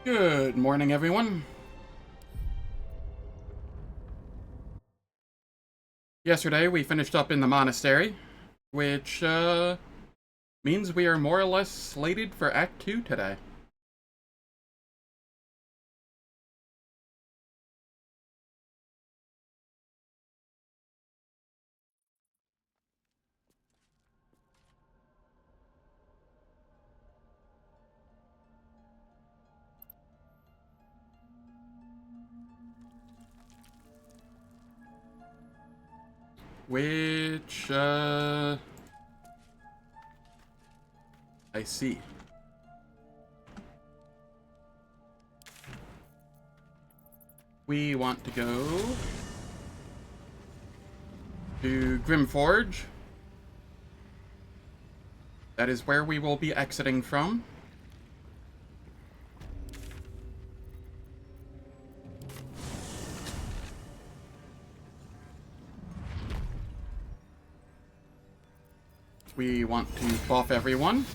Good morning, everyone. Yesterday, we finished up in the monastery, which, means we are more or less slated for Act 2 today. Which, I see. We want to go to Grimforge. That is where we will be exiting from. We want to buff everyone.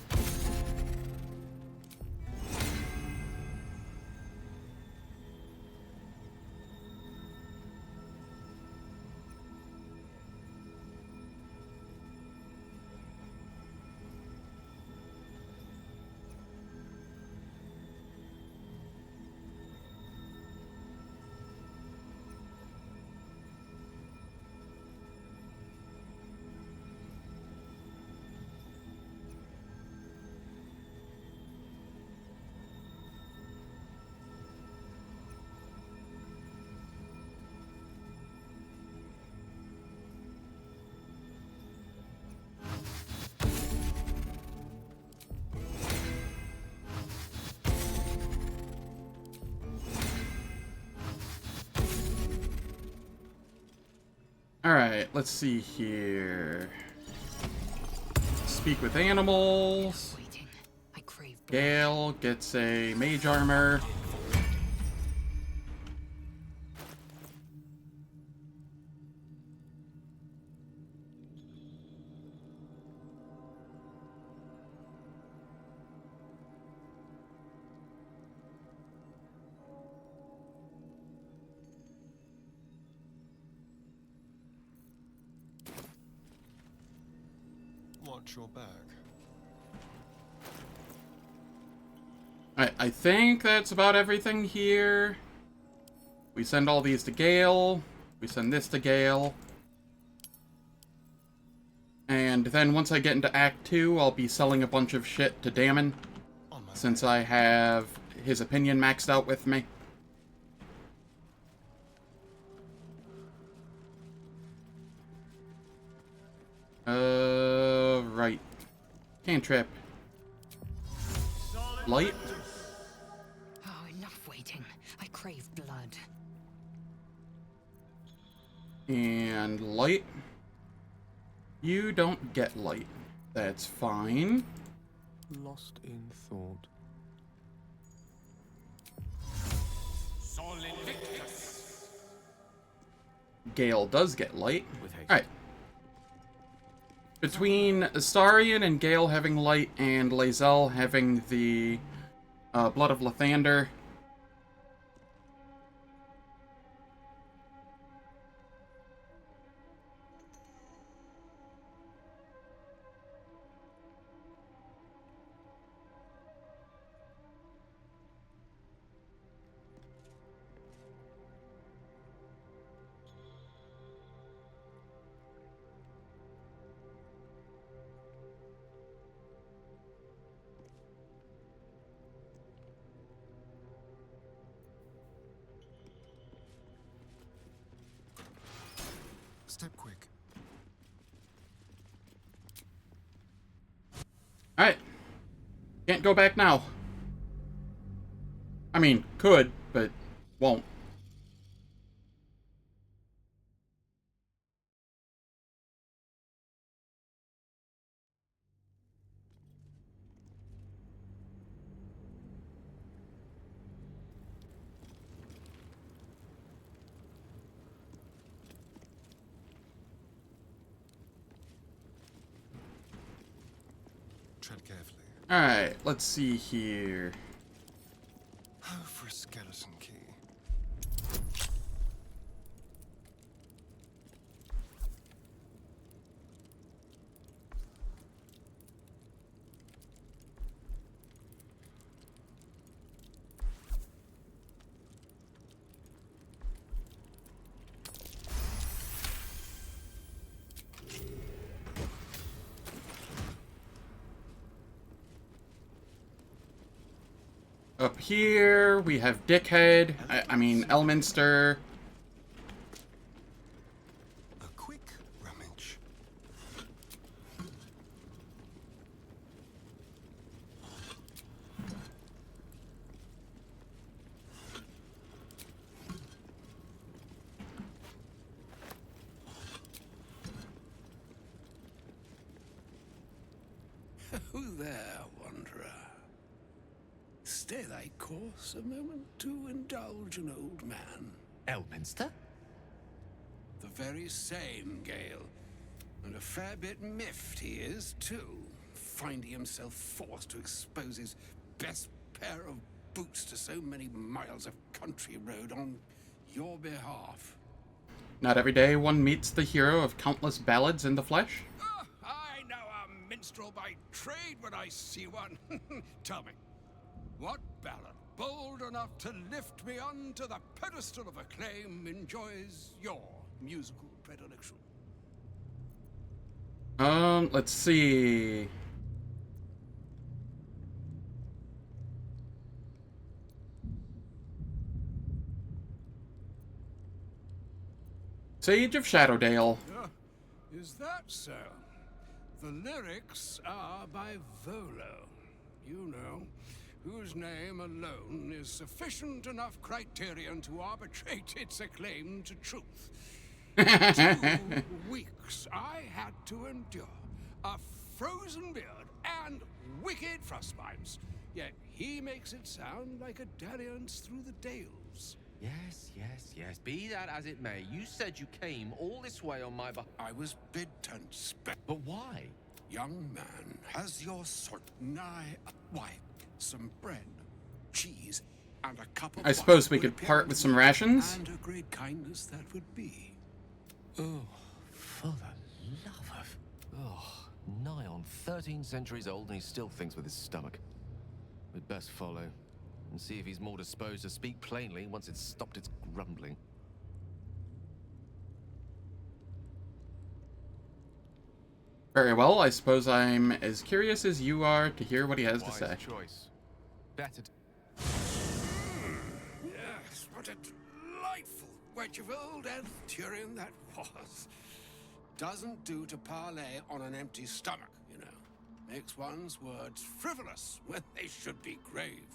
Alright, let's see here. Speak with animals. Gale gets a mage armor. Watch your back. I think that's about everything here. We send all these to Gale. We send this to Gale. And then once I get into Act 2, I'll be selling a bunch of shit to Damon, since I have his opinion maxed out with me. Right. Cantrip. Light. Oh, enough waiting. I crave blood. And light. You don't get light. That's fine. Lost in thought. Gale does get light. Alright. Between Astarion and Gale having light and Lae'zel having the Blood of Lathander, Step quick. alright. Can't go back now. I mean, could, but won't. Tread carefully. Alright, let's see here. for a skeleton key. Up here, we have Dickhead. I mean, Elminster. A quick rummage. Who there, wanderer? Stay thy course a moment to indulge an old man. Elminster? The very same, Gale. And a fair bit miffed he is, too, finding himself forced to expose his best pair of boots to so many miles of country road on your behalf. Not every day one meets the hero of countless ballads in the flesh. Ah, I know a minstrel by trade when I see one. Tell me, what ballad, bold enough to lift me onto the pedestal of acclaim, enjoys your musical predilection? Let's see. Sage of Shadowdale. Is that so? The lyrics are by Volo, you know, whose name alone is sufficient enough criterion to arbitrate its acclaim to truth. 2 weeks I had to endure a frozen beard and wicked frostbites, yet he makes it sound like a dalliance through the dales. Yes. Be that as it may, you said you came all this way on my behalf. I was bid and spent. But why? Young man, has your sort nigh why? Some bread, cheese, and a cup of I suppose wine we would could part appear with to some me, rations. and a great kindness that would be. Oh, for the love of... Oh, nigh on 13 centuries old and he still thinks with his stomach. We'd best follow and see if he's more disposed to speak plainly once it's stopped its grumbling. Very well, I suppose I'm as curious as you are to hear what he has to Wise say. choice. Better to... Yes, what a delightful wedge of old Elthurian that was. Doesn't do to parley on an empty stomach, you know. Makes one's words frivolous when they should be grave.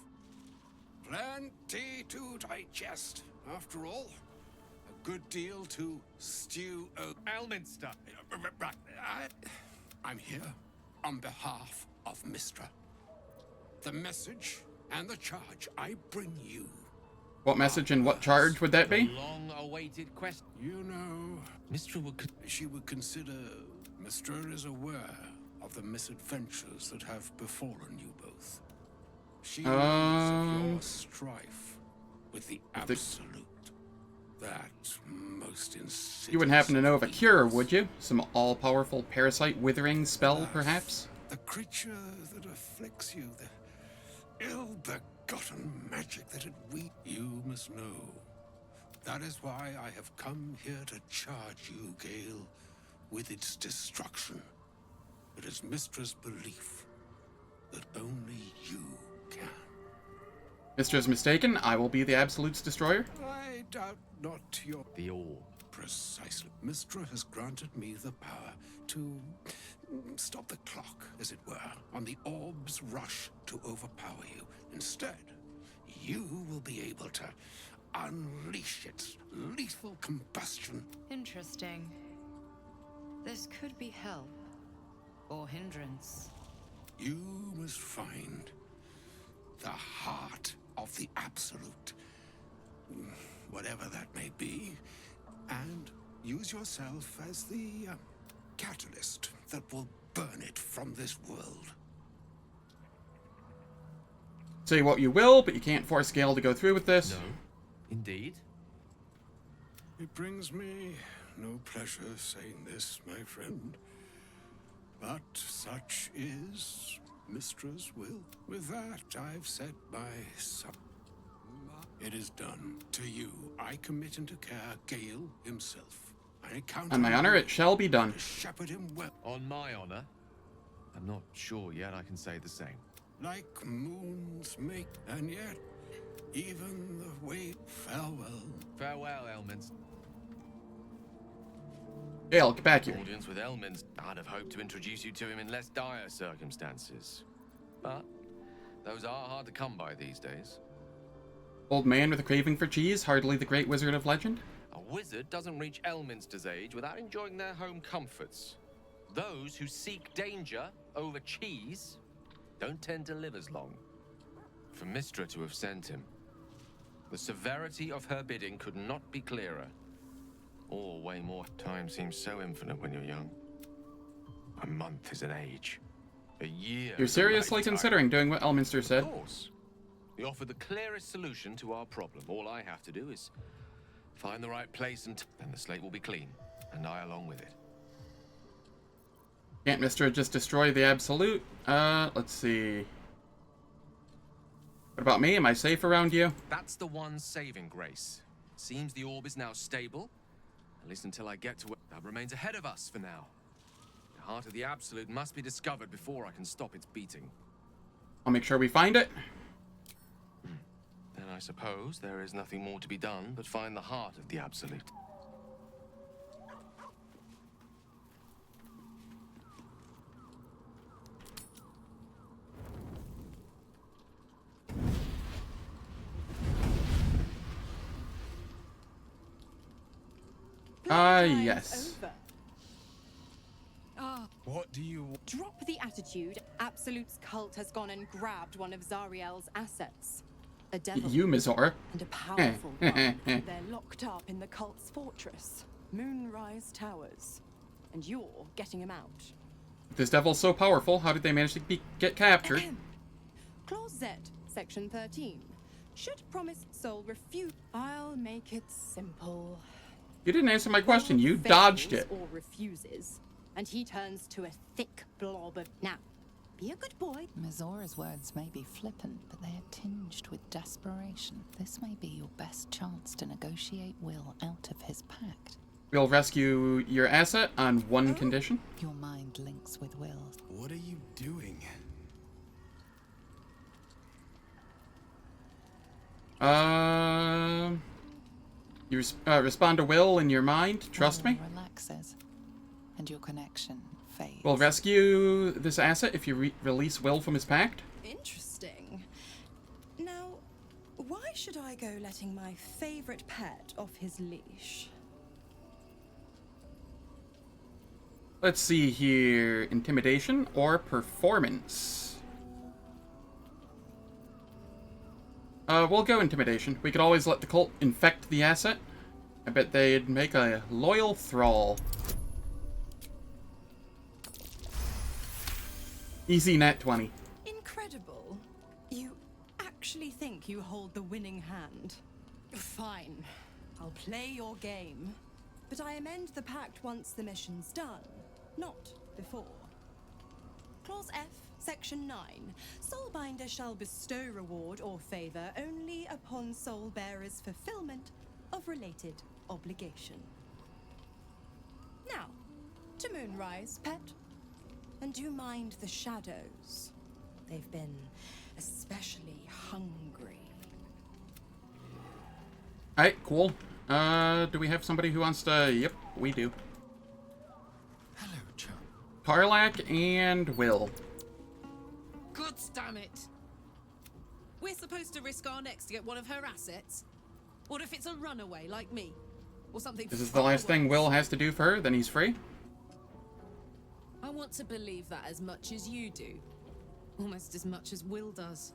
Plenty to digest, after all. A good deal to stew over. Elminster! I'm here on behalf of Mystra. The message and the charge I bring you. What message and what charge would that The be? long-awaited quest. You know, Mystra would... she would consider Mystra is aware of the misadventures that have befallen you both. She knows of your strife with the Absolute. That most insidious. You wouldn't happen to know of a cure, would you? Some all-powerful parasite withering spell, perhaps? The creature that afflicts you, the ill-begotten magic that it you must know. That is why I have come here to charge you, Gale, with its destruction. It is Mystra's belief that only you can. Mistra's mistaken. I will be the Absolute's destroyer. I doubt not your... The orb. Precisely. Mystra has granted me the power to stop the clock, as it were, on the orb's rush to overpower you. Instead, you will be able to unleash its lethal combustion. Interesting. This could be help or hindrance. You must find the heart of the Absolute, whatever that may be, and use yourself as the catalyst that will burn it from this world. Say what you will, but you can't force Gale to go through with this. No, indeed. It brings me no pleasure saying this, my friend, but such is Mystra's will. With that, I've said my sub. It is done. To you, I commit into care Gale himself. I count On my honor, it shall be done. to shepherd him well, On my honor, I'm not sure yet I can say the same. like moons make, and yet even the way farewell. Farewell, Elminster. Gale, get back here. Audience with Elminster. I'd have hoped to introduce you to him in less dire circumstances. But those are hard to come by these days. Old man with a craving for cheese, hardly the great wizard of legend. A wizard doesn't reach Elminster's age without enjoying their home comforts. Those who seek danger over cheese don't tend to live as long. For Mystra to have sent him, the severity of her bidding could not be clearer. Or way more. Time seems so infinite when you're young. A month is an age. A year. You're is a seriously lifetime. considering doing what Elminster said? Of course. We offer the clearest solution to our problem. All I have to do is find the right place and then the slate will be clean. And I along with it. Can't Mystra just destroy the Absolute? Let's see. What about me? Am I safe around you? That's the one saving grace. Seems the orb is now stable. At least until I get to where that remains ahead of us for now. The heart of the Absolute must be discovered before I can stop its beating. I'll make sure we find it. Then I suppose there is nothing more to be done but find the heart of the Absolute. Yes. Over. Ah, What do you want? Drop the attitude. Absolute's cult has gone and grabbed one of Zariel's assets. A devil. You, Mizora. And a powerful one. They're locked up in the cult's fortress, Moonrise Towers. And you're getting him out. This devil's so powerful, how did they manage to get captured? Clause Z, Section 13. Should promised soul refuse, I'll make it simple. You didn't answer my question. You Fails dodged it. Or refuses, and he turns to a thick blob of. Now, be a good boy. Mizora's words may be flippant, but they are tinged with desperation. This may be your best chance to negotiate Will out of his pact. We'll rescue your asset on one condition. Your mind links with Will's. What are you doing? You respond to Will in your mind. Trust Will me. relaxes, and your connection fades. We'll rescue this asset if you release Will from his pact. Interesting. Now, why should I go letting my favorite pet off his leash? Let's see here. Intimidation or performance? We'll go intimidation. We could always let the cult infect the asset. I bet they'd make a loyal thrall. Easy nat 20. Incredible. You actually think you hold the winning hand? Fine. I'll play your game. But I amend the pact once the mission's done, not before. Clause F, Section 9. Soulbinder shall bestow reward or favor only upon soul bearer's fulfillment of related obligation. Now, to Moonrise, pet. And do mind the shadows. They've been especially hungry. Alright, cool. Do we have somebody who wants to... Yep, we do. Hello, chum. Karlak and Will. God damn it. We're supposed to risk our necks to get one of her assets? What if it's a runaway like me? Or something This is the far last thing worse? Will has to do for her, then he's free. I want to believe that as much as you do. Almost as much as Will does.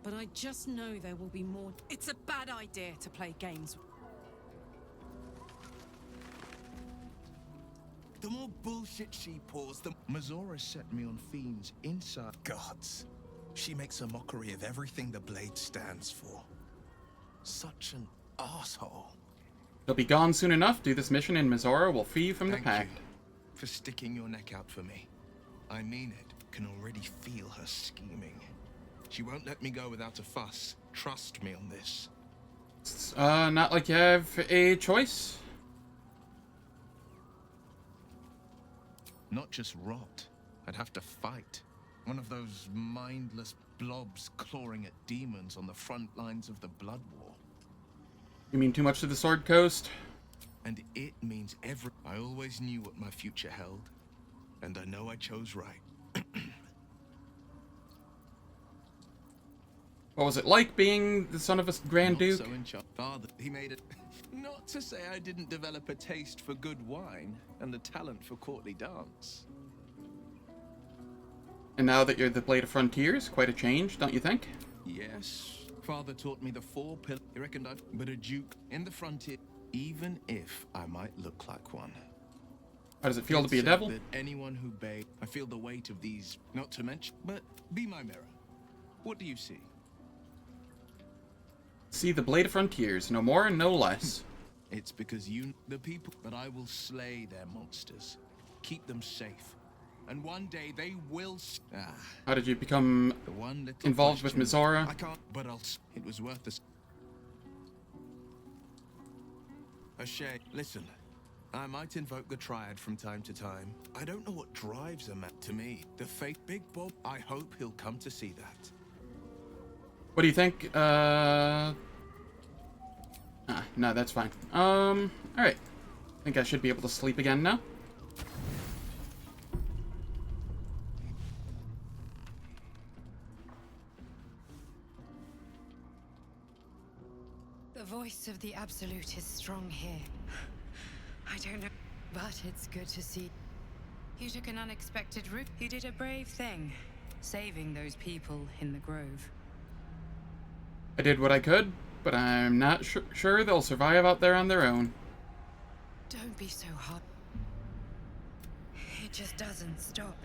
But I just know there will be more. It's a bad idea to play games. The more bullshit she pours, the Mizora set me on fiends inside gods. She makes a mockery of everything the blade stands for. Such an asshole. He'll be gone soon enough. Do this mission and Mizora will free you from the Thank pact. you for sticking your neck out for me. I mean it. Can already feel her scheming. She won't let me go without a fuss. Trust me on this. It's, not like you have a choice. Not just rot. I'd have to fight. One of those mindless blobs clawing at demons on the front lines of the Blood War. You mean too much to the Sword Coast? And it means I always knew what my future held. And I know I chose right. What was it like being the son of a Grand Duke? Not so in charge. Father, he made it. Not to say I didn't develop a taste for good wine and the talent for courtly dance. And now that you're the Blade of Frontiers, quite a change, don't you think? Yes, Father taught me the 4 pillars. He reckoned I'd but a duke in the frontier, even if I might look like one. How does it feel to be a Said devil? That anyone who bathed, I feel the weight of these, not to mention, but be my mirror. What do you see? See the Blade of Frontiers, no more and no less. It's because you, the people, but I will slay their monsters, keep them safe, and one day they will. How did you become The one little involved with question- Mizora? I can't, but it was worth this. Ashay, listen. I might invoke the Triad from time to time. I don't know what drives a man to me. The fate, Big Bob. I hope he'll come to see that. What do you think? No, that's fine. Alright. I think I should be able to sleep again now. The voice of the Absolute is strong here. I don't know, but it's good to see. You took an unexpected route. You did a brave thing, saving those people in the Grove. I did what I could, but I'm not sure they'll survive out there on their own. Don't be so hard. It just doesn't stop.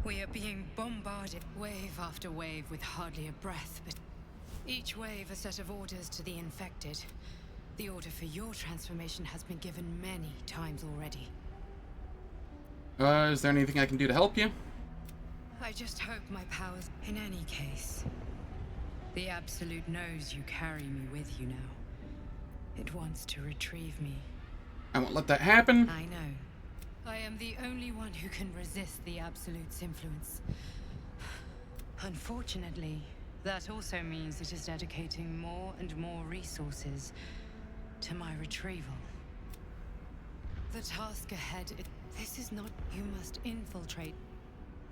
We are being bombarded wave after wave with hardly a breath, but each wave a set of orders to the infected. The order for your transformation has been given many times already. Is there anything I can do to help you? I just hope my powers... In any case, the Absolute knows you carry me with you now. It wants to retrieve me. I won't let that happen. I know. I am the only one who can resist the Absolute's influence. Unfortunately, that also means it is dedicating more and more resources to my retrieval. The task ahead, this is not... You must infiltrate.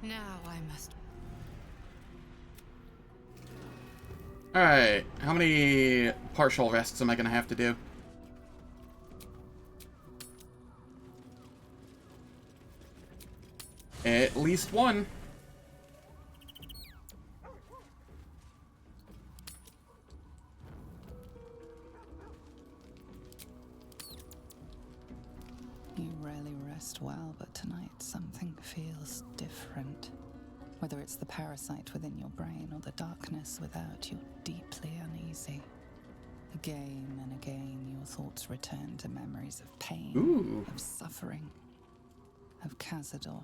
Now I must... Alright, how many partial rests am I gonna have to do? At least one. You rarely rest well, but tonight something feels different. Whether it's the parasite within your brain or the darkness without, you're deeply uneasy. Again and again, your thoughts return to memories of pain, Ooh. of suffering, of Cazador.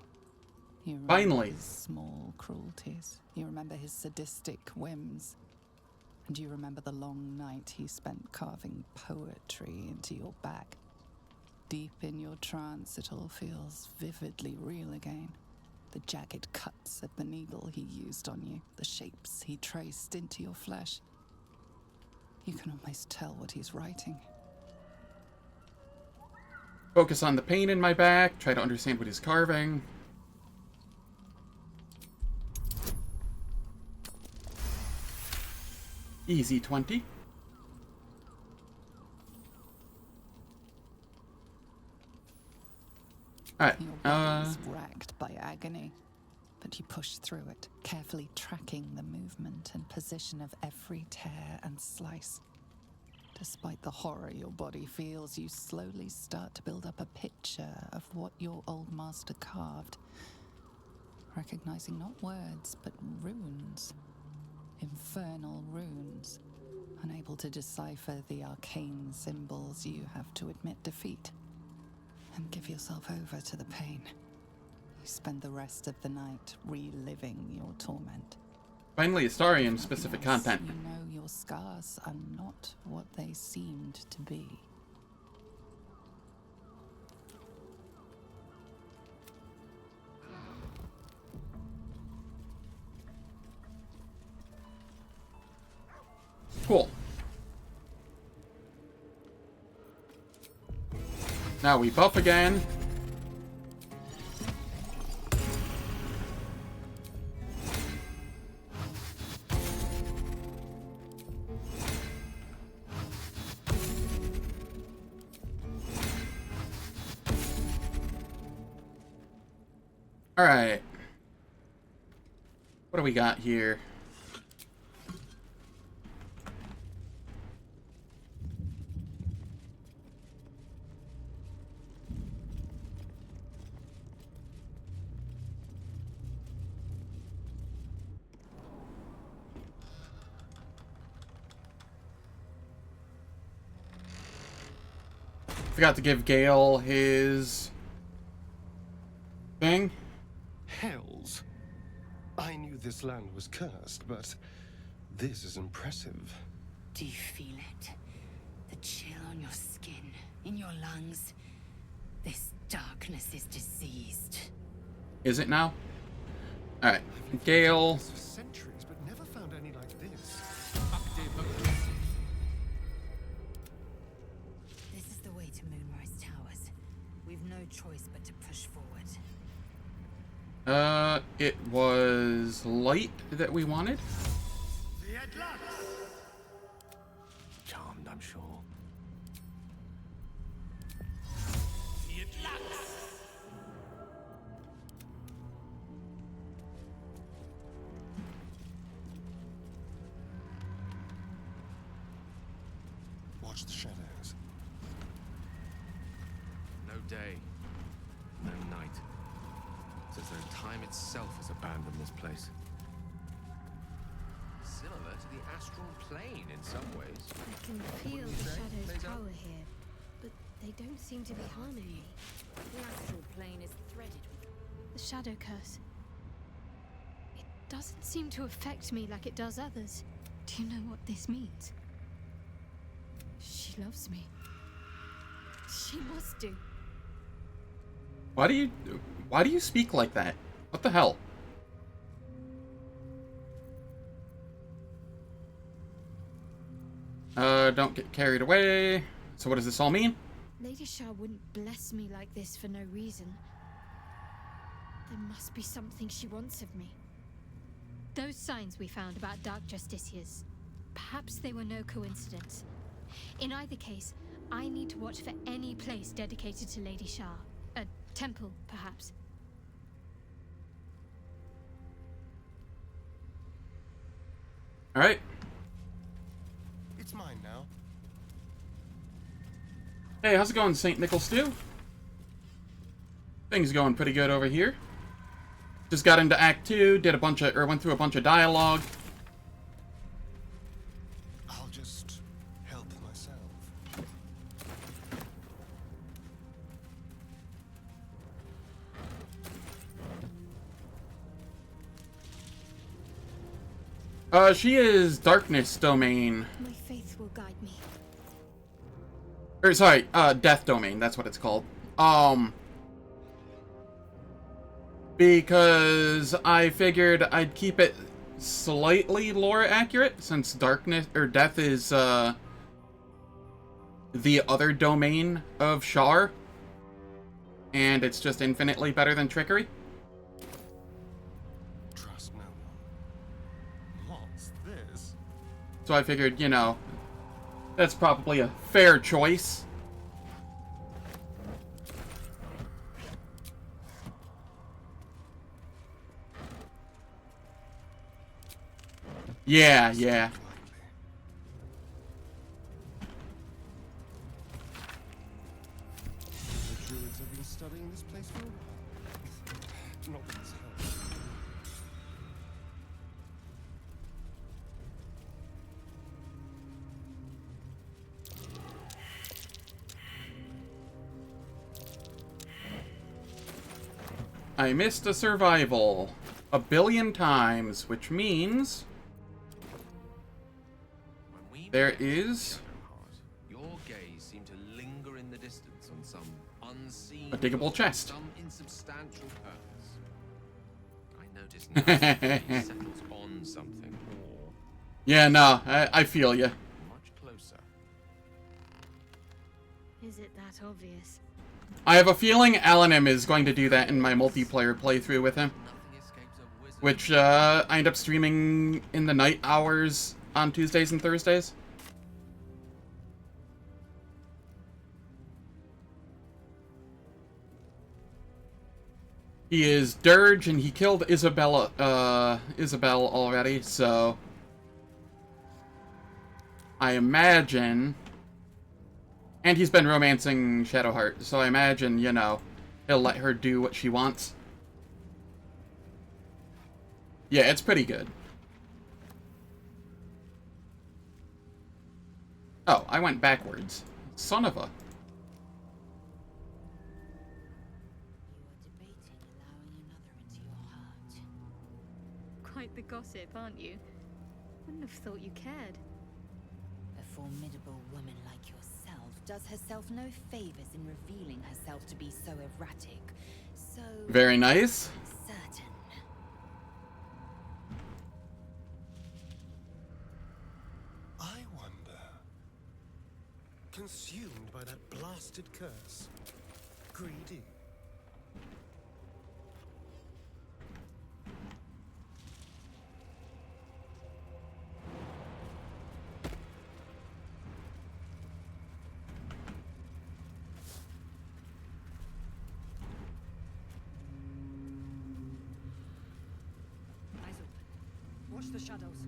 You remember Finally. his small cruelties. You remember his sadistic whims. And you remember the long night he spent carving poetry into your back. Deep in your trance, it all feels vividly real again. The jagged cuts of the needle he used on you, the shapes he traced into your flesh. You can almost tell what he's writing. Focus on the pain in my back, try to understand what he's carving. Easy 20. Alright, Your body is racked by agony, but you push through it, carefully tracking the movement and position of every tear and slice. Despite the horror your body feels, you slowly start to build up a picture of what your old master carved, recognizing not words, but runes, infernal runes, unable to decipher the arcane symbols, you have to admit defeat and give yourself over to the pain. You spend the rest of the night reliving your torment. Finally, Astarion-specific Yes, content. You know your scars are not what they seemed to be. Cool. Now we buff again. Alright. What do we got here? Forgot to give Gale his thing. Hells. I knew this land was cursed, but this is impressive. Do you feel it? The chill on your skin, in your lungs. This darkness is diseased. Is it now? Alright. Gale. For centuries, but never found any like this. This is the way to Moonrise Towers. We've no choice but to push forward. It was light that we wanted. Charmed, I'm sure. Watch the shadows. No day, no night. It's as though time itself has abandoned this place. Similar to the astral plane in some ways. I can feel the shadow's power here, but they don't seem to be harming me. The astral plane is threaded with The shadow curse. It doesn't seem to affect me like it does others. Do you know what this means? She loves me. She must do. Why do you speak like that? What the hell? Don't get carried away. So what does this all mean? Lady Shah wouldn't bless me like this for no reason. There must be something she wants of me. Those signs we found about Dark Justiciars, perhaps they were no coincidence. In either case, I need to watch for any place dedicated to Lady Shah. A temple, perhaps. Alright. It's mine now. Hey, how's it going, St. Nickel Stew? Things going pretty good over here. Just got into Act 2, went through a bunch of dialogue. I'll just help myself. She is Darkness Domain. My faith will guide me. Or, sorry, Death Domain, that's what it's called. Because I figured I'd keep it slightly lore accurate, since Darkness, or Death is, the other domain of Shar. And it's just infinitely better than Trickery. Trust no one. What's this? So I figured, you know, that's probably a fair choice. Yeah. The druids have been studying this place for a while. Not with this help. I missed a survival 1 billion times, which means there is your gaze seemed to linger in the distance on some unseen, a diggable chest. some insubstantial purpose. I noticed now he settles on something more, Yeah, no, I feel ya. much closer. Is it that obvious? I have a feeling Alanim is going to do that in my multiplayer playthrough with him, Nothing escapes a wizard. which I end up streaming in the night hours on Tuesdays and Thursdays. He is Dirge, and he killed Isabel already, so I imagine, and he's been romancing Shadowheart, so I imagine, you know, he'll let her do what she wants. Yeah, it's pretty good. Oh, I went backwards. Son of a... Quite the gossip, aren't you? Wouldn't have thought you cared. A formidable woman like yourself does herself no favors in revealing herself to be so erratic, so Very nice. certain. I wonder. Consumed by that blasted curse. Greedy. Eyes open. Watch the shadows.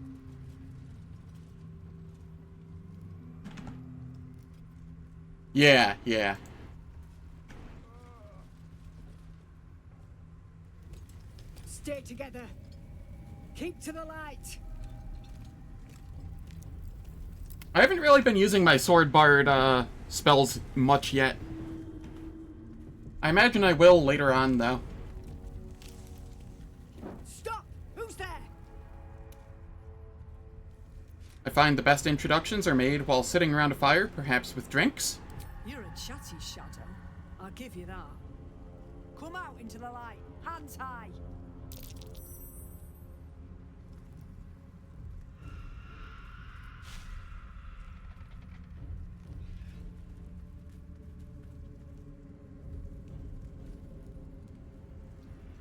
Yeah, yeah. Stay together. Keep to the light. I haven't really been using my sword bard spells much yet. I imagine I will later on, though. Stop! Who's there? I find the best introductions are made while sitting around a fire, perhaps with drinks. You're a chatty shadow. I'll give you that. Come out into the light. Hands high.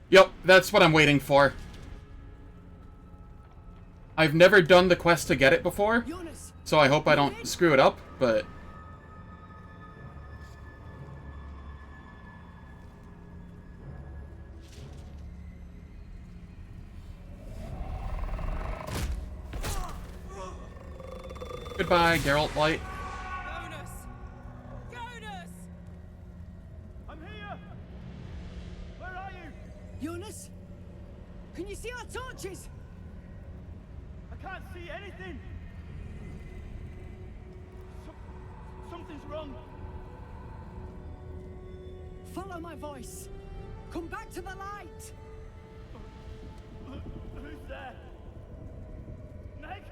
Yep, that's what I'm waiting for. I've never done the quest to get it before, Jonas, so I hope I don't screw it up, but... Goodbye, Geralt Light. Jonas! Jonas! I'm here! Where are you? Jonas? Can you see our torches? I can't see anything! Something's wrong. Follow my voice. Come back to the light. Who's there? Meg?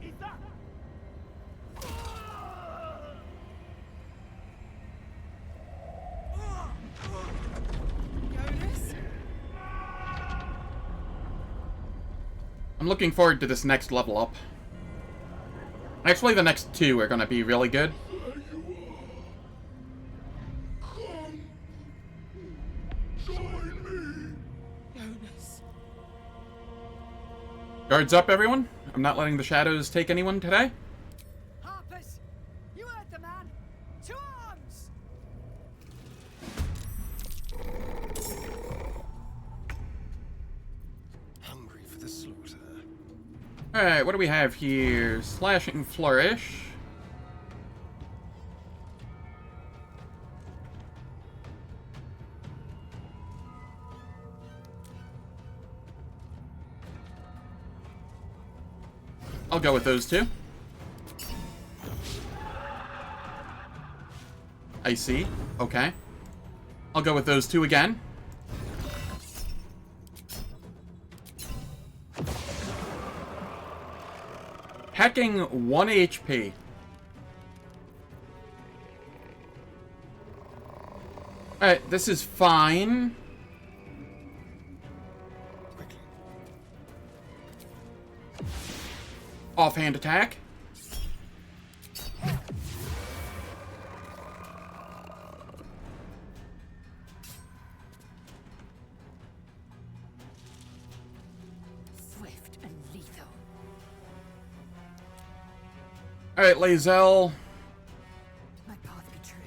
Is that? Jonas? I'm looking forward to this next level up. Actually, the next two are gonna be really good. Jonas. Guards up, everyone. I'm not letting the shadows take anyone today. Harpers! You heard the man! To arms! Hungry for the slaughter. Alright, what do we have here? Slashing Flourish. I'll go with those two. I see. Okay. I'll go with those two again. Hacking 1 HP. Alright, this is fine. Offhand attack. Swift and lethal. Alright, Lae'zel. My path be true.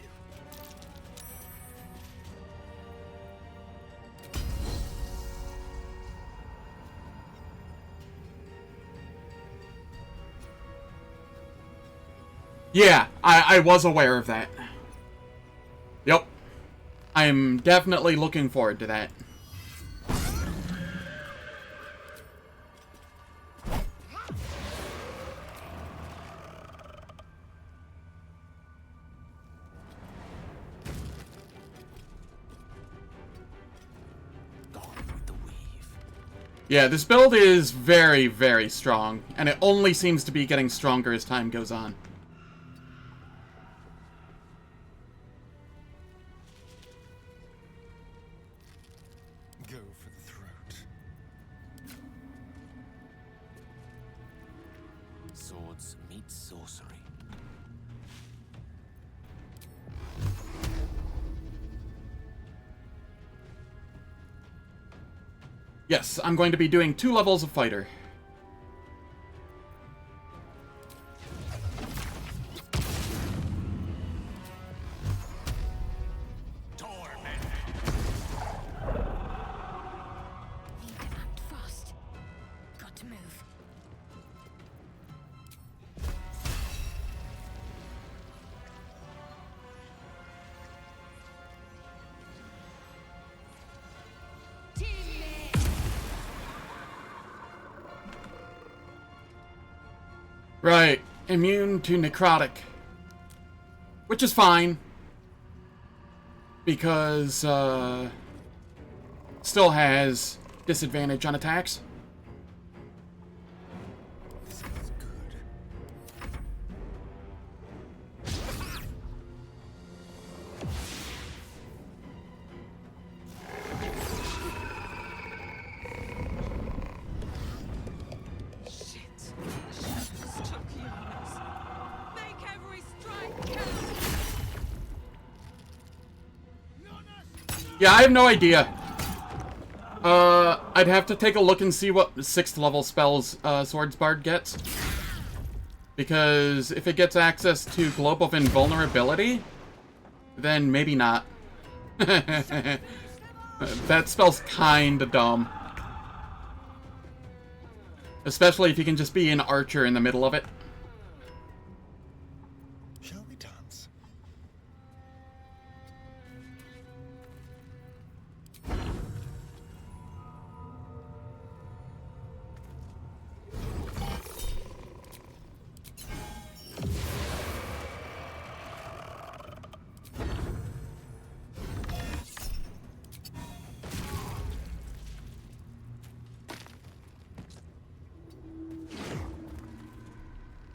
Yeah, I was aware of that. Yep. I'm definitely looking forward to that. Yeah, this build is very, very strong, and it only seems to be getting stronger as time goes on. Go for the throat. Swords meet sorcery. Yes, I'm going to be doing 2 levels of fighter. Need to act fast. Got to move. Right, immune to necrotic. Which is fine. Because, still has disadvantage on attacks. Yeah, I have no idea. I'd have to take a look and see what 6th level spells Swordsbard gets. Because if it gets access to Globe of Invulnerability, then maybe not. That spell's kinda dumb. Especially if you can just be an archer in the middle of it. Shall we dance?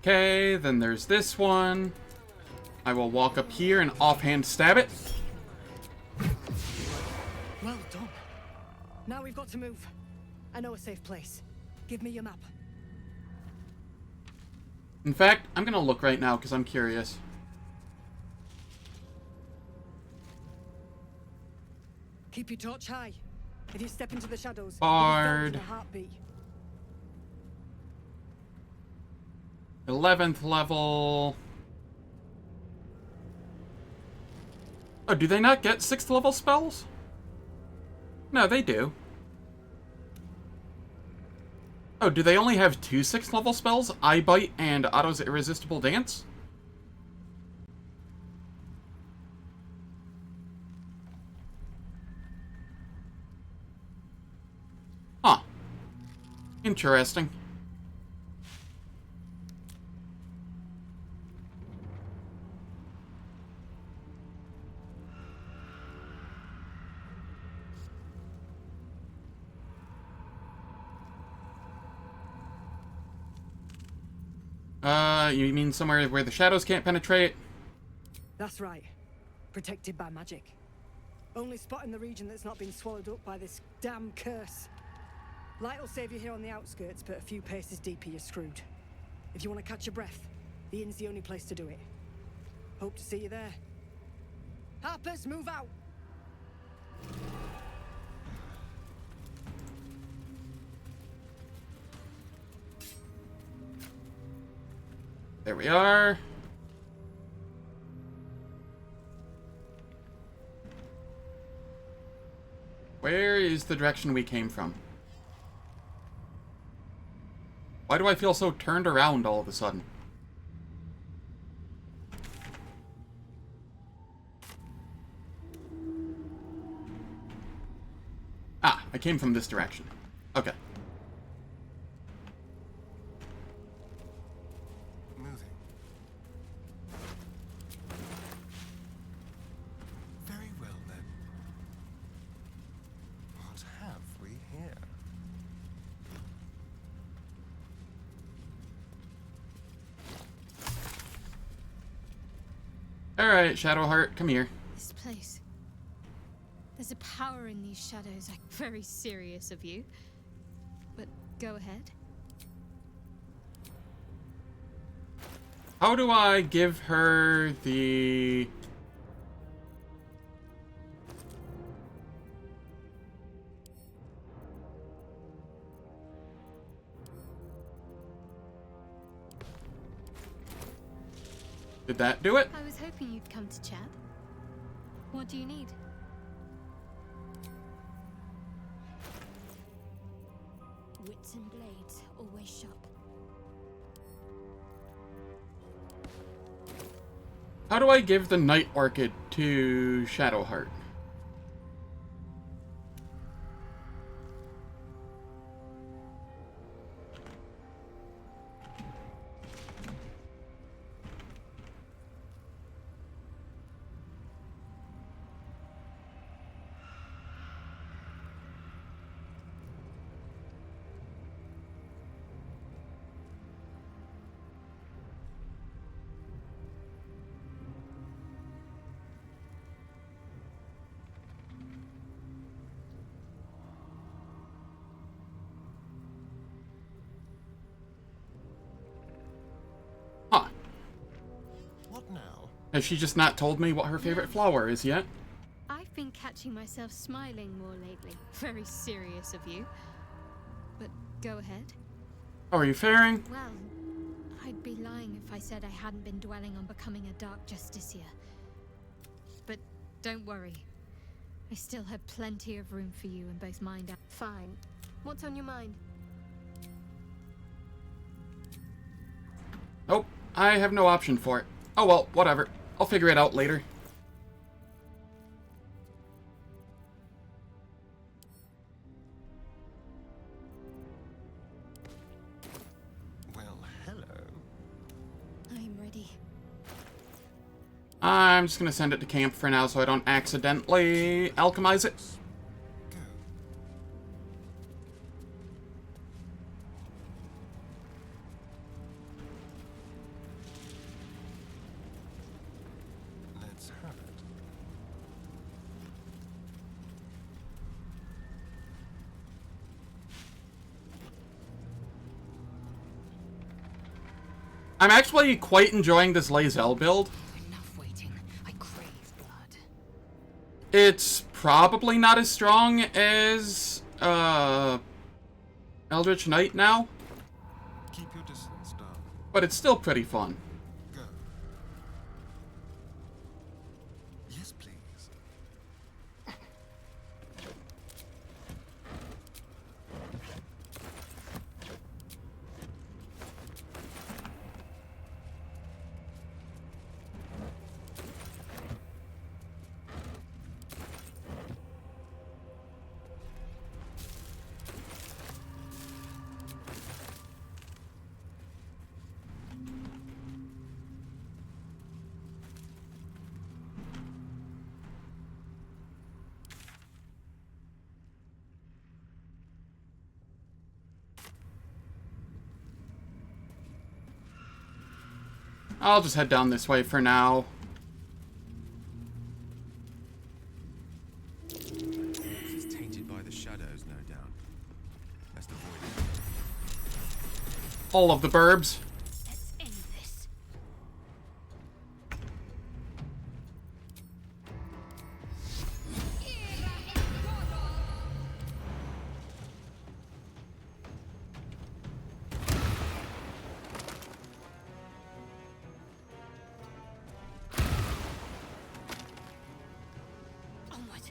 Okay, then there's this one. I will walk up here and offhand stab it. Well done. Now we've got to move. I know a safe place. Give me your map. In fact, I'm gonna look right now because I'm curious. Keep your torch high. If you step into the shadows, Bard. you'll be felt in a heartbeat. 11th level. Oh, do they not get 6th level spells? No, they do. Oh, do they only have 2 6th level spells? Eye Bite and Otto's Irresistible Dance? Huh. Interesting. You mean somewhere where the shadows can't penetrate? That's right. Protected by magic. Only spot in the region that's not been swallowed up by this damn curse. Light will save you here on the outskirts, but a few paces deeper you're screwed. If you want to catch your breath, the inn's the only place to do it. Hope to see you there. Harpers, move out! There we are. Where is the direction we came from? Why do I feel so turned around all of a sudden? Ah, I came from this direction. Okay. Moving. Very well then. What have we here? Alright, Shadowheart, come here. This place. There's a power in these shadows. Very serious of you. But go ahead. How do I give her the... Did that do it? I was hoping you'd come to chat. What do you need? Wits and blades, always sharp. How do I give the Night Orchid to Shadowheart? What now? Has she just not told me what her favorite flower is yet? I've been catching myself smiling more lately. Very serious of you. But go ahead. How are you faring? Well, I'd be lying if I said I hadn't been dwelling on becoming a Dark Justiciar. But don't worry. I still have plenty of room for you in both mind and... Fine. What's on your mind? Nope, I have no option for it. Oh well, whatever. I'll figure it out later. Well, hello. I'm ready. I'm just gonna send it to camp for now so I don't accidentally alchemize it. Let's have it. I'm actually quite enjoying this Lae'zel build. Enough waiting. I crave blood. It's probably not as strong as Eldritch Knight now, Keep your distance, darling. but it's still pretty fun. Go. Yes, please. I'll just head down this way for now. It's tainted by the shadows, no doubt. Best avoid it. All of the burbs. Let's end this. Onward.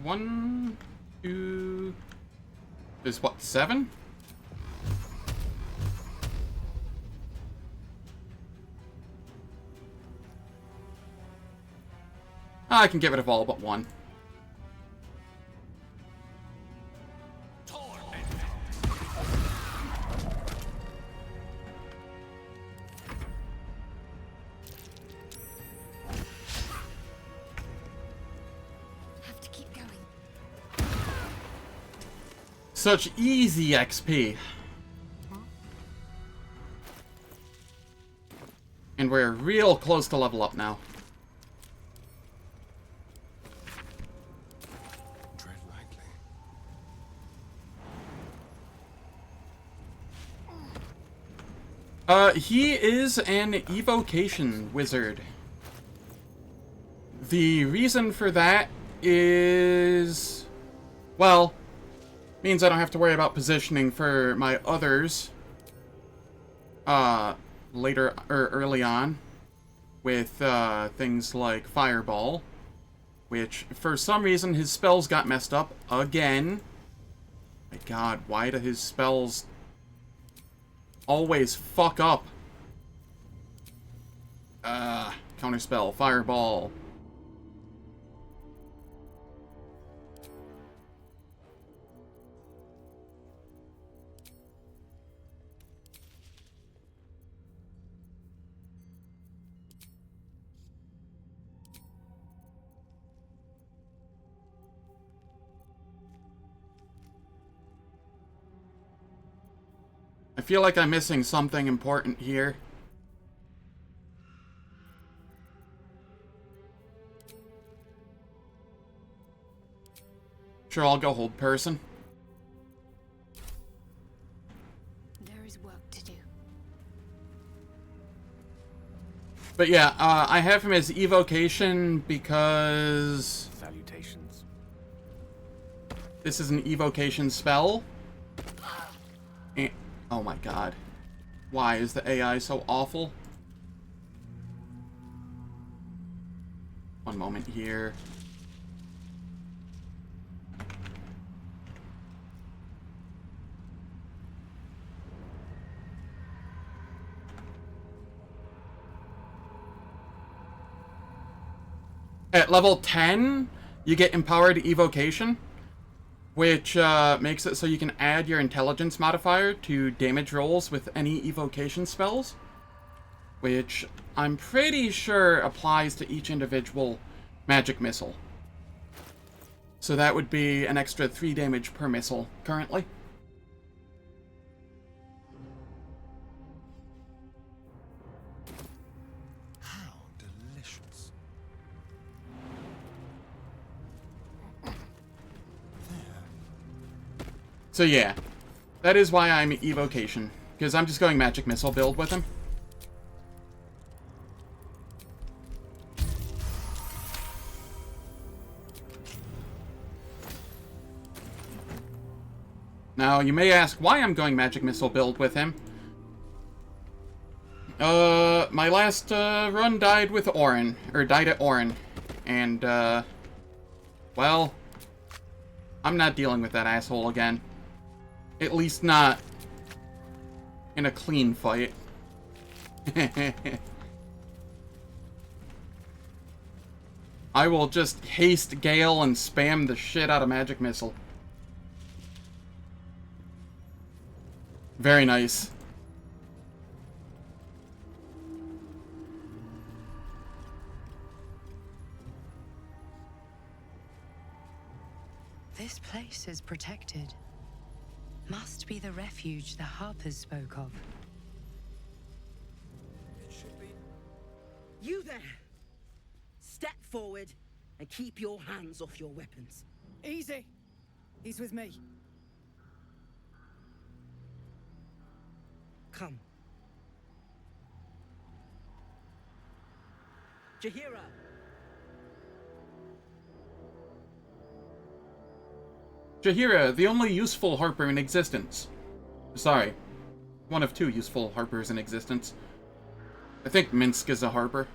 One, two... There's what, 7? I can get rid of all but 1. Have to keep going. Such easy XP. And we're real close to level up now. Tread lightly. He is an evocation wizard. The reason for that is, well, means I don't have to worry about positioning for my others later or early on with things like Fireball, which for some reason his spells got messed up again. My god, why do his spells always fuck up? Counterspell, Fireball. I feel like I'm missing something important here. Sure, I'll go hold person. There is work to do. But yeah, I have him as evocation because Salutations. this is an evocation spell. And, oh my god. Why is the AI so awful? One moment here. At level 10, you get Empowered Evocation, which makes it so you can add your intelligence modifier to damage rolls with any evocation spells, which I'm pretty sure applies to each individual magic missile. So that would be an extra 3 damage per missile currently. How delicious. So yeah, that is why I'm evocation, because I'm just going magic missile build with him. Now, you may ask why I'm going magic missile build with him. My last run died with Orin, or died at Orin, and well, I'm not dealing with that asshole again. At least not in a clean fight. I will just haste Gale and spam the shit out of magic missile. Very nice. This place is protected. Must be the refuge the Harpers spoke of. It should be. You there! Step forward and keep your hands off your weapons. Easy. He's with me. Come. Jaheira! Jaheira, the only useful Harper in existence. Sorry. One of 2 useful Harpers in existence. I think Minsc is a Harper.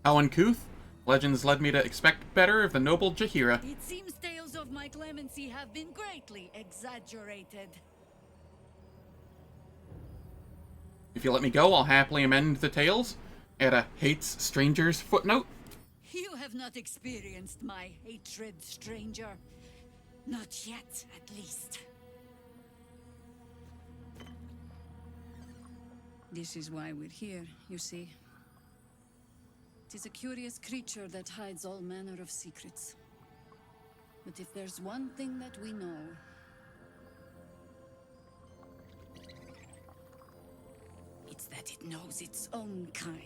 How uncouth? Legends led me to expect better of the noble Jaheira. It seems tales of my clemency have been greatly exaggerated. If you let me go, I'll happily amend the tales. Add a hates strangers footnote. You have not experienced my hatred, stranger. Not yet, at least. This is why we're here, you see. It is a curious creature that hides all manner of secrets. But if there's one thing that we know, it's that it knows its own kind.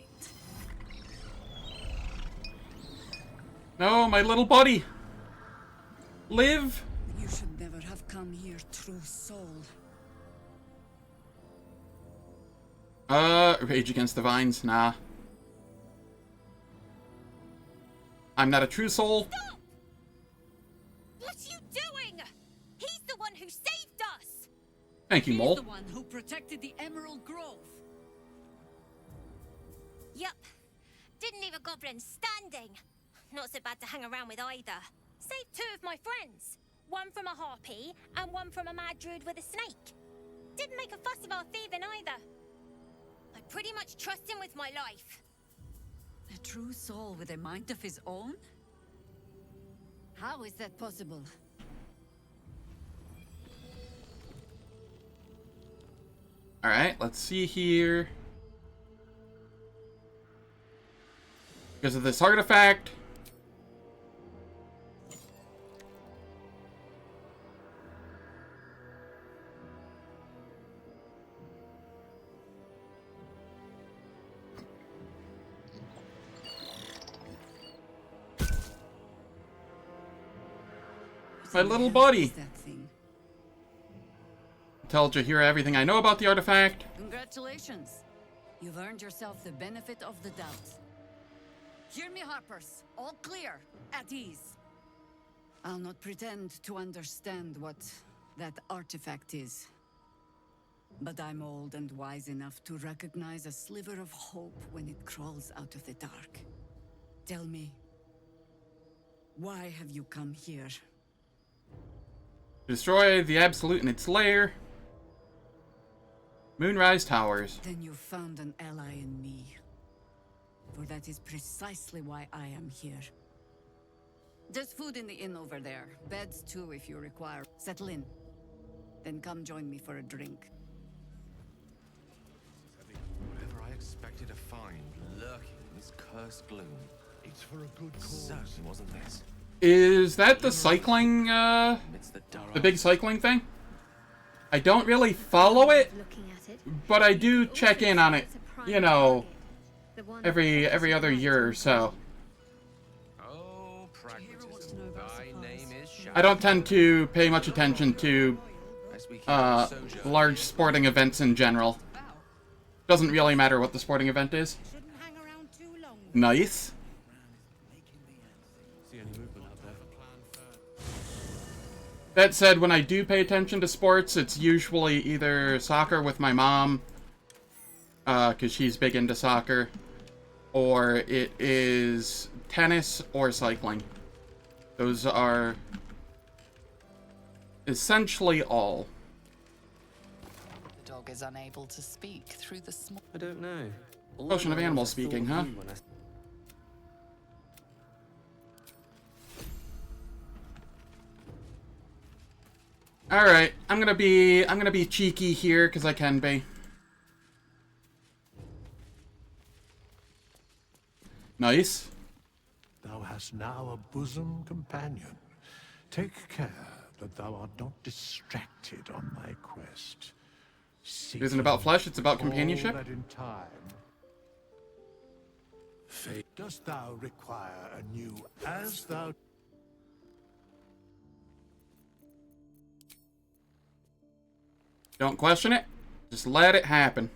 No, my little buddy. Live. You should never have come here, true soul. Rage Against the Vines, nah. I'm not a true soul. Stop! What are you doing? He's the one who saved us! Thank you, Mole. He's the one who protected the Emerald Grove. Yup. Didn't leave a goblin standing. Not so bad to hang around with either. Saved 2 of my friends. One from a harpy, and one from a mad druid with a snake. Didn't make a fuss of our thieving either. I pretty much trust him with my life. A true soul with a mind of his own? How is that possible? Alright, let's see here. Because of this artifact. My little buddy. Tell Jaheira everything I know about the artifact. Congratulations. You've earned yourself the benefit of the doubt. Hear me, Harpers. All clear. At ease. I'll not pretend to understand what that artifact is. But I'm old and wise enough to recognize a sliver of hope when it crawls out of the dark. Tell me, why have you come here? Destroy the Absolute in its lair. Moonrise Towers. Then you found an ally in me. For that is precisely why I am here. There's food in the inn over there. Beds too if you require. Settle in. Then come join me for a drink. Whatever I expected to find lurking in this cursed gloom. It's for a good cause. Certainly wasn't this. Is that the cycling, the big cycling thing? I don't really follow it, but I do check in on it, you know, every other year or so. Oh, pragmatism. Thy name is I don't tend to pay much attention to, large sporting events in general. Doesn't really matter what the sporting event is. Nice. That said, when I do pay attention to sports, it's usually either soccer with my mom, because she's big into soccer, or it is tennis or cycling. Those are essentially all. The dog dog is unable to speak through the small... I don't know. All Potion I of know animal is I speaking, thought huh? of you when I- Alright, I'm gonna be cheeky here, because I can be. Nice. Thou hast now a bosom companion. Take care that thou art not distracted on thy quest. It isn't about flesh, it's about companionship. All that in time. Fate, dost thou require a new as thou... Don't question it. Just let it happen.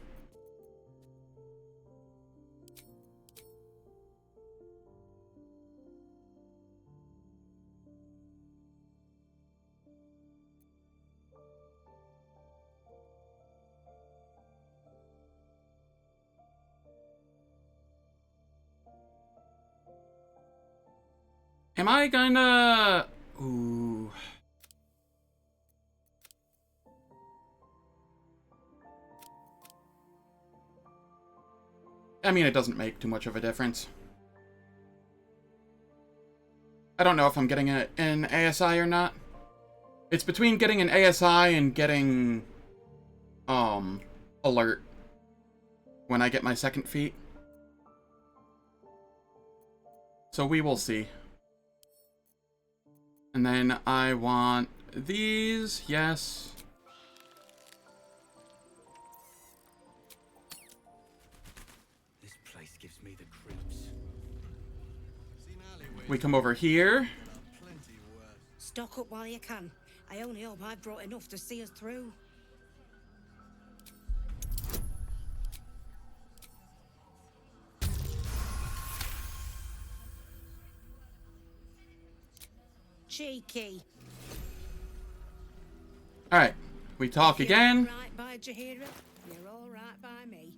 Am I gonna... Ooh... I mean, it doesn't make too much of a difference. I don't know if I'm getting an ASI or not. It's between getting an ASI and getting, alert when I get my second feat. So we will see. And then I want these, yes. Gives me the creeps. We come over here. Stock up while you can. I only hope I've brought enough to see us through. Cheeky. Alright, we talk again. Right by Jaheira, you're all right by me.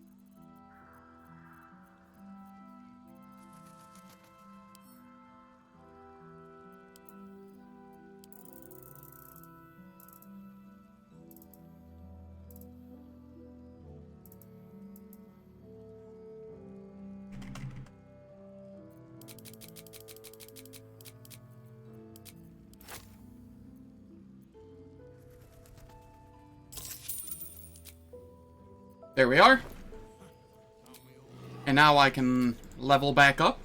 There we are. And now I can level back up.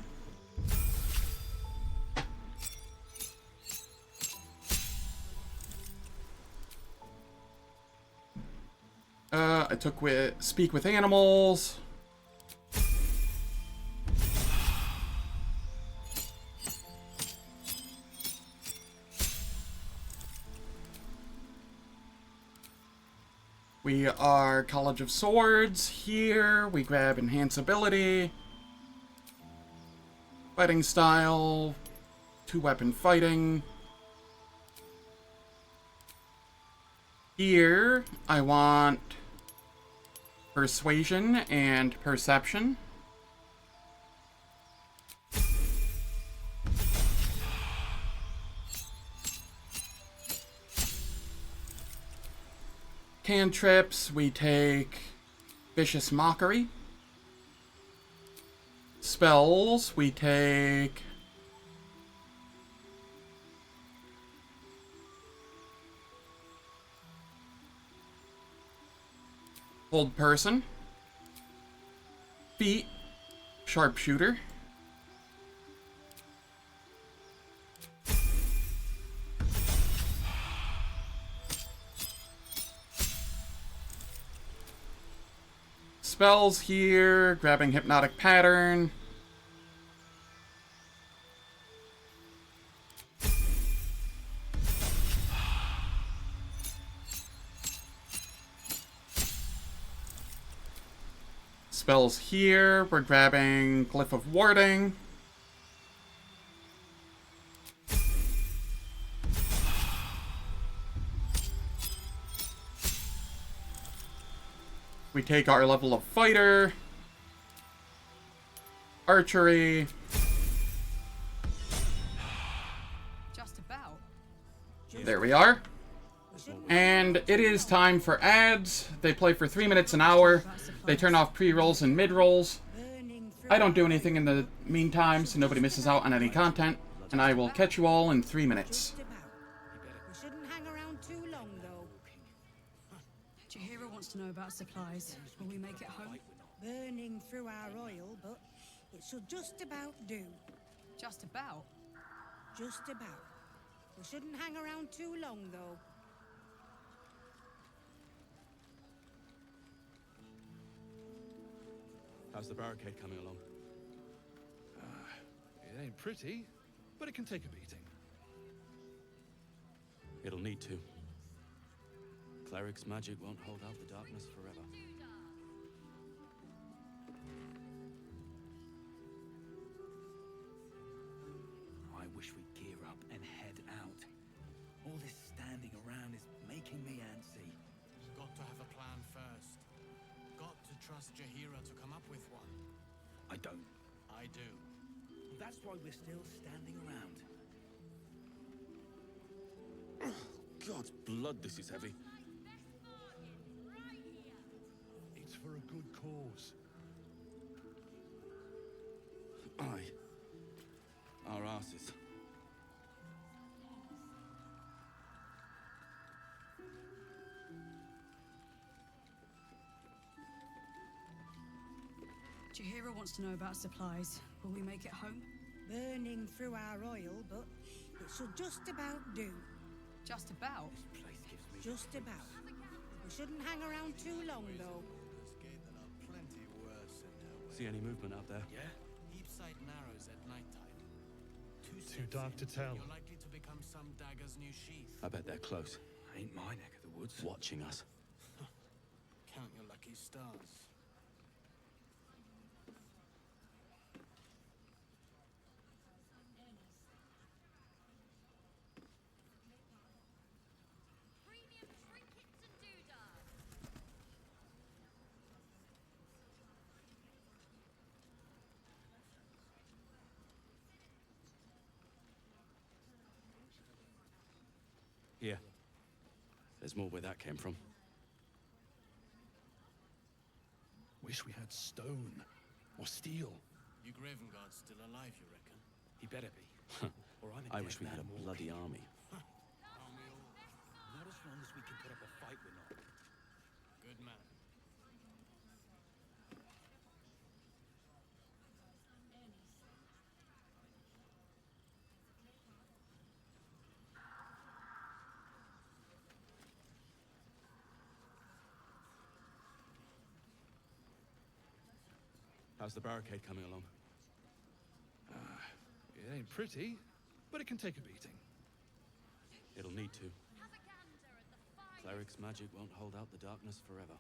I took speak with animals. We are College of Swords here. We grab Enhance Ability. Fighting Style. 2-weapon fighting. Here, I want Persuasion and Perception. Cantrips, we take Vicious Mockery. Spells, we take Hold Person. Feet, Sharpshooter. Spells here, grabbing Hypnotic Pattern. Spells here, we're grabbing Glyph of Warding. We take our level of Fighter. Archery. Just about. There we are. And it is time for ads. They play for 3 minutes an hour. They turn off pre-rolls and mid-rolls. I don't do anything in the meantime, so nobody misses out on any content. And I will catch you all in 3 minutes. We shouldn't hang around too long, though. Jaheira wants to know about supplies. Will we make it home? Burning through our oil, but it should just about do. Just about? Just about. We shouldn't hang around too long, though. How's the barricade coming along? It ain't pretty, but it can take a beating. It'll need to. Cleric's magic won't hold out the darkness forever. I wish we'd gear up and head out. All this standing around is making me antsy. Got to have a plan first. Got to trust Jaheira to come up with one. I don't. I do. That's why we're still standing around. God's blood, this is heavy. It's for a good cause. Aye. Our asses. Jaheira wants to know about supplies. Will we make it home? Burning through our oil, but it should just about do. Just about? This place gives me... Just about. We shouldn't hang around too long, though. See any movement out there? Yeah? Heapside narrows at nighttime. Too dark to tell. You're likely to become some dagger's new sheath. I bet they're close. Ain't my neck of the woods. Watching us. Count your lucky stars. Here. There's more where that came from. Wish we had stone or steel. You Gravengard's still alive, you reckon? He better be. Or I'm a I dead wish we had man a bloody army. Not as long as we can put up a fight, we're not. Good man. How's the barricade coming along? It ain't pretty, but it can take a beating. It'll need to. Cleric's magic won't hold out the darkness forever.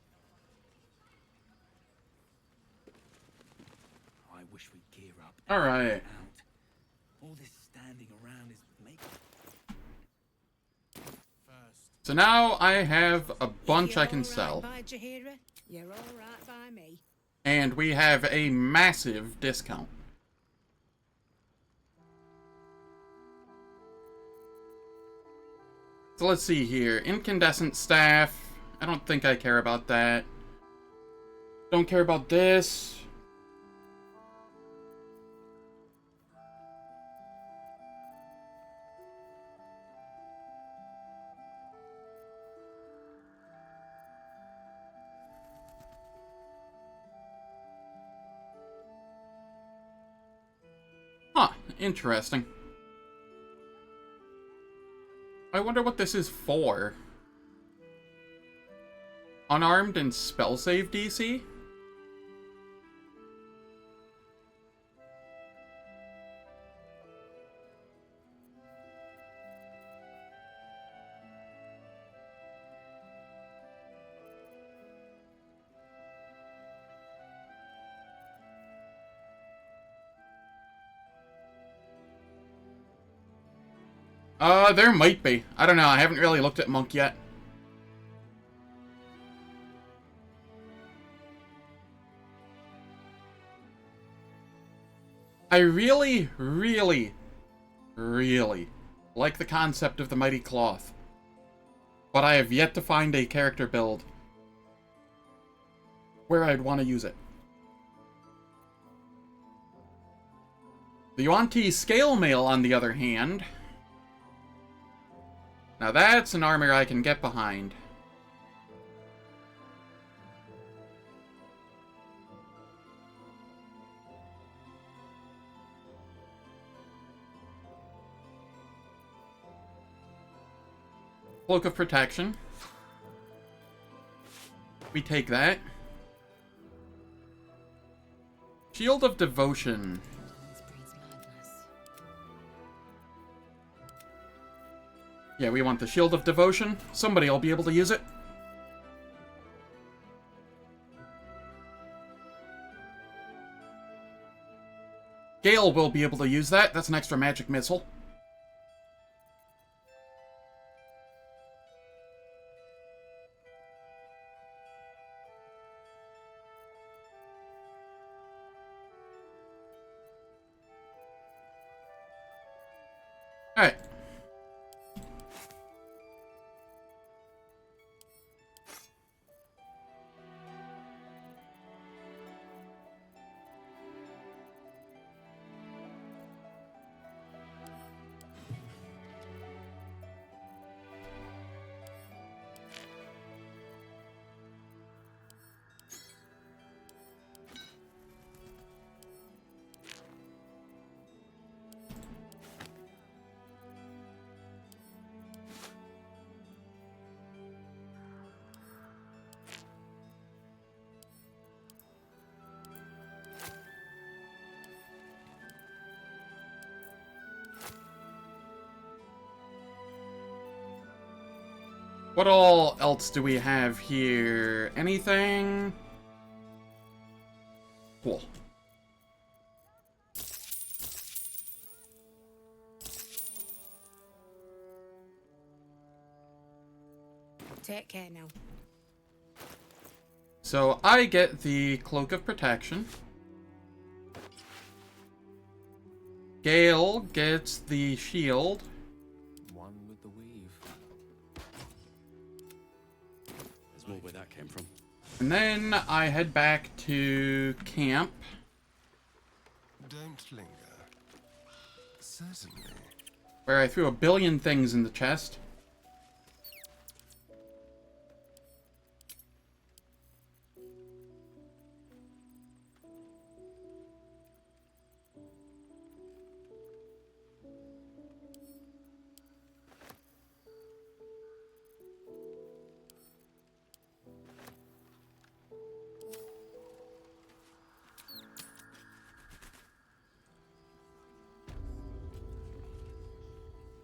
I wish we'd gear up. All right. All this standing around is making... So now I have a bunch I can If you're sell. all right by Jaheira, you're all right by me. And we have a massive discount. So let's see here. Incandescent staff. I don't think I care about that. Don't care about this. Huh, interesting. I wonder what this is for. Unarmed and spell save DC? There might be. I don't know. I haven't really looked at Monk yet. I really, really, really like the concept of the Mighty Cloth. But I have yet to find a character build where I'd want to use it. The Yuan-Ti Scale Mail, on the other hand... Now that's an armor I can get behind. Cloak of Protection. We take that. Shield of Devotion. Yeah, we want the Shield of Devotion. Somebody will be able to use it. Gale will be able to use that. That's an extra magic missile. Alright. What all else do we have here? Anything? Cool. Take care now. So I get the Cloak of Protection. Gale gets the shield. One with the weave. There's more where that came from. And then I head back to camp. Don't linger. Certainly. Where I threw a billion things in the chest.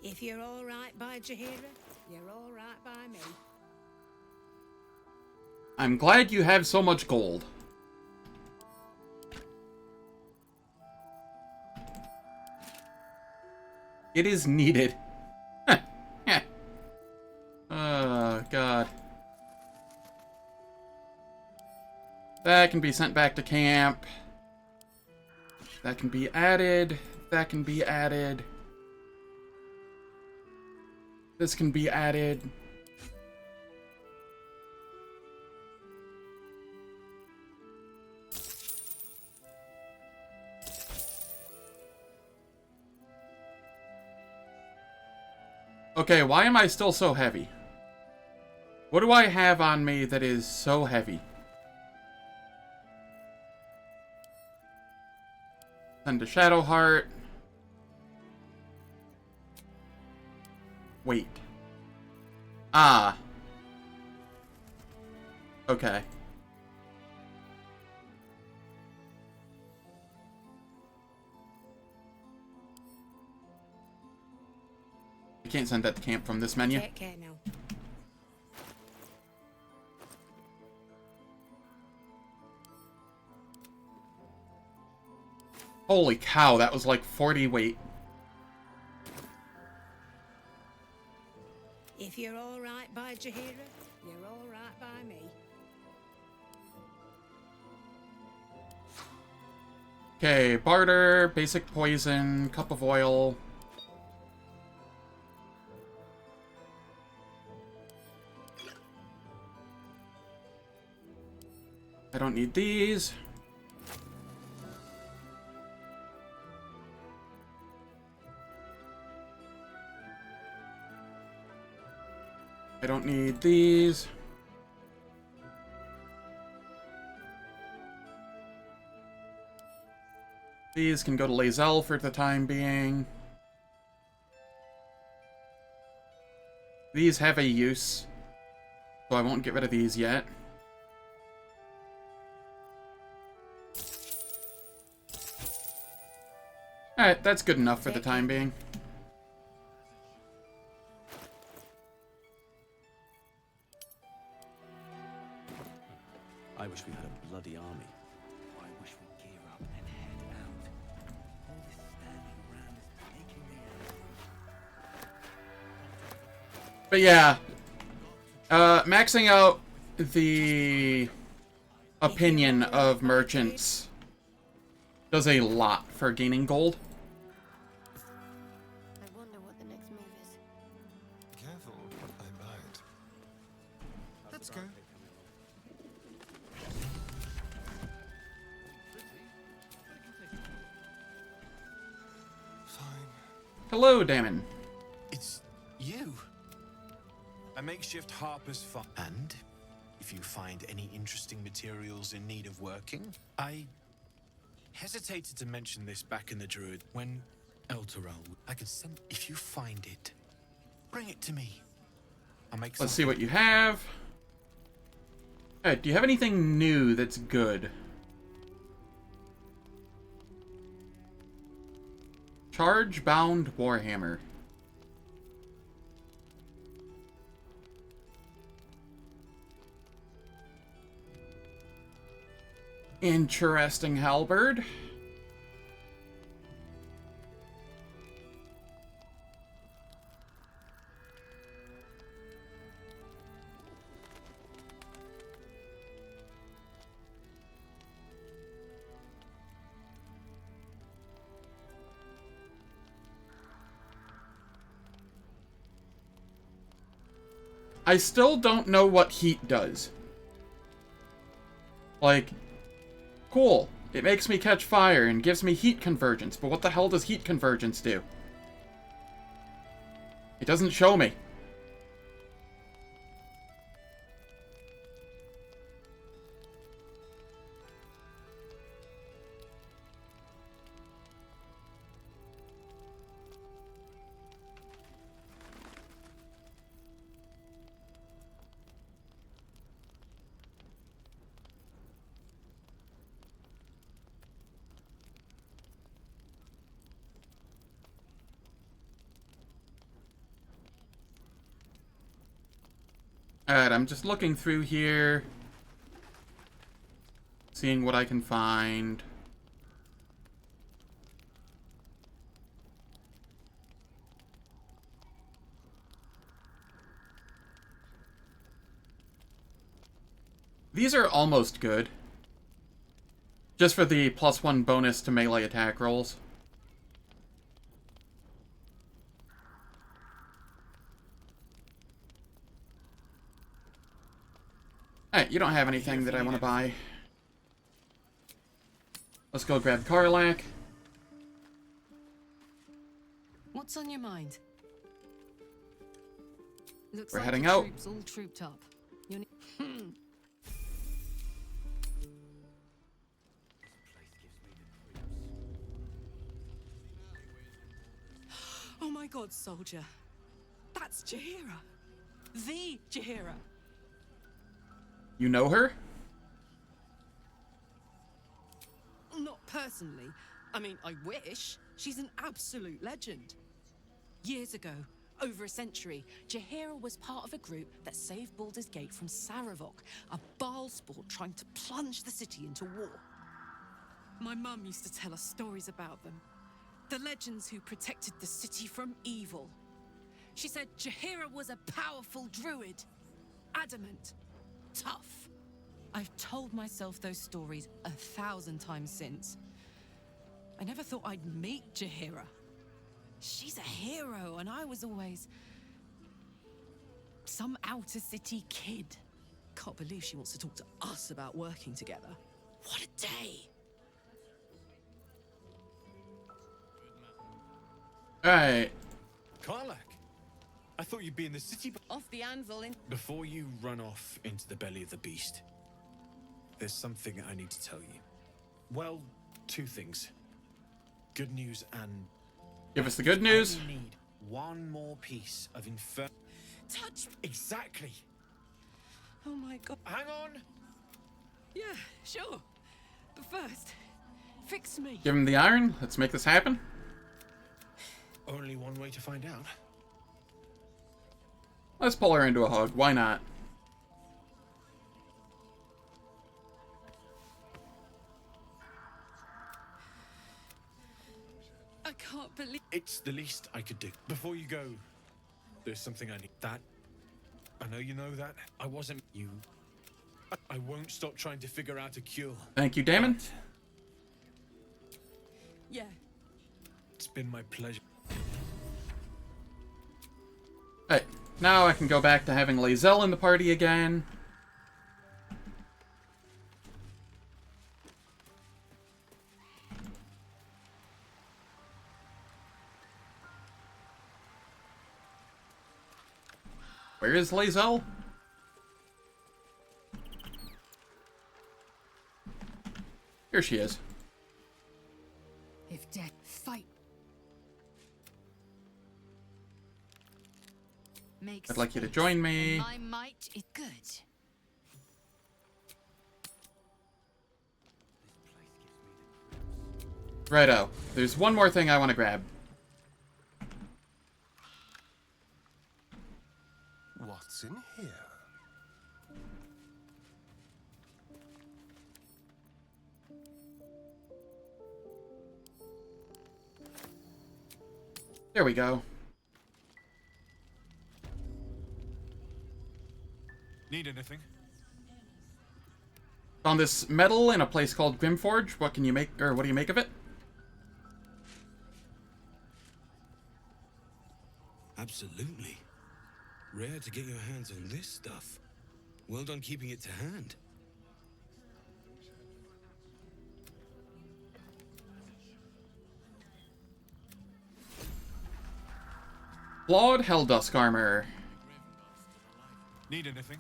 If you're all right by Jaheira, you're all right by me. I'm glad you have so much gold. It is needed. Oh, God. That can be sent back to camp. That can be added. That can be added. This can be added. Okay, why am I still so heavy? What do I have on me that is so heavy? Send a Shadowheart. Wait. Ah. Okay. You can't send that to camp from this menu. Take care now. Holy cow, that was like 40 weight. If you're all right by Jaheira, you're all right by me. Okay, barter, basic poison, cup of oil. I don't need these. I don't need these. These can go to Lae'zel for the time being. These have a use, so I won't get rid of these yet. Alright, that's good enough for the time being. I wish we had a bloody army. I wish we'd gear up and head out. All this standing around is making me angry. But yeah, maxing out the opinion of merchants does a lot for gaining gold. I wonder what the next move is. Careful, I might. Let's go. Hello, Damon. It's you. A makeshift harper's farm. And if you find any interesting materials in need of working, I hesitated to mention this back in the Druid when Elturel. I could send. If you find it, bring it to me. I'll make. Let's see what you have. Alright, do you have anything new that's good? Charge-bound Warhammer. Interesting halberd. I still don't know what heat does. Like, cool. It makes me catch fire and gives me heat convergence, but what the hell does heat convergence do? It doesn't show me. Alright, I'm just looking through here, seeing what I can find. These are almost good. Just for the +1 bonus to melee attack rolls. Alright, you don't have anything that I want to buy. Let's go grab Karlach. What's on your mind? Looks We're like heading the out. troops all trooped up. Oh my god, soldier. That's Jaheira. The Jaheira. You know her? Not personally. I mean, I wish. She's an absolute legend. Years ago, over a century, Jaheira was part of a group that saved Baldur's Gate from Sarevok, a Baalsport trying to plunge the city into war. My mum used to tell us stories about them. The legends who protected the city from evil. She said Jaheira was a powerful druid. Adamant. Tough. I've told myself those stories 1,000 times since. I never thought I'd meet Jaheira. She's a hero, and I was always some outer city kid. Can't believe she wants to talk to us about working together. What a day! Alright. Karlach, I thought you'd be in the city. Off the anvil in. Before you run off into the belly of the beast, there's something I need to tell you. Well, two things. Good news and... Give us the good news. I need one more piece of Touch. Exactly. Oh my god. Hang on. Yeah, sure. But first, fix me. Give him the iron. Let's make this happen. Only one way to find out. Let's pull her into a hug. Why not? I can't believe... It's the least I could do. Before you go, there's something I need. That. I know you know that. I wasn't you. I won't stop trying to figure out a cure. Thank you, Damon. Yeah. It's been my pleasure. Hey, now I can go back to having Lae'zel in the party again. Where is Lae'zel? Here she is. If death fight makes I'd like you to join me. my might is good. Righto. There's one more thing I want to grab. What's in here? There we go. Need anything? Found this metal in a place called Grimforge. What can you make, or what do you make of it? Absolutely. Rare to get your hands on this stuff. Well done keeping it to hand. Flawed Helldusk armor. Need anything?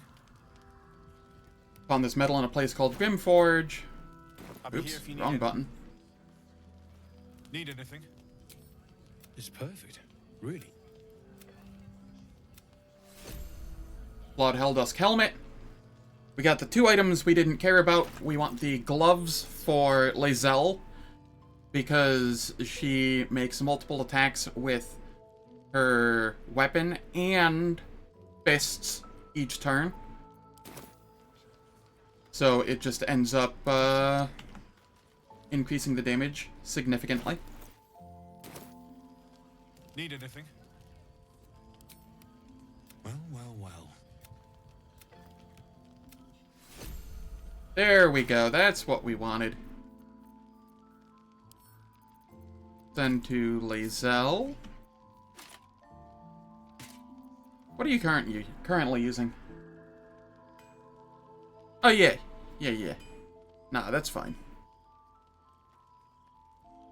Found this metal in a place called Grimforge. I'll be here Oops, if you need wrong it. button. Need anything? It's perfect. Really. Flawed Helldusk helmet. We got the two items we didn't care about. We want the gloves for Lae'zel, because she makes multiple attacks with her weapon and fists each turn. So it just ends up increasing the damage significantly. Need anything? Well, well, well. There we go. That's what we wanted. Send to Lae'zel. What are you currently using? Oh, yeah. Yeah. Nah, that's fine.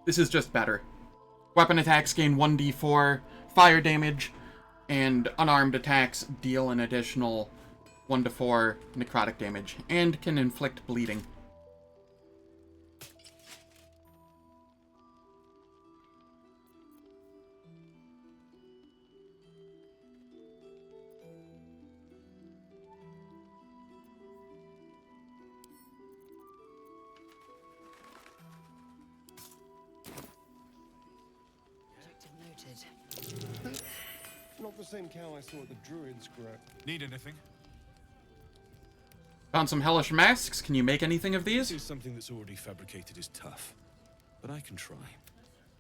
This is just better. Weapon attacks gain 1d4 fire damage, and unarmed attacks deal an additional 1 to 4 necrotic damage, and can inflict bleeding. Not the same cow I saw at the druid scrap. Need anything? Found some hellish masks. Can you make anything of these? To do something that's already fabricated is tough, but I can try.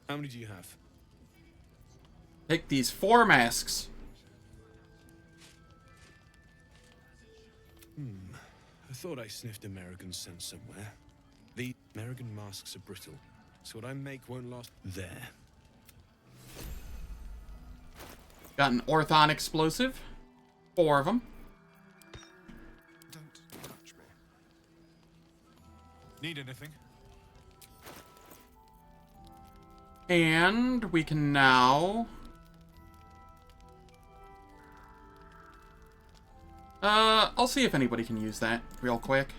How many do you have? Take these 4 masks. I thought I sniffed American scent somewhere. The American masks are brittle, so what I make won't last. There. Got an Orthon explosive. 4 of them. Don't Need anything? And we can now... I'll see if anybody can use that real quick.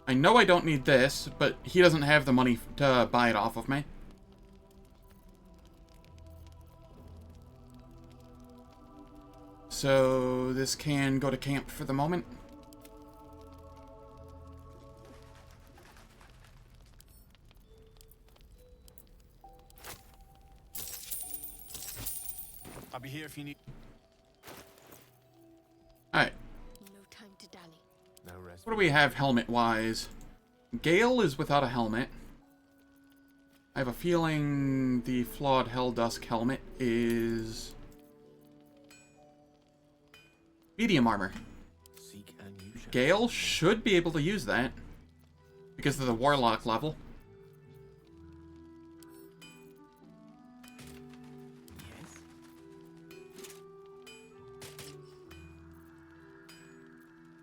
I know I don't need this, but he doesn't have the money to buy it off of me. So this can go to camp for the moment. I'll be here if you need. Alright. No time to dally. No rest. What do we have helmet-wise? Gale is without a helmet. I have a feeling the flawed Helldusk helmet is... medium armor. Seek and you shall. Gale should be able to use that because of the Warlock level.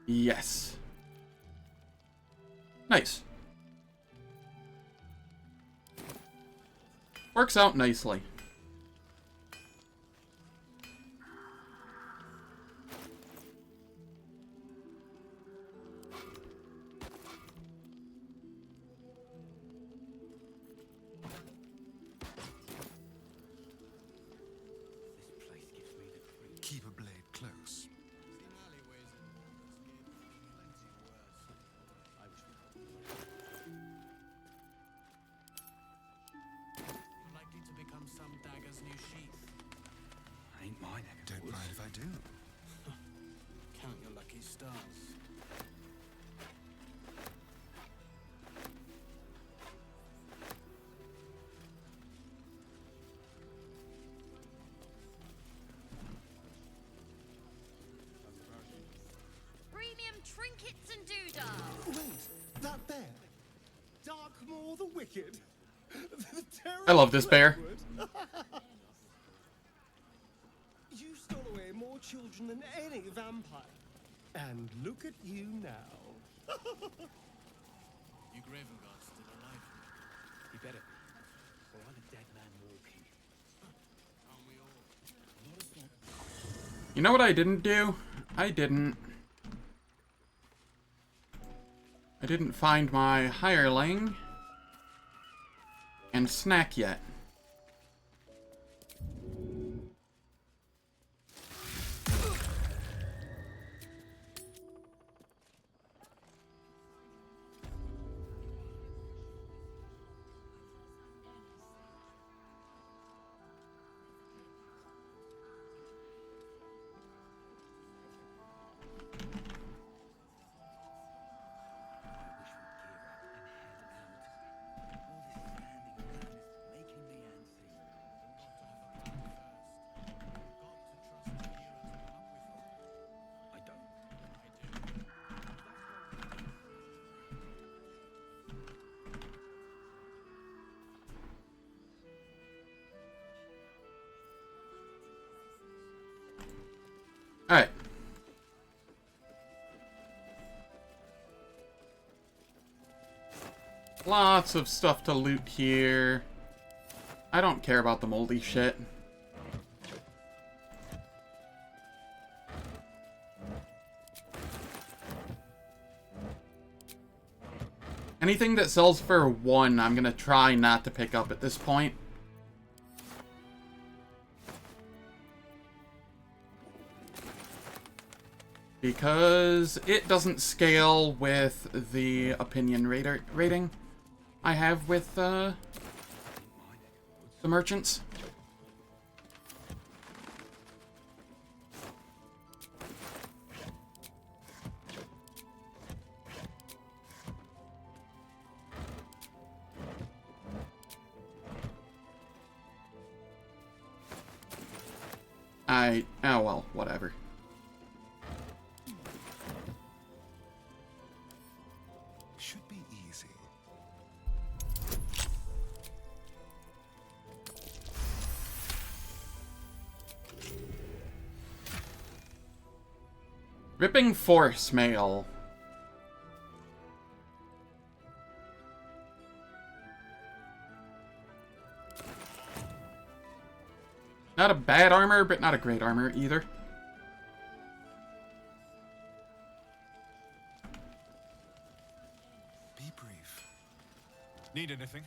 Yes. Nice. Works out nicely. Keep a blade close. You're likely to become some dagger's new sheath. Ain't mine. Don't mind if I do. Count your lucky stars. Premium trinkets and doodads. Wait, that bear. Darkmoor the Wicked. The I love this bear. You stole away more children than any vampire. And look at you now. You Graven Guards still alive? You better be, or I'm a dead man walking. Aren't we all? You know what I didn't do? I didn't find my hireling and snack yet. Alright. Lots of stuff to loot here. I don't care about the moldy shit. Anything that sells for 1, I'm gonna try not to pick up at this point. Because it doesn't scale with the opinion rating I have with the merchants. Oh well, whatever. Should be easy. Ripping Force Mail. Not a bad armor, but not a great armor either. Be brief. Need anything?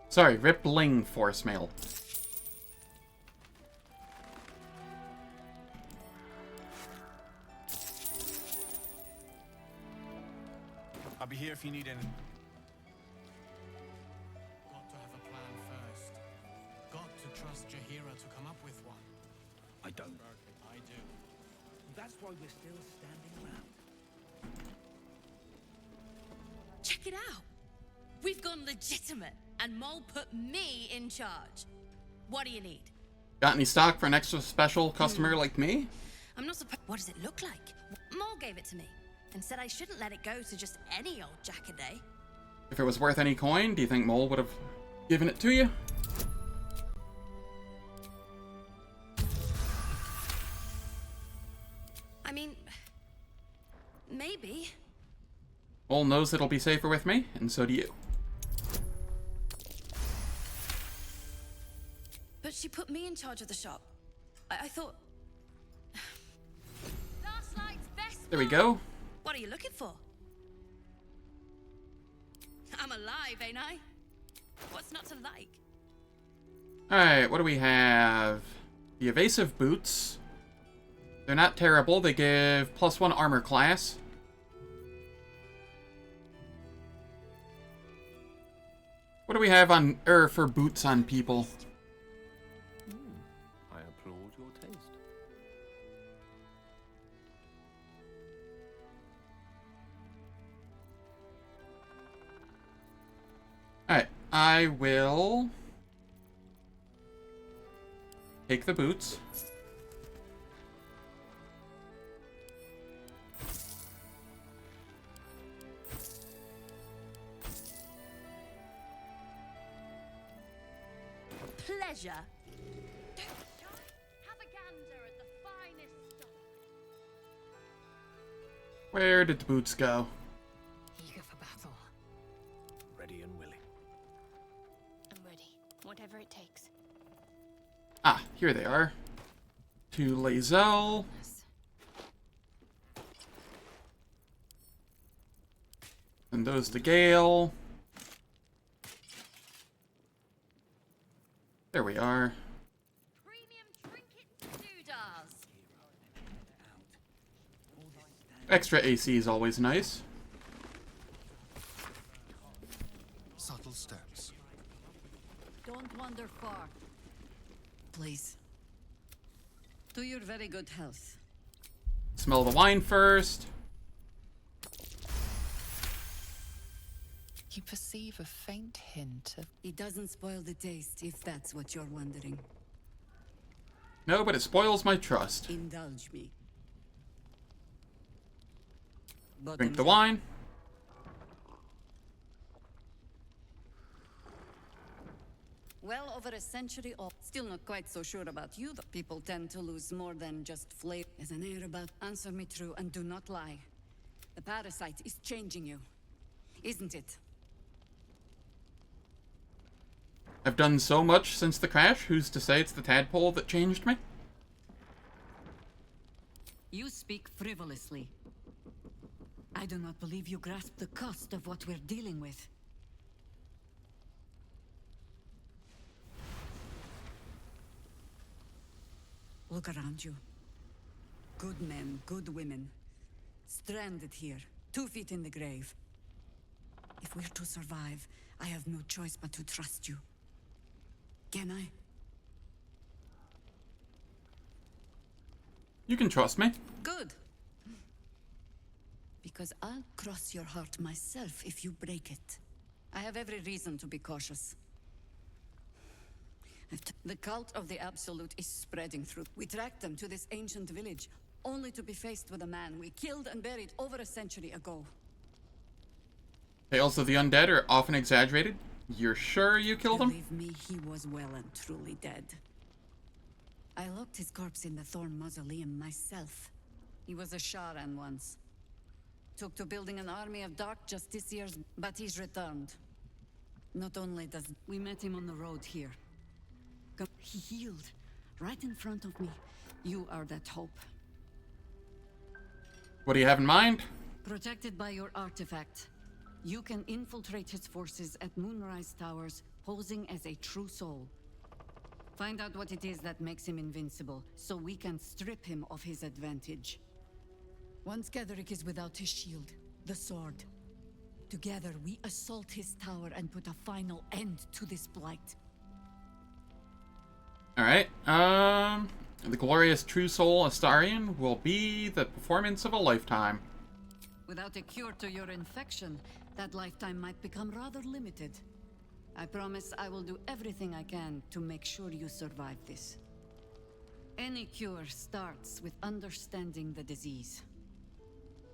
Sorry, rippling force mail. I'll be here if you need any. Got to have a plan first. Got to trust Jaheira to come up with one. I don't. I do. That's why we're still standing around. Check it out. We've gone legitimate, and Mole put me in charge. What do you need? Got any stock for an extra special customer like me? I'm not surprised. What does it look like? Mole gave it to me and said I shouldn't let it go to just any old jackaday. If it was worth any coin, do you think Mole would have given it to you? I mean, maybe. Mole knows it'll be safer with me, and so do you. But she put me in charge of the shop. I thought... Last night's best. There we go. What are you looking for? I'm alive, ain't I? What's not to like? Alright, what do we have? The evasive boots. They're not terrible. They give +1 armor class. What do we have on for boots on people? I applaud your taste. Alright, I will take the boots. Pleasure. Have a gander at the finest stock. Where did the boots go? Eager for battle. Ready and willing. I'm ready. Whatever it takes. Ah, here they are. To Lae'zel. And those to Gale. There we are. Doodahs. Extra AC is always nice. Subtle steps. Don't wander far. Please. To your very good health. Smell the wine first. You perceive a faint hint of... It doesn't spoil the taste, if that's what you're wondering. No, but it spoils my trust. Indulge me. Drink the wine. Well over a century old. Still not quite so sure about you, though. People tend to lose more than just flavor. There's an air about... Answer me true and do not lie. The parasite is changing you. Isn't it? I've done so much since the crash. Who's to say it's the tadpole that changed me? You speak frivolously. I do not believe you grasp the cost of what we're dealing with. Look around you. Good men, good women. Stranded here, 2 feet in the grave. If we're to survive, I have no choice but to trust you. Can I? You can trust me. Good. Because I'll cross your heart myself if you break it. I have every reason to be cautious. The cult of the Absolute is spreading through. We tracked them to this ancient village, only to be faced with a man we killed and buried over a century ago. Tales of the undead are often exaggerated. You're sure you killed him? Believe me, he was well and truly dead. I locked his corpse in the Thorn Mausoleum myself. He was a Sharan once. Took to building an army of Dark Justiciars, but he's returned. Not only does... We met him on the road here. He healed, right in front of me. You are that hope. What do you have in mind? Protected by your artifact, you can infiltrate his forces at Moonrise Towers, posing as a true soul. Find out what it is that makes him invincible, so we can strip him of his advantage. Once Ketheric is without his shield, the sword. Together, we assault his tower and put a final end to this blight. Alright, the glorious True Soul Astarion will be the performance of a lifetime. Without a cure to your infection, that lifetime might become rather limited. I promise I will do everything I can to make sure you survive this. Any cure starts with understanding the disease.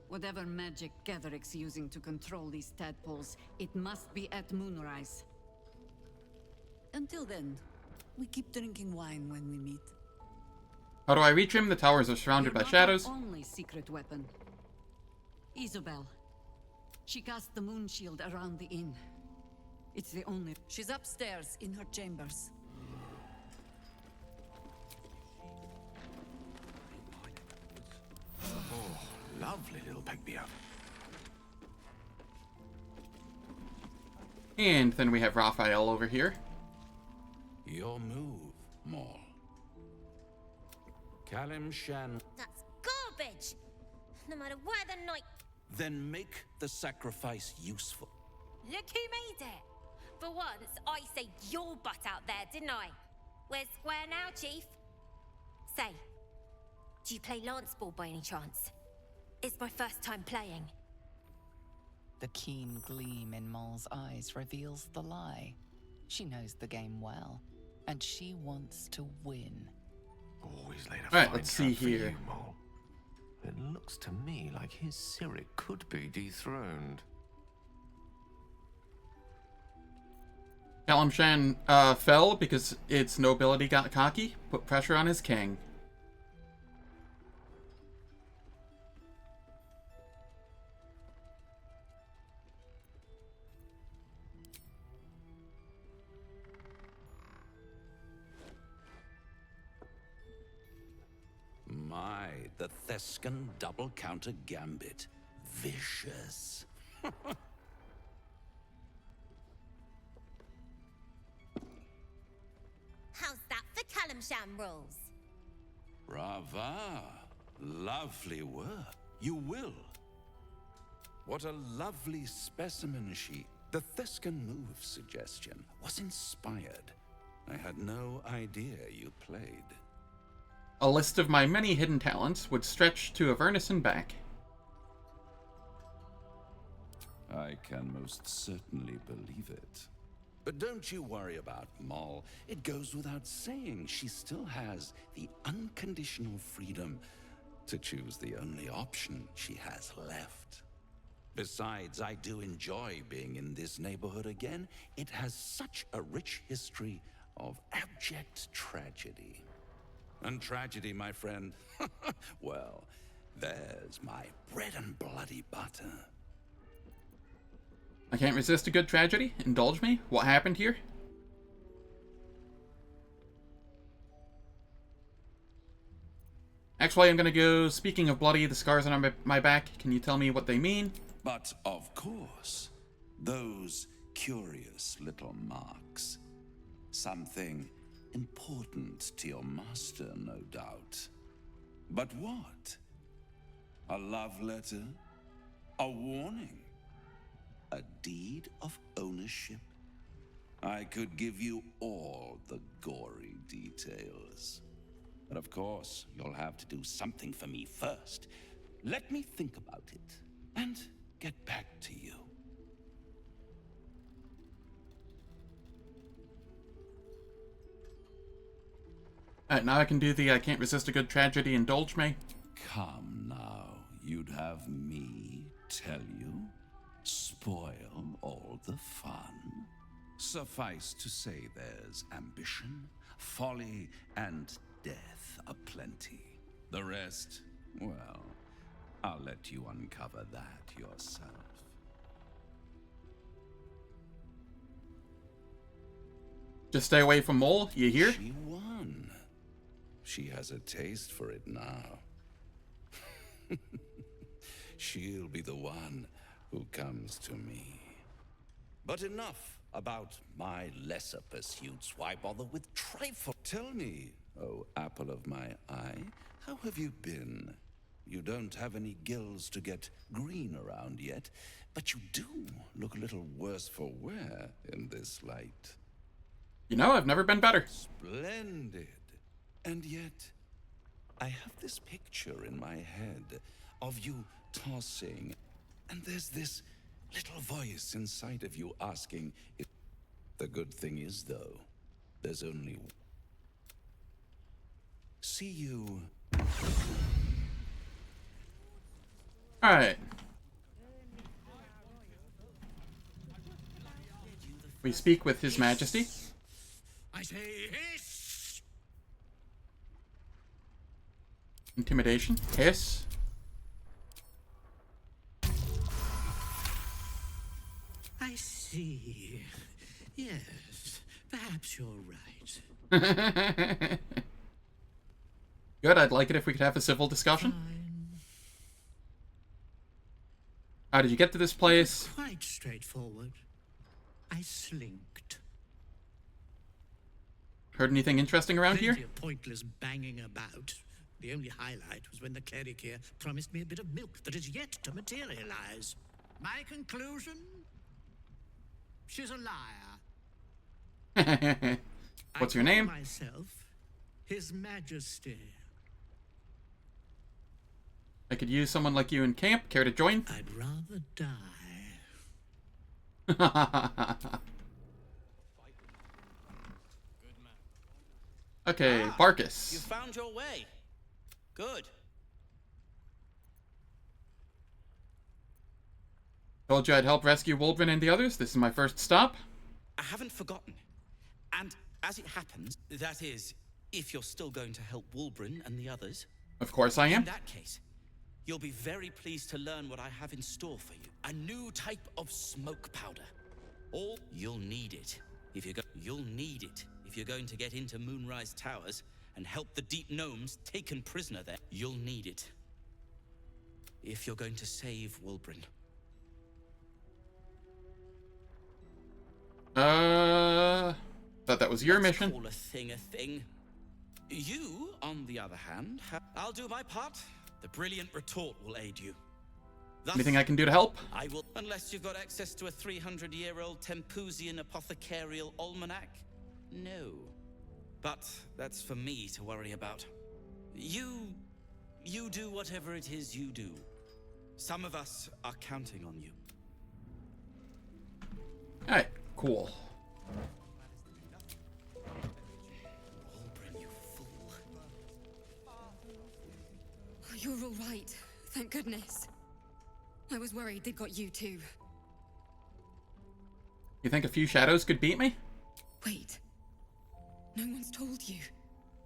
Whatever magic Ketheric's using to control these tadpoles, it must be at Moonrise. Until then, we keep drinking wine when we meet. How do I reach him? The towers are surrounded by shadows. Our only secret weapon. Isobel. She cast the moon shield around the inn. It's the only... She's upstairs in her chambers. Oh, lovely little pick-me-up. And then we have Raphael over here. Your move, Maul. Kalimshan. That's garbage! No matter where the night... Then make the sacrifice useful. Look who made it! For once, I saved your butt out there, didn't I? We're square now, Chief. Say, do you play Lance Ball by any chance? It's my first time playing. The keen gleam in Maul's eyes reveals the lie. She knows the game well, and she wants to win. Always laid a Alright, fine let's see trap for here. you, Maul. It looks to me like his Cyric could be dethroned. Kalimshan fell because its nobility got cocky, put pressure on his king. My, the Thescan double counter gambit. Vicious. How's that for Kalimshan rules? Brava. Lovely work. You will. What a lovely specimen she... The Thescan move suggestion was inspired. I had no idea you played. A list of my many hidden talents would stretch to Avernus and back. I can most certainly believe it. But don't you worry about Maul. It goes without saying she still has the unconditional freedom to choose the only option she has left. Besides, I do enjoy being in this neighborhood again. It has such a rich history of abject tragedy. And tragedy, my friend, well, there's my bread and bloody butter. I can't resist a good tragedy. Indulge me. What happened here? Actually, I'm gonna go, speaking of bloody, the scars on my back, can you tell me what they mean? But of course, those curious little marks. Something important to your master, no doubt. But what? A love letter? A warning? A deed of ownership? I could give you all the gory details. But of course, you'll have to do something for me first. Let me think about it, and get back to you. Alright, now I can do the I can't resist a good tragedy, indulge me. Come now, you'd have me tell you? Spoil all the fun? Suffice to say there's ambition, folly, and death aplenty. The rest, well, I'll let you uncover that yourself. Just stay away from Mole, you hear? She won. She has a taste for it now. She'll be the one who comes to me. But enough about my lesser pursuits. Why bother with trifle? Tell me, oh apple of my eye, how have you been? You don't have any gills to get green around yet, but you do look a little worse for wear in this light. You know, I've never been better. Splendid. And yet, I have this picture in my head of you tossing, and there's this little voice inside of you asking if... The good thing is, though, there's only one. See you. Alright. We speak with His Majesty. I say hiss! Intimidation. Hiss. I see. Yes, perhaps you're right. Good, I'd like it if we could have a civil discussion. How did you get to this place? Quite straightforward. I slinked. Heard anything interesting around here? Plenty of pointless banging about. The only highlight was when the cleric here promised me a bit of milk that is yet to materialize. My conclusion? She's a liar. What's your name? Myself, His Majesty. I could use someone like you in camp. Care to join? I'd rather die. Okay, Barkus. You found your way. Good. Told you I'd help rescue Wulbren and the others. This is my first stop. I haven't forgotten. And as it happens, that is, if you're still going to help Wulbren and the others. Of course I am. In that case, you'll be very pleased to learn what I have in store for you. A new type of smoke powder. Or you'll need it if you're going to get into Moonrise Towers and help the Deep Gnomes taken prisoner there. You'll need it if you're going to save Wulbren. Thought that was your mission. Call a thing. You, on the other hand, I'll do my part. The brilliant retort will aid you. Thus, Anything I can do to help? I will, unless you've got access to a 300-year-old Tempusian apothecarial almanac. No. But that's for me to worry about. You do whatever it is you do. Some of us are counting on you. Alright, cool. Wulbren, you fool. You're all right. Thank goodness. I was worried they'd got you too. You think a few shadows could beat me? Wait. No one's told you.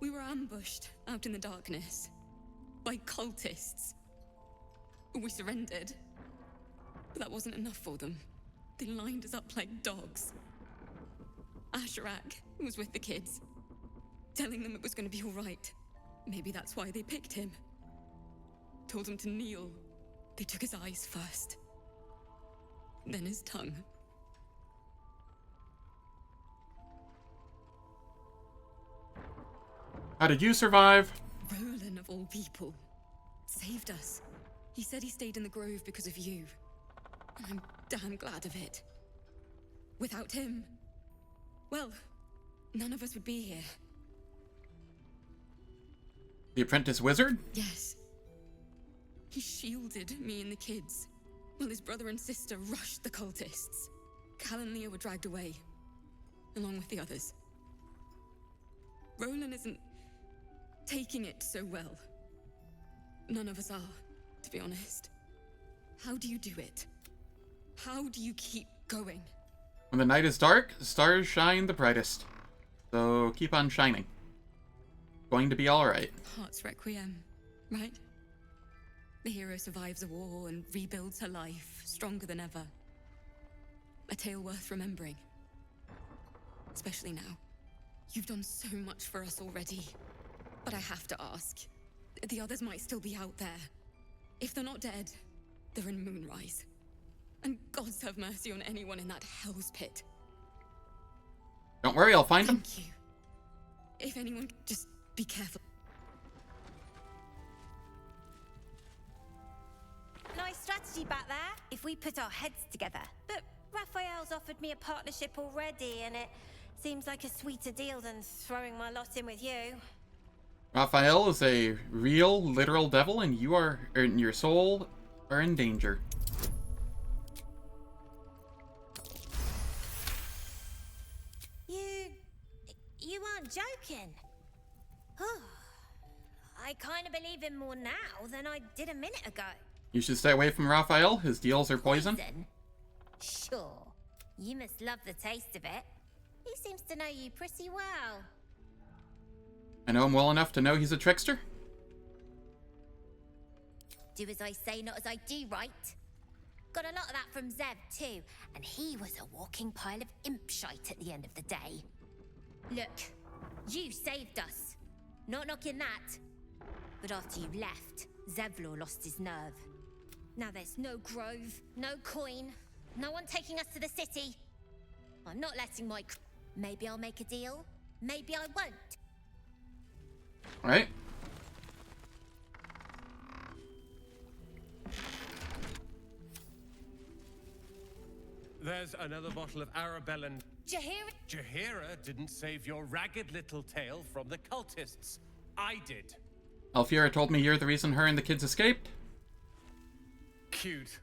We were ambushed out in the darkness. By cultists. We surrendered. But that wasn't enough for them. They lined us up like dogs. Asherak was with the kids. Telling them it was going to be all right. Maybe that's why they picked him. Told him to kneel. They took his eyes first. Then his tongue. How did you survive? Roland, of all people, saved us. He said he stayed in the grove because of you. And I'm damn glad of it. Without him, well, none of us would be here. The apprentice wizard? Yes. He shielded me and the kids, while his brother and sister rushed the cultists. Cal and Leah were dragged away, along with the others. Roland isn't taking it so well. None of us are, to be honest. How do you do it? How do you keep going? When the night is dark, the stars shine the brightest. So keep on shining. going to be alright. Heart's Requiem, right? The hero survives a war and rebuilds her life, stronger than ever. A tale worth remembering. Especially now. You've done so much for us already. But I have to ask. The others might still be out there. If they're not dead, they're in Moonrise. And God have mercy on anyone in that hell's pit. Don't worry, I'll find them. Thank you. If anyone, just be careful. Nice strategy back there, if we put our heads together. But Raphael's offered me a partnership already, and it seems like a sweeter deal than throwing my lot in with you. Raphael is a real, literal devil, and your soul are in danger. You aren't joking. I kind of believe him more now than I did a minute ago. You should stay away from Raphael. His deals are poison. Sure. You must love the taste of it. He seems to know you pretty well. I know him well enough to know he's a trickster. Do as I say, not as I do, right? Got a lot of that from Zev, too. And he was a walking pile of imp shite at the end of the day. Look, you saved us. Not knocking that. But after you left, Zevlor lost his nerve. Now there's no grove, no coin, no one taking us to the city. I'm not letting my... Maybe I'll make a deal. Maybe I won't. Alright. There's another bottle of Arabella. Jaheira? Jaheira didn't save your ragged little tail from the cultists. I did. Alfiera told me you're the reason her and the kids escaped. Cute.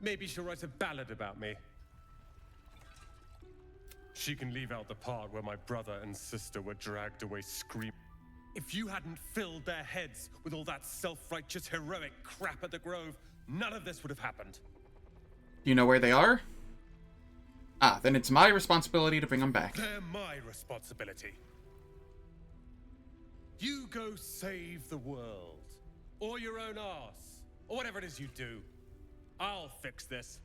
Maybe she'll write a ballad about me. She can leave out the part where my brother and sister were dragged away screaming. If you hadn't filled their heads with all that self-righteous heroic crap at the Grove, none of this would have happened. Do you know where they are? Ah, then it's my responsibility to bring them back. They're my responsibility. You go save the world. Or your own arse. Or whatever it is you do. I'll fix this.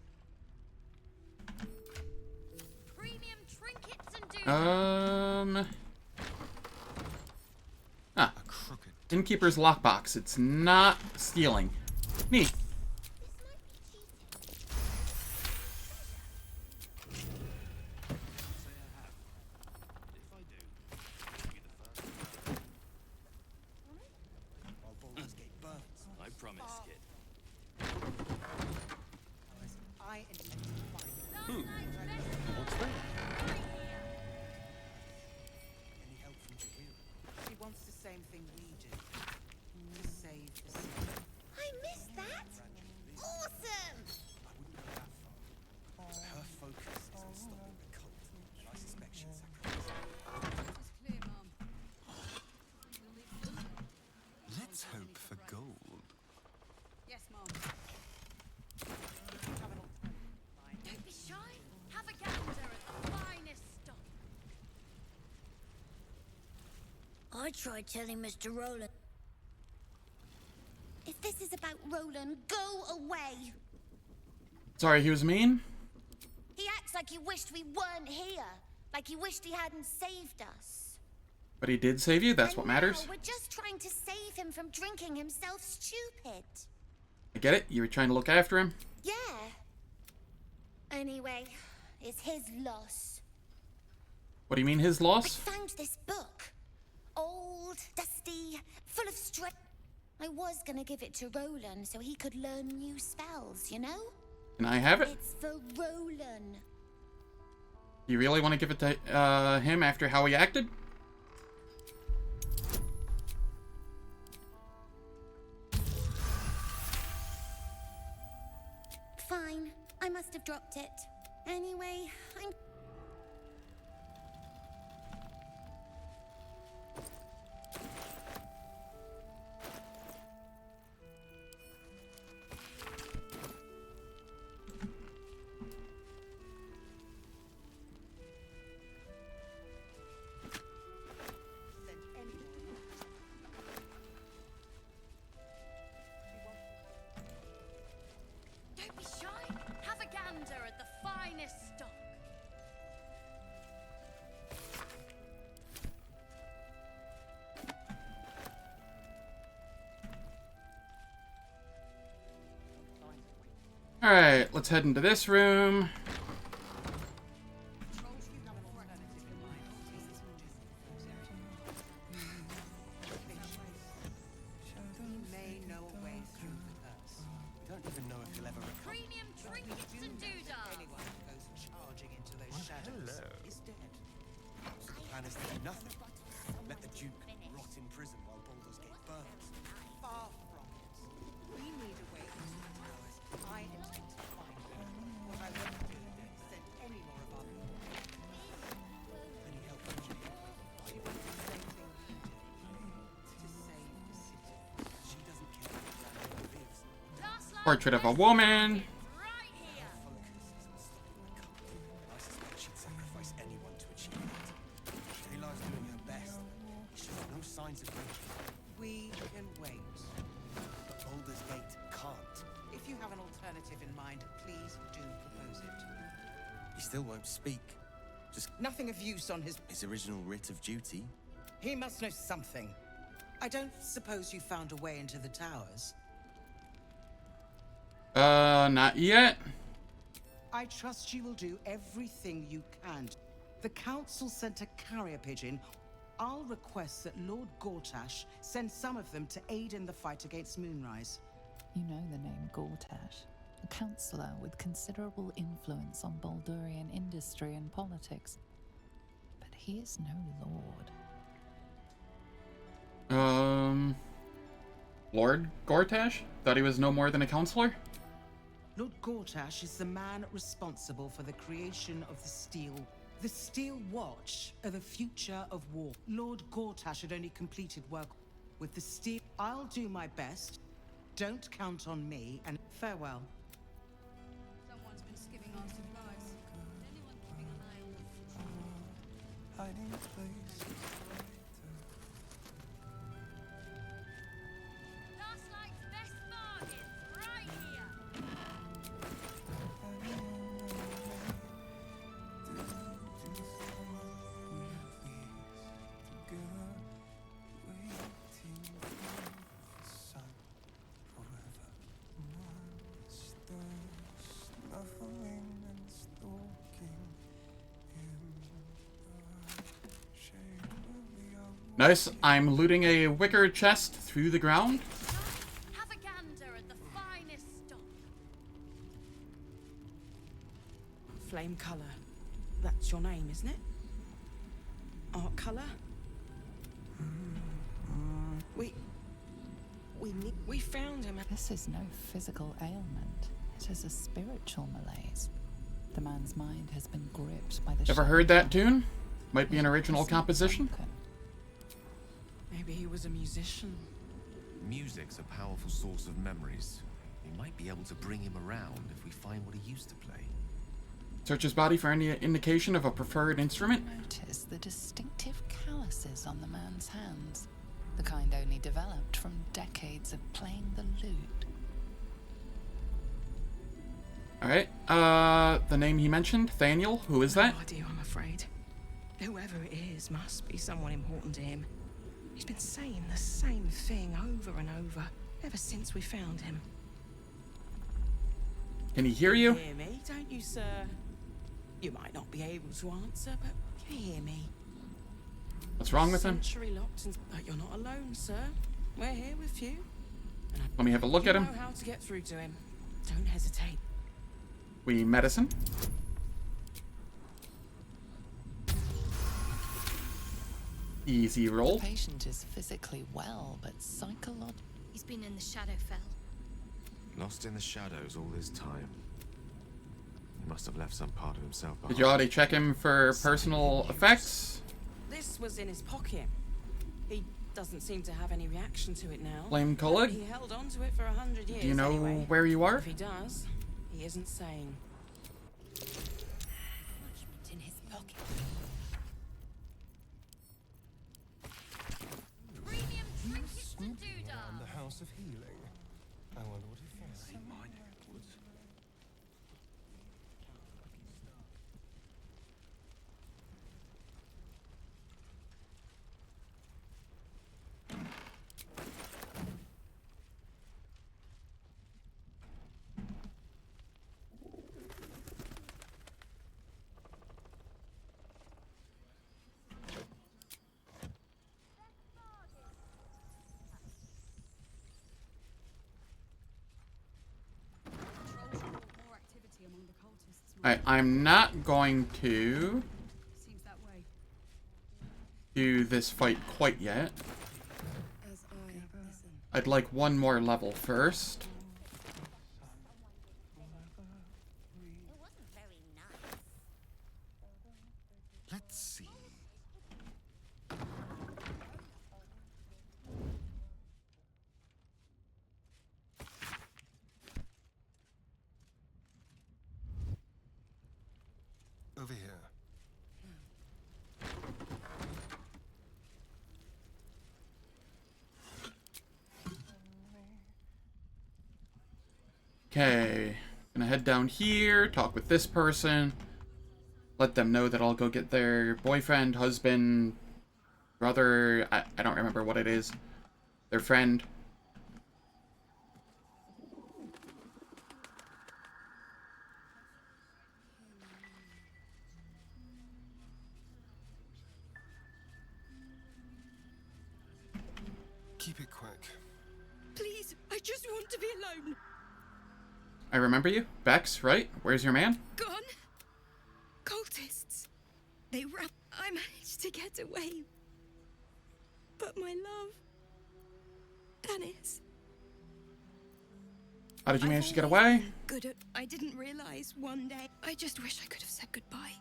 Premium trinkets and Innkeeper's lockbox. It's not stealing. Neat. I promise, kid. What's that? Any help from Jaheira? She wants the same thing we do. To save the city. I missed that! Awesome! I wouldn't go that far. But her focus is on stopping the cult, and I suspect she'll sacrifice it. Let's hope for gold. Yes, Mom. Don't be shy. Have a gander at the finest stuff. I tried telling Mr. Roland. If this is about Roland, go away! Sorry, he was mean? He acts like he wished we weren't here. Like he wished he hadn't saved us. But he did save you, that's what matters. We're just trying to save him from drinking himself stupid. I get it, you were trying to look after him. Yeah. Anyway, it's his loss. What do you mean, his loss? I found this book. Old, dusty, full of strength. I was gonna give it to Roland so he could learn new spells, you know? Can I have it? It's for Roland. You really want to give it to him after how he acted? Fine. I must have dropped it. Anyway, I'm... Alright, let's head into this room. May know a way through the curse. We don't even know if he'll ever recover. Premium trinkets and doodah. Anyone who goes charging into those shadows is dead. So the plan is to do nothing. Let the Duke rot in prison while Baldur's Gate burns. Far from it. We need a way into the towers. I intend to find one. What I won't do is send any more of our any help from Julia. She wants the same thing we do. To save the city. She doesn't care if Randall lives. Portrait of a woman. I suspect she'd sacrifice anyone to achieve that. Shayla's doing her best. She shows no signs of breaking. We can wait. But Baldur's Gate can't. If you have an alternative in mind, please do propose it. He still won't speak. Just Nothing of use on his original writ of duty. He must know something. I don't suppose you found a way into the towers. Not yet. I trust you will do everything you can. The council sent a carrier pigeon. I'll request that Lord Gortash send some of them to aid in the fight against Moonrise. You know the name Gortash, a councillor with considerable influence on Baldurian industry and politics. But he is no lord. Lord Gortash? Thought he was no more than a counselor? Lord Gortash is the man responsible for the creation of the Steel Watch are the future of war. Lord Gortash had only completed work with the Steel. I'll do my best. Don't count on me, and farewell. Someone's been skimming our supplies. Is anyone keeping an eye on them? Hiding place. Last night's best bargains right here. Nice. I'm looting a wicker chest through the ground. Have a gander at the finest stock. Flame color. That's your name, isn't it? Art color? We found him. This is no physical ailment. It is a spiritual malaise. The man's mind has been gripped by the Ever heard that tune? Might be an original composition. Maybe he was a musician. Music's a powerful source of memories. We might be able to bring him around if we find what he used to play. Search his body for any indication of a preferred instrument. Notice the distinctive calluses on the man's hands. The kind only developed from decades of playing the lute. Alright, the name he mentioned, Thaniel, who is that? No idea, I'm afraid. Whoever it is must be someone important to him. He's been saying the same thing over and over ever since we found him. Can he hear you? Hear me, don't you, sir? You might not be able to answer, but can you hear me? What's wrong with him? Century locked and but you're not alone, sir. We're here with you. And Let me have a look at him. You know how to get through to him. Don't hesitate. We medicine. Easy roll. The patient is physically well, but psychologically. He's been in the Shadowfell. Lost in the shadows all this time. He must have left some part of himself behind. Did you already check him for personal effects? This was in his pocket. He doesn't seem to have any reaction to it now. Flame colored? He held on to it for 100 years. Do you know anyway. where you are? If he does, he isn't sane. In his pocket. Premium trinkets and doodah. The House of Healing. I wonder what he finds. Alright, I'm not going to Seems that way. do this fight quite yet. As I listen. I'd like one more level first. Let's see. Over here. Okay, gonna head down here, talk with this person, let them know that I'll go get their boyfriend, husband, brother, I don't remember what it is, their friend. Keep it quick. Please, I just want to be alone. I remember you, Bex, right? Where's your man? Gone. Cultists. They ran. I managed to get away. But my love, Tanis. How did you manage to get away? Good at. I didn't realize one day. I just wish I could have said goodbye.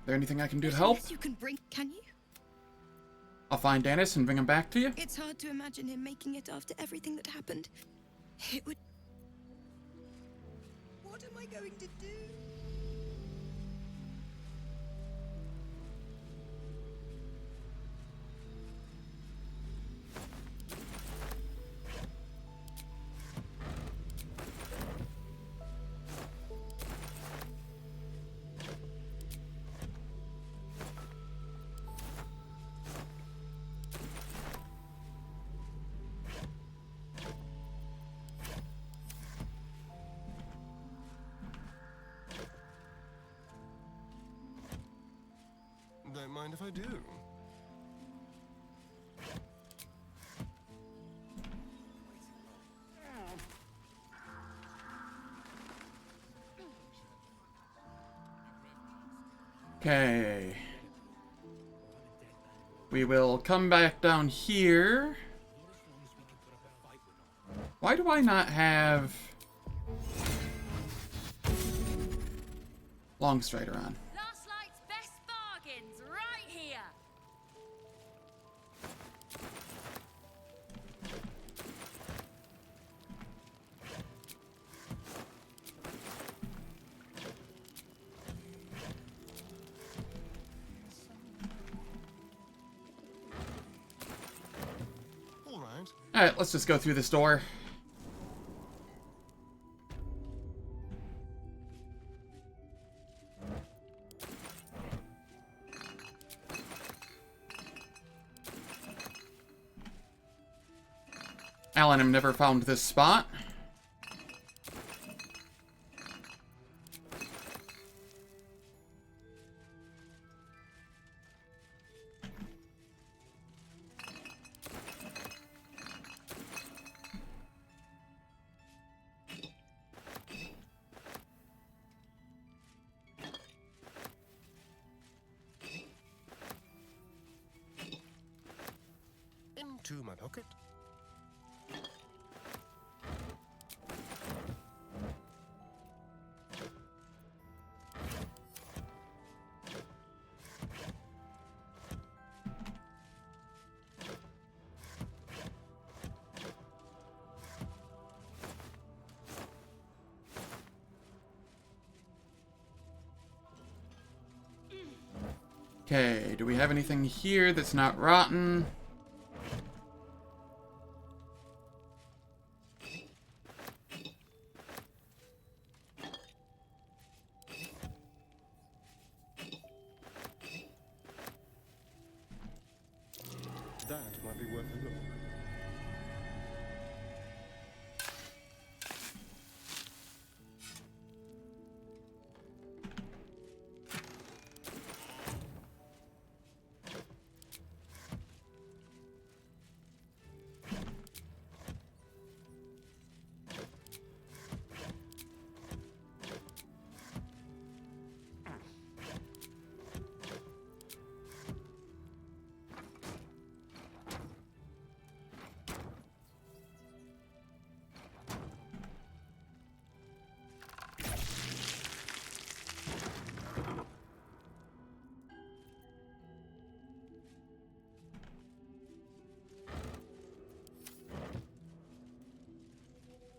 There anything I can do to help? Yes, you can bring. Can you? I'll find Dennis and bring him back to you. It's hard to imagine him making it after everything that happened. It would. What am I going to do? Don't mind if I do. Okay. We will come back down here. Why do I not have Longstrider on? Last Light's best bargains right here. All right. Alright, let's just go through this door. Alan, I've never found this spot. Into my pocket. Okay, do we have anything here that's not rotten? That might be worth a look.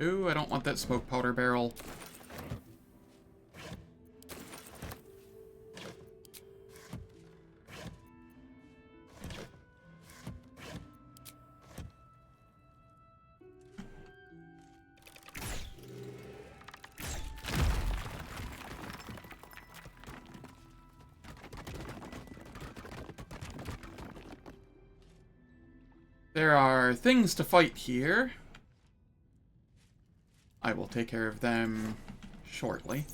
Ooh, I don't want that smoke powder barrel. There are things to fight here. I will take care of them shortly.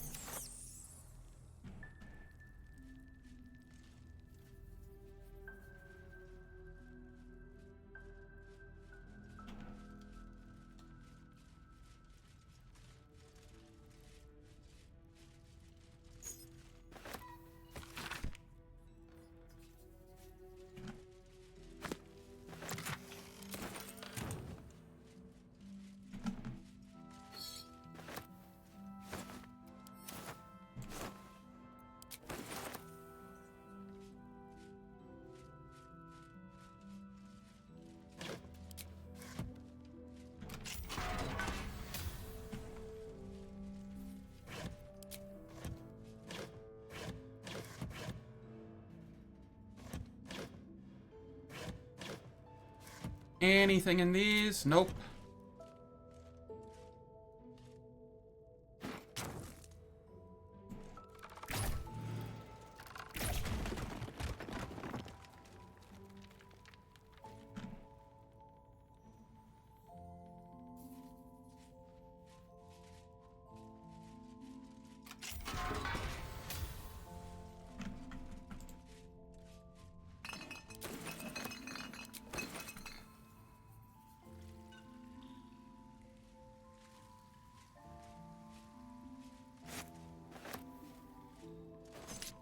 Anything in these? Nope.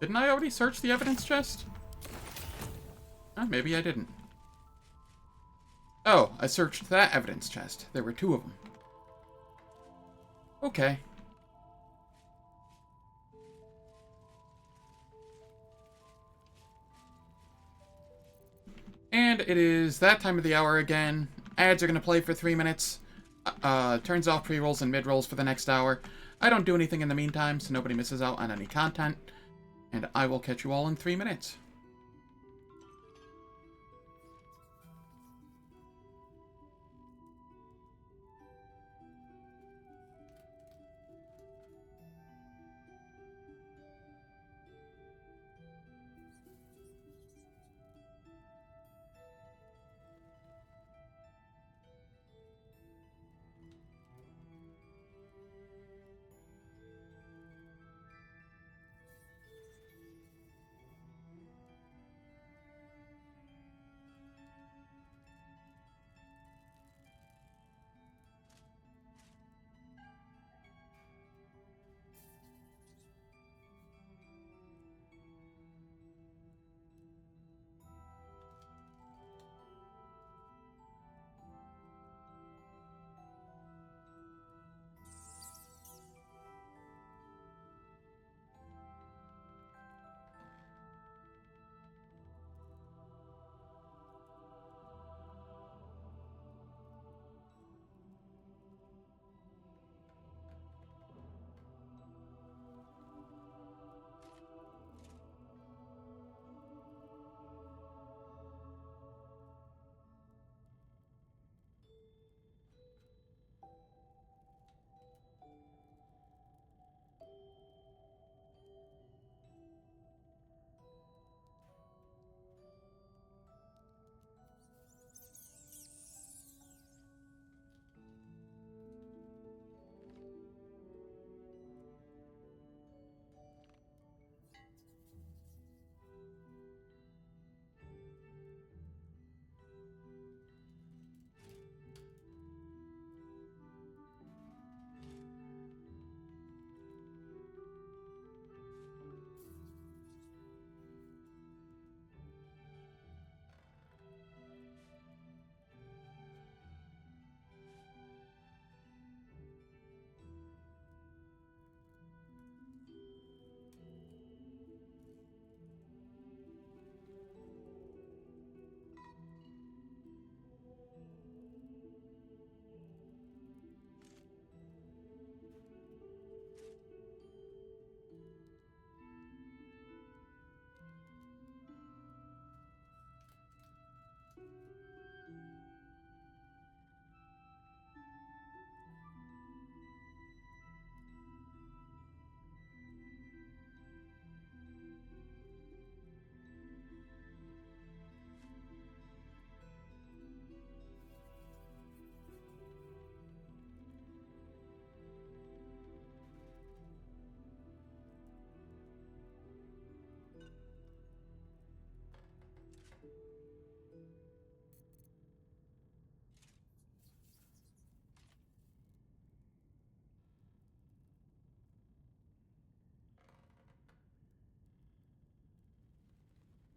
Didn't I already search the evidence chest? Maybe I didn't. Oh, I searched that evidence chest. There were 2 of them. Okay. And it is that time of the hour again. Ads are going to play for 3 minutes. Turns off pre-rolls and mid-rolls for the next hour. I don't do anything in the meantime, so nobody misses out on any content. And I will catch you all in 3 minutes.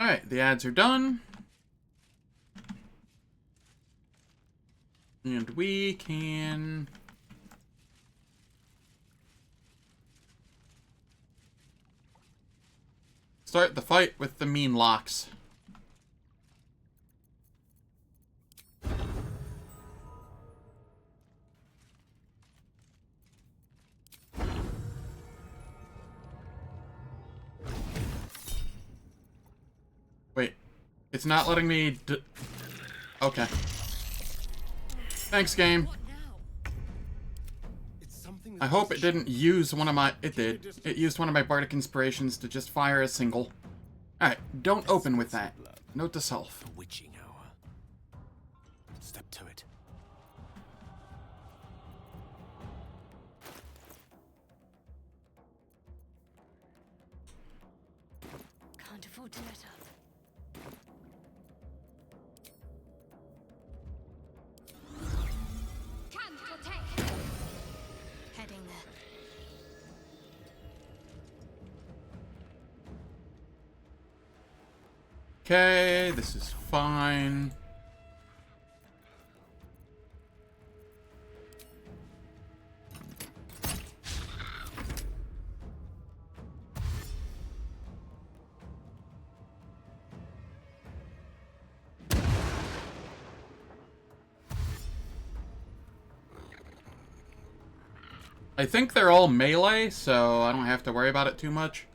Alright, the ads are done. And we can... start the fight with the mean locks. Wait, it's not letting me okay. Thanks, game. I hope it didn't use one of my... It did. It used one of my bardic inspirations to just fire a single. Alright, don't open with that. Note to self. Witching hour. Step to it. Can't afford to let up. Can't protect. Heading there. Okay, this is fine. I think they're all melee, so I don't have to worry about it too much.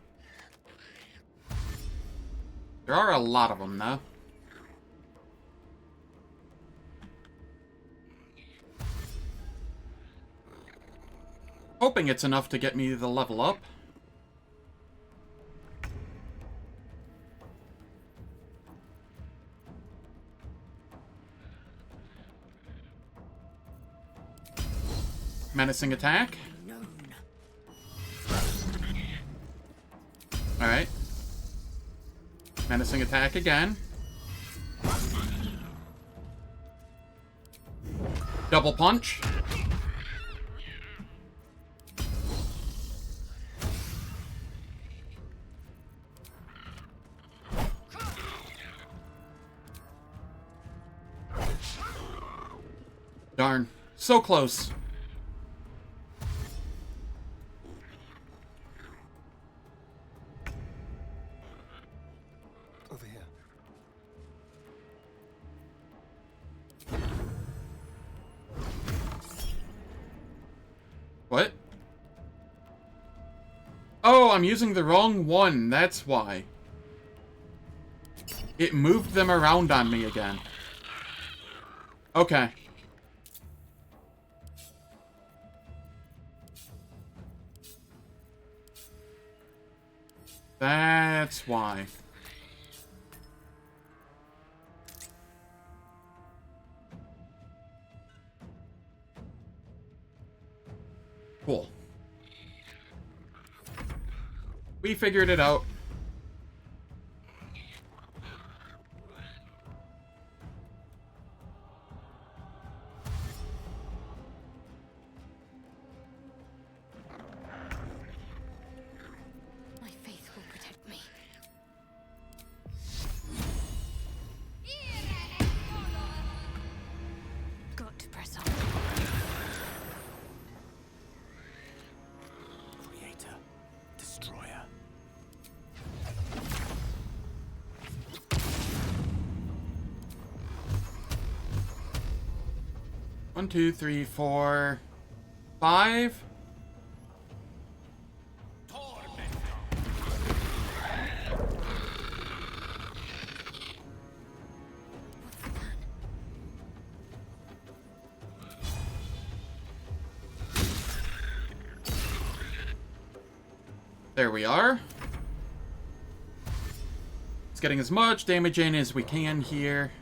There are a lot of them, though. Hoping it's enough to get me the level up. Menacing attack. Alright. Menacing attack again. Double punch. Darn. So close. Over here. What? Oh, I'm using the wrong one. That's why. It moved them around on me again. Okay. That's why. Cool. We figured it out. My faith will protect me. Got to press on. Creator. Destroyer. One, two, three, four, 5. There we are. It's getting as much damage in as we can here.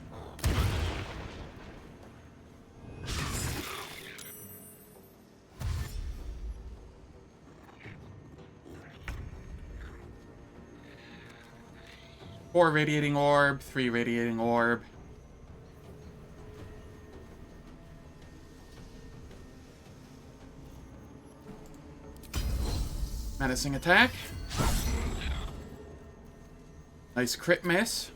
Four radiating orb, 3 radiating orb. Menacing attack. Nice crit miss.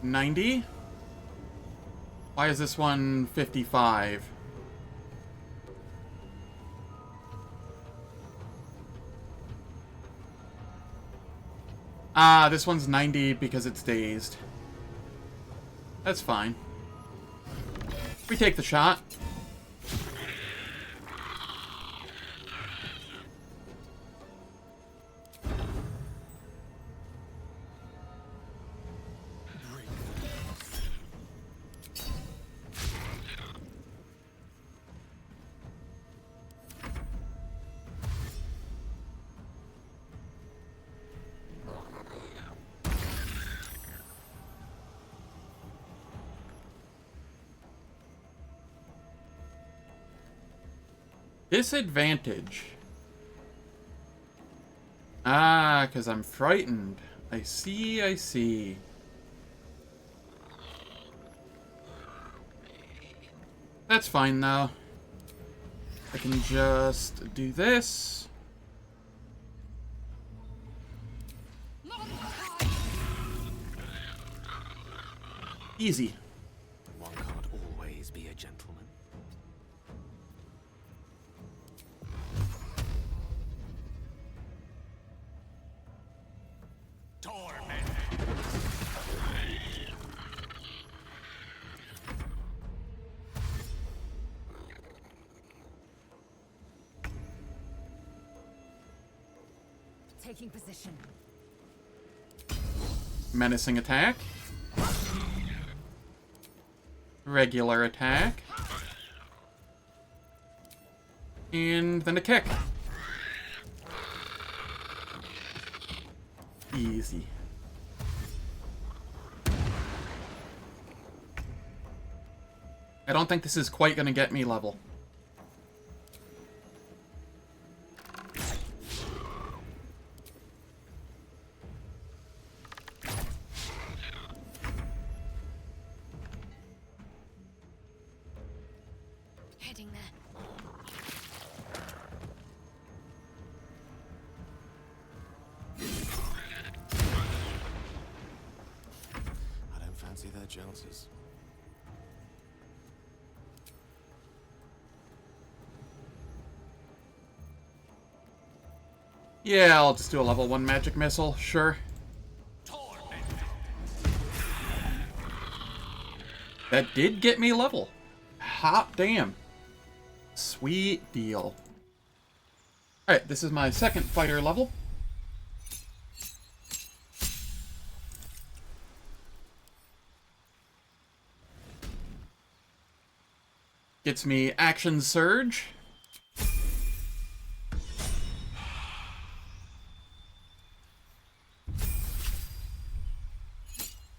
$90. Why is this one $55? Ah, this one's $90 because it's dazed. That's fine. We take the shot. Disadvantage. Ah, because I'm frightened. I see, I see. That's fine, though. I can just do this. Easy. One can't always be a gentleman. Taking position. Menacing attack. Regular attack. And then a kick. Easy. I don't think this is quite gonna get me level. Heading there. I don't fancy their chances. Yeah, I'll just do a level 1 magic missile, sure. That did get me level. Hot damn. Sweet deal. Alright, this is my second fighter level. Gets me Action Surge.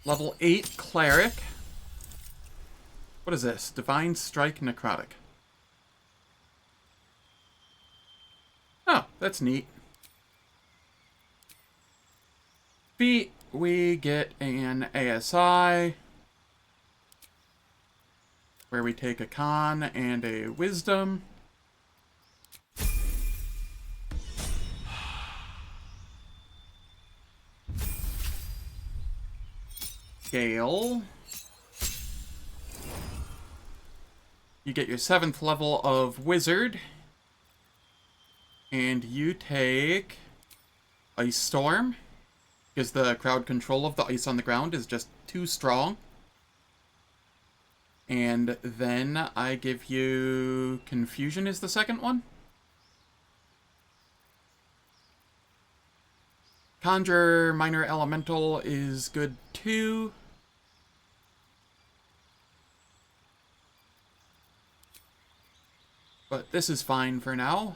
Level 8 Cleric. What is this? Divine Strike Necrotic. Oh, that's neat. Feat, we get an ASI, where we take a Con and a Wisdom. Gale. You get your 7th level of Wizard. And you take Ice Storm, because the crowd control of the ice on the ground is just too strong. And then I give you Confusion is the second one. Conjure Minor Elemental is good too. But this is fine for now.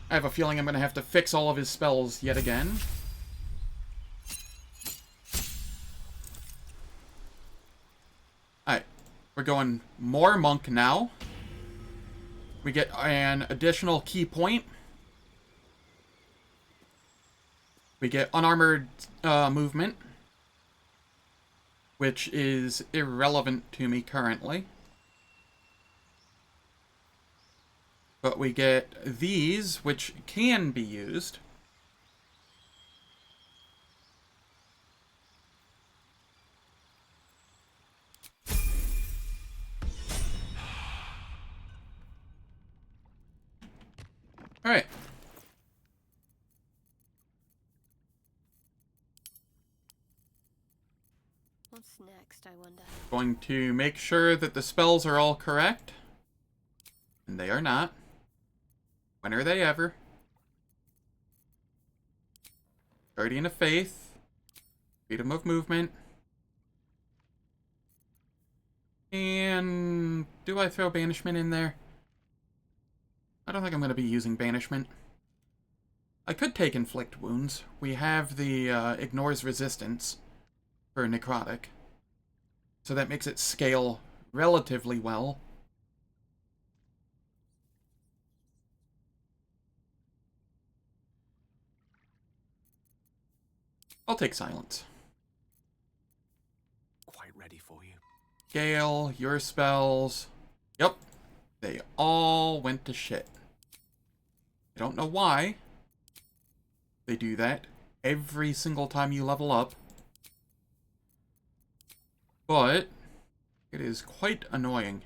I have a feeling I'm going to have to fix all of his spells yet again. Alright, we're going more monk now. We get an additional key point. We get unarmored movement, which is irrelevant to me currently. But we get these, which can be used. All right. What's next, I wonder? Going to make sure that the spells are all correct. And they are not. When are they ever? Guardian of Faith. Freedom of movement. And do I throw banishment in there? I don't think I'm going to be using banishment. I could take inflict wounds. We have the ignores resistance for necrotic. So that makes it scale relatively well. I'll take silence. Quite ready for you. Gale, your spells. Yep. They all went to shit. I don't know why they do that every single time you level up. But it is quite annoying.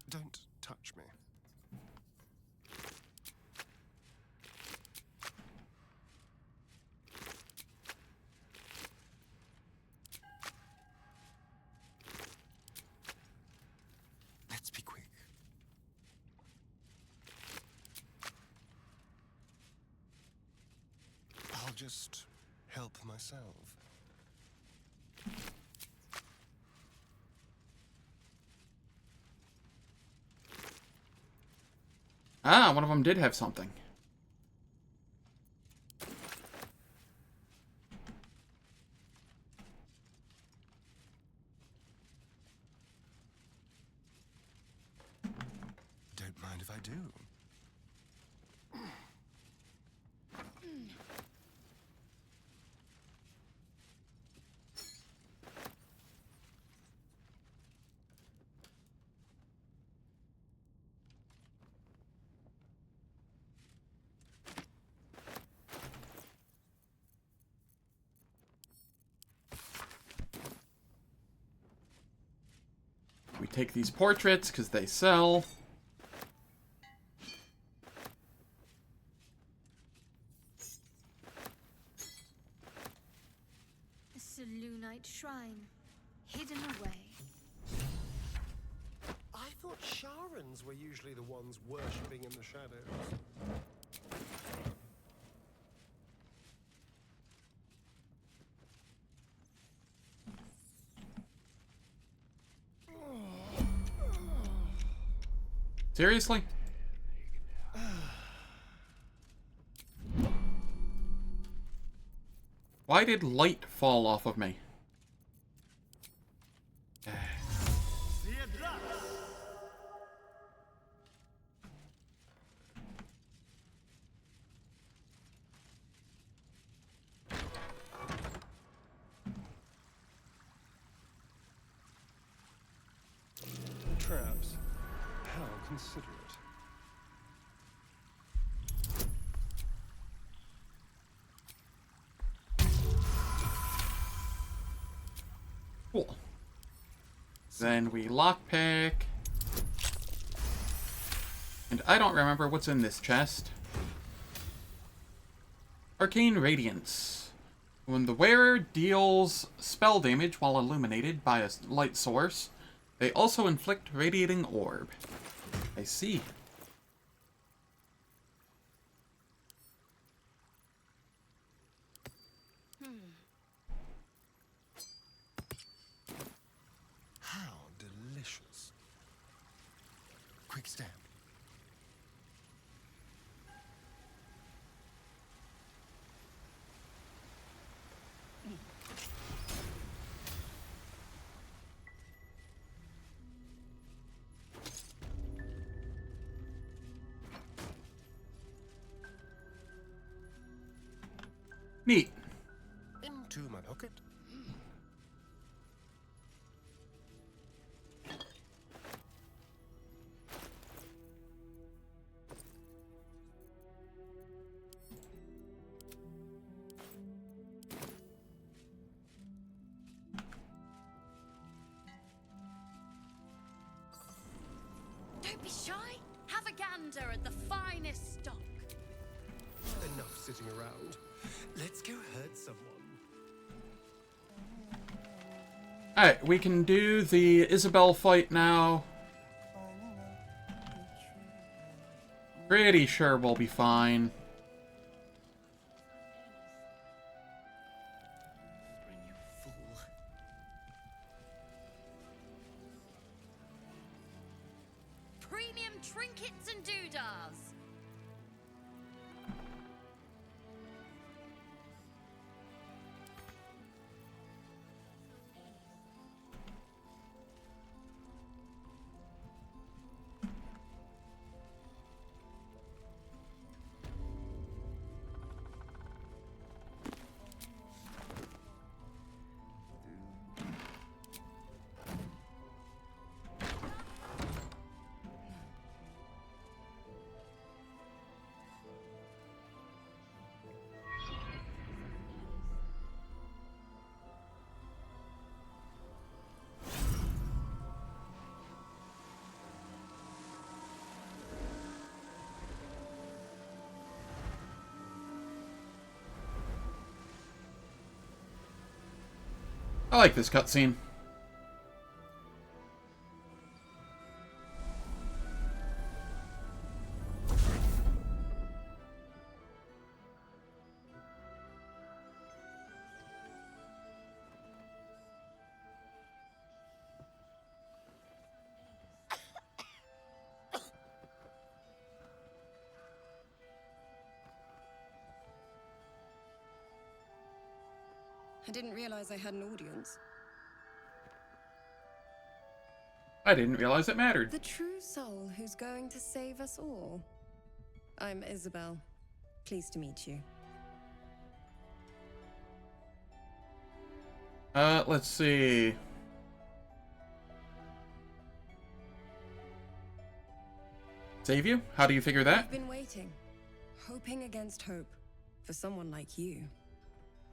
Don't touch me. Let's be quick. I'll just help myself. Ah, one of them did have something. Don't mind if I do. We take these portraits because they sell. A Selûnite shrine, hidden away. I thought Sharans were usually the ones worshipping in the shadows. Seriously? Why did light fall off of me? Traps. How considerate. Cool. Then we lockpick. And I don't remember what's in this chest. Arcane Radiance. When the wearer deals spell damage while illuminated by a light source, they also inflict Radiating Orb. I see. How delicious. Quick step. Neat. Into my pocket. Don't be shy. Have a gander at the finest stock. Enough sitting around. Let's go hurt someone. Alright, we can do the Isabel fight now. Pretty sure we'll be fine. Premium trinkets and doodahs. I like this cutscene. I didn't realize I had an audience. I didn't realize it mattered. The true soul who's going to save us all. I'm Isabel. Pleased to meet you. Let's see. Save you? How do you figure that? I've been waiting, hoping against hope, for someone like you.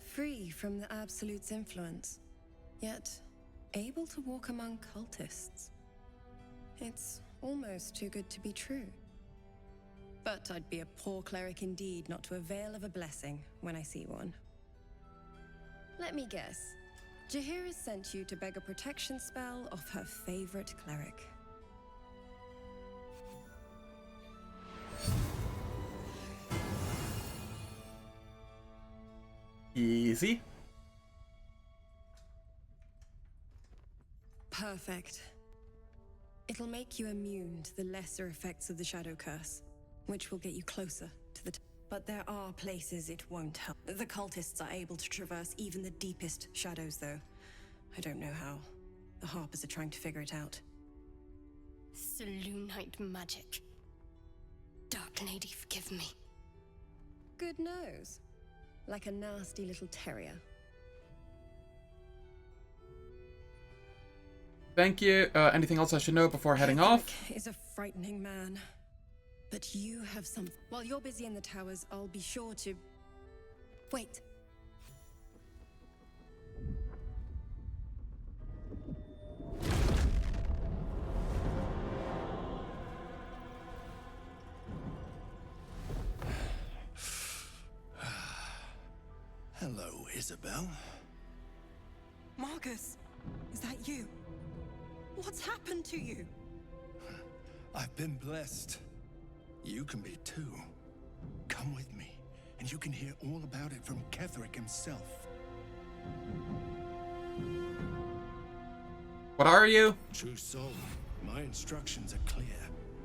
Free from the Absolute's influence, yet able to walk among cultists. It's almost too good to be true. But I'd be a poor cleric indeed not to avail of a blessing when I see one. Let me guess. Jaheira sent you to beg a protection spell off her favorite cleric. Easy. Perfect. It'll make you immune to the lesser effects of the Shadow Curse, which will get you closer to the but there are places it won't help. The cultists are able to traverse even the deepest shadows, though. I don't know how. The Harpers are trying to figure it out. Selûnite magic. Dark Lady, forgive me. Good nose. Like a nasty little terrier. Thank you. Anything else I should know before heading off? Is a frightening man. But you have some. While you're busy in the towers, I'll be sure to. Wait. Hello, Isabel. Marcus, is that you? What's happened to you? I've been blessed. You can be too. Come with me, and you can hear all about it from Ketheric himself. What are you? True soul, my instructions are clear.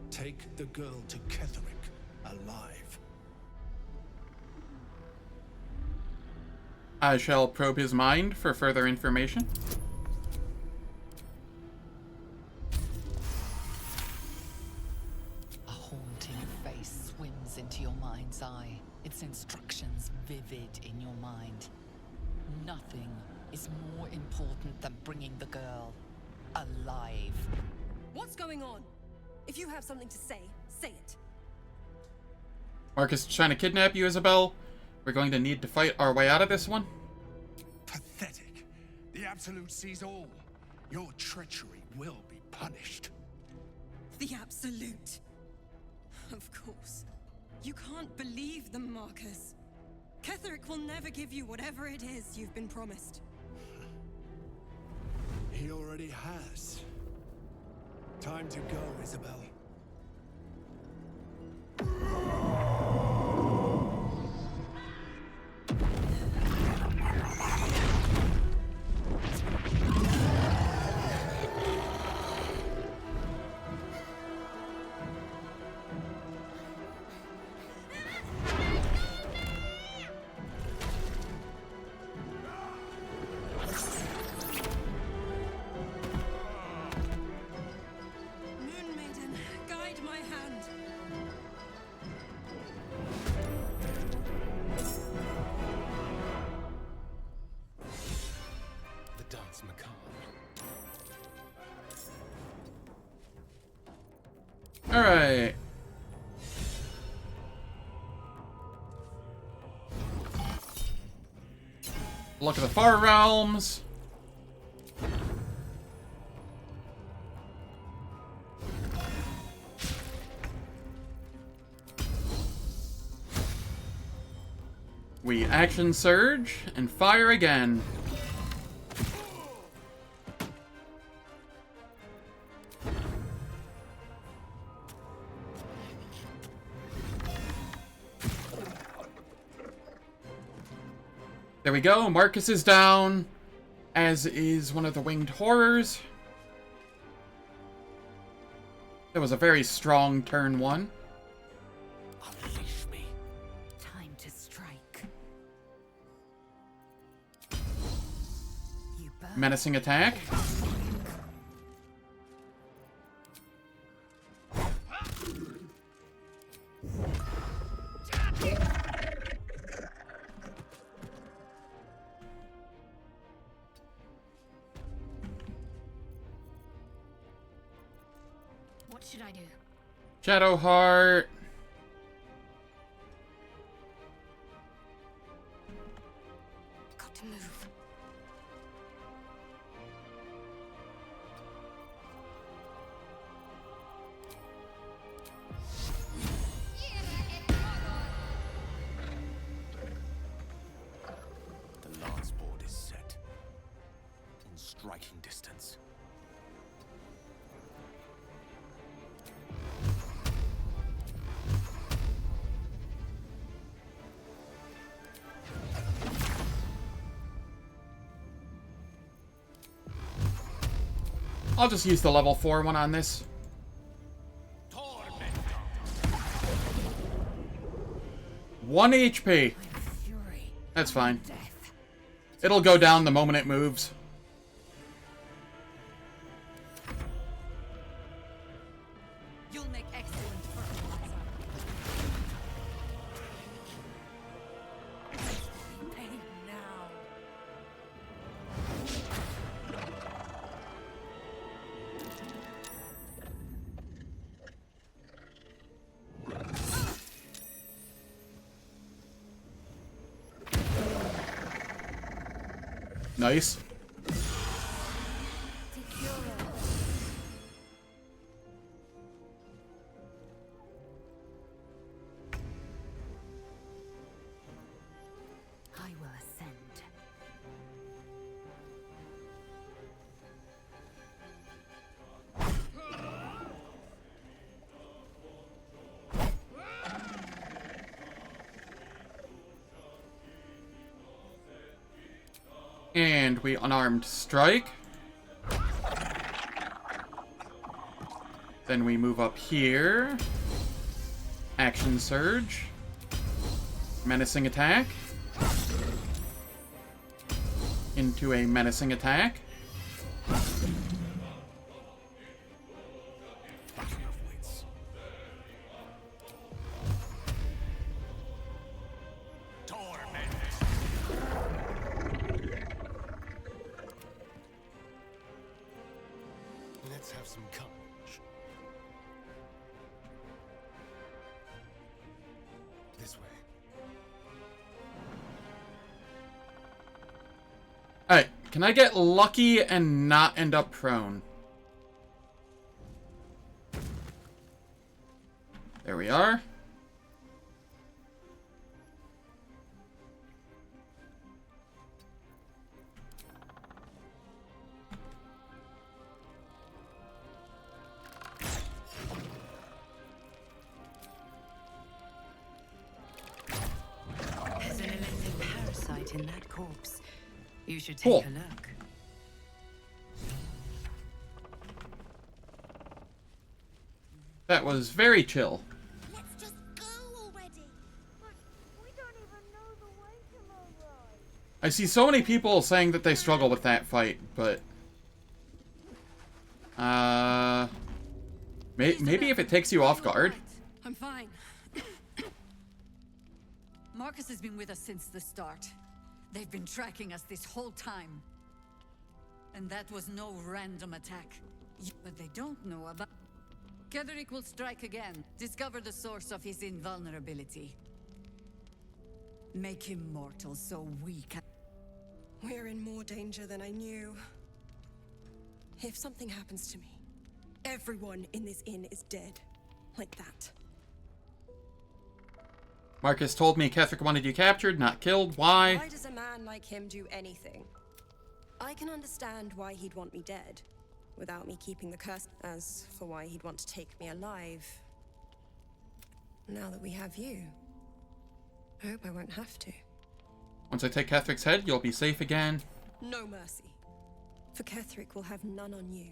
Take the girl to Ketheric, alive. I shall probe his mind for further information. A haunting face swims into your mind's eye, its instructions vivid in your mind. Nothing is more important than bringing the girl alive. What's going on? If you have something to say, say it. Marcus is trying to kidnap you, Isabel. We're going to need to fight our way out of this one. Pathetic. The Absolute sees all. Your treachery will be punished. The Absolute. Of course. You can't believe them, Marcus. Ketherick will never give you whatever it is you've been promised. He already has. Time to go, Isabel. Moon Maiden, guide my hand. The dance macabre. Alright. Look at the Far Realms. We action surge and fire again. There we go, Marcus is down, as is one of the winged horrors. That was a very strong turn one. Time to strike. Menacing attack. What should I do? Shadowheart. Got to move. The lance board is set. In striking distance. I'll just use the level 4 one on this. 1 HP. That's fine. It'll go down the moment it moves. You'll make excellent fertilizer. Pain now. Nice. I will ascend. And we unarmed strike. Then we move up here. Action surge. Menacing attack. Into a menacing attack. Let's have some courage. This way. Alright, can I get lucky and not end up prone? There we are. There's an electric parasite in that corpse. You should take Cool. a look. That was very chill. Let's just go already. But we don't even know the way to Morai. I see so many people saying that they struggle with that fight, but... maybe if it takes you off guard. I'm fine. Marcus has been with us since the start. They've been tracking us this whole time. And that was no random attack. But they don't know about... Ketheric will strike again. Discover the source of his invulnerability. Make him mortal so we can... We're in more danger than I knew. If something happens to me, everyone in this inn is dead. Like that. Marcus told me Ketheric wanted you captured, not killed. Why? Why does a man like him do anything? I can understand why he'd want me dead, without me keeping the curse. As for why he'd want to take me alive, now that we have you, I hope I won't have to. Once I take Ketheric's head, you'll be safe again. No mercy, for Ketheric will have none on you.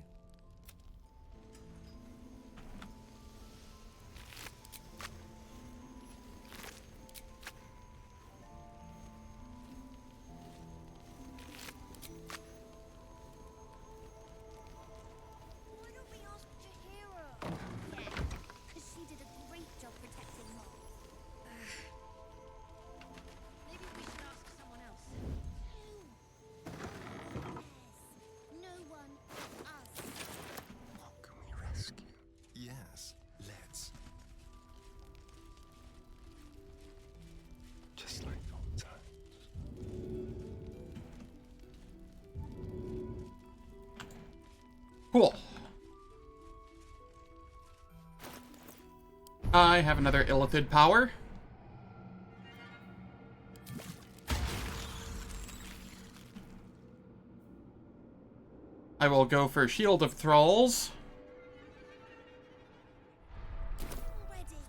Why don't we ask Jaheira? Yeah, because she did a great job protecting Mom. Maybe we should ask someone else. No one but us. What can we rescue? Yes, let's. Just like old times. Cool. I have another Illithid power. I will go for Shield of Thralls. Already.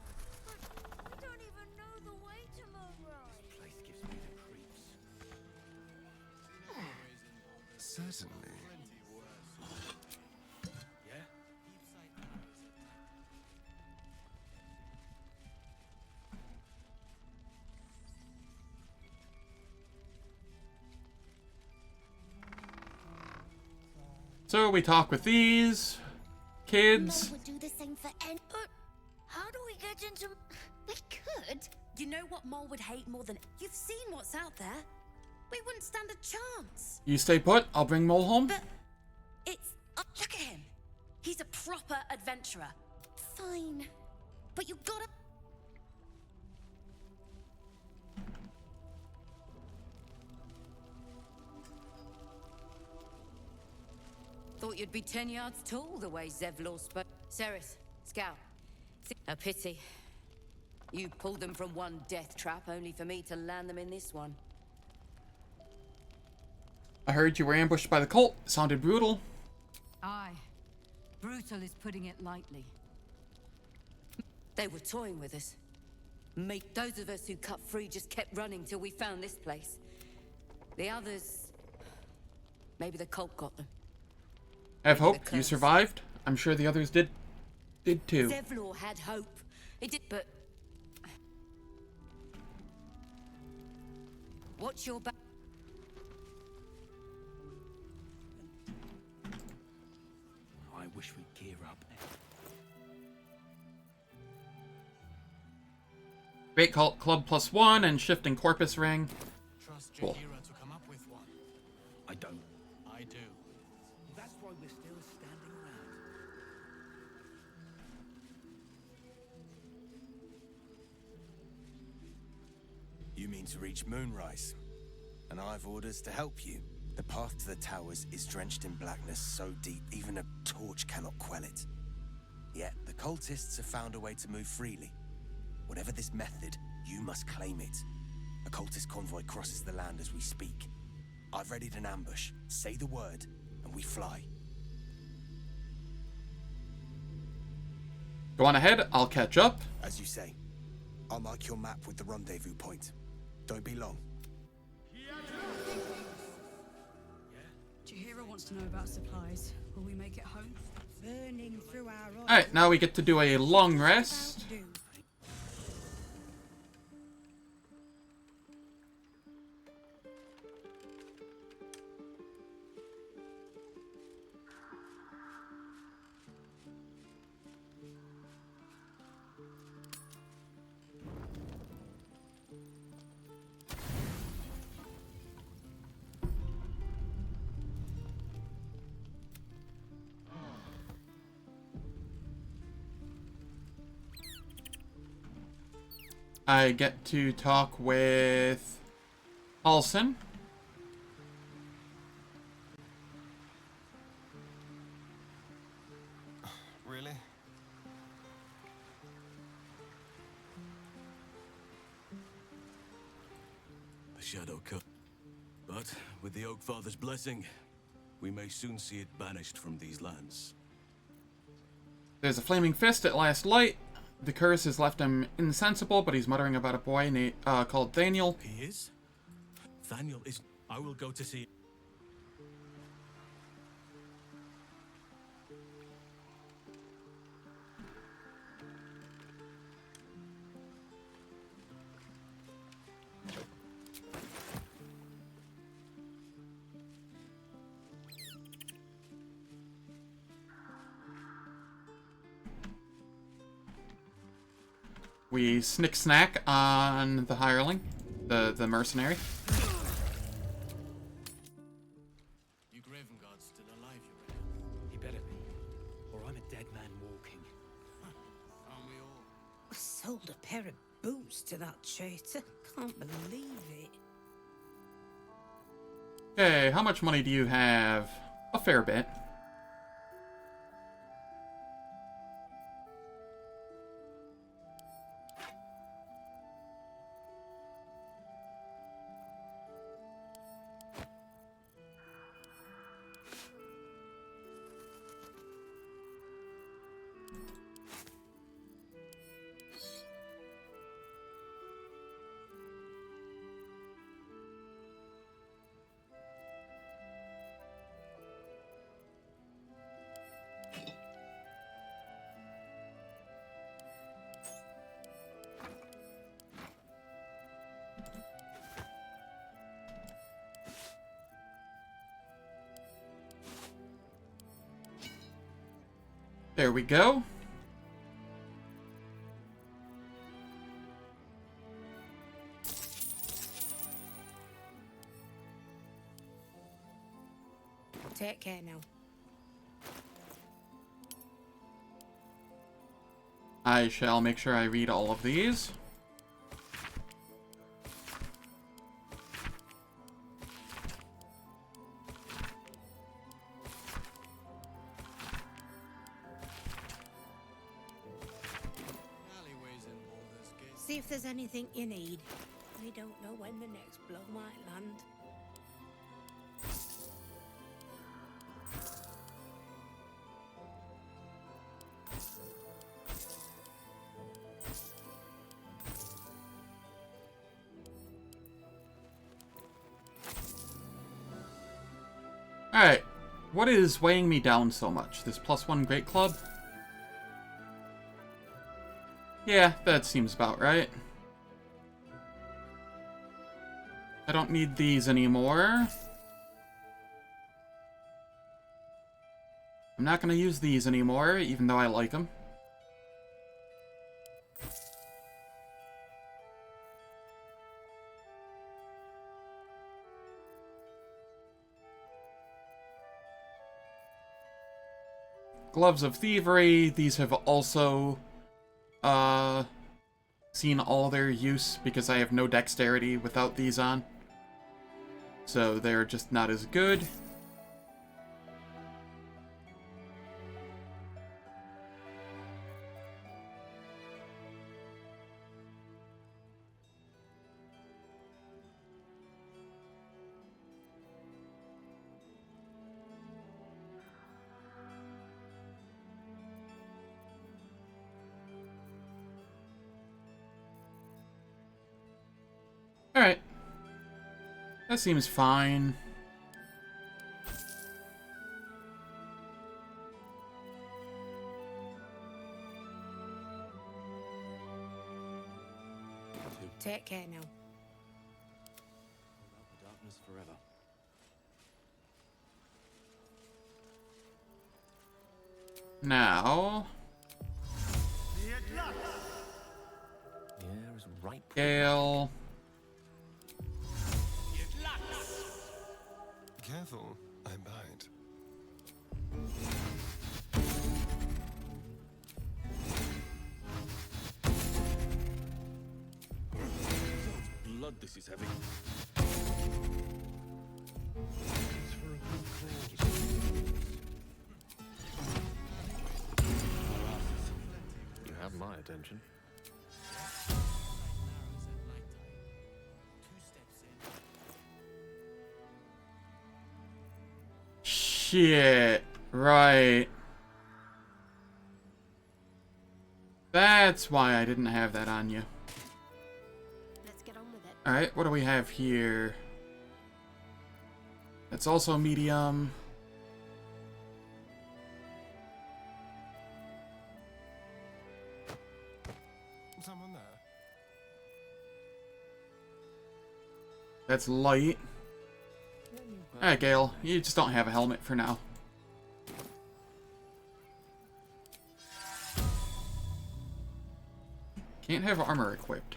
But we don't even know the way to Morai. Place gives me the creeps. Certainly. So we talk with these kids. Mom would do the same for N. But how do we get into... We could. You know what Mole would hate more than... You've seen what's out there. We wouldn't stand a chance. You stay put, I'll bring Mole home. But it's... look at him. He's a proper adventurer. Fine. But you gotta... Thought you'd be 10 yards tall the way Zevlor spoke. Cerith, Scout. A pity. You pulled them from one death trap, only for me to land them in this one. I heard you were ambushed by the cult. It sounded brutal. Aye. Brutal is putting it lightly. They were toying with us. Mate, those of us who cut free just kept running till we found this place. The others... Maybe the cult got them. I have hope. You survived. I'm sure the others did too. Zevlor had hope. It did, but... Watch your back. I wish we'd gear up. Great Cult Club +1 and Shifting Corpus Ring. Trust Cool. Jaheira to come up with one. I don't. I do. That's why we're still standing around. looking to reach Moonrise, and I've orders to help you. The path to the towers is drenched in blackness so deep even a torch cannot quell it. Yet the cultists have found a way to move freely. Whatever this method, you must claim it. A cultist convoy crosses the land as we speak. I've readied an ambush. Say the word, and we fly. Go on ahead, I'll catch up. As you say, I'll mark your map with the rendezvous point. Don't be long. Chihiro wants to know about supplies. Will we make it home? Burning through our Alright, now we get to do a long rest. I get to talk with Halsin. Really? The shadow cut. But with the Oak Father's blessing, we may soon see it banished from these lands. There's a flaming fist at last light. The curse has left him insensible, but he's muttering about a boy called Daniel. He is? Daniel is... I will go to see... We snick-snack on the hireling, the mercenary. You Graven Guards still alive, you reckon? He better be, or I'm a dead man walking. Aren't we all? I sold a pair of boots to that traitor. Can't believe it. Okay, how much money do you have? A fair bit. There we go. Take care now. I shall make sure I read all of these. See if there's anything you need. We don't know when the next blow might land. Alright, what is weighing me down so much? This +1 Great Club? Yeah, that seems about right. I don't need these anymore. I'm not going to use these anymore, even though I like them. Gloves of Thievery, these have also seen all their use because I have no dexterity without these on. So they're just not as good. Alright. That seems fine. Take care now. Hold out the darkness forever. Now... Yeah, is right. Gale... Careful, I bite. Blood, this is heavy. You have my attention. Shit, right. That's why I didn't have that on you. Let's get on with it. Alright, what do we have here? That's also medium. Someone there. That's light. Alright, Gale, you just don't have a helmet for now. Can't have armor equipped.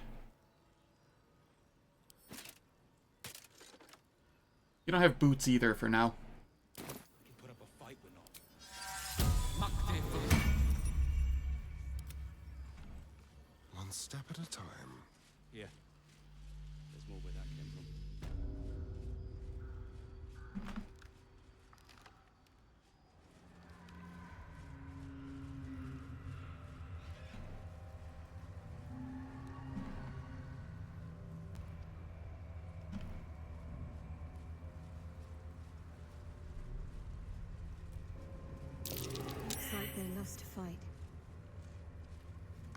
You don't have boots either for now. Put up a fight, we're not. One step at a time. Yeah. There's more where that came from. Looks like they lost a fight.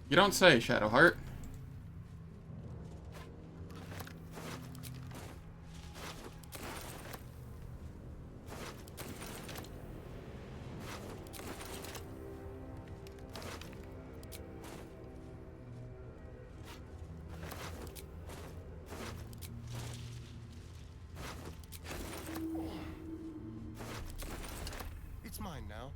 You don't say, Shadowheart. It's mine now.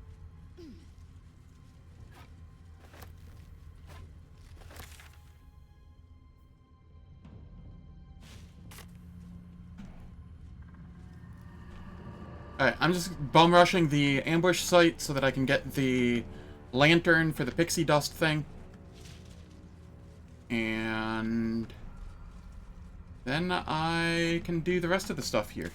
Alright, I'm just bum rushing the ambush site so that I can get the lantern for the pixie dust thing. And then I can do the rest of the stuff here.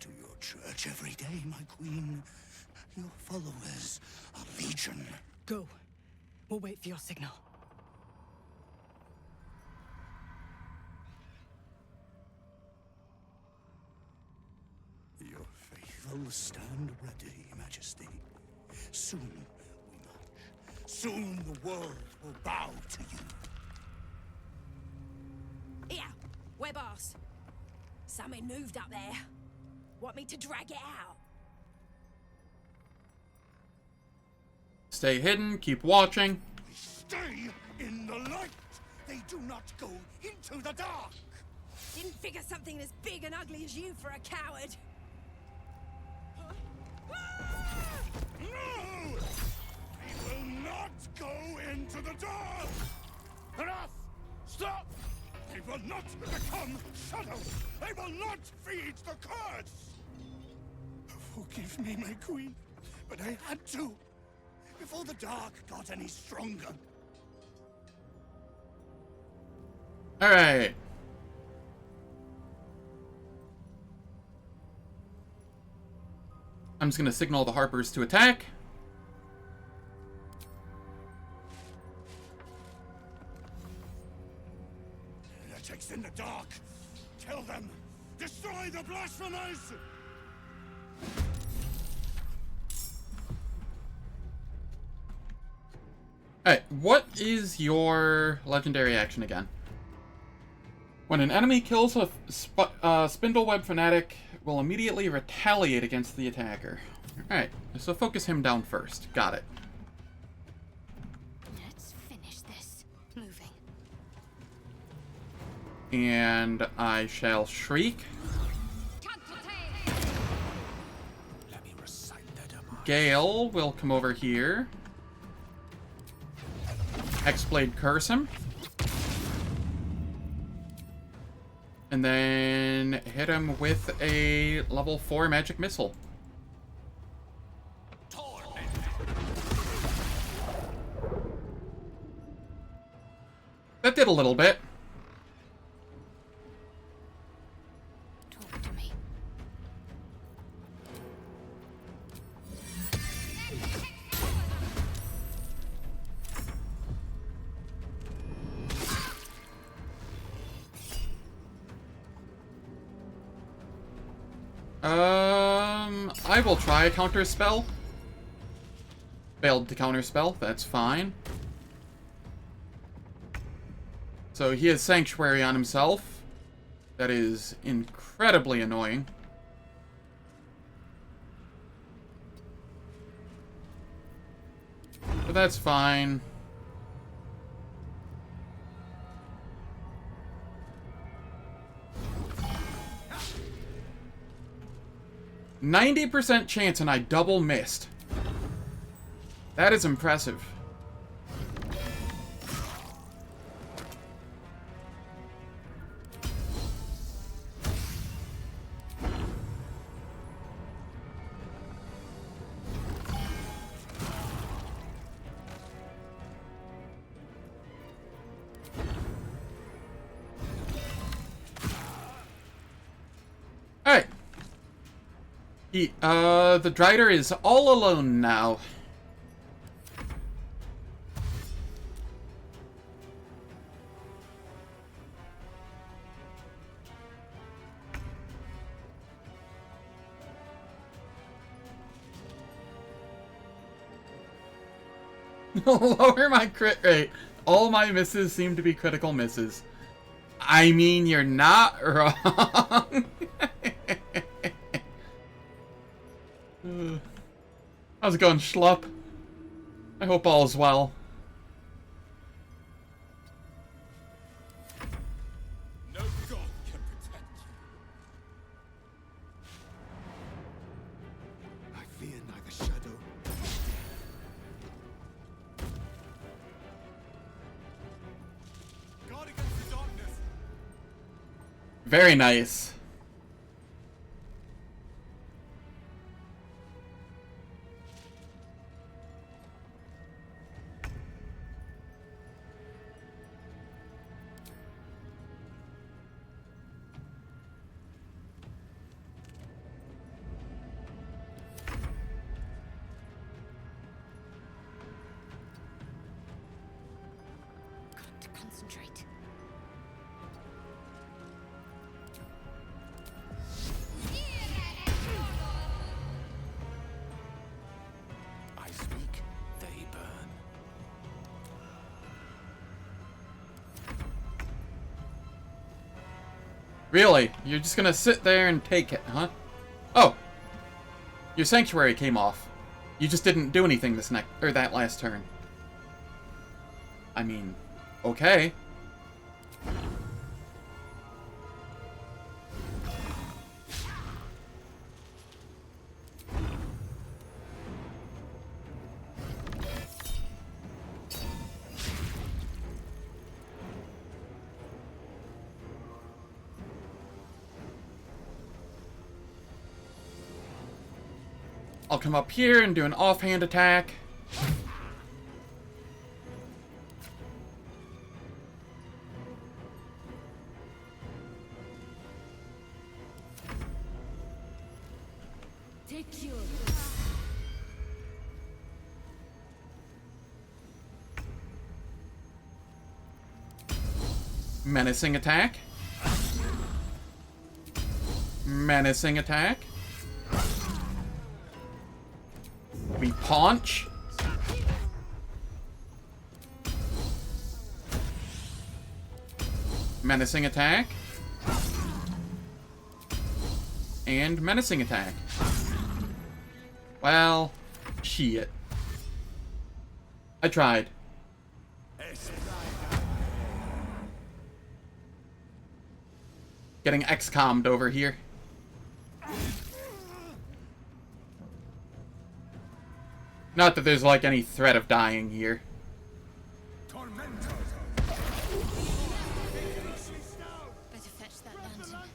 To your church every day, my queen. Your followers are legion. Go. We'll wait for your signal. Your faithful stand ready, Majesty. Soon we march. Soon the world will bow to you. Here, we're boss. Something moved up there. Want me to drag it out? Stay hidden, keep watching. Stay in the light! They do not go into the dark! Didn't figure something as big and ugly as you for a coward. No! They will not go into the dark! Enough! Stop! They will not become shadows! They will not feed the curse! Forgive me, my queen, but I had to. Before the dark got any stronger. Alright. I'm just gonna signal the Harpers to attack. Heretics in the dark! Kill them! Destroy the blasphemers! Alright, what is your legendary action again? When an enemy kills a Spindleweb Fanatic, will immediately retaliate against the attacker. Alright, so focus him down first. Got it. Let's finish this. Moving. And I shall shriek. Gale will come over here. Hexblade curse him. And then hit him with a level 4 magic missile. That did a little bit. Talk to me. I will try a counter spell. Failed to counter spell, that's fine. So he has Sanctuary on himself. That is incredibly annoying. But that's fine. %90 chance and I double missed. That is impressive. Alright. The Drider is all alone now. Lower my crit rate. All my misses seem to be critical misses. I mean, you're not wrong. How's it going, Schlup? I hope all is well. No god can protect you. I fear neither shadow. Guard against the darkness. Very nice. Concentrate. I speak, they burn. Really? You're just gonna sit there and take it, huh? Your sanctuary came off. You just didn't do anything that last turn. I mean, okay. I'll come up here and do an offhand attack. Take you. Menacing attack. Menacing attack. We punch. Menacing attack. And menacing attack. Well, shit. I tried. Getting XCOM'd over here. Not that there's like any threat of dying here. Better fetch that lantern.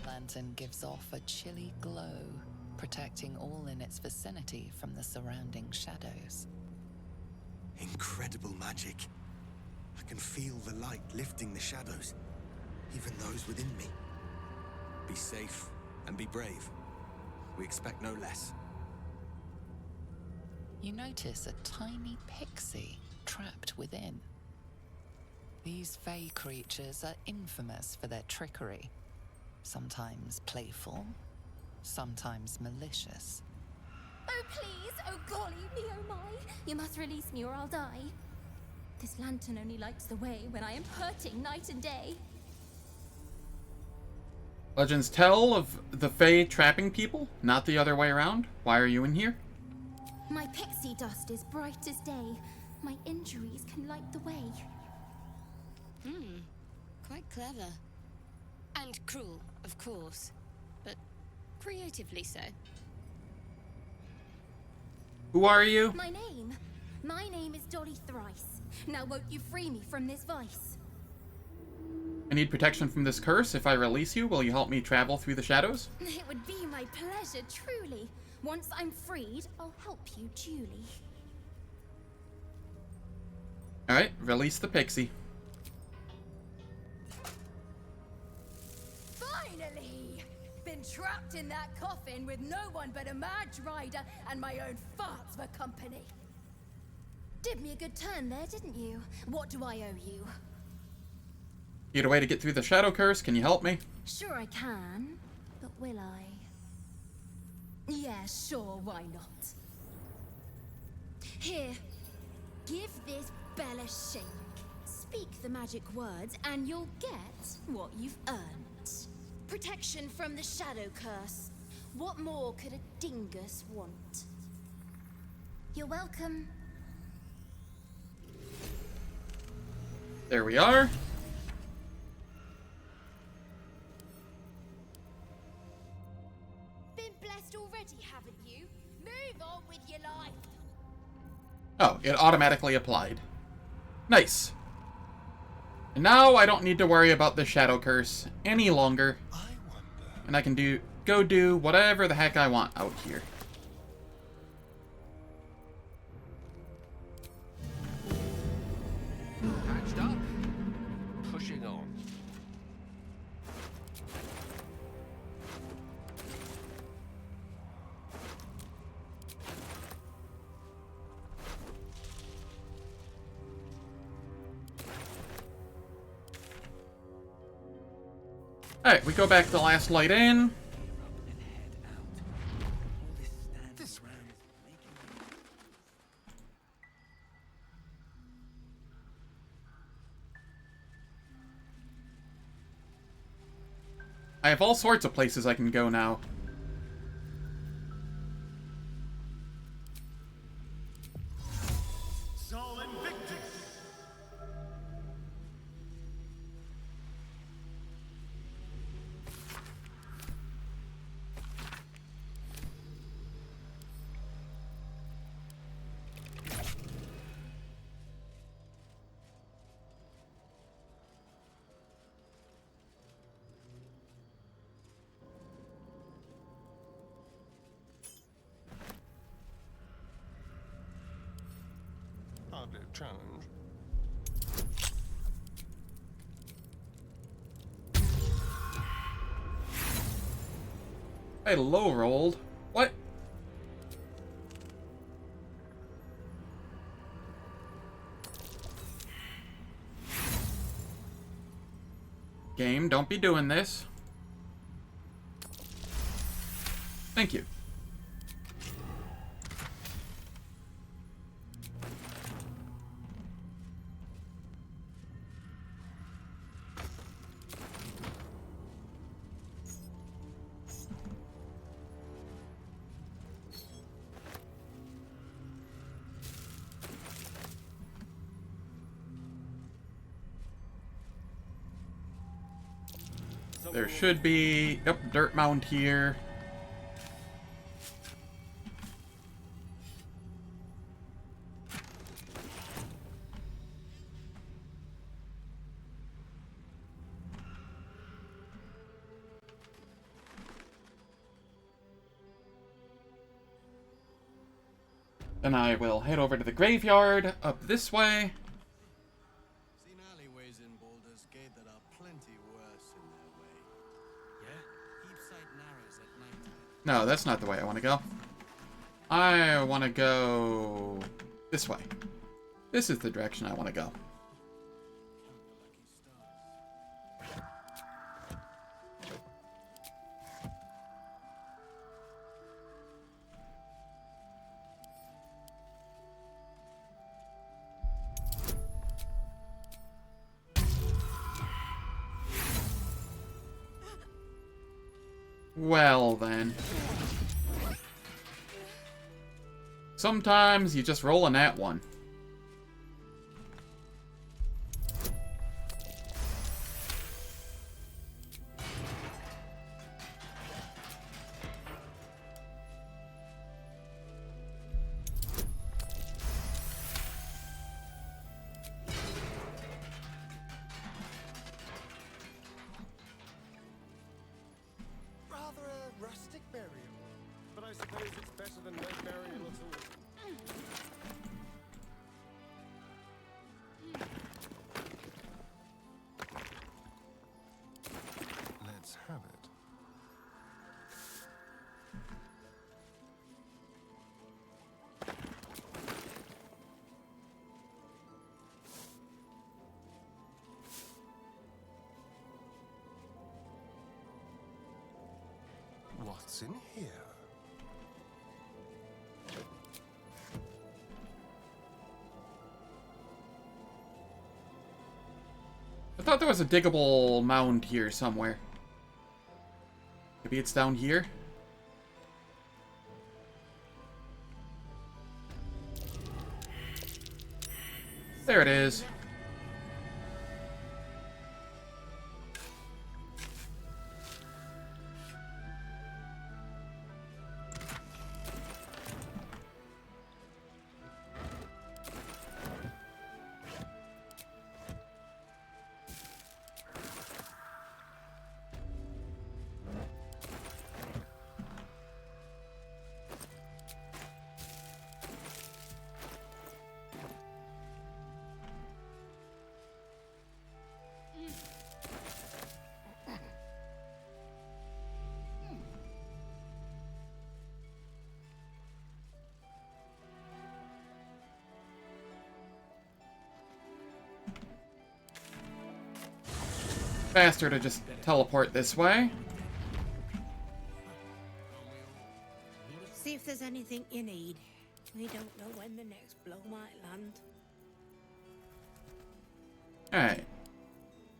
Lantern gives off a chilly glow, protecting all in its vicinity from the surrounding shadows. Incredible magic. I can feel the light lifting the shadows, even those within me. Be safe and be brave. We expect no less. You notice a tiny pixie trapped within. These fey creatures are infamous for their trickery. Sometimes playful, sometimes malicious. Oh, please! Oh, golly, me, oh, my! You must release me or I'll die. This lantern only lights the way when I am hurting night and day. Legends tell of the Fae trapping people, not the other way around. Why are you in here? My pixie dust is bright as day. My injuries can light the way. Quite clever. And cruel, of course. But creatively so. Who are you? My name is Dolly Thrice. Now won't you free me from this vice? I need protection from this curse. If I release you, will you help me travel through the shadows? It would be my pleasure, truly. Once I'm freed, I'll help you duly. Alright, release the pixie. Finally! Been trapped in that coffin with no one but a mad rider and my own farts for company. Did me a good turn there, didn't you? What do I owe you? You had a way to get through the shadow curse. Can you help me? Sure I can, but will I? Yeah, sure, why not? Here, give this bell a shake. Speak the magic words and you'll get what you've earned. Protection from the shadow curse. What more could a dingus want? You're welcome. There we are. Been blessed already, haven't you? Move on with your life. Oh, it automatically applied. Nice. And now I don't need to worry about the shadow curse any longer. And I can go do whatever the heck I want out here. Patched up. Pushing on. Alright, we go back to the last light in. I have all sorts of places I can go now. Sol Invictus! Hardly a challenge. I low rolled. What? Game, don't be doing this. Thank you. There should be, yep, dirt mound here. Then I will head over to the graveyard, up this way. Seen alleyways in Baldur's Gate that are plenty worse in their way. Yeah? Heap sight narrows at night. No, that's not the way I want to go. I want to go this way. This is the direction I want to go. Well, then. Sometimes you just roll a nat one. Rather a rustic burial, but I suppose it's better than no burial at all. Let's have it. What's in here? I thought there was a diggable mound here somewhere. Maybe it's down here? There it is. Faster to just teleport this way. See if there's anything you need. We don't know when the next blow might land. Alright.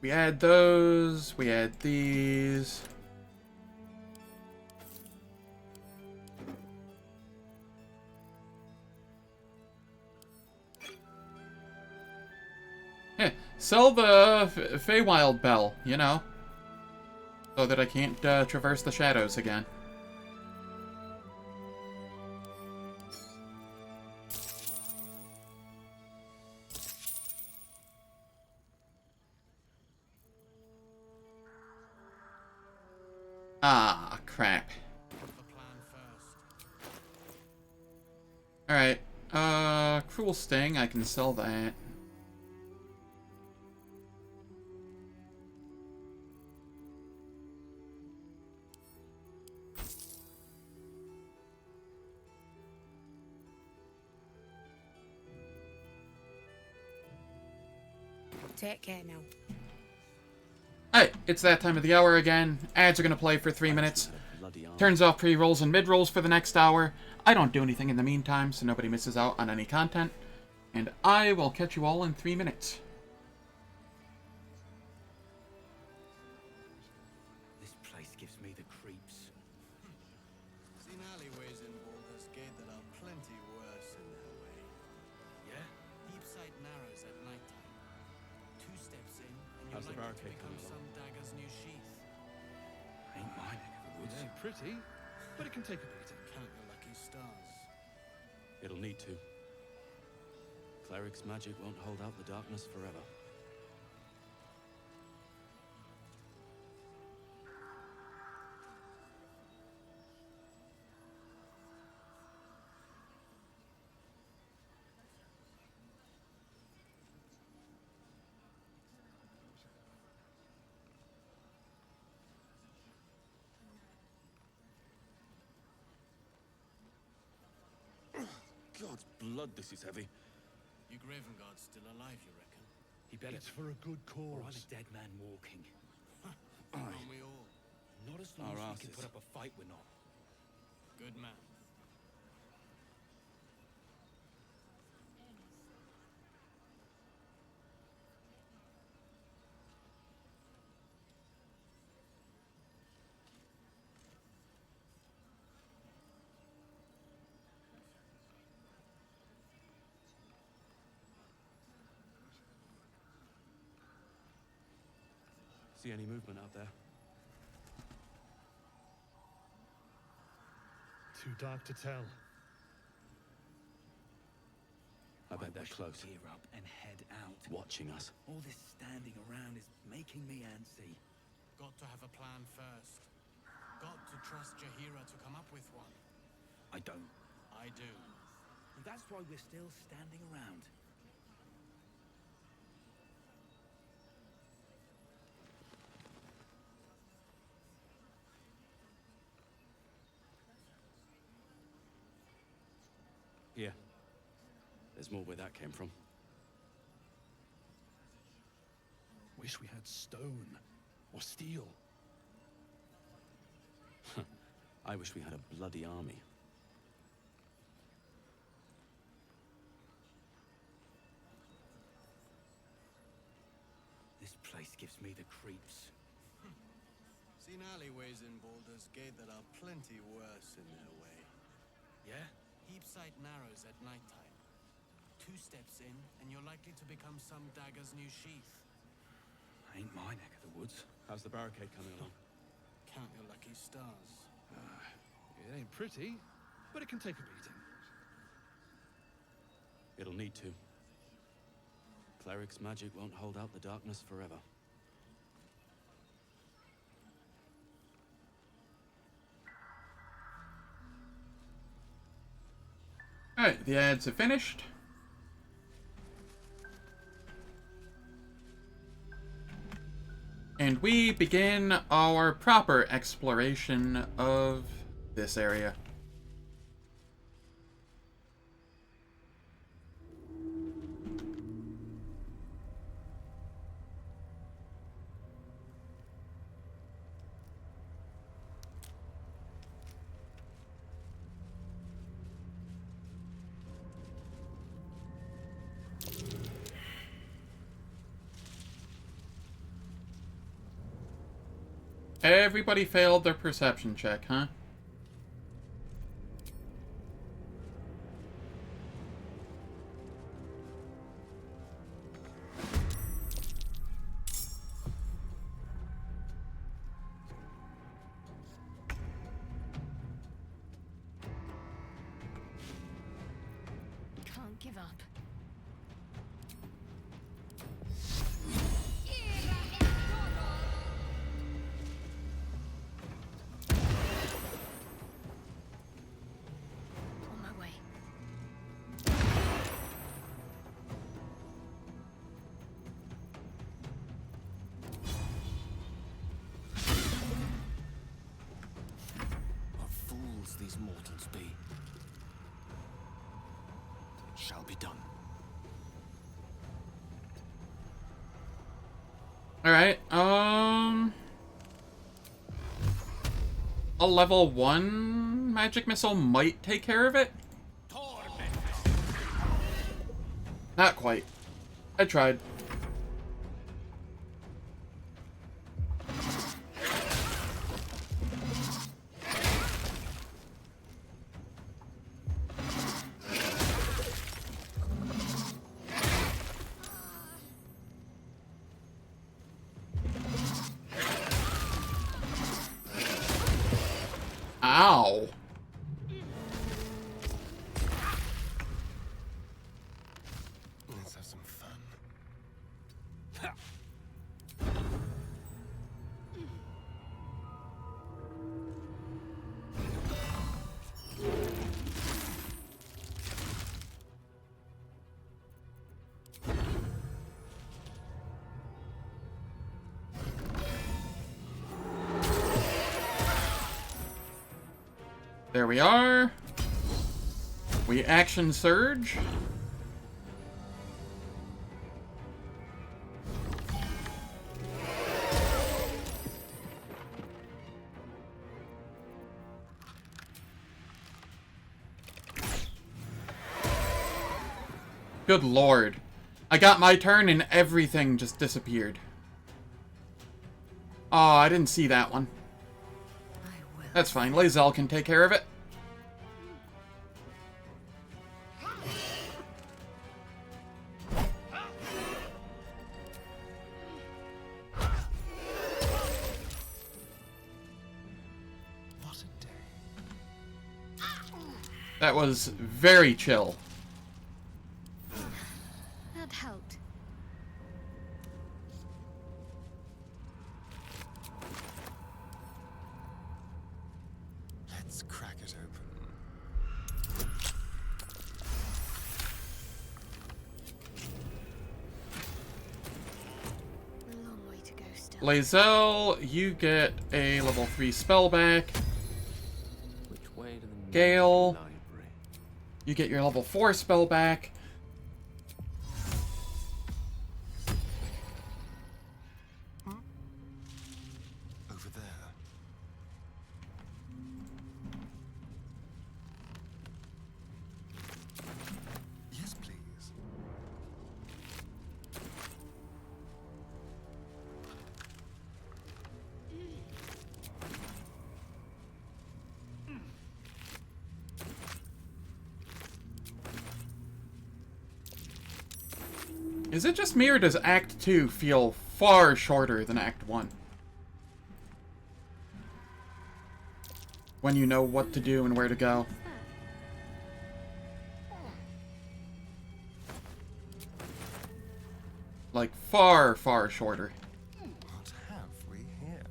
We add those, we add these. Sell the Feywild Bell, you know. So that I can't traverse the shadows again. Ah, crap. Alright, Cruel Sting, I can sell that. Take care now. Alright, it's that time of the hour again. Ads are gonna play for 3 minutes. Turns off pre-rolls and mid-rolls for the next hour. I don't do anything in the meantime, so nobody misses out on any content. And I will catch you all in 3 minutes. This place gives me the creeps. Seen alleyways in Baldur's Gate that are plenty worse in their way. Yeah? Deep sight narrows at nighttime. 2 steps in, and How's you're the likely to barricade become coming some dagger's new sheath. Ain't my neck of the woods. It ain't pretty, but it can take a beating. Count your lucky stars. It'll need to. Cleric's magic won't hold out the darkness forever. God's blood, this is heavy. Your Gravenguard's still alive, you reckon? He better. It's for a good cause. Or I'm a dead man walking. Aren't we all? Not as long Our as we can asses. put up a fight, we're not. Good man. See any movement out there? Too dark to tell. I bet they're close. Gear up and head out. Watching us. All this standing around is making me antsy. Got to have a plan first. Got to trust Jaheira to come up with one. I don't. I do. And that's why we're still standing around. Here. There's more where that came from. Wish we had stone or steel. I wish we had a bloody army. This place gives me the creeps. Seen alleyways in Baldur's Gate that are plenty worse in their way. Yeah? Deep sight narrows at nighttime. 2 steps in, and you're likely to become some dagger's new sheath. Ain't my neck of the woods. How's the barricade coming along? Count your lucky stars. It ain't pretty, but it can take a beating. It'll need to. Cleric's magic won't hold out the darkness forever. Alright, the ads have finished. And we begin our proper exploration of this area. Everybody failed their perception check, huh? up. On my way. What fools these mortals be. It shall be done. Alright, a level 1 magic missile might take care of it. Not quite. I tried. Ow. Let's have some fun. There we are. We action surge. Good lord. I got my turn and everything just disappeared. Oh, I didn't see that one. That's fine. Lae'zel can take care of it. What a day. That was very chill. That helped. Let's crack it open. A long way to go still. Lae'zel, you get a level 3 spell back. Which way to the Gale, library? you get your level 4 spell back. Over there. Yes, please. Is it just me or does Act 2 feel far shorter than Act 1? When you know what to do and where to go. Like, far, far shorter. What have we here?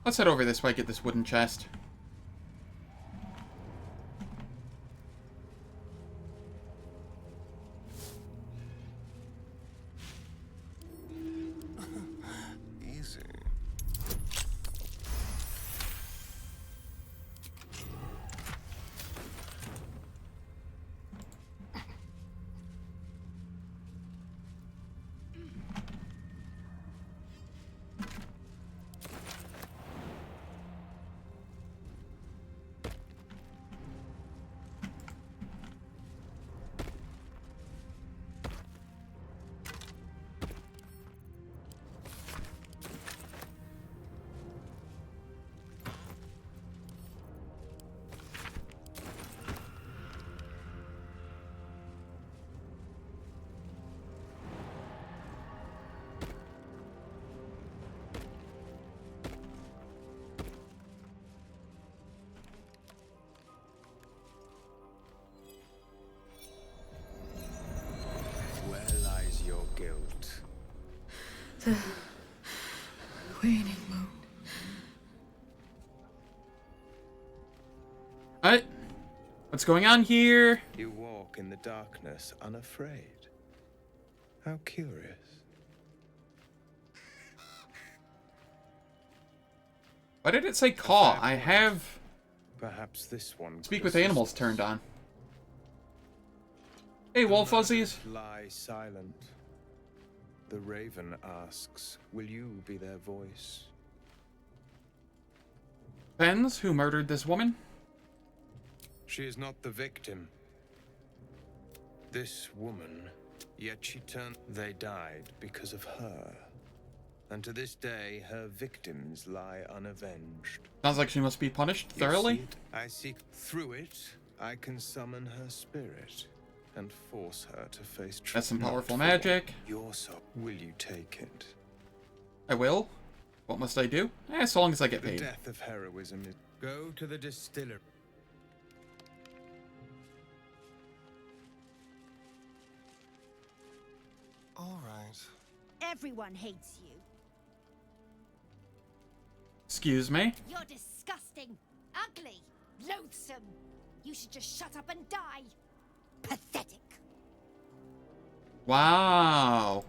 Let's head over this way, get this wooden chest. Easy. The waning moon. Alright. What's going on here? You walk in the darkness unafraid. How curious. Why did it say call? I have Perhaps this one. Speak with Animals turned on. Hey, Wolf Fuzzies. Lie silent. The raven asks, will you be their voice? Depends who murdered this woman. She is not the victim. This woman, yet she turned. They died because of her. And to this day, her victims lie unavenged. Sounds like she must be punished You thoroughly. see it? I seek through it. I can summon her spirit and force her to face truth. That's some Not powerful for magic. Your soul. Will you take it? I will. What must I do? As long as I get The paid. death of heroism is. Go to the distillery. All right. Everyone hates you. Excuse me? You're disgusting, ugly, loathsome. You should just shut up and die. Pathetic. Wow.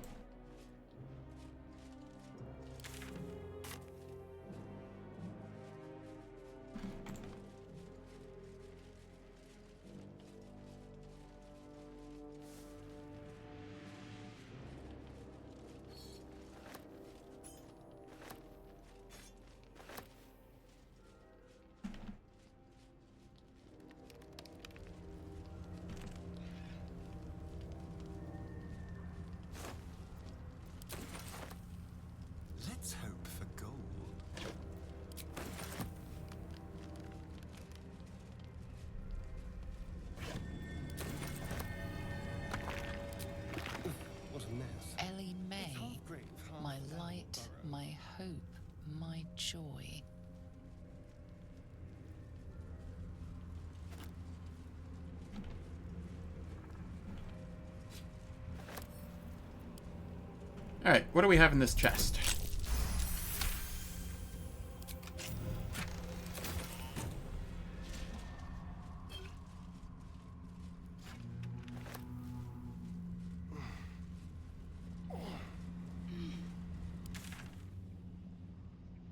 Let's hope for gold. What a mess. Ellie May, Half grave, half my dead light, burrow. my hope, my joy. Alright, what do we have in this chest?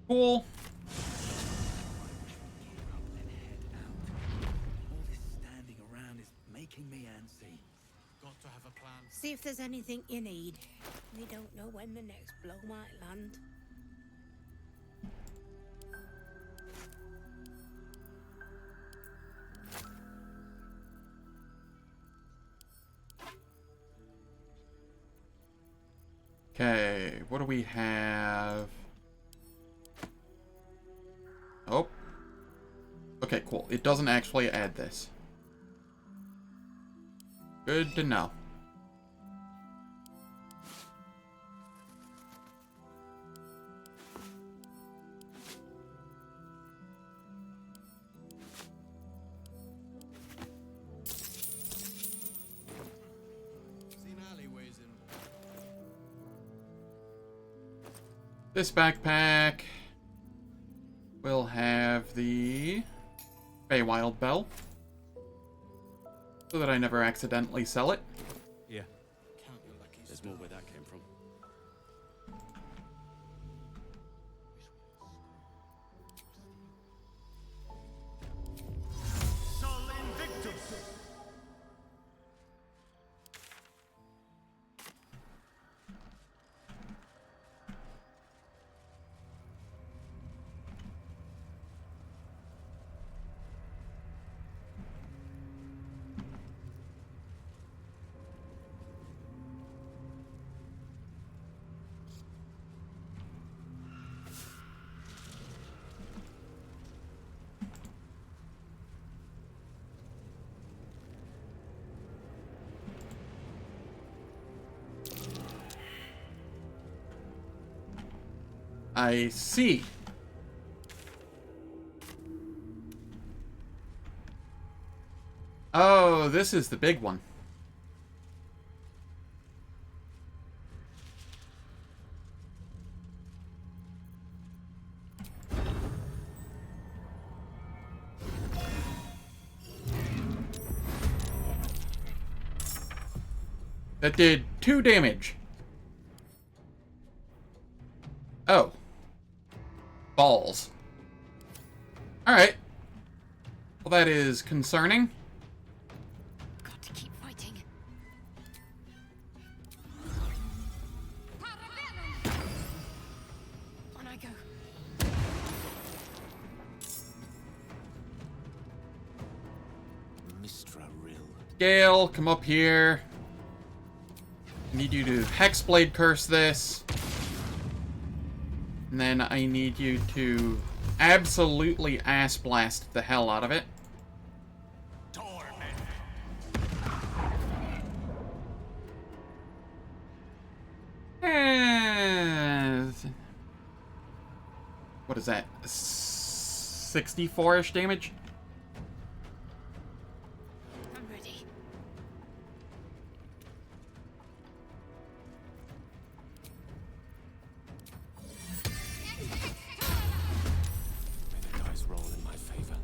Cool. All this standing around is making me antsy. Got to have a plan. See if there's anything you need. We don't know when the next blow might land. Okay, what do we have? Oh. Okay, cool. It doesn't actually add this. Good to know. Seen alleyways in. This backpack will have the Feywild Bell, so that I never accidentally sell it. Yeah. There's more where that came from. Sol Invictus. I see. Oh, this is the big one. That did 2 damage. Oh. Balls. Alright. Well, that is concerning. Got to keep fighting. On I go. Mistra Rill. Gale, come up here. I need you to Hexblade Curse this. And then I need you to absolutely ass blast the hell out of it. What is that? 64-ish damage? I'm ready. May the dice roll in my favor.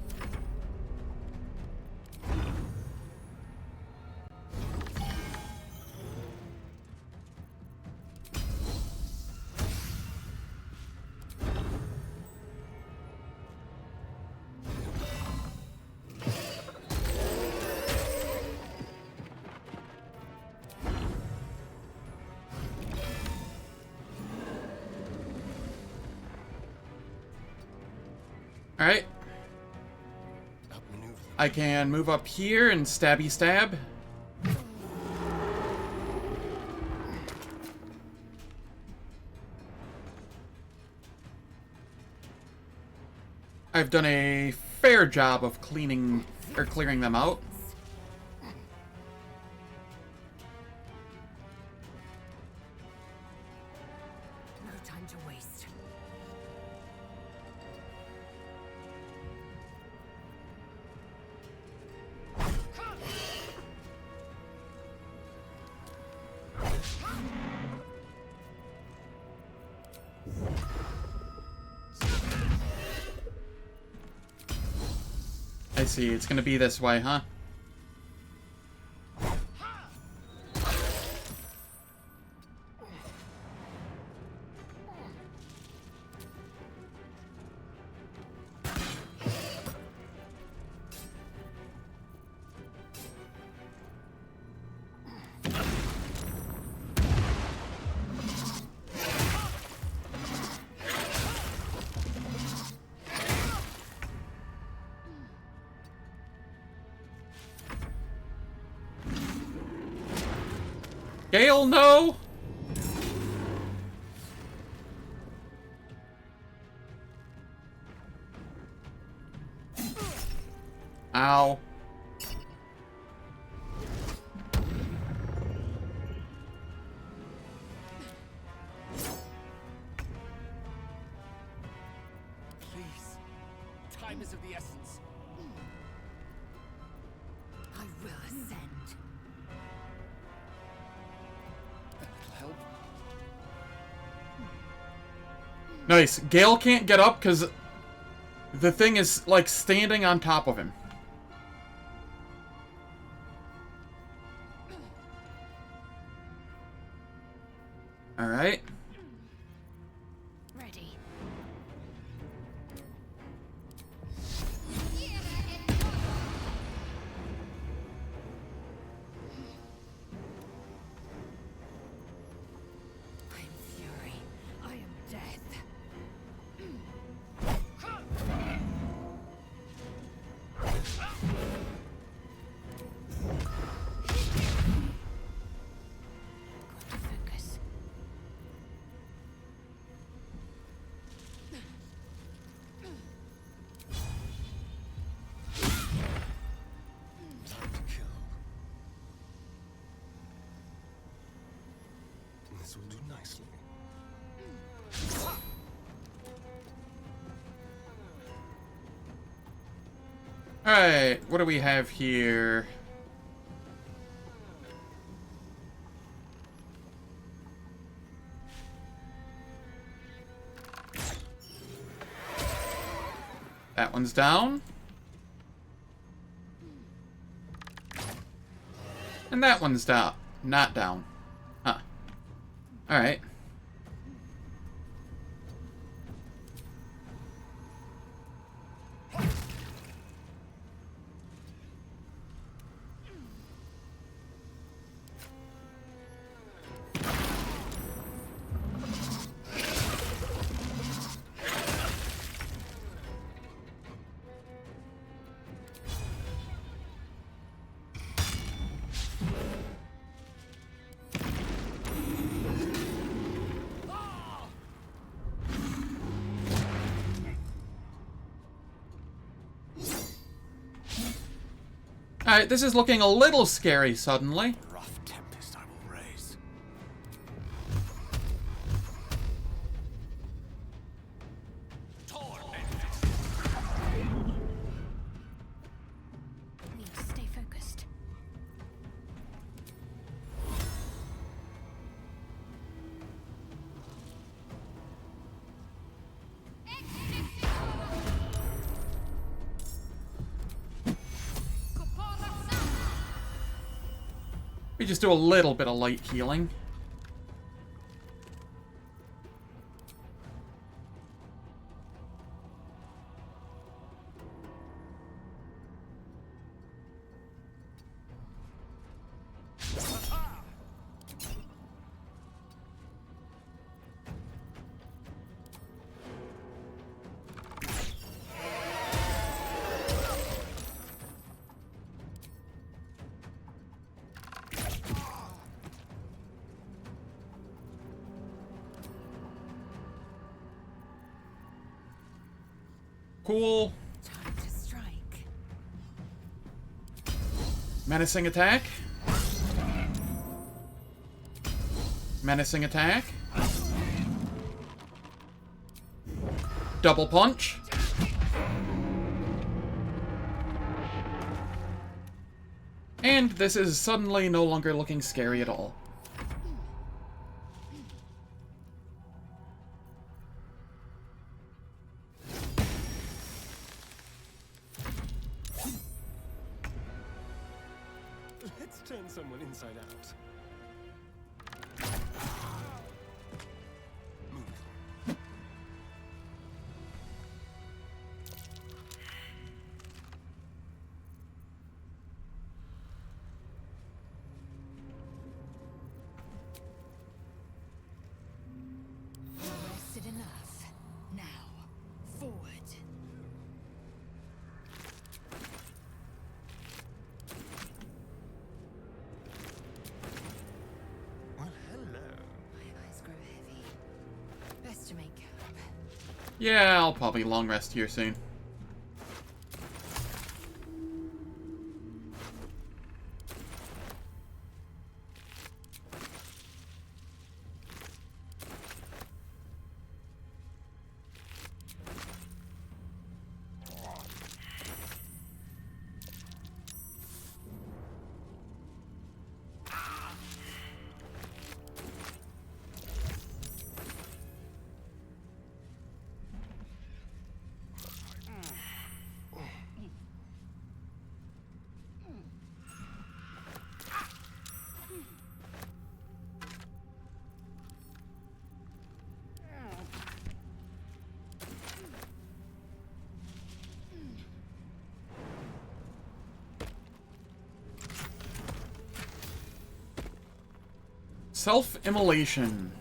Alright. I can move up here and stabby stab. I've done a fair job of clearing them out. No time to waste. I see, it's gonna be this way, huh? Gale, no! Ow. Please. Time is of the essence. I will ascend. Help. Nice. Gale can't get up because the thing is, like, standing on top of him. Alright. Ready. I am fury. I am death. Focus. Time to kill. This will do nicely. Alright, what do we have here? That one's down. And that one's down. Not down. Huh. Alright. Alright, this is looking a little scary suddenly. Rough tempest I will raise. Need to stay focused. We just do a little bit of light healing. Cool. Time to strike. Menacing attack. Menacing attack. Double punch. And this is suddenly no longer looking scary at all. Let's turn someone inside out. Rested enough. Now, forward. Well, hello. My eyes grow heavy. Best to make up. Yeah, I'll probably long rest here soon. Self-immolation.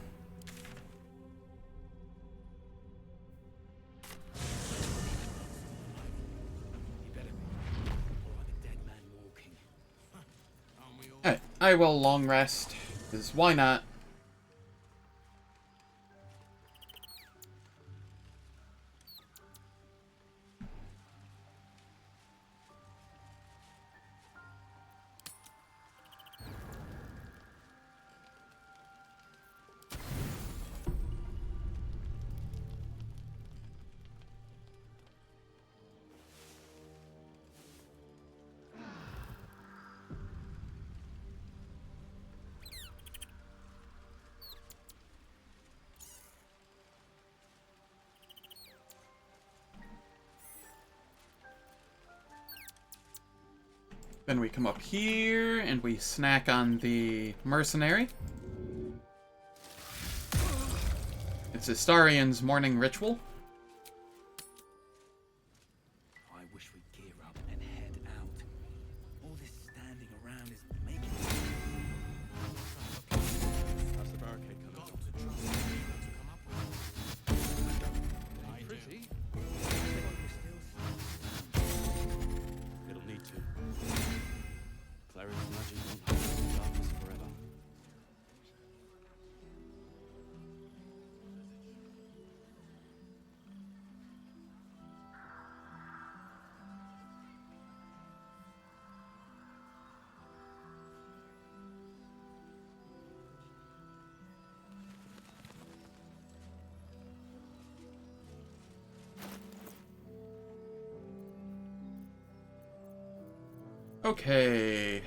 I will long rest, because why not? Then we come up here and we snack on the mercenary. It's Astarian's morning ritual. I wish we'd gear up and head out. All this standing around is making That's the barricade coming up. Pretty. It'll need to. Cleric's magic won't hold the darkness forever. Okay.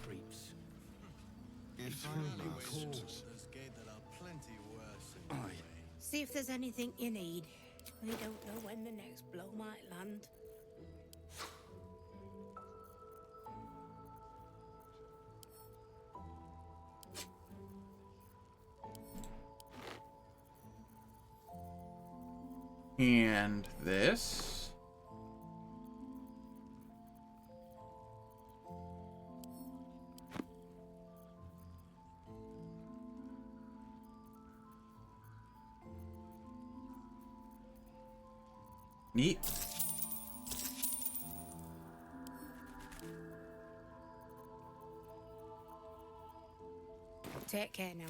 Creeps. If See if there's anything you need. We don't know when the next blow might land. And this. Neat. Take care now.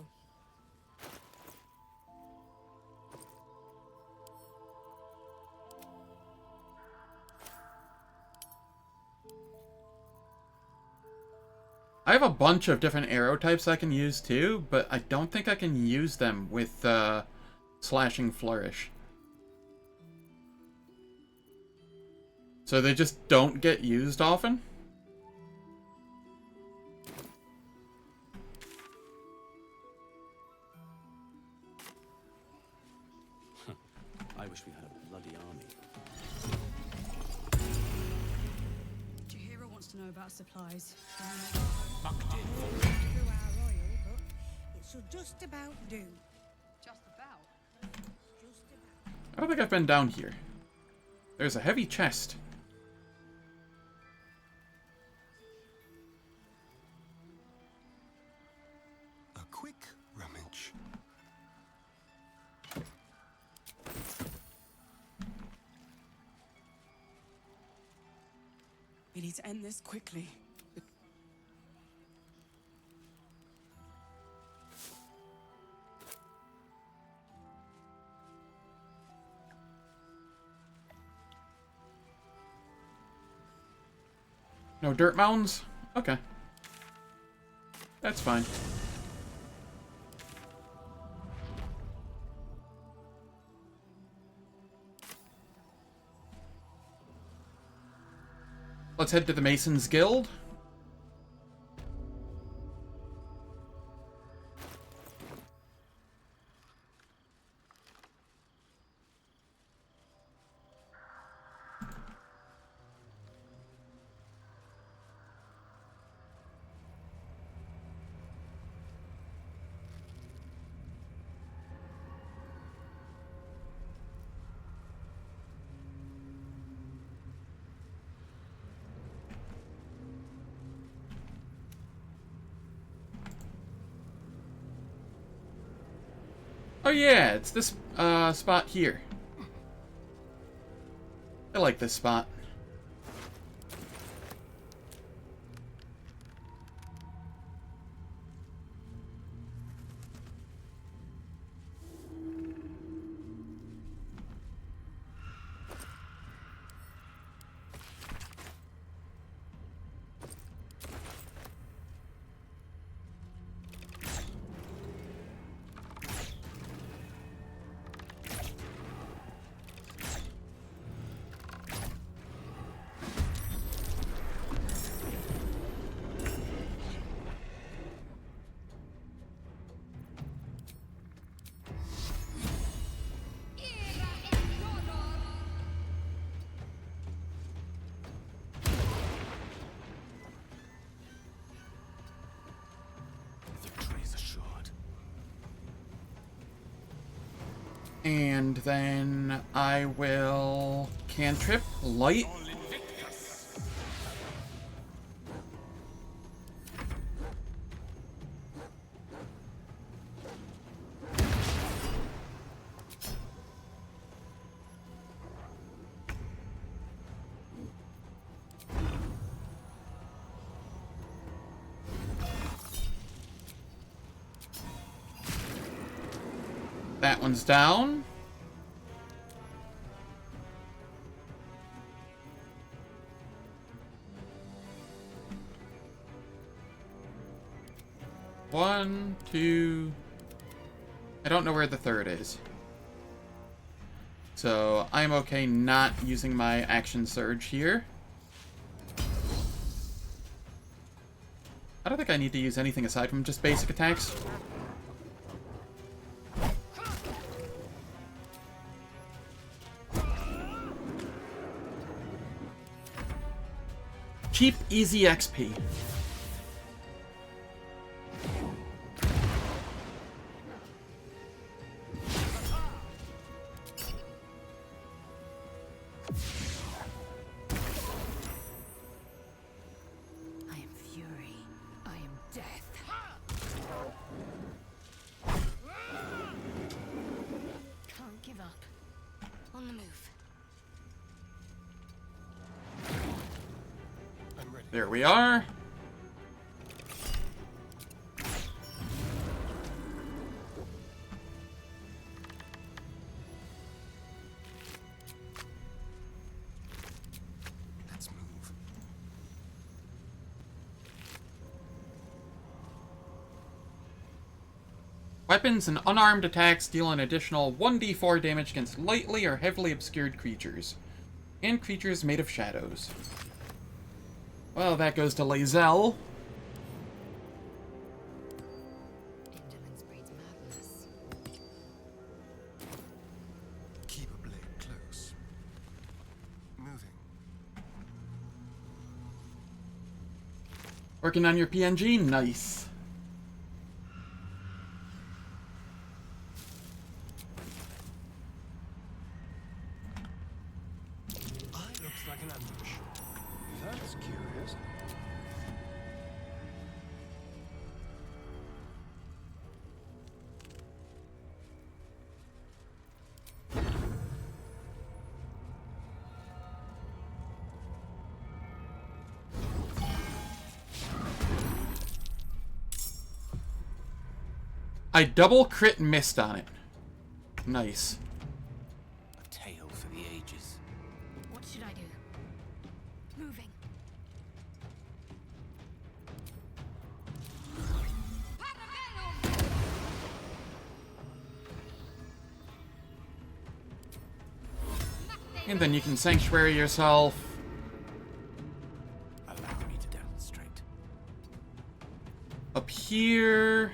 I have a bunch of different arrow types I can use too, but I don't think I can use them with Slashing Flourish. So they just don't get used often? I wish we had a bloody army. Jahira wants to know about supplies. Fucked in. Through our royal, but it should just about do. Just about? I don't think I've been down here. There's a heavy chest. a quick rummage. We need to end this quickly. No dirt mounds? Okay. That's fine. Let's head to the Mason's Guild. Oh yeah, it's this spot here. I like this spot. And then I will cantrip light. That one's down. One, two. I don't know where the third is. So I'm okay not using my action surge here. I don't think I need to use anything aside from just basic attacks. Cheap, easy XP. I am fury. I am death. Can't give up. On the move. There we are. Let's move. Weapons and unarmed attacks deal an additional 1d4 damage against lightly or heavily obscured creatures, and creatures made of shadows. Well, that goes to Lae'zel. Indolence breeds madness. Keep a blade close. Moving. Working on your PNG? Nice. Looks like an ambush. That's curious. I double crit missed on it. Nice. A tale for the ages. What should I do? Moving. And then you can sanctuary yourself. Allow me to demonstrate. Up here.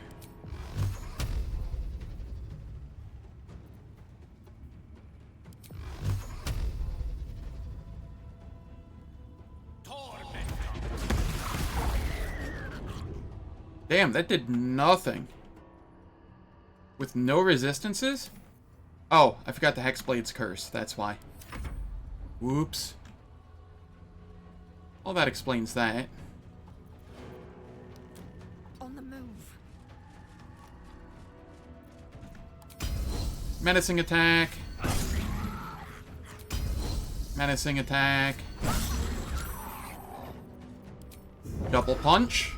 Damn, that did nothing. With no resistances? Oh, I forgot the Hexblade's curse. That's why. Whoops. Well, that explains that. On the move. Menacing attack. Menacing attack. Double punch.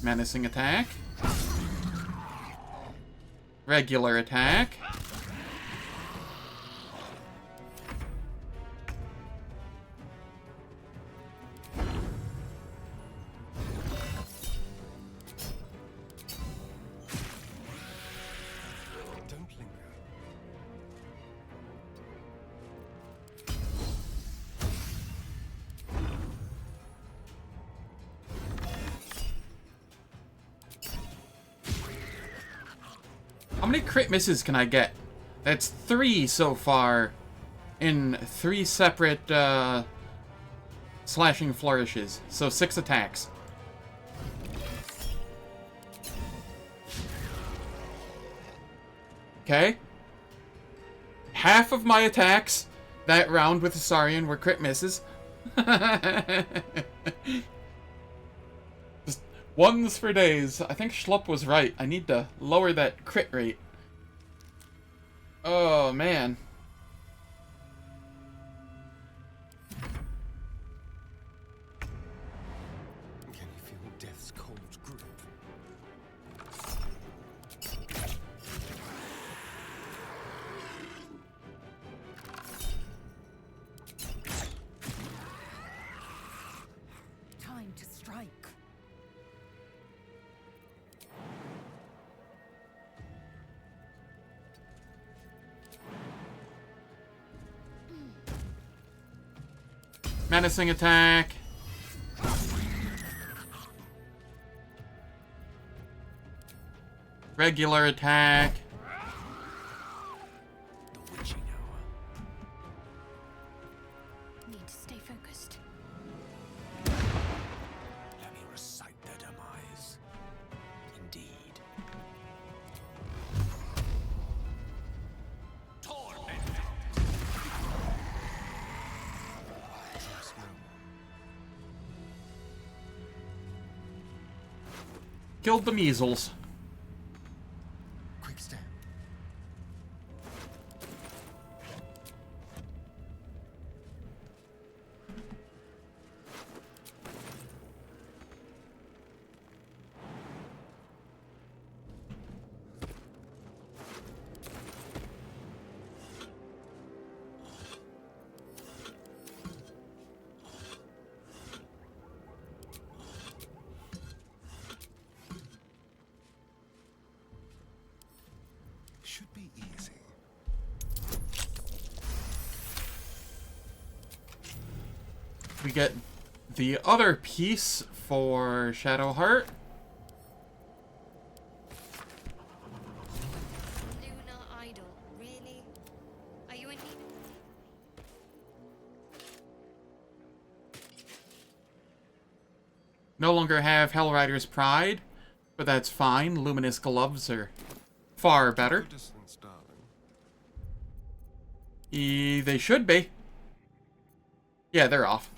Menacing attack. Regular attack. Don't linger. How many crit misses can I get? That's 3 so far in 3 separate slashing flourishes. So 6 attacks. Okay? Half of my attacks that round with Asarian were crit misses. Just ones for days. I think Schlupp was right. I need to lower that crit rate. Oh, man. Can you feel death's cold grip? Time to strike. Menacing attack. Regular attack. The witching hour. Need to stay focused. Let me recite their demise. Indeed. Torment! Trust no more. Killed the measles. Quick step. Should be easy. We get the other piece for Shadowheart. Lunar Idol, really? Are you in need of... No longer have Hellrider's Pride, but that's fine. Luminous Gloves are far better. Distance, darling. They should be. Yeah, they're off.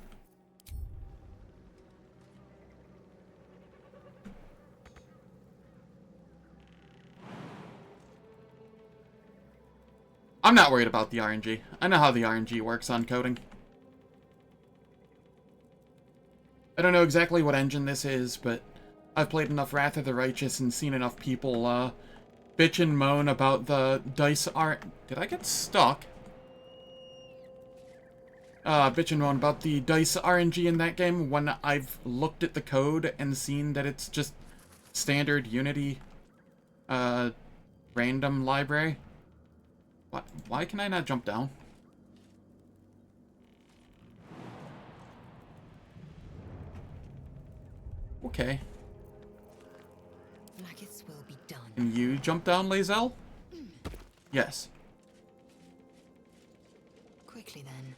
I'm not worried about the RNG. I know how the RNG works on coding. I don't know exactly what engine this is, but I've played enough Wrath of the Righteous and seen enough people bitch and moan about the dice Did I get stuck? Bitch and moan about the dice RNG in that game when I've looked at the code and seen that it's just standard Unity random library. Why can I not jump down? Okay. Maggots will be done. Can you jump down, Lae'zel? Yes. Quickly then.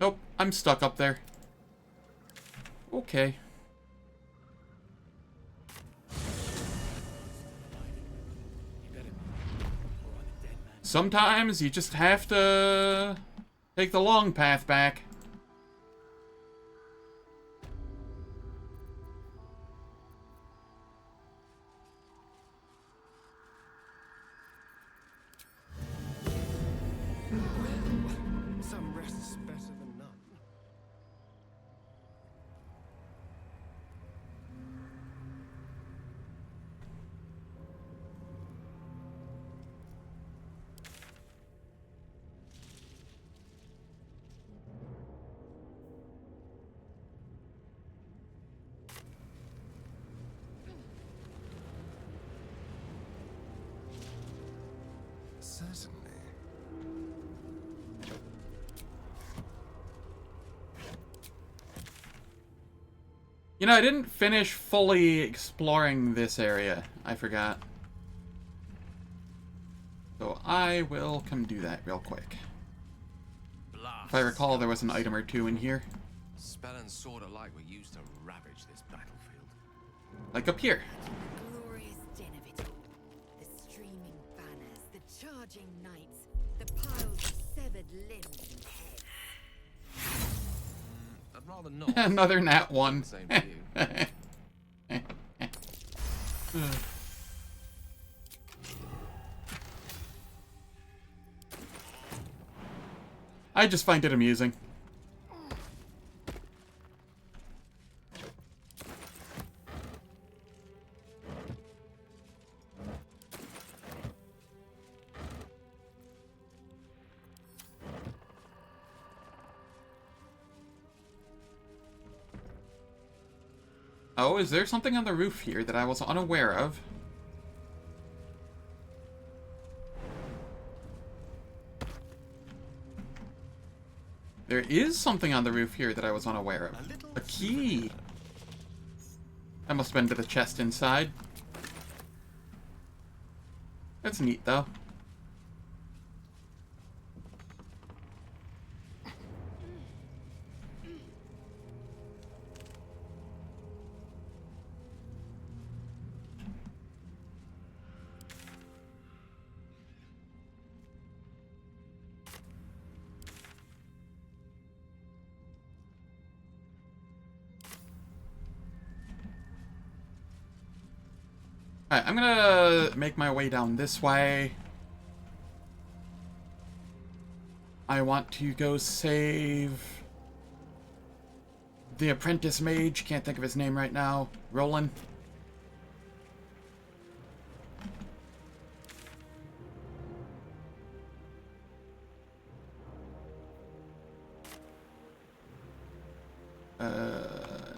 Nope, I'm stuck up there. Okay. Sometimes you just have to take the long path back. Some rest's better than none. Certainly. You know, I didn't finish fully exploring this area. I forgot. So I will come do that real quick. If I recall, there was an item or two in here. Spell and sword alike were used to ravage this battlefield. Like up here. Glorious din of it all. charging knights, the piles of severed limbs and heads. I'd rather not. Another nat 1. Same to you. I just find it amusing. Oh, is there something on the roof here that I was unaware of? There is something on the roof here that I was unaware of. A key! That must have been to the chest inside. That's neat, though. Alright, I'm gonna make my way down this way. I want to go save the apprentice mage. Can't think of his name right now. Roland.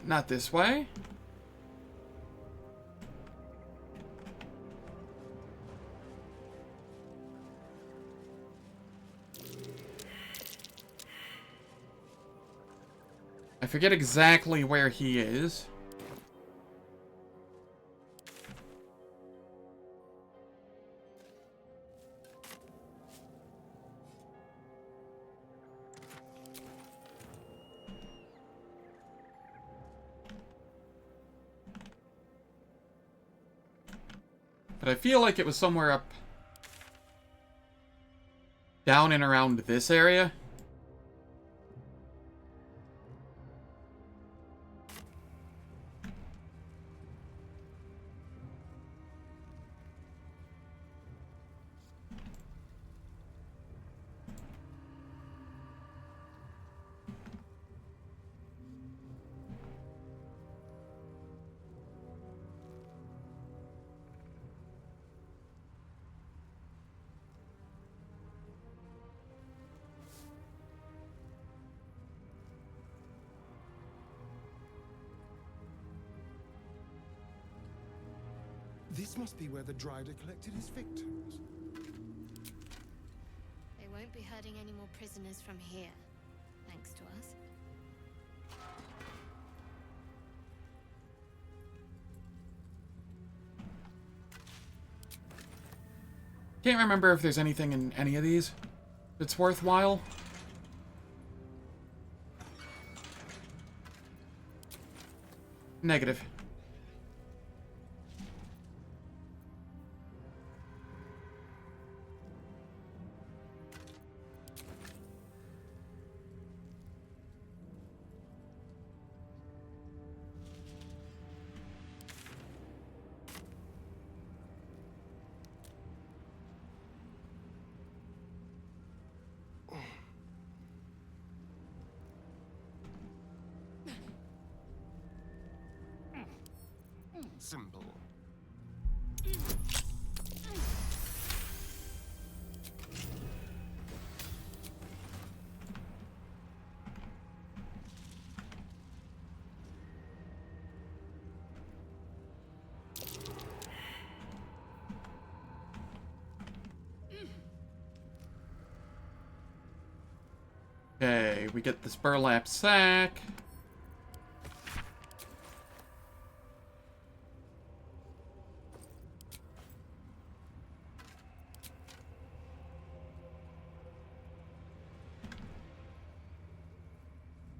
Not this way. I forget exactly where he is. But I feel like it was somewhere up down and around this area. This must be where the Dryder collected his victims. They won't be herding any more prisoners from here, thanks to us. Can't remember if there's anything in any of these that's worthwhile. Negative. Simple. Okay, we get this burlap sack.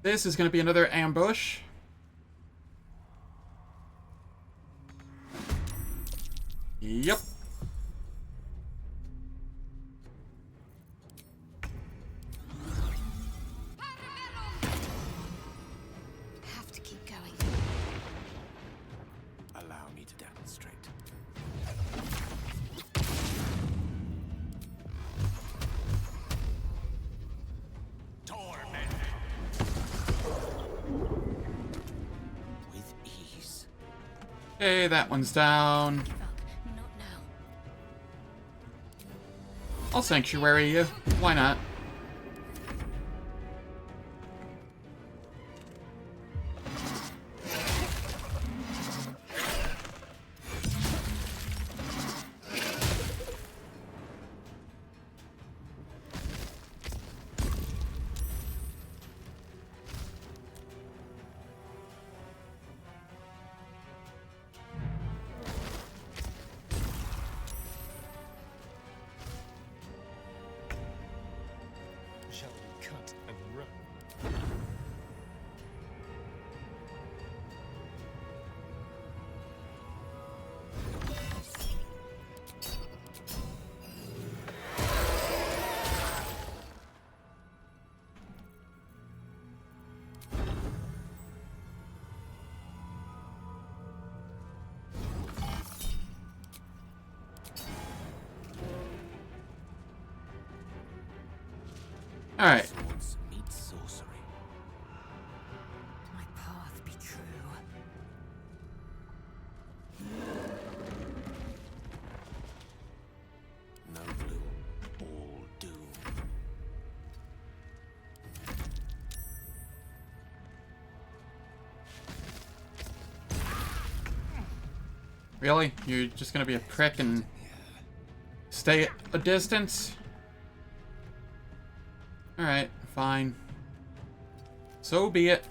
This is going to be another ambush. Yep. Okay, that one's down. I'll sanctuary you. Why not? Shall we cut and run? All right. Swords meet sorcery. My path be true. No bloom, all doom. Really? You're just gonna be a prick and stay at a distance? Alright, fine. So be it.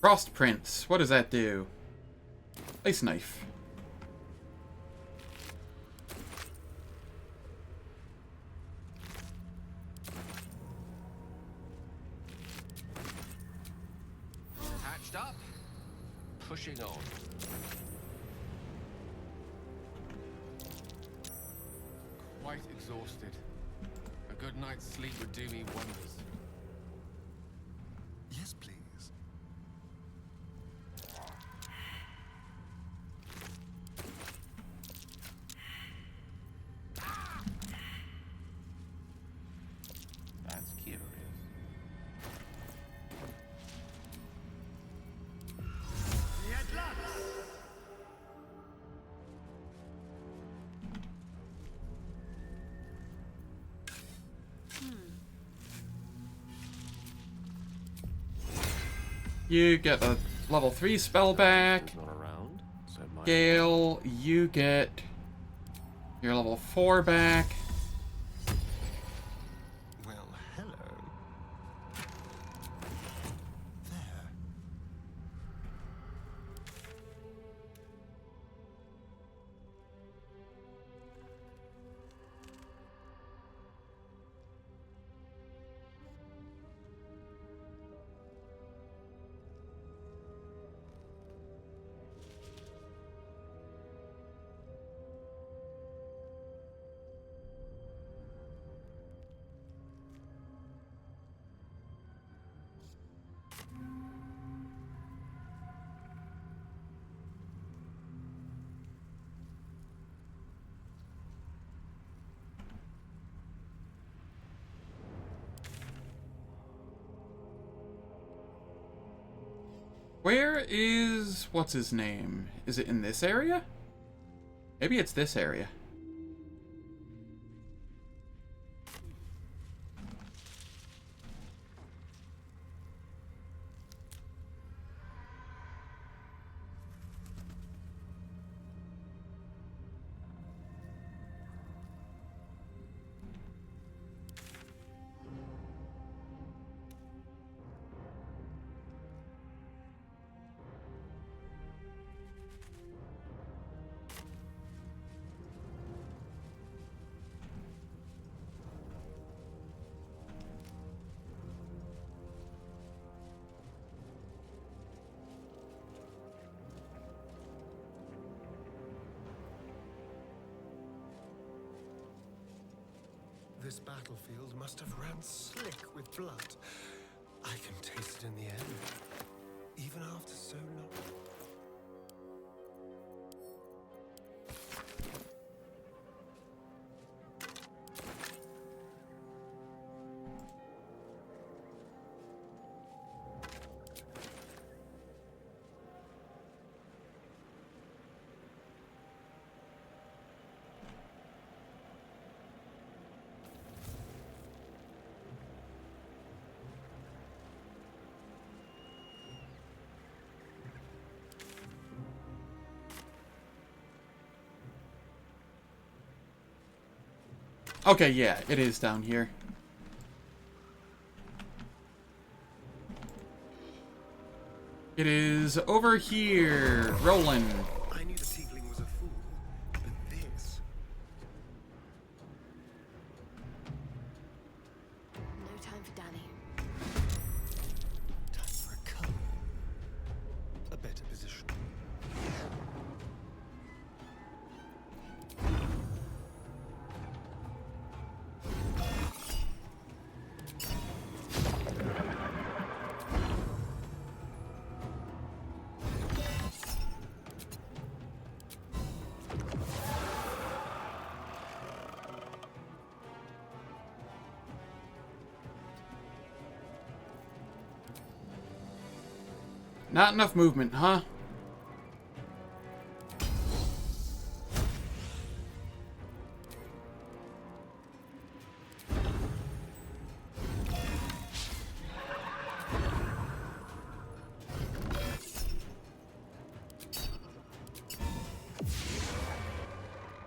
Frost Prince. What does that do? Ice Knife. Hatched up. Pushing on. Quite exhausted. A good night's sleep would do me wonders. Yes, please. That's curious. You get a level 3 spell back. Not around, so it might. Gale, you get your level 4 back. Well, hello. There. Where is... what's his name? Is it in this area? Maybe it's this area. This battlefield must have ran slick with blood. I can taste it in the air, even after so long. Okay, yeah, it is down here. It is over here, Roland. I knew the tiefling was a fool, but this... No time for Danny. Time for a cup. A better position. Not enough movement, huh?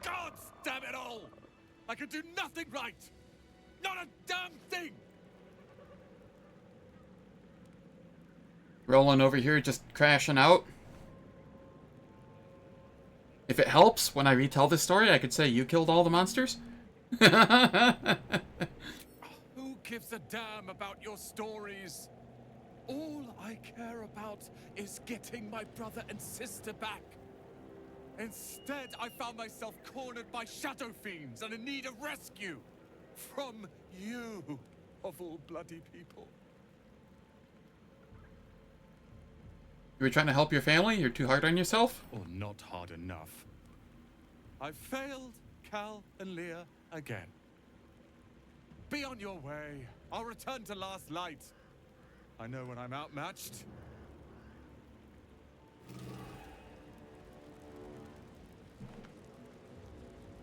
God damn it all! I can do nothing right! Not a damn thing! Roland over here just crashing out. If it helps, when I retell this story, I could say you killed all the monsters. Who gives a damn about your stories? All I care about is getting my brother and sister back. Instead, I found myself cornered by shadow fiends and in need of rescue. From you, of all bloody people. You were trying to help your family? You're too hard on yourself? Or not hard enough. I failed Cal and Leah again. Be on your way. I'll return to Last Light. I know when I'm outmatched.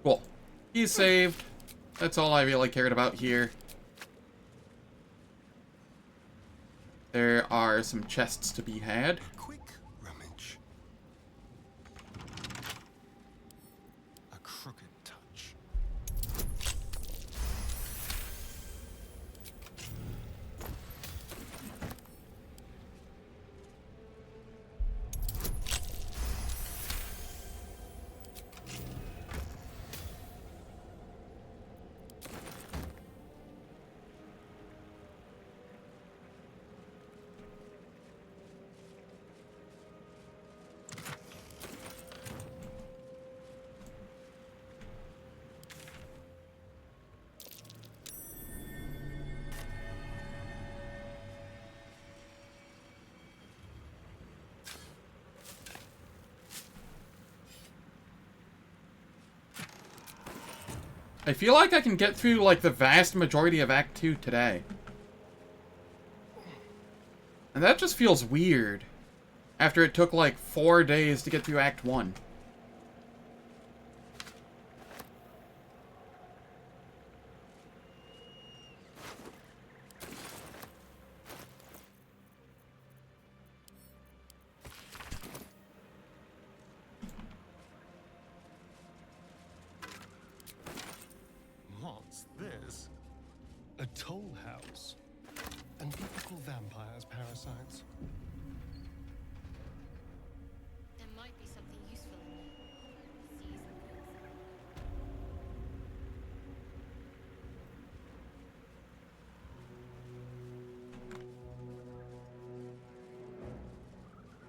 Cool. He's saved. That's all I really cared about here. There are some chests to be had. Quick rummage. A crooked touch. I feel like I can get through, like, the vast majority of Act 2 today. And that just feels weird. After it took, like, 4 days to get through Act 1. What's this? A toll house. And people call vampires parasites. There might be something useful in there.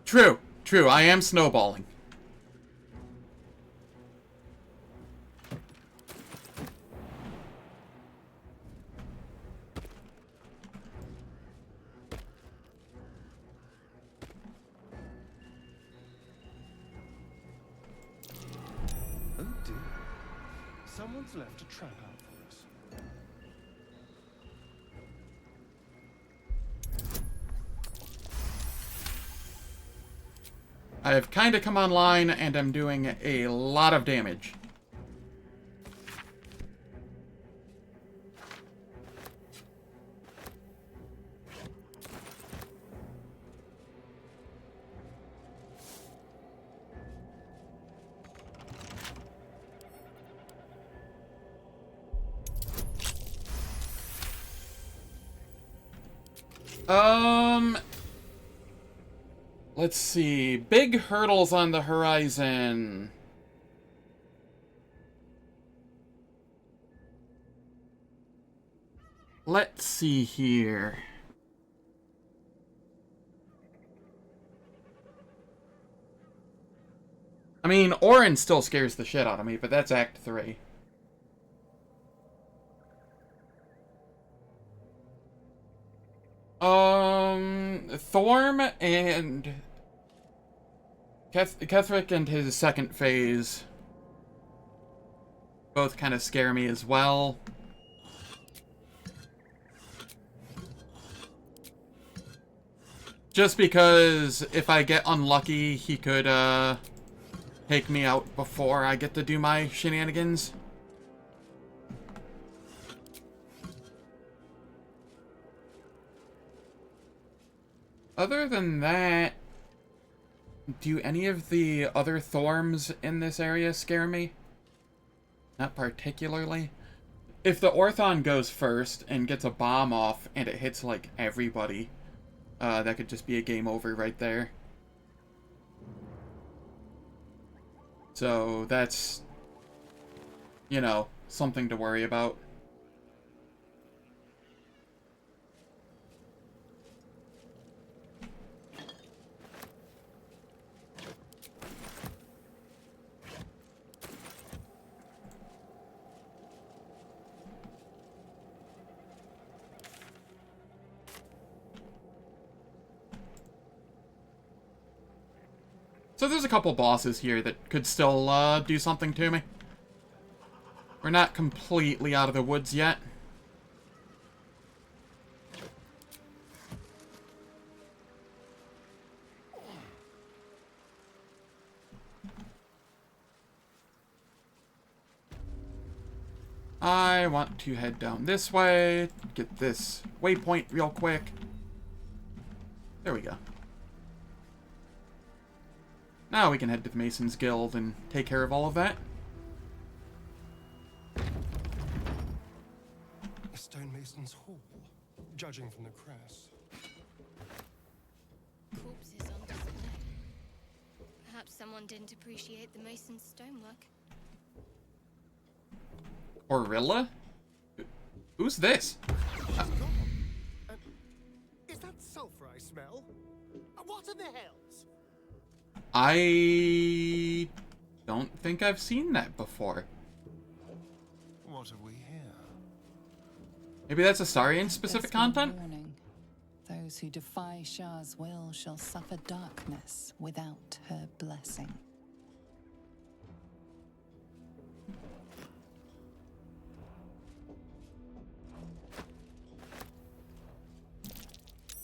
True. True. I am snowballing. Someone's left a trap out for us. I've kind of come online, and I'm doing a lot of damage. Let's see. Big hurdles on the horizon. Let's see here. I mean, Orin still scares the shit out of me, but that's Act 3. Thorm and Ketheric and his second phase both kind of scare me as well. Just because if I get unlucky, he could take me out before I get to do my shenanigans. Other than that, do any of the other Thorms in this area scare me? Not particularly. If the Orthon goes first and gets a bomb off and it hits, like, everybody, that could just be a game over right there. So that's, you know, something to worry about. So there's a couple bosses here that could still do something to me. We're not completely out of the woods yet. I want to head down this way, get this waypoint real quick. There we go. Now we can head to the Mason's Guild and take care of all of that. A stonemason's hall, judging from the crest. Corpses on display. Perhaps someone didn't appreciate the mason's stonework. Orilla? Who's this? Is that sulfur I smell? What are the hells? I don't think I've seen that before. What have we here? Maybe that's Astarion-specific content? Warning. Those who defy Shah's will shall suffer darkness without her blessing.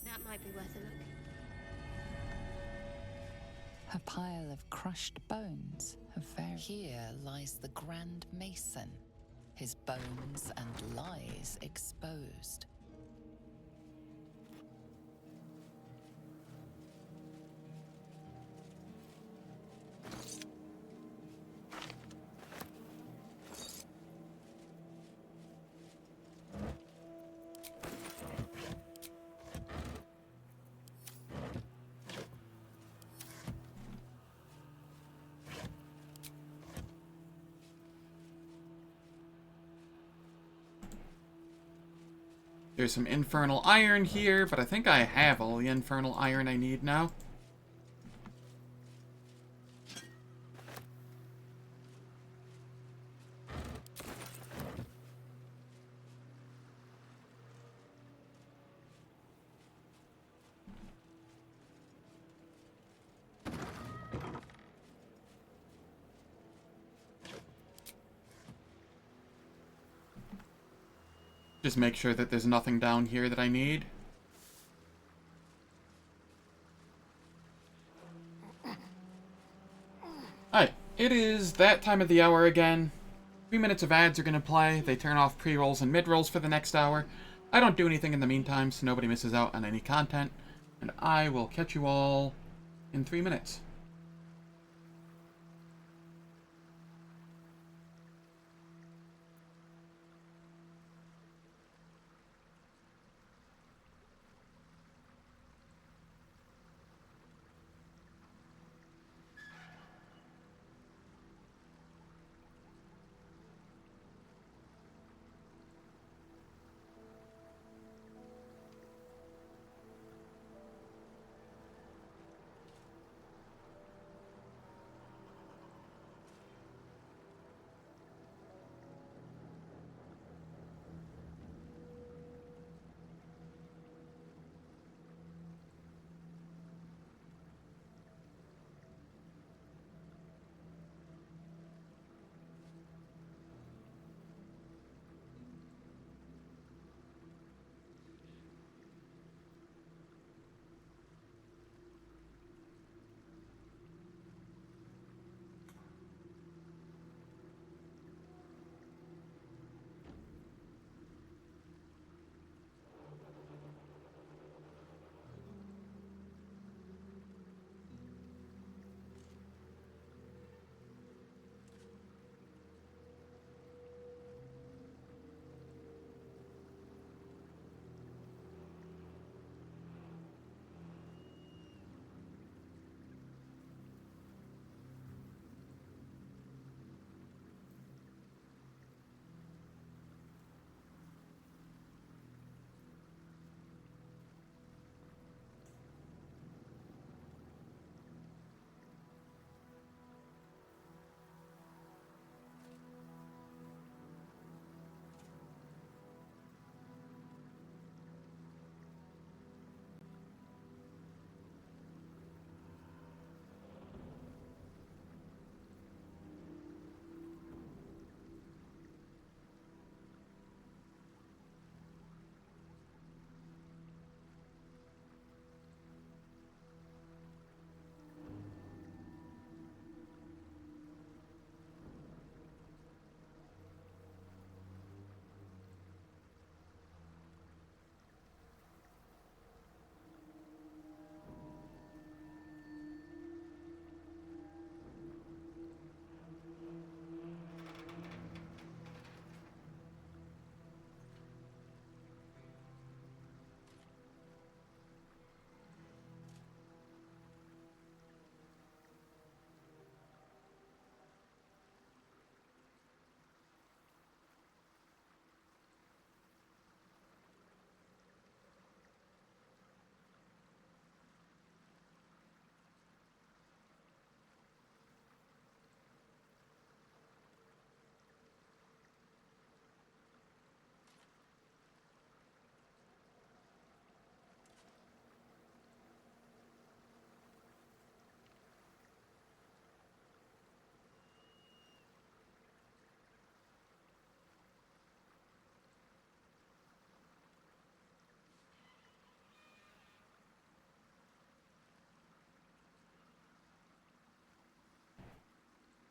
That might be worth a look. A pile of crushed bones. Here lies the Grand Mason, his bones and lies exposed. There's some infernal iron here, but I think I have all the infernal iron I need now. Just make sure that there's nothing down here that I need. Alright, it is that time of the hour again. 3 minutes of ads are going to play. They turn off pre-rolls and mid-rolls for the next hour. I don't do anything in the meantime, so nobody misses out on any content. And I will catch you all in 3 minutes.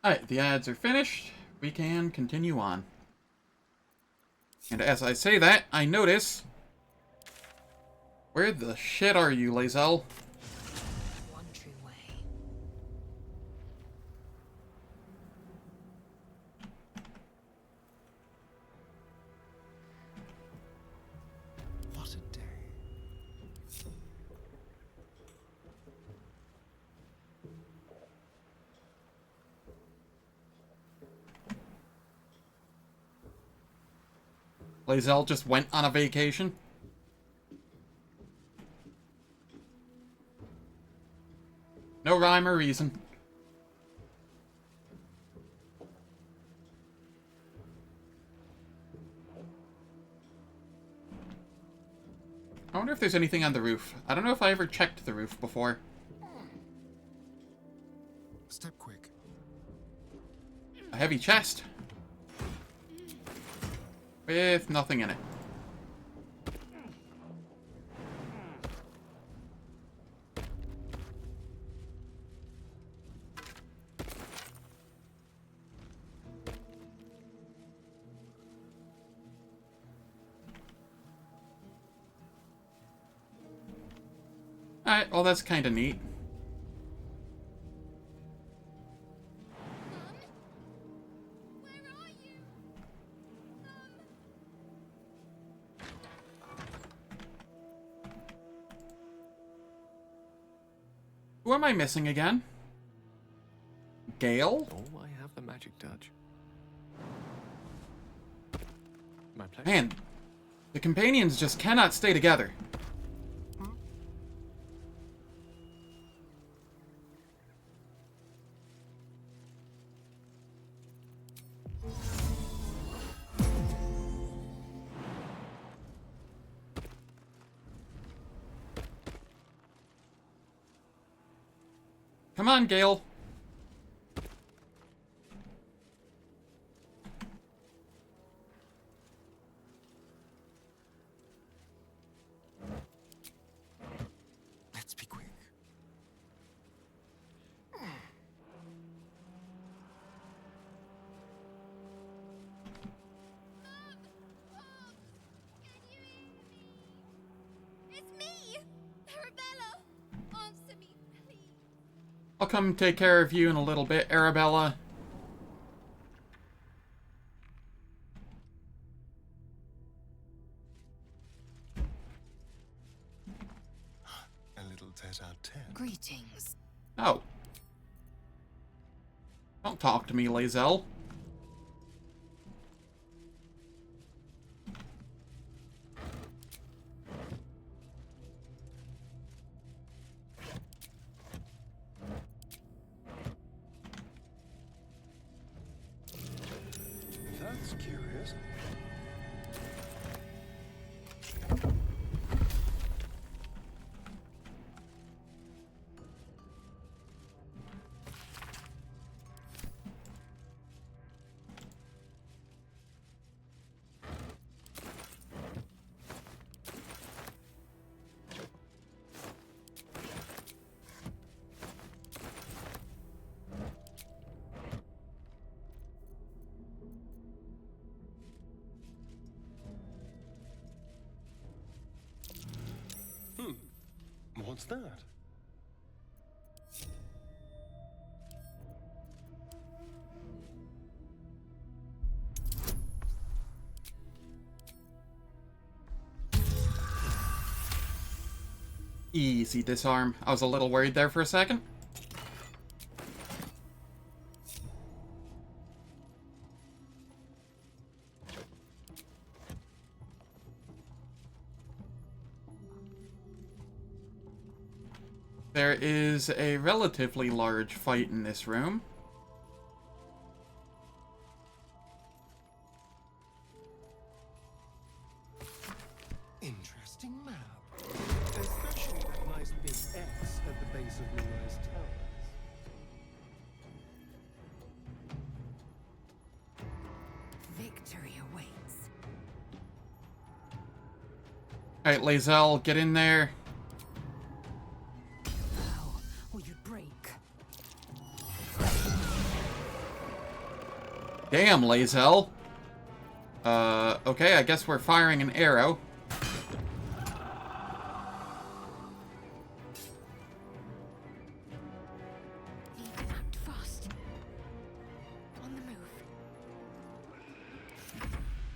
Alright, the ads are finished. We can continue on. And as I say that, I notice... Where the shit are you, Lae'zel? One true way. What a day. Lae'zel just went on a vacation. No rhyme or reason. I wonder if there's anything on the roof. I don't know if I ever checked the roof before. Step quick. A heavy chest. With nothing in it. Alright, well that's kind of neat. Who am I missing again? Gale? Oh, I have the magic touch. My pleasure. Man, the companions just cannot stay together. Come on, Gale. Let's be quick. It's me! Arabella! Answer me, please. I'll come take care of you in a little bit, Arabella. A little tete-a-tete. Greetings. Oh. Don't talk to me, Lae'zel. That's curious. What's that? Easy disarm. I was a little worried there for a second. There is a relatively large fight in this room. Interesting map. Especially that nice big X at the base of Moonrise Towers. Victory awaits. Alright, Lae'zel, get in there. Or you break. Damn, Lae'zel. Okay, I guess we're firing an arrow. Act fast. On the move.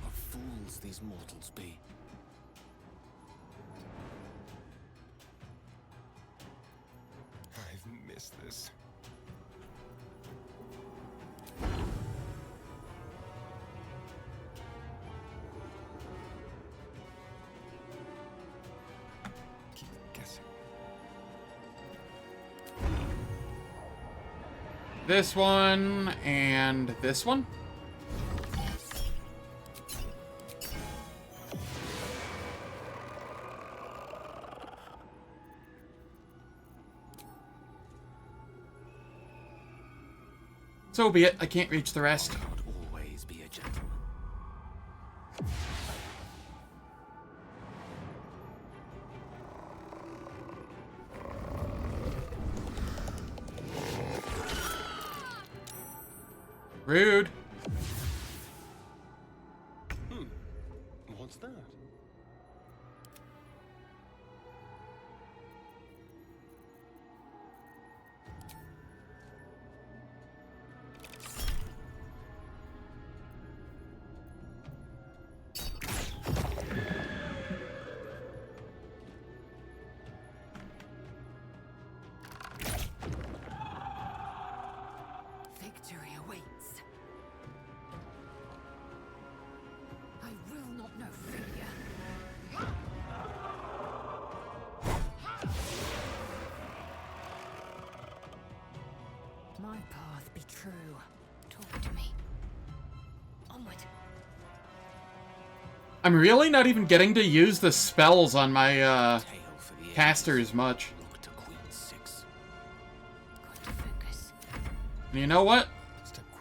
What fools these mortals be. I've missed this. Keep guessing. This one and this one. So be it. I can't reach the rest. Always be a gentleman. Rude. What's that? My path be true. Talk to me. Onward. I'm really not even getting to use the spells on my casters much. And you know what?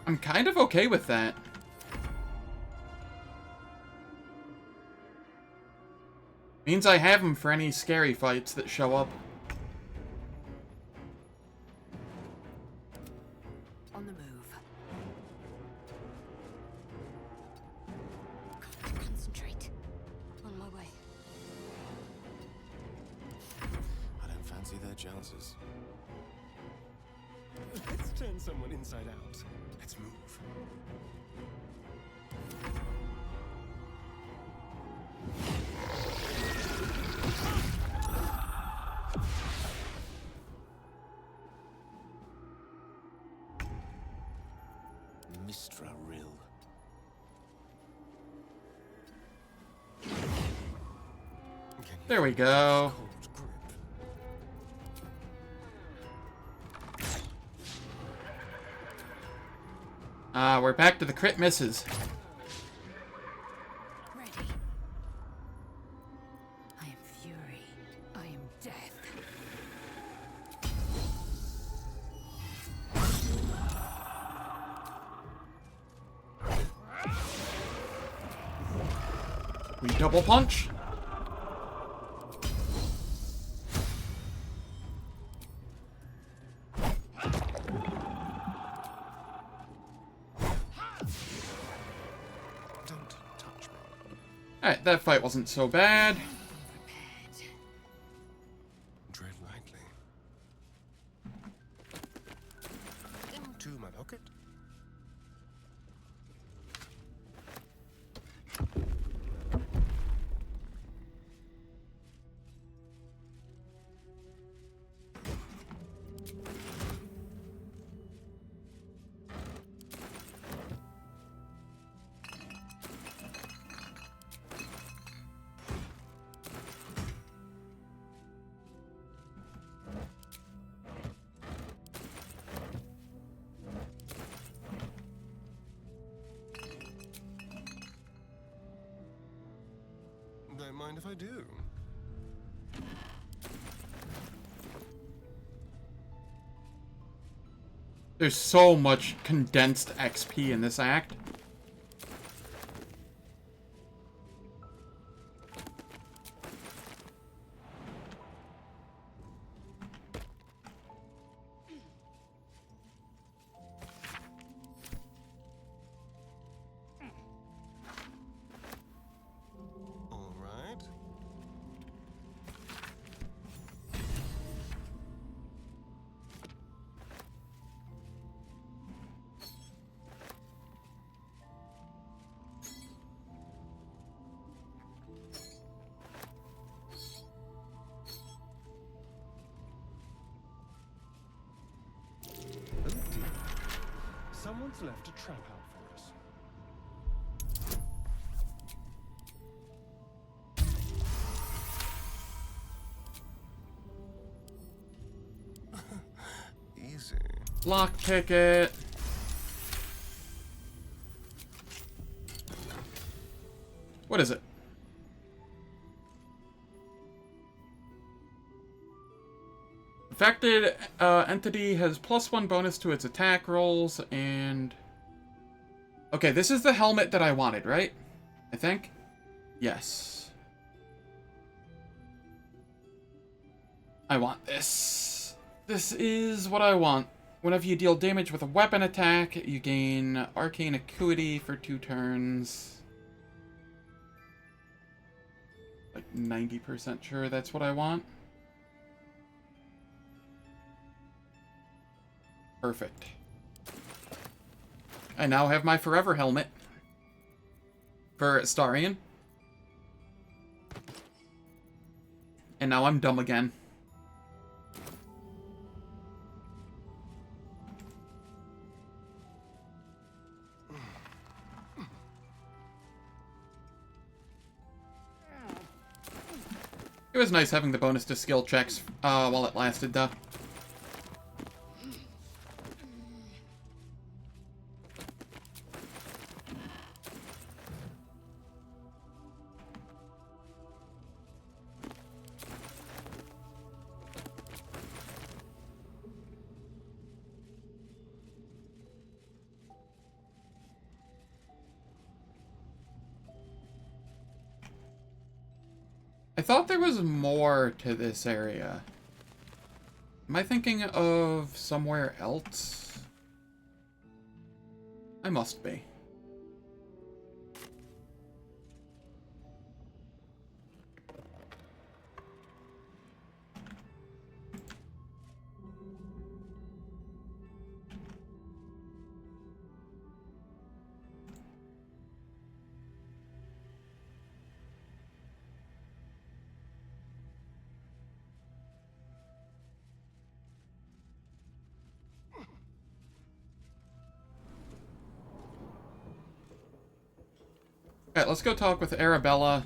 I'm kind of okay with that. Means I have them for any scary fights that show up. On the move. Concentrate. On my way. I don't fancy their chances. Let's turn someone inside out. Let's move. Mistra Rill. There we go. We're back to the crit misses. Ready. I am fury. I am death. We double punch. Alright, that fight wasn't so bad. Tread lightly. Into my pocket. Don't mind if I do. There's so much condensed XP in this act. All right. Oh dear. Someone's left a trap out for us. Easy. Lockpick it. What is it? Affected entity has +1 bonus to its attack rolls, and... Okay, this is the helmet that I wanted, right? I think? Yes. I want this. This is what I want. Whenever you deal damage with a weapon attack, you gain Arcane Acuity for 2 turns. Like 90% sure that's what I want. Perfect. I now have my forever helmet for Astarion. And now I'm dumb again. It was nice having the bonus to skill checks while it lasted, though. thought there was more to this area. Am I thinking of somewhere else? I must be. Alright, let's go talk with Arabella.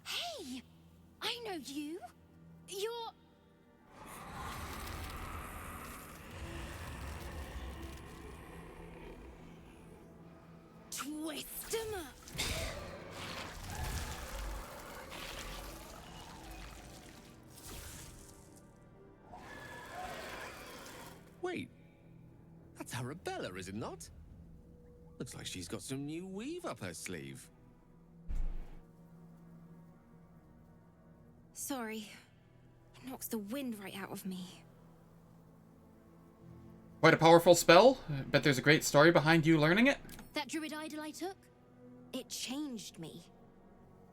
Hey! I know you. You're... Twist 'em up. Wait, that's Arabella, is it not? Looks like she's got some new weave up her sleeve. Sorry. It knocks the wind right out of me. Quite a powerful spell. Bet there's a great story behind you learning it. That druid idol I took? It changed me.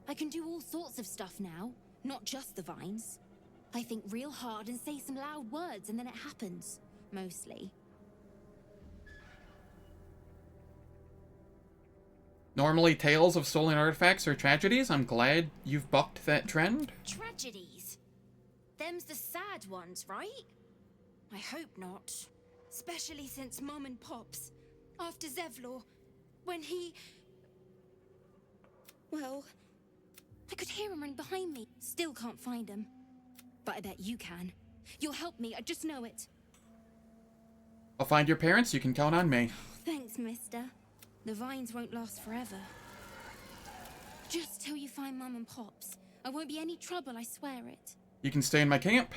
I can do all sorts of stuff now, not just the vines. I think real hard and say some loud words and then it happens. Mostly. Normally tales of stolen artifacts are tragedies. I'm glad you've bucked that trend. Tragedies? Them's the sad ones, right? I hope not. Especially since Mum and Pops, after Zevlor, when he... Well, I could hear him running behind me. Still can't find him. But I bet you can. You'll help me, I just know it. I'll find your parents, you can count on me. Thanks, mister. The vines won't last forever. Just till you find Mum and Pops. I won't be any trouble, I swear it. You can stay in my camp.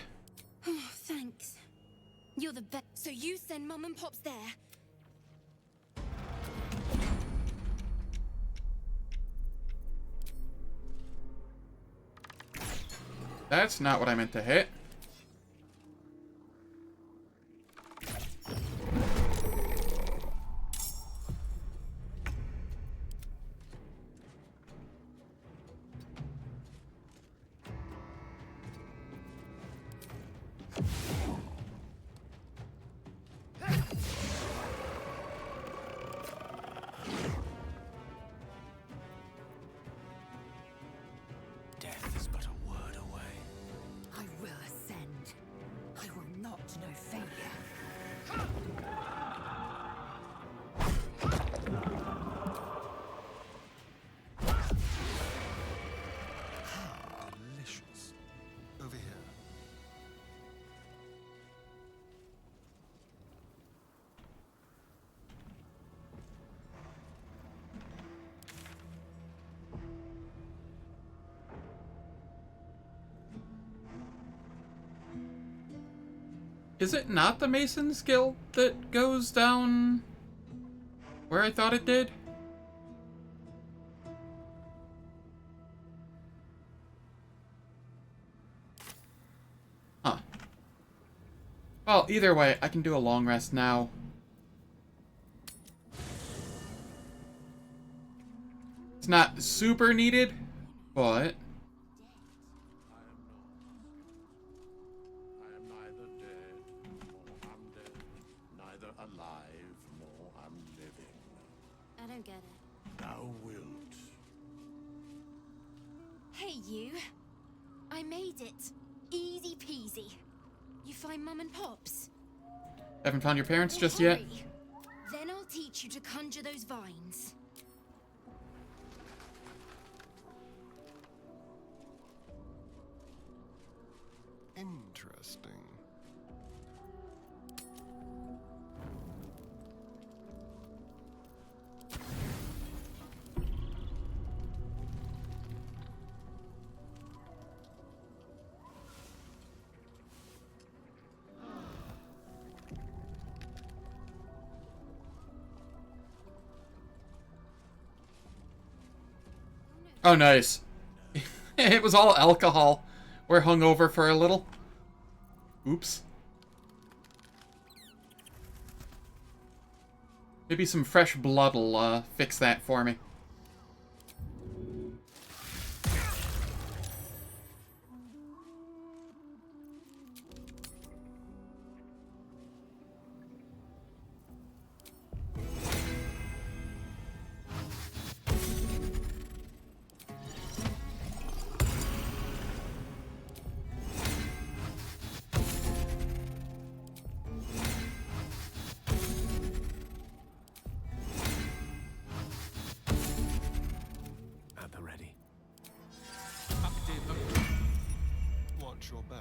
Oh, thanks. You're the best. So you send Mum and Pops there. That's not what I meant to hit. Death is but a word away. I will ascend. I will not know failure. Delicious. Over here. Is it not the Mason's Guild that goes down where I thought it did? Huh. Well, either way, I can do a long rest now. It's not super needed, but... Alive, nor I'm living. I don't get it. Thou wilt. Hey, you. I made it. Easy peasy. You find Mum and Pops? Haven't found your parents Well, just yet? hurry. Then I'll teach you to conjure those vines. Interesting. Oh, nice. It was all alcohol. We're hungover for a little. Oops. Maybe some fresh blood will fix that for me. At the ready. Watch your back.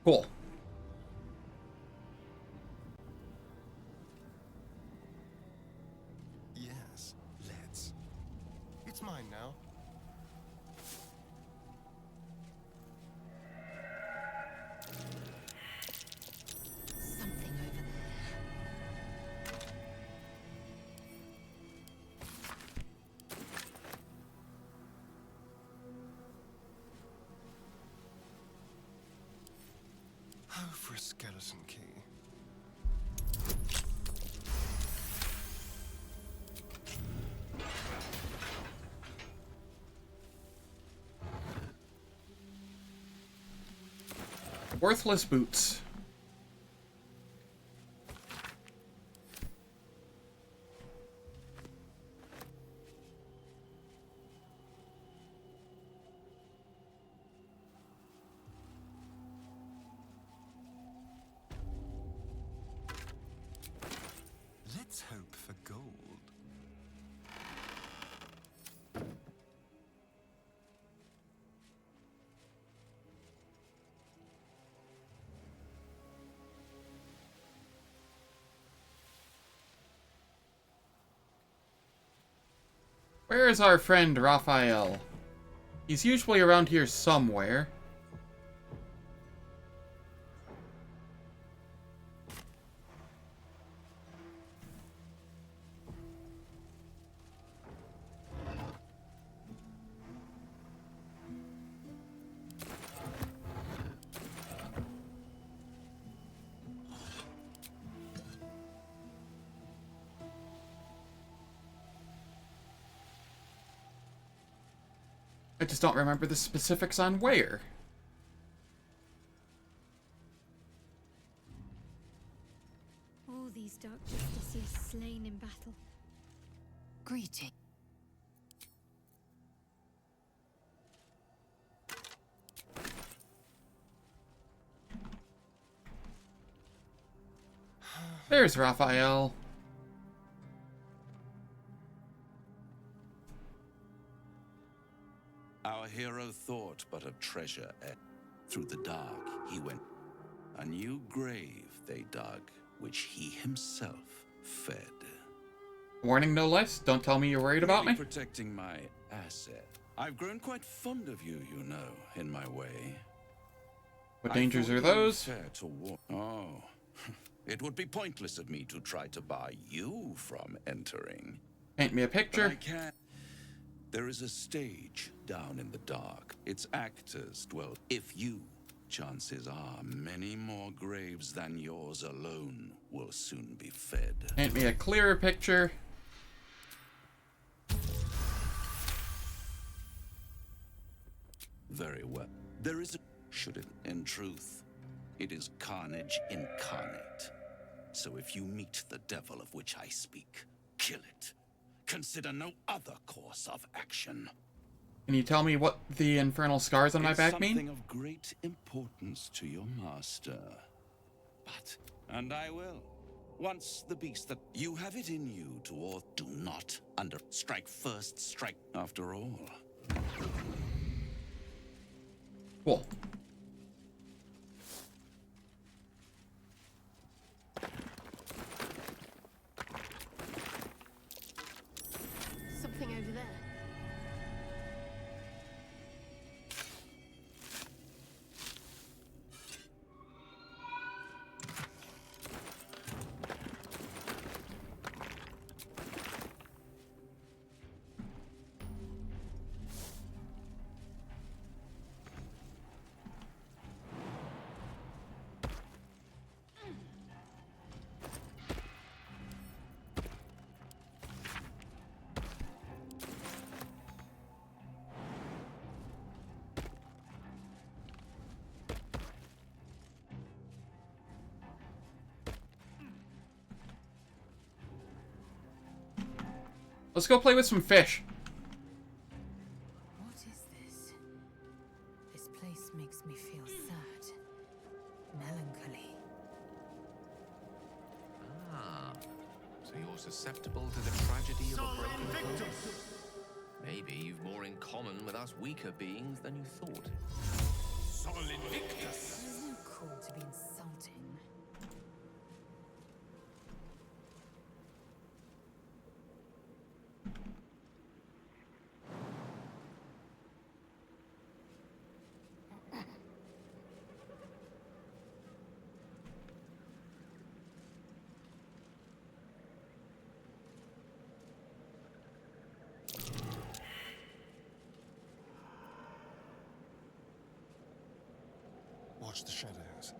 Cool. Yes, let's. It's mine now. Something over there. Oh, for a skeleton key. Worthless boots. Let's hope for gold. Where is our friend Raphael? He's usually around here somewhere. I just don't remember the specifics on where. All these dark justiciars slain in battle. Greeting. There's Raphael. Our hero thought but of treasure. Through the dark he went. A new grave they dug, which he himself fed. Warning no less. Don't tell me you're worried about me. Protecting my asset. I've grown quite fond of you, you know, in my way. What dangers are those? Oh, it would be pointless of me to try to bar you from entering. Paint me a picture. But I can. There is a stage down in the dark. Its actors dwell. If you, chances are many more graves than yours alone will soon be fed. Paint me a clearer picture. Very well. There is a... Should it, in truth, it is carnage incarnate. So if you meet the devil of which I speak, kill it. Consider no other course of action. Can you tell me what the infernal scars on my back mean? Something of great importance to your master. But, and I will. Once the beast that you have it in you to do not strike first, strike after all. Cool. Something over there. Let's go play with some fish. What is this? This place makes me feel sad. Melancholy. Ah, so you're susceptible to the tragedy of a broken bone. Maybe you've more in common with us weaker beings than you thought. Sol Invictus! There's no call to be insulting. Watch the shadows.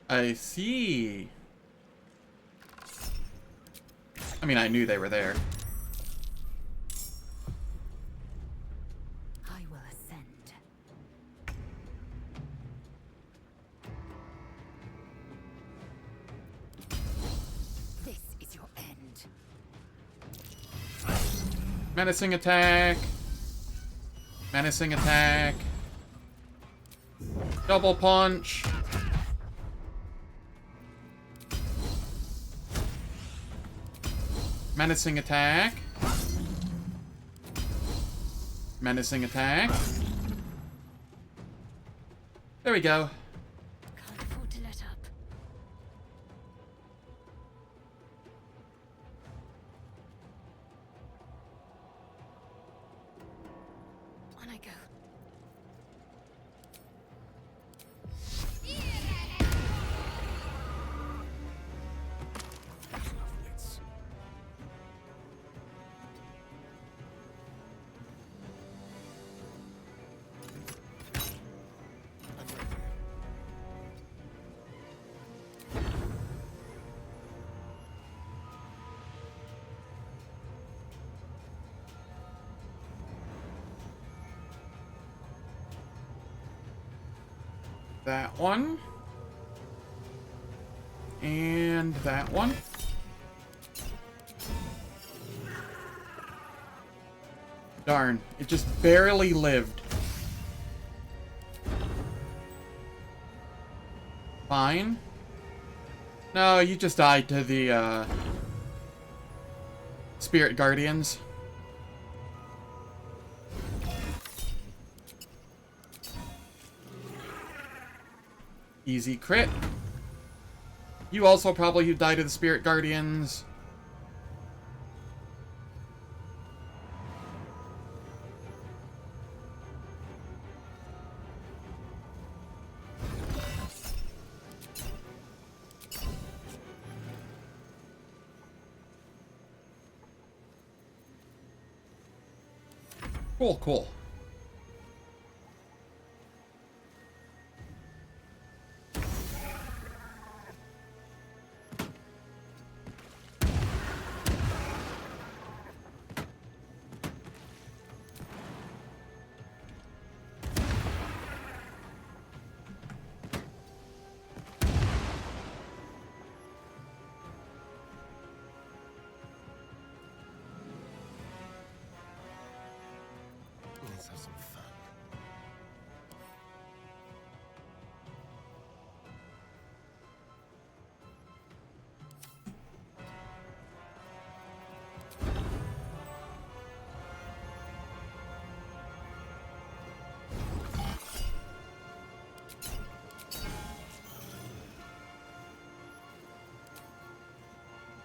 I see. I mean, I knew they were there. I will ascend. This is your end. Menacing attack. Menacing attack. Double punch. Menacing attack. Menacing attack. There we go. Can't afford to let up. On I go. That one. And that one. Darn, it just barely lived. Fine. No, you just died to the, Spirit Guardians. Easy crit. You also probably died to the Spirit Guardians. Cool, cool.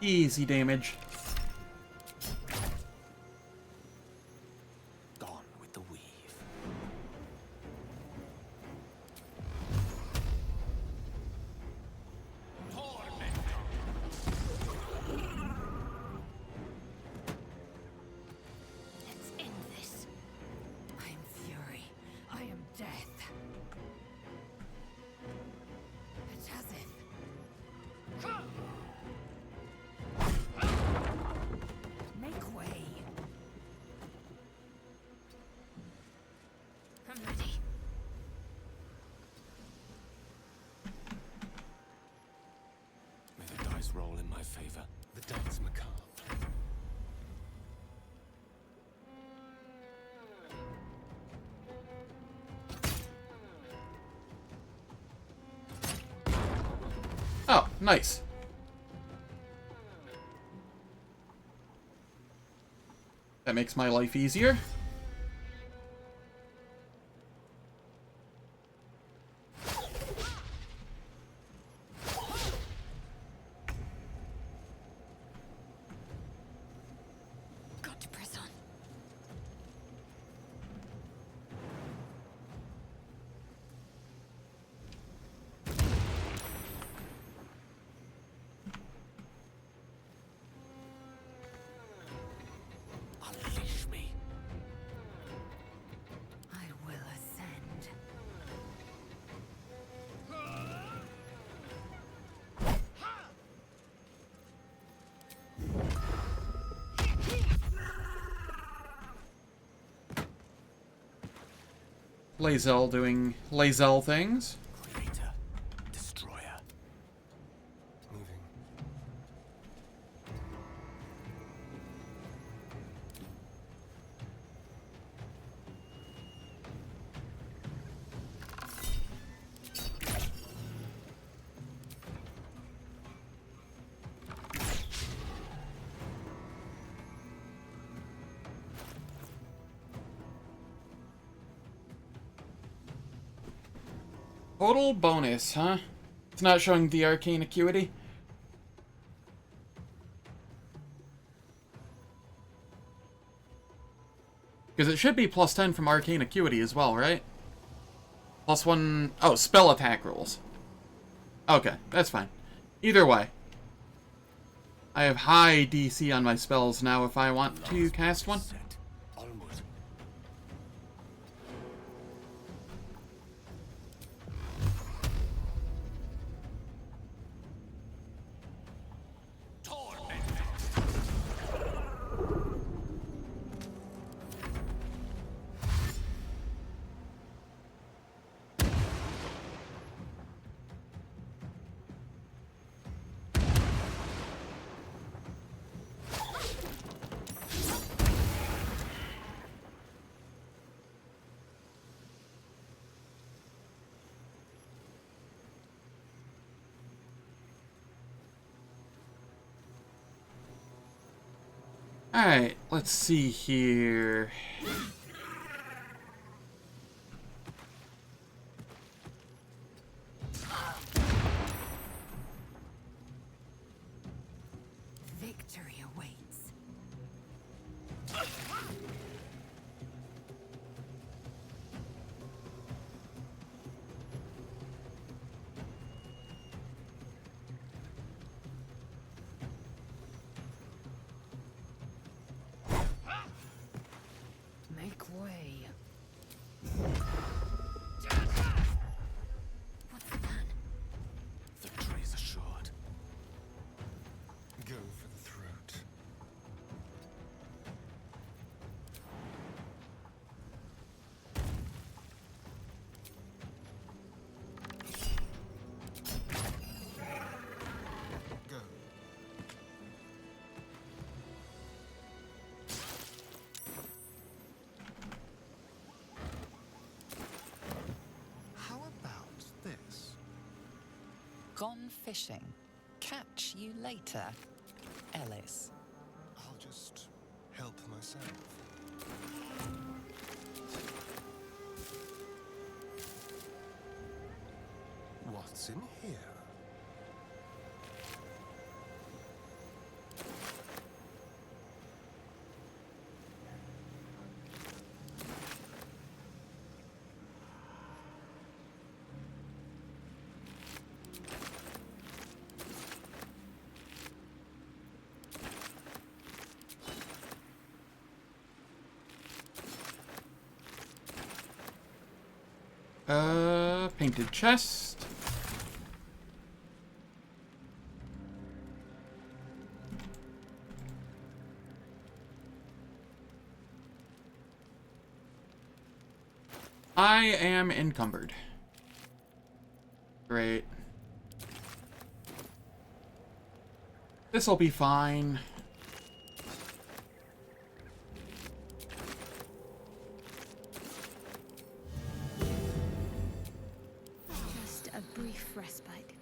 Easy damage. Gone with the weave. Let's end this. I am fury. I am death. Atazith. Make way. I'm ready. May the dice roll in my favor. The dance macabre. Oh, nice. That makes my life easier. Got to press on. Unleash me. I will ascend. Lae'zel doing Lae'zel things. Creator. Destroyer. Moving. Total bonus, huh? It's not showing the arcane acuity. Because it should be plus 10 from arcane acuity as well, right? Plus 1... Oh, spell attack rolls. Okay, that's fine. Either way. I have high DC on my spells now if I want to cast one. Onward. Alright, let's see here. Victory awaits. Make way. What's the plan? Victory is assured. Go for the throat. Go. How about this? Gone fishing. Catch you later, Ellis. I'll just help myself. What's in here? Painted chest. I am encumbered. Great. This'll be fine. Just a brief respite.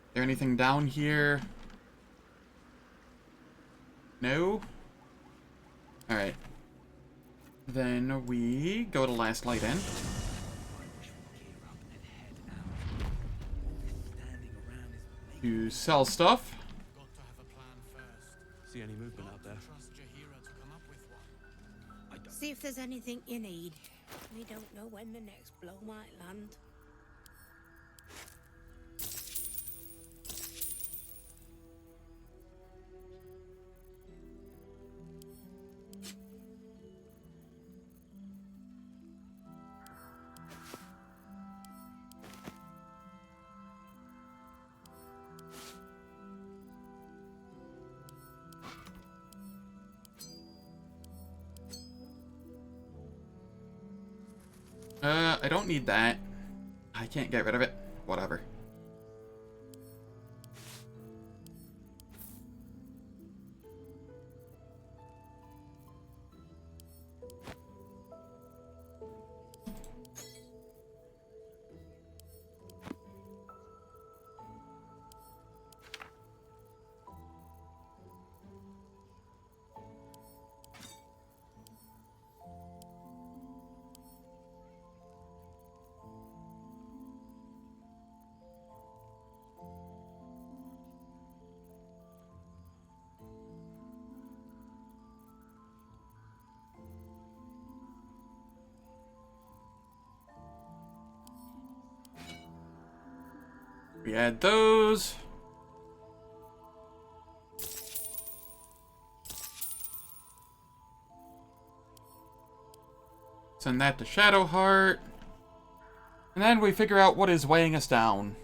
Is there anything down here? No? Alright. Then we go to Last Light Inn. To sell stuff. See any movement out there? See if there's anything you need. We don't know when the next blow might land. I don't need that. I can't get rid of it. Whatever. We add those. Send that to Shadowheart. And then we figure out what is weighing us down.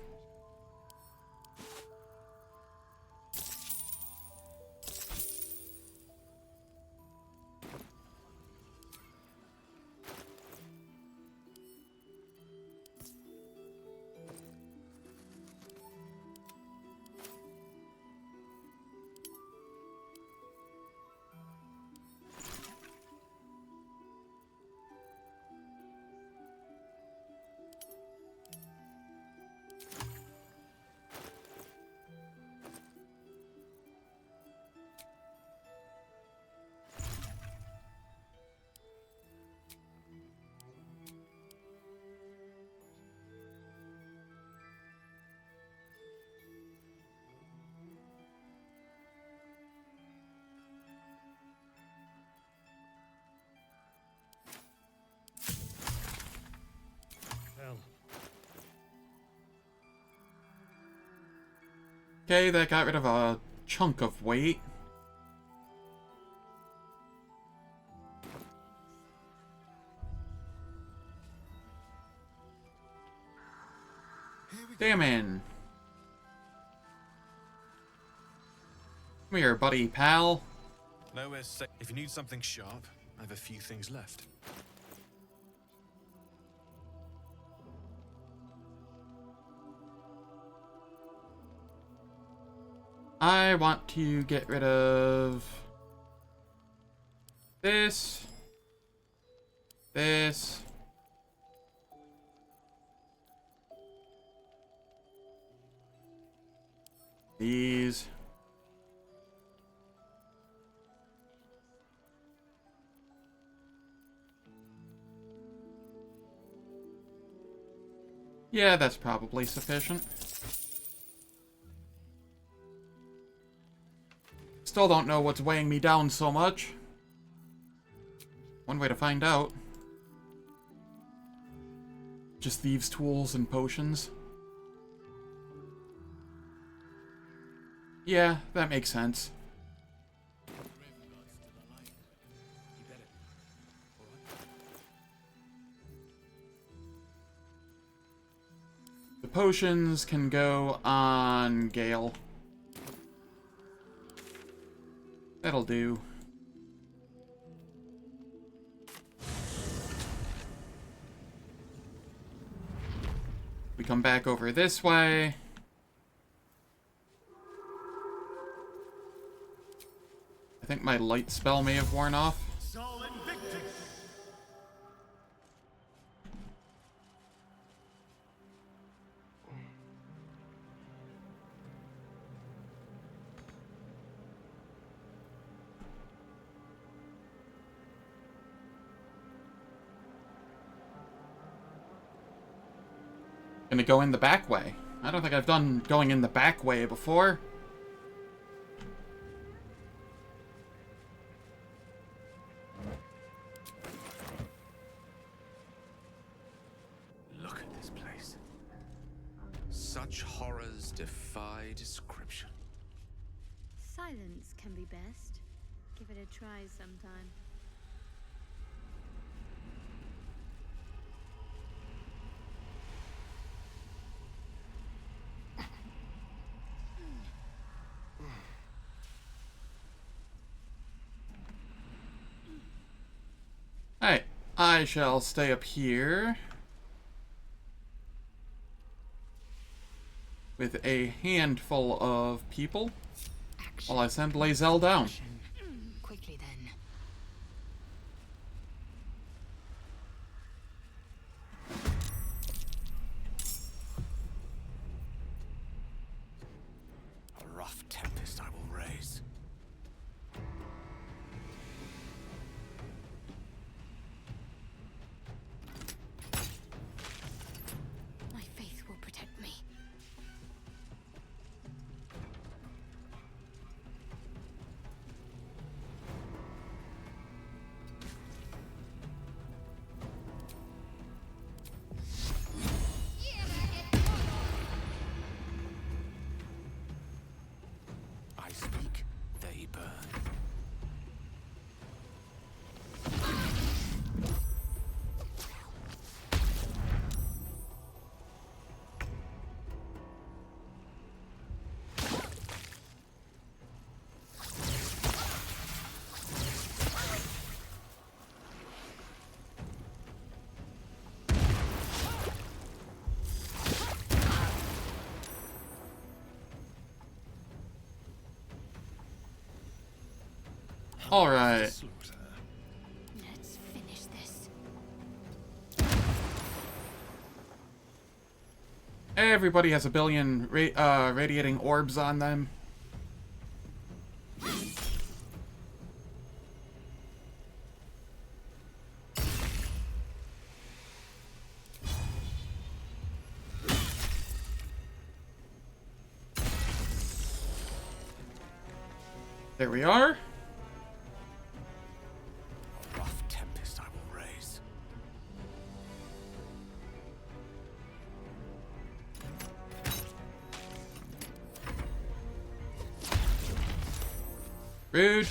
Okay, that got rid of a chunk of weight. Damn in. Come here, buddy, pal. Nowhere safe. If you need something sharp, I have a few things left. I want to get rid of this, this, these, yeah, that's probably sufficient. Still don't know what's weighing me down so much. One way to find out. Just thieves' tools and potions. Yeah, that makes sense. The potions can go on Gale. That'll do. We come back over this way. I think my light spell may have worn off. Sol Invictus. Gonna go in the back way. I don't think I've done going in the back way before. Look at this place. Such horrors defy description. Silence can be best. Give it a try sometime. Alright, I shall stay up here with a handful of people while I send Lae'zel down. Quickly then. A rough tempest I will raise. My faith will protect me. I speak, they burn. Alright. Let's finish this. Everybody has a billion radiating orbs on them. There we are. A rough tempest I will raise. Rude.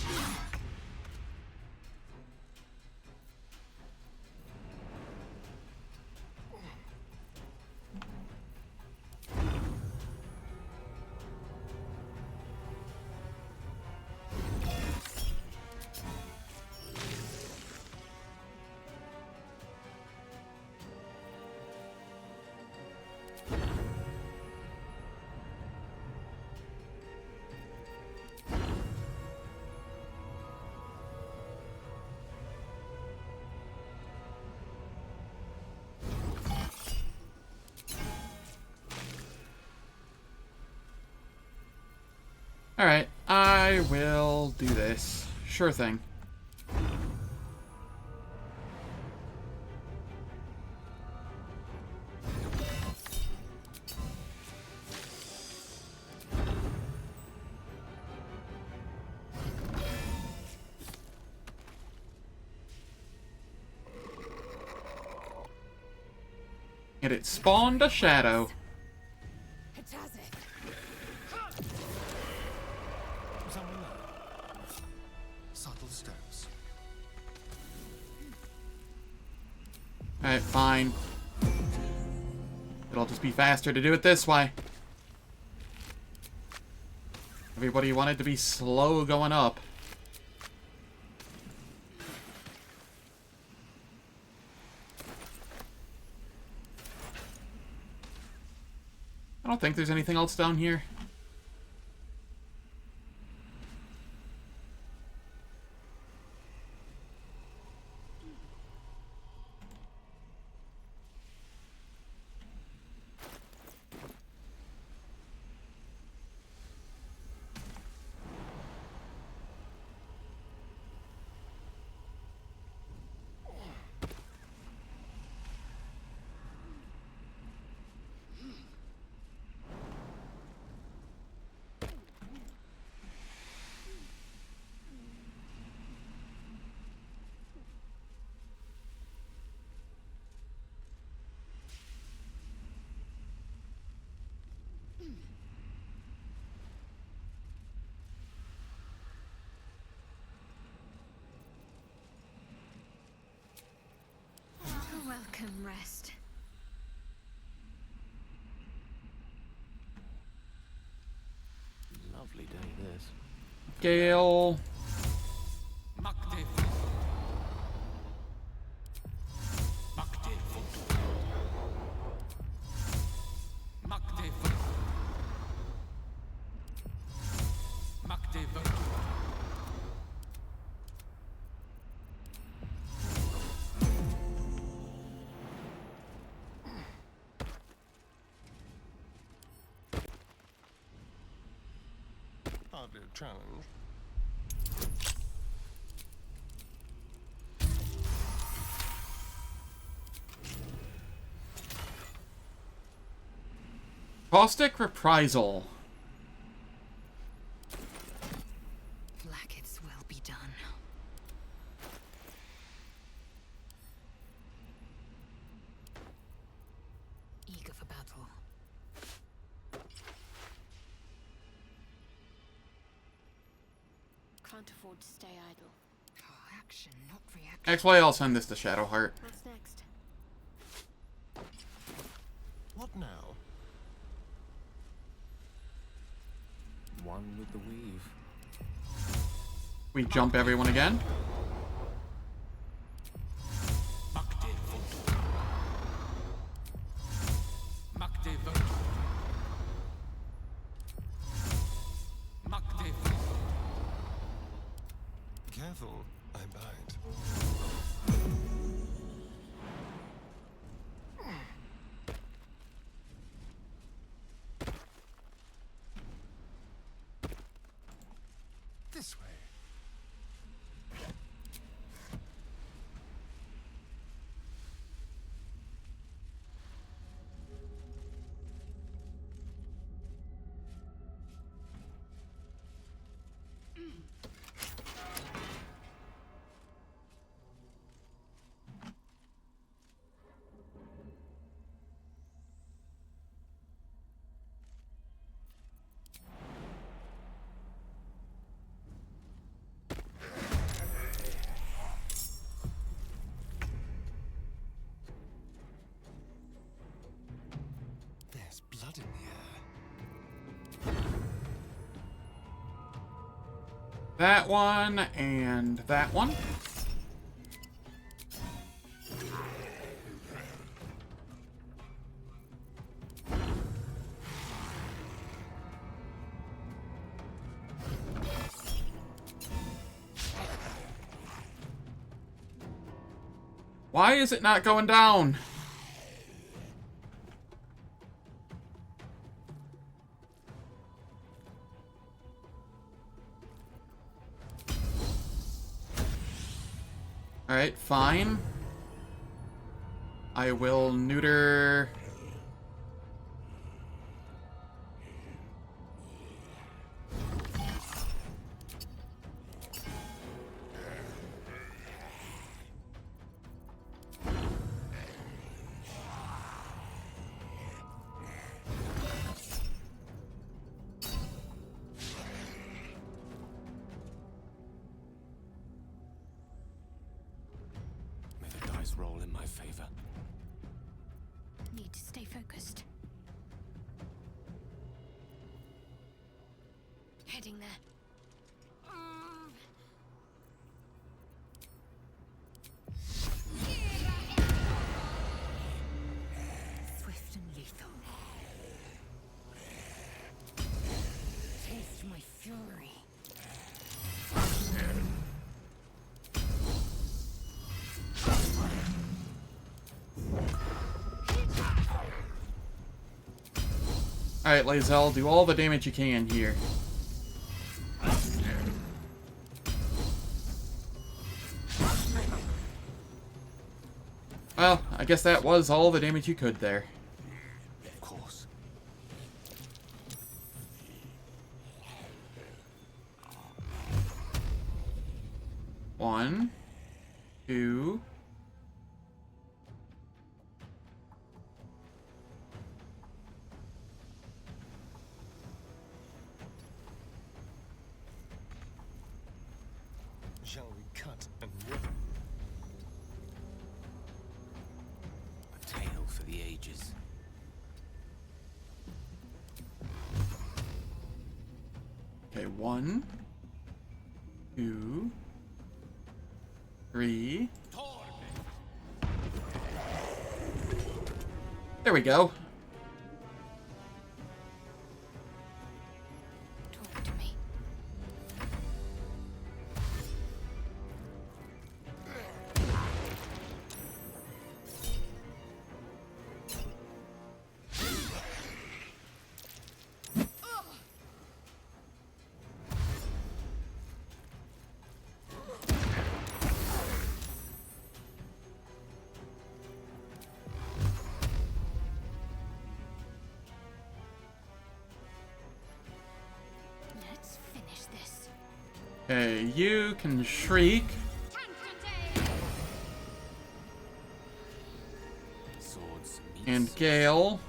Alright, I will do this. Sure thing. And it spawned a shadow. Alright, fine. It'll just be faster to do it this way. Everybody wanted to be slow going up. I don't think there's anything else down here. Welcome, rest. Lovely day, this. Gale. Hardly a challenge. Caustic Reprisal. Blackets will be done. Eager for battle. Can't afford to stay idle. Action, not reaction. Actually, I'll send this to Shadowheart. What's next? What now? One with the weave. We jump everyone again. Careful, I bite. This way. There's blood in the air. That one and that one. Why is it not going down? Alright, fine. I will neuter... May the dice roll in my favor. heading there. Swift and lethal. Taste my fury. Alright, Lae'zel, do all the damage you can here. Well, I guess that was all the damage you could there. Of course. One, two. Shall we cut and rip? A tale for the ages. Okay, 1, 2, 3. There we go. Talk to me. Let's finish this. Okay, you can shriek. Swords And Gale.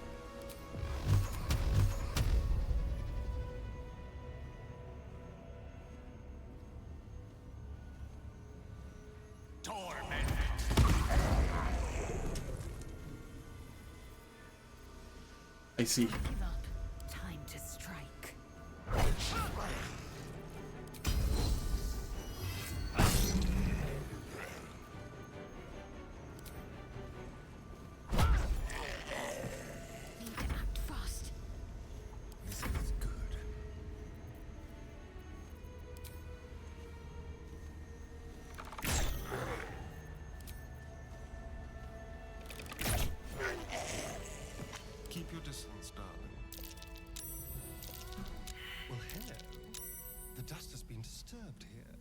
I see. Give up. Time to strike. Need to act fast. This is good. Keep your distance, darling. Well, hello. The dust has been disturbed here.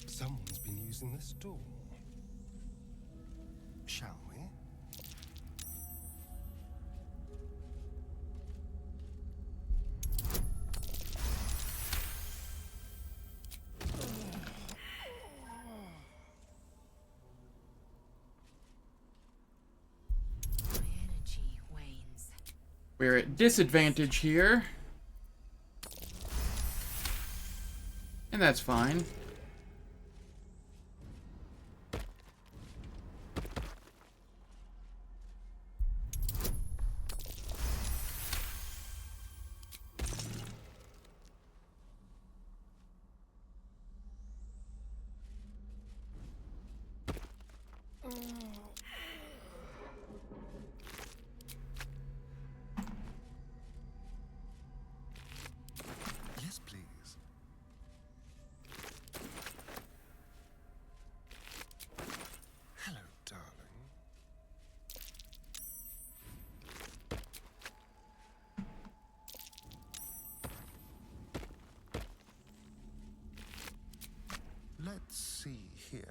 Someone's been using this door. Shall we? My energy wanes. We're at disadvantage here. And that's fine. Yes, please. Hello, darling. Let's see here.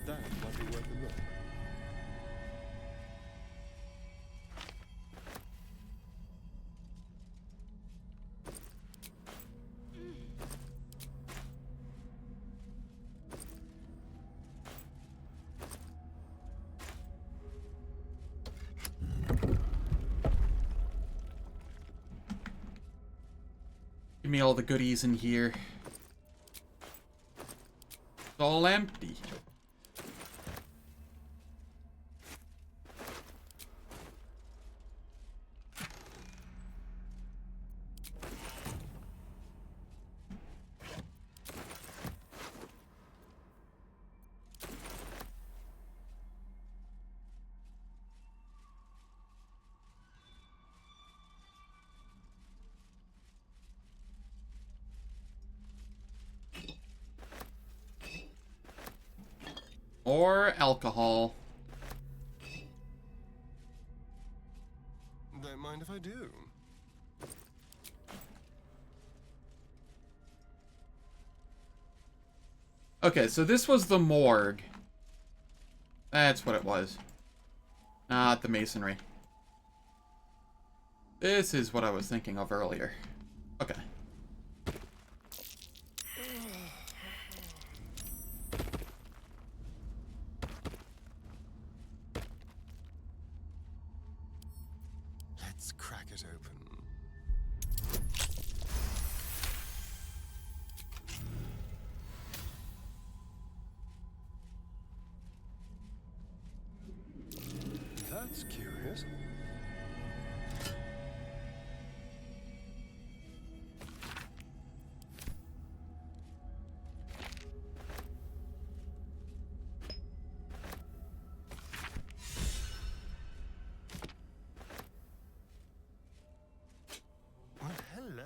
That might be worth a look. Give me all the goodies in here. all empty. Or alcohol. Don't mind if I do. Okay, so this was the morgue. That's what it was. Not the masonry. This is what I was thinking of earlier. Okay. Let's crack it open. That's curious. Well, hello.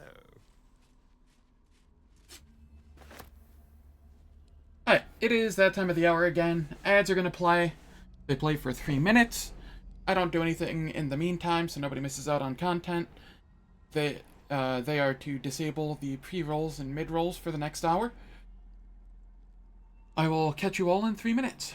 Alright, it is that time of the hour again. Ads are gonna play. They play for 3 minutes. I don't do anything in the meantime, so nobody misses out on content. They are to disable the pre-rolls and mid-rolls for the next hour. I will catch you all in 3 minutes.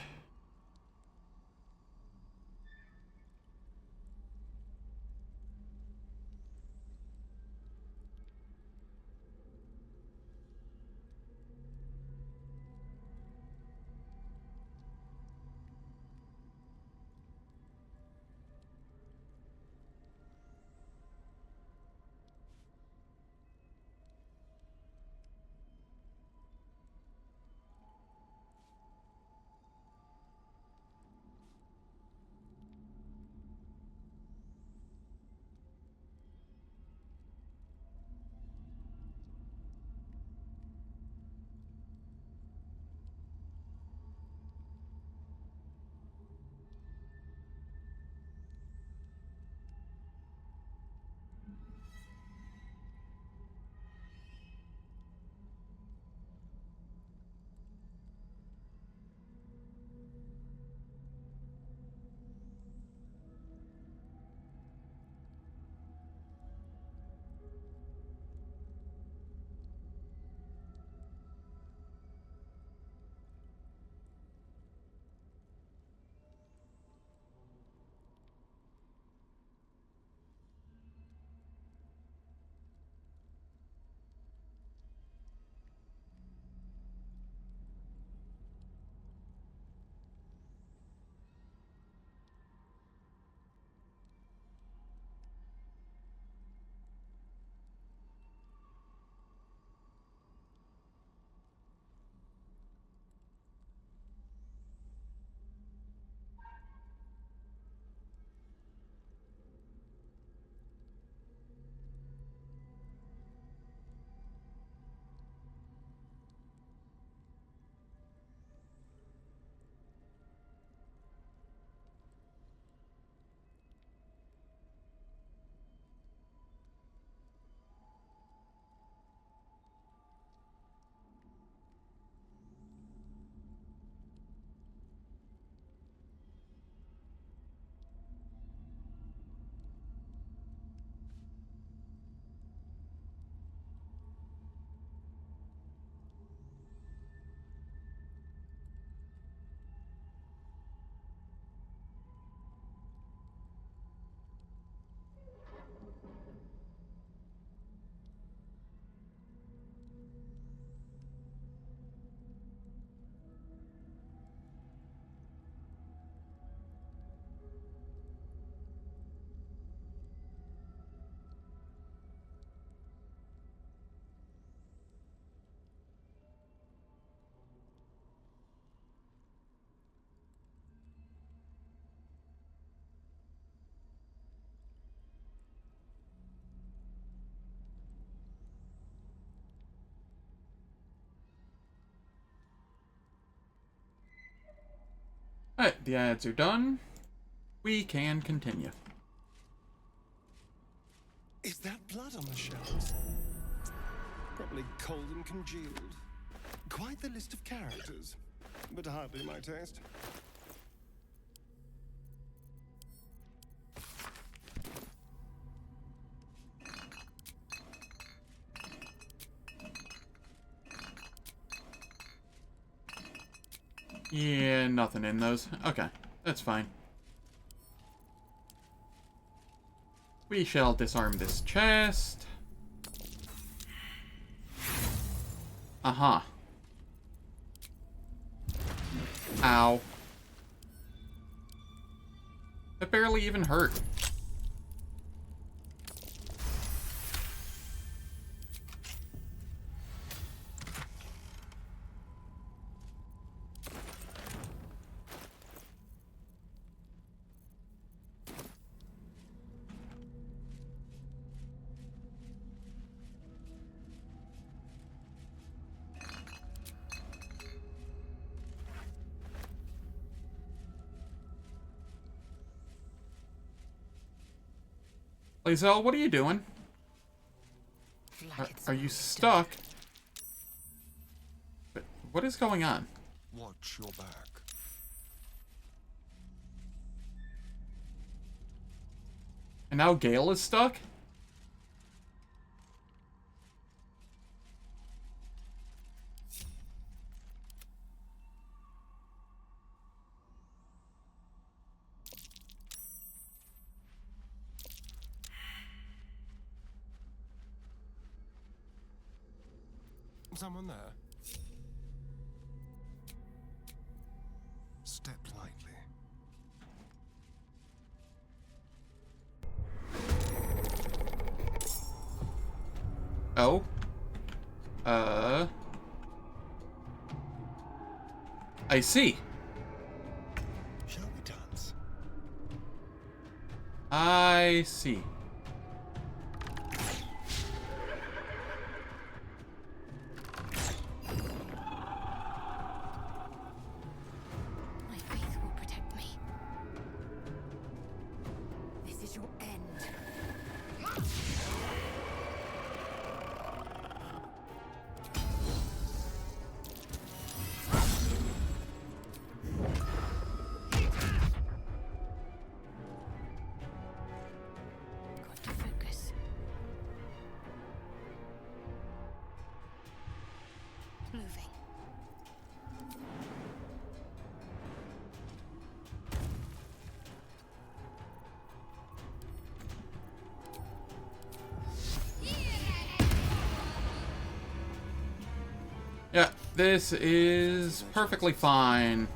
Alright, the ads are done. We can continue. Is that blood on the shelves? Probably cold and congealed. Quite the list of characters, but hardly my taste. Yeah, nothing in those. Okay, that's fine. We shall disarm this chest. Uh-huh. Ow. That barely even hurt. Lae'zel, what are you doing? Are you stuck? But what is going on? Watch your back. And now Gale is stuck? Someone there? Step lightly. Oh? I see. Shall we dance? I see. Yeah, this is perfectly fine.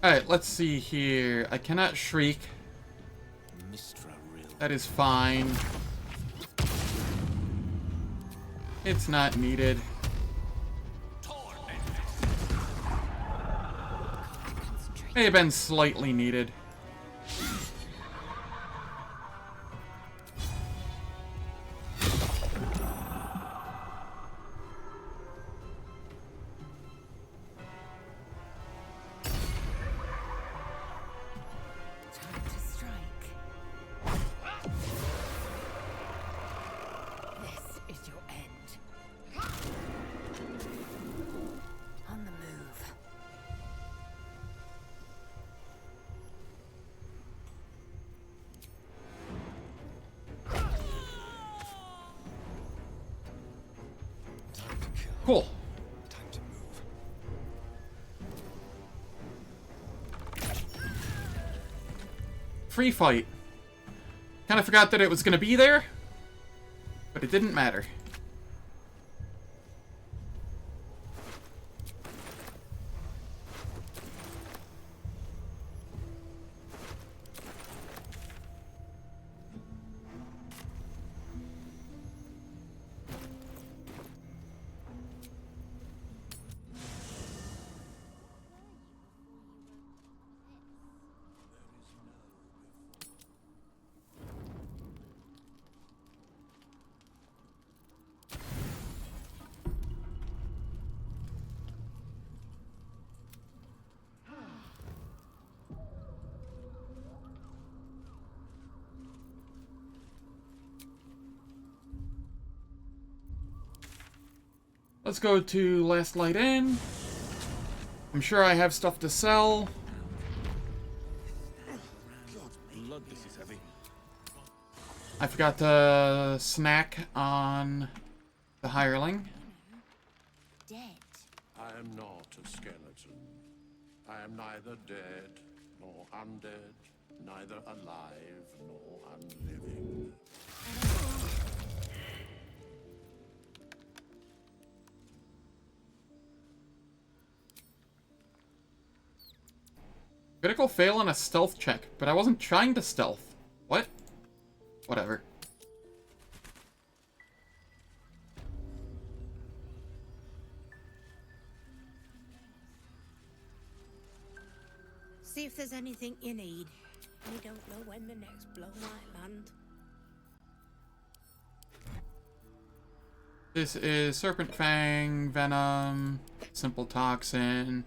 Alright, let's see here. I cannot shriek. That is fine. It's not needed. May have been slightly needed. Cool. Time to move. Free fight. Kind of forgot that it was going to be there, but it didn't matter. Let's go to Last Light Inn. I'm sure I have stuff to sell. Blood, this is heavy. I forgot to snack on the hireling. Dead. I am not a skeleton. I am neither dead nor undead, neither alive nor unliving. Critical fail on a stealth check, but I wasn't trying to stealth. What? Whatever. See if there's anything you need. We don't know when the next blow might land. This is Serpent Fang, Venom, Simple Toxin.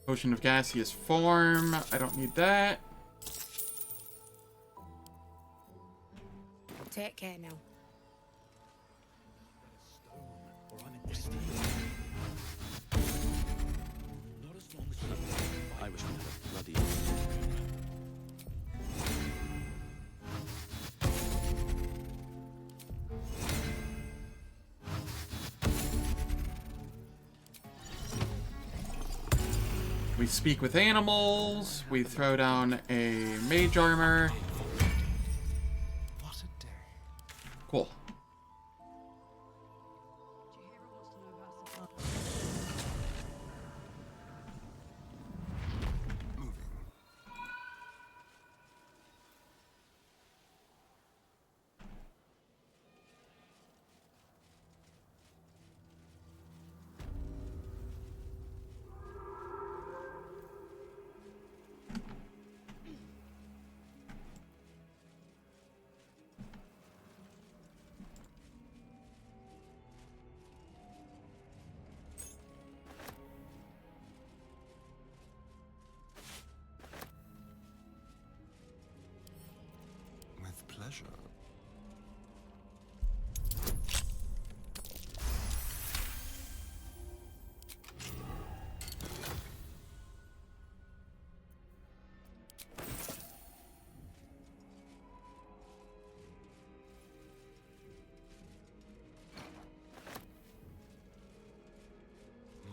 Potion of gaseous form. I don't need that. Take care now. I wish we had a bloody... We speak with animals. We throw down a mage armor. What a day. Cool. With pleasure.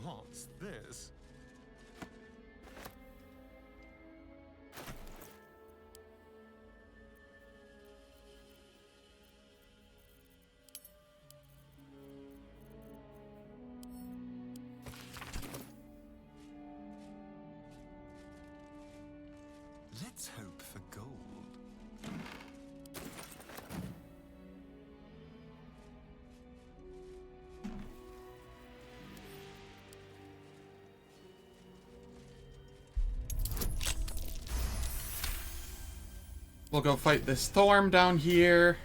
What's this? Let's hope for gold. We'll go fight this Thorm down here.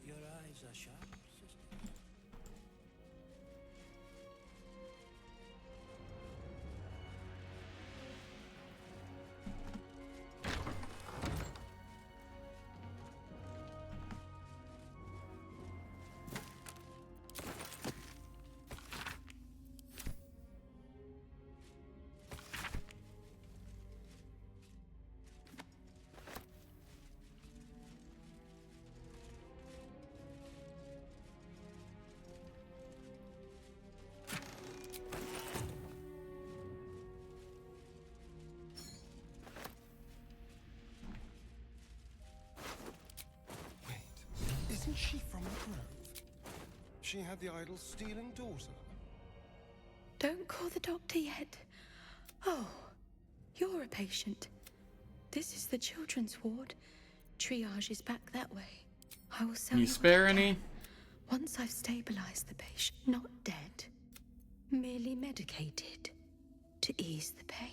Your eyes are sharp, sister. Isn't she from the Grove? She had the idol's stealing daughter. Don't call the doctor yet. Oh, you're a patient. This is the children's ward. Triage is back that way. I will sell Can you spare any? Once I've stabilized the patient, not dead, merely medicated to ease the pain.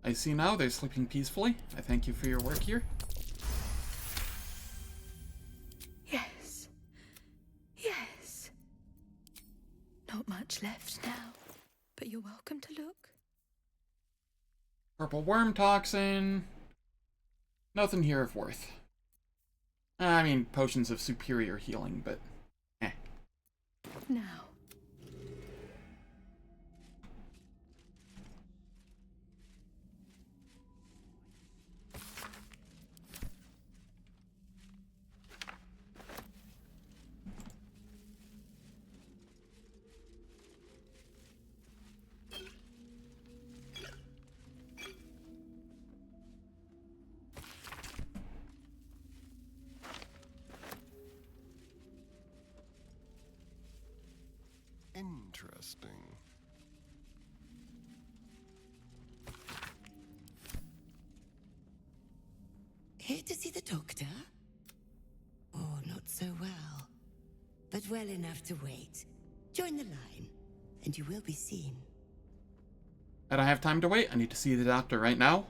I see now they're sleeping peacefully. I thank you for your work here. Yes. Yes. Not much left now, but you're welcome to look. Purple worm toxin. Nothing here of worth. I mean, potions of superior healing, but eh. Now. Interesting. Here to see the doctor? Oh, not so well. But well enough to wait. Join the line, and you will be seen. I don't have time to wait. I need to see the doctor right now.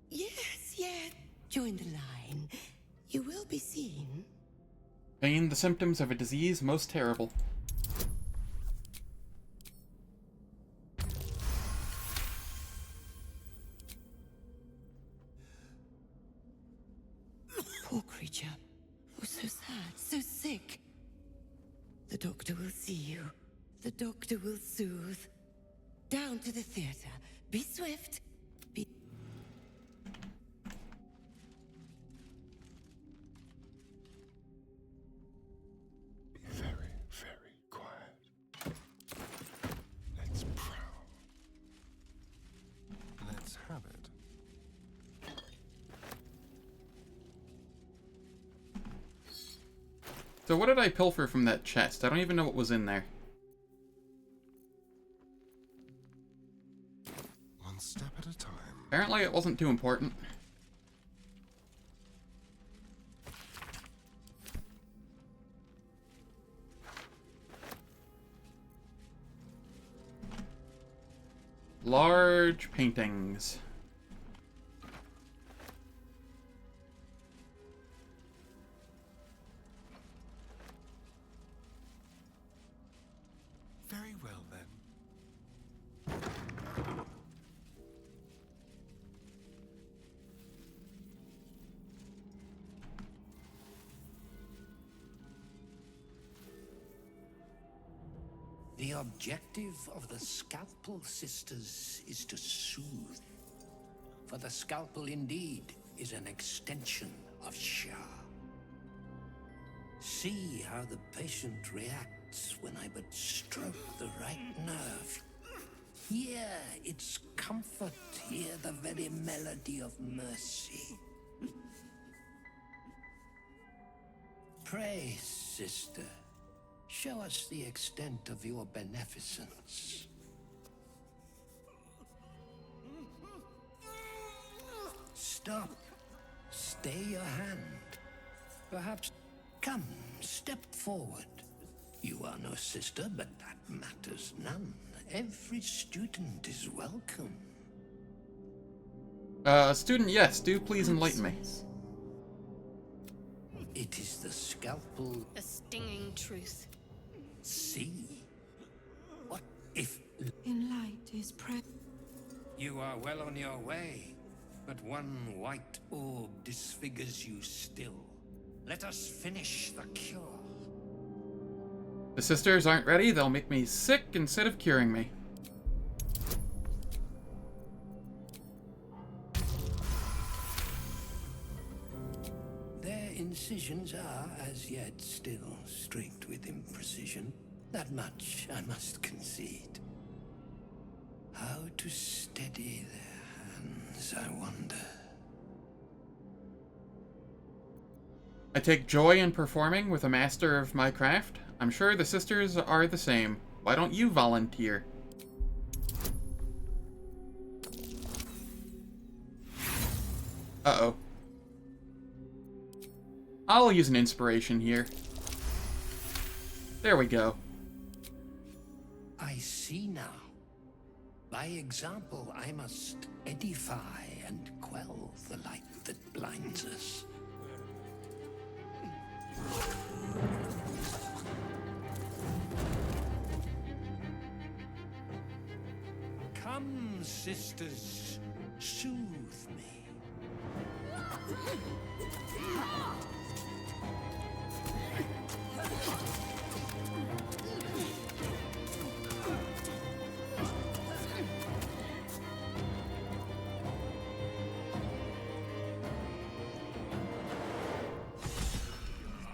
Yes, join the line. You will be seen. Pain, the symptoms of a disease most terrible. Poor creature. Oh, so sad, so sick. The doctor will see you. The doctor will soothe. Down to the theater. Be swift. Be... Very, very quiet. Let's prowl. Let's have it. So what did I pilfer from that chest? I don't even know what was in there. One step at a time. Apparently it wasn't too important. Large paintings. Very well then. The objective of the Scalpel Sisters is to soothe. For the Scalpel indeed is an extension of Shah. See how the patient reacts when I but stroke the right nerve. Hear its comfort, hear the very melody of mercy. Pray, sister, show us the extent of your beneficence. Stop. Stay your hand. Perhaps. Come, step forward. You are no sister, but that matters none. Every student is welcome. Student, yes, do please enlighten me. It is the scalpel. A stinging truth. See? What if... In light is You are well on your way, but one white orb disfigures you still. Let us finish the cure. The sisters aren't ready, they'll make me sick instead of curing me. Their incisions are, as yet, still streaked with imprecision. That much I must concede. How to steady their hands, I wonder. I take joy in performing with a master of my craft. I'm sure the sisters are the same. Why don't you volunteer? Uh-oh. I'll use an inspiration here. There we go. I see now. By example, I must edify and quell the light that blinds us. Come, sisters, soothe me.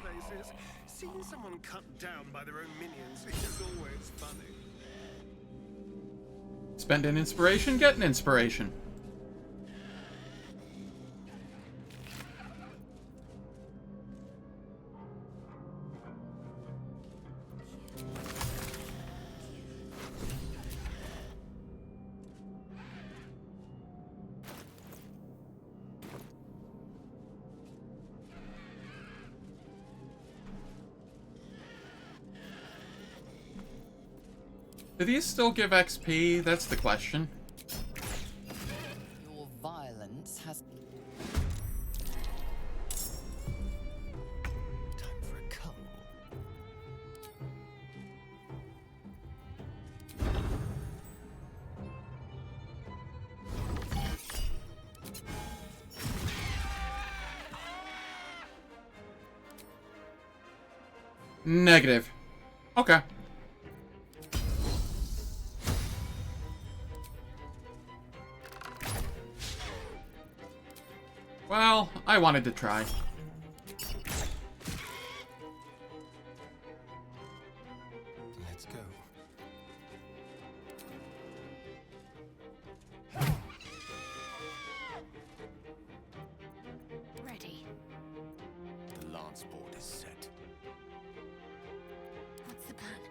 Places. Seeing someone cut down by their own minions is always funny. Spend an inspiration, get an inspiration. Do these still give XP? That's the question. Your violence has... Time for a cuddle. Negative. Okay. Well, I wanted to try. Let's go. Ready. The lance board is set. What's the plan?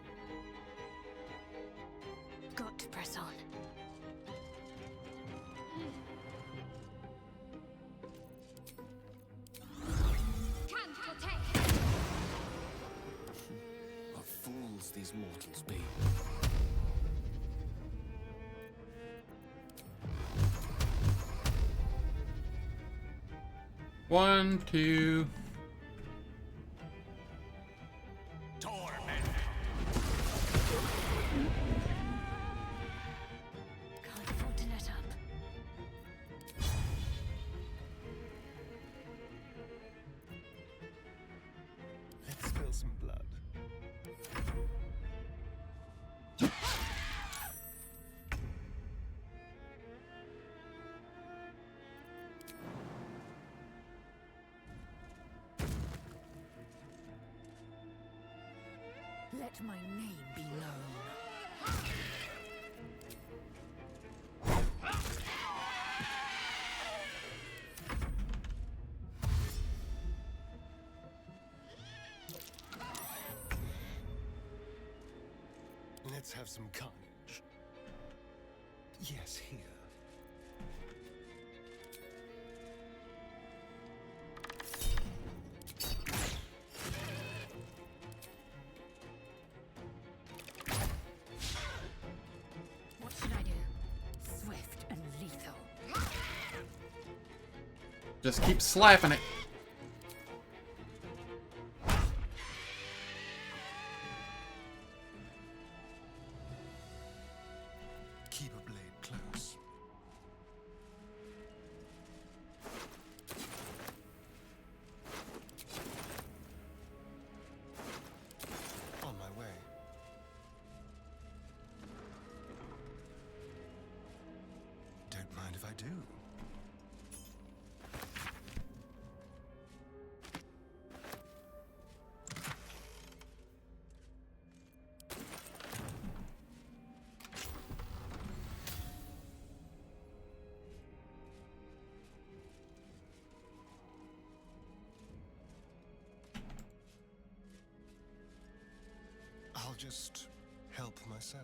Got to press on. What fools these mortals be. One, two. Can't afford to let up. Let's spill some blood. Let my name be known. Let's have some carnage. Yes, here. What should I do? Swift and lethal. Just keep slapping it. Keep a blade close. On my way. Don't mind if I do. I'll just help myself.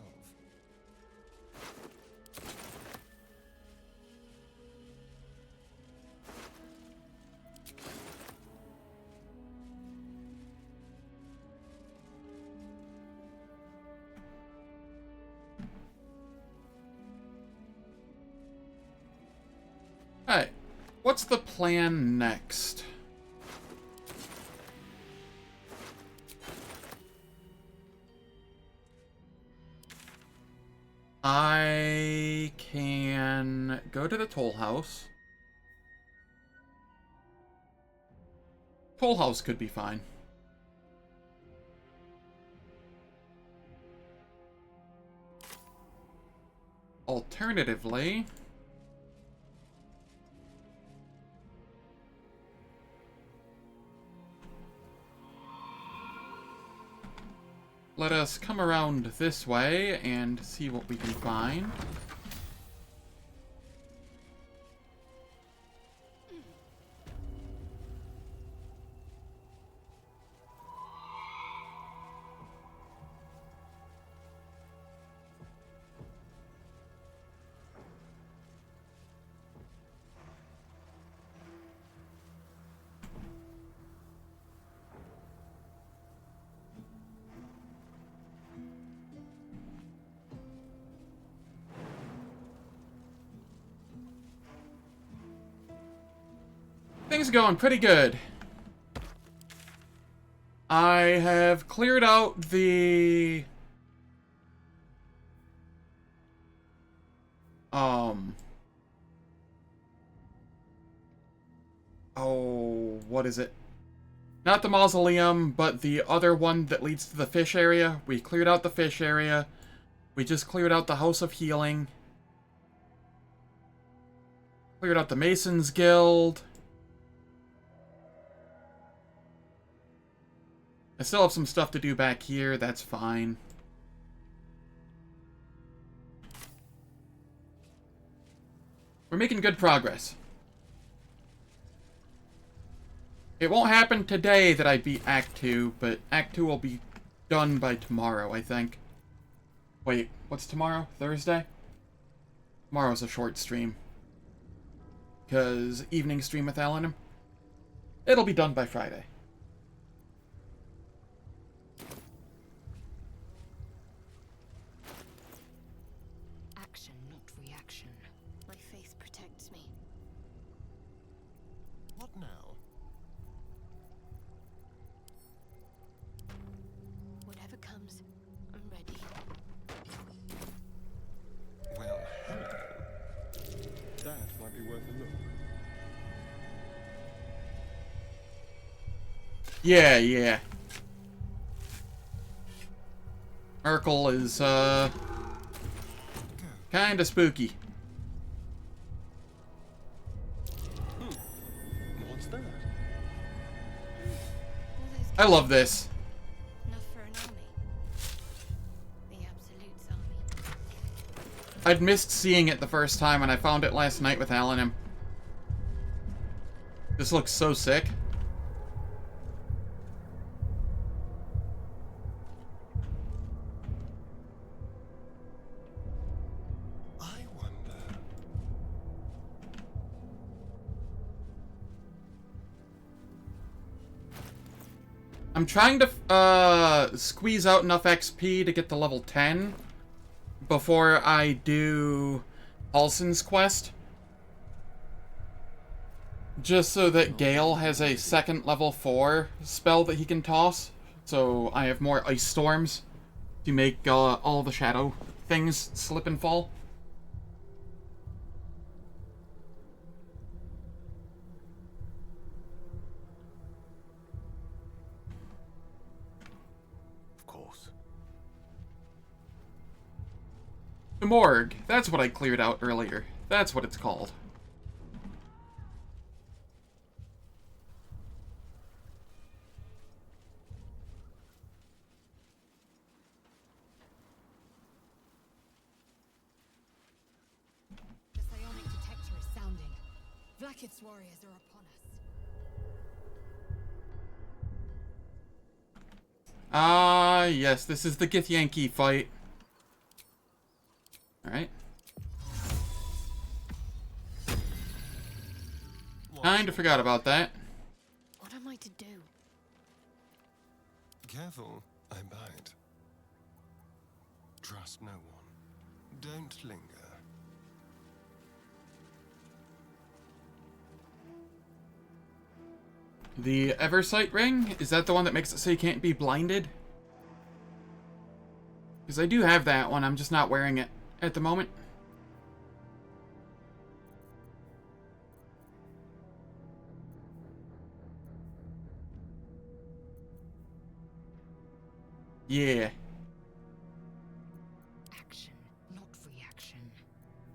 Alright, what's the plan next? I can go to the toll house. Toll house could be fine. Alternatively, let us come around this way and see what we can find. Things are going pretty good. I have cleared out the... Oh, what is it? Not the mausoleum, but the other one that leads to the fish area. We cleared out the fish area. We just cleared out the House of Healing. Cleared out the Masons Guild. I still have some stuff to do back here, that's fine. We're making good progress. It won't happen today that I beat Act 2, but Act 2 will be done by tomorrow, I think. Wait, what's tomorrow? Thursday? Tomorrow's a short stream. Because evening stream with Alan. It'll be done by Friday. Action, not reaction. My faith protects me. What now? Whatever comes, I'm ready. Well, hello. That might be worth a look. Yeah. Urkel is, kinda spooky. What's that? I love this. Enough for an army. The Absolute's army. I'd missed seeing it the first time, and I found it last night with Alan. This looks so sick. I'm trying to squeeze out enough XP to get to level 10 before I do Halsin's quest. Just so that Gale has a second level 4 spell that he can toss. So I have more ice storms to make all the shadow things slip and fall. Of course. The morgue. That's what I cleared out earlier. That's what it's called. The psionic detector is sounding. Vlaakith's warriors are upon us. Yes, this is the Githyanki fight. Alright. Kinda forgot about that. What am I to do? Careful, I bite. Trust no one. Don't linger. The Eversight ring? Is that the one that makes it so you can't be blinded? Because I do have that one, I'm just not wearing it at the moment. Yeah. Action, not reaction.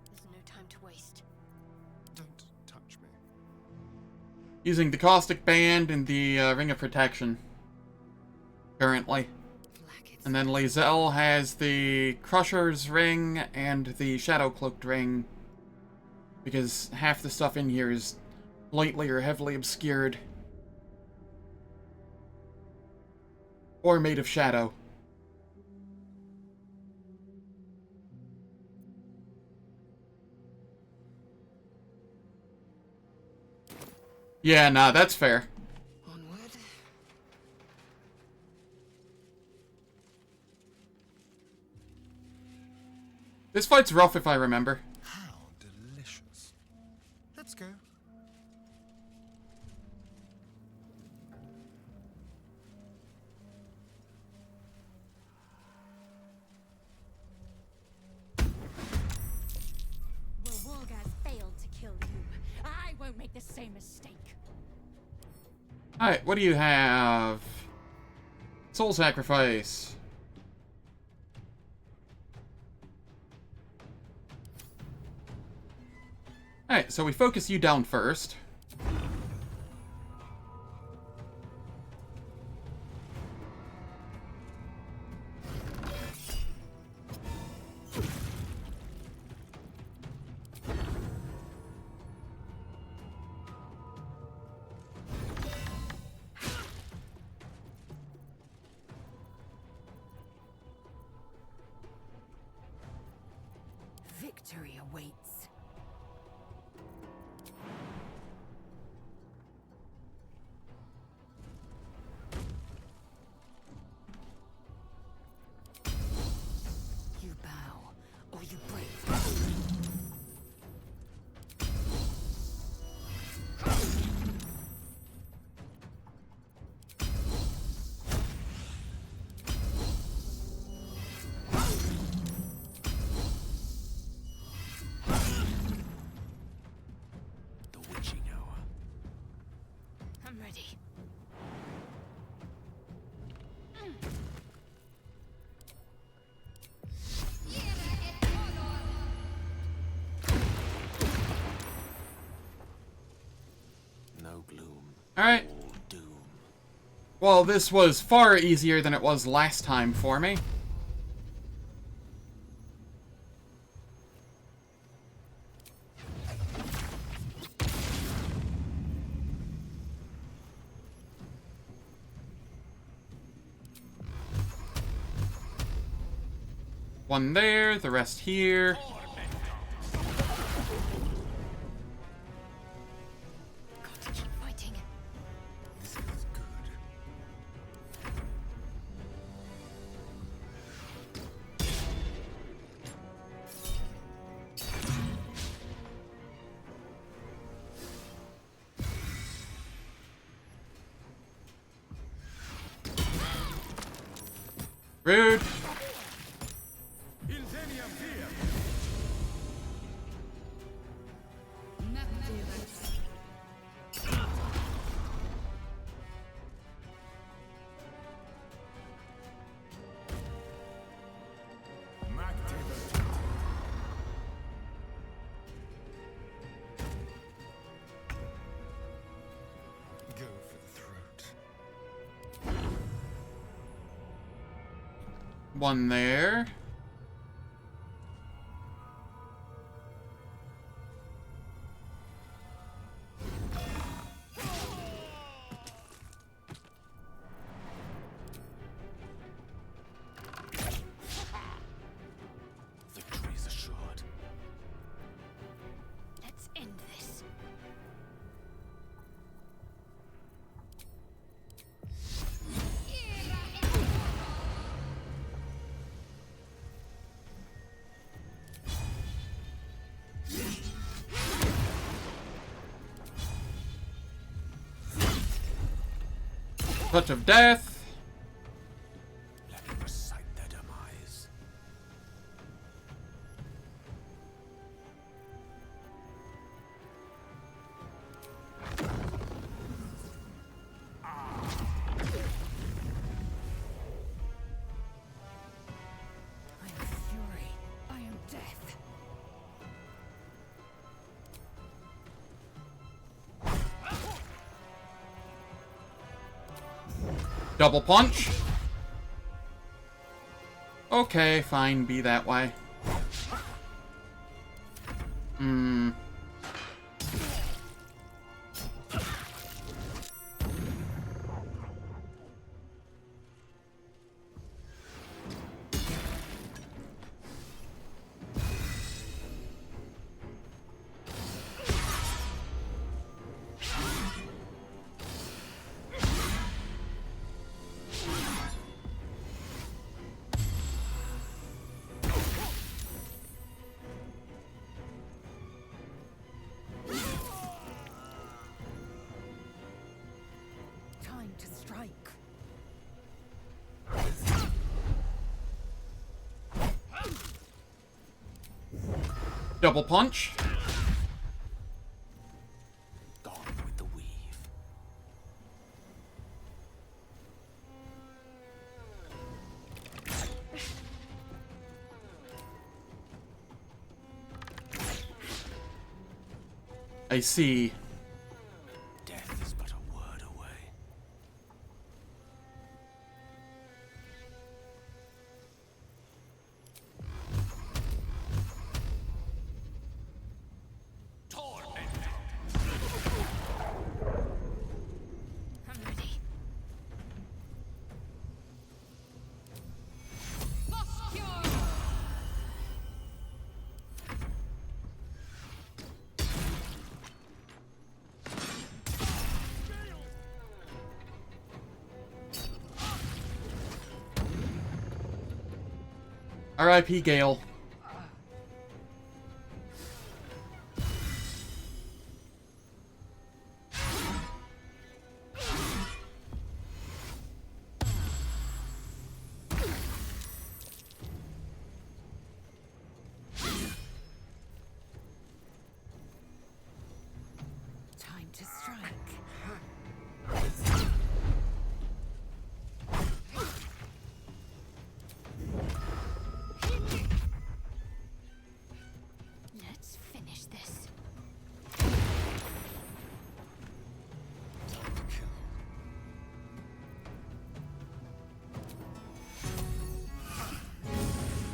There's no time to waste. Don't touch me. Using the Caustic Band and the Ring of Protection. Currently. And then Lae'zel has the Crusher's Ring and the Shadow Cloaked Ring. Because half the stuff in here is lightly or heavily obscured. Or made of shadow. Yeah, nah, that's fair. Onward. This fight's rough if I remember. How delicious. Let's go. Well, Wolgar's failed to kill you. I won't make the same mistake. Alright, what do you have? Soul Sacrifice. Alright, so we focus you down first. Victory awaits. You bow, or you break. The witching hour. I'm ready. No gloom. Alright. Well, this was far easier than it was last time for me. One there, the rest here. Got to keep fighting. This is good. Rude. Go for the throat. One there. Victory is assured. Let's end this. Touch of death. Let me recite their demise. I am fury. I am death. Double punch. Okay, fine, be that way. Hmm. Time to strike. Double punch. Gone with the weave. I see. Death is but a word away. I'm ready. R.I.P. Gale. Time to strike. Let's finish this.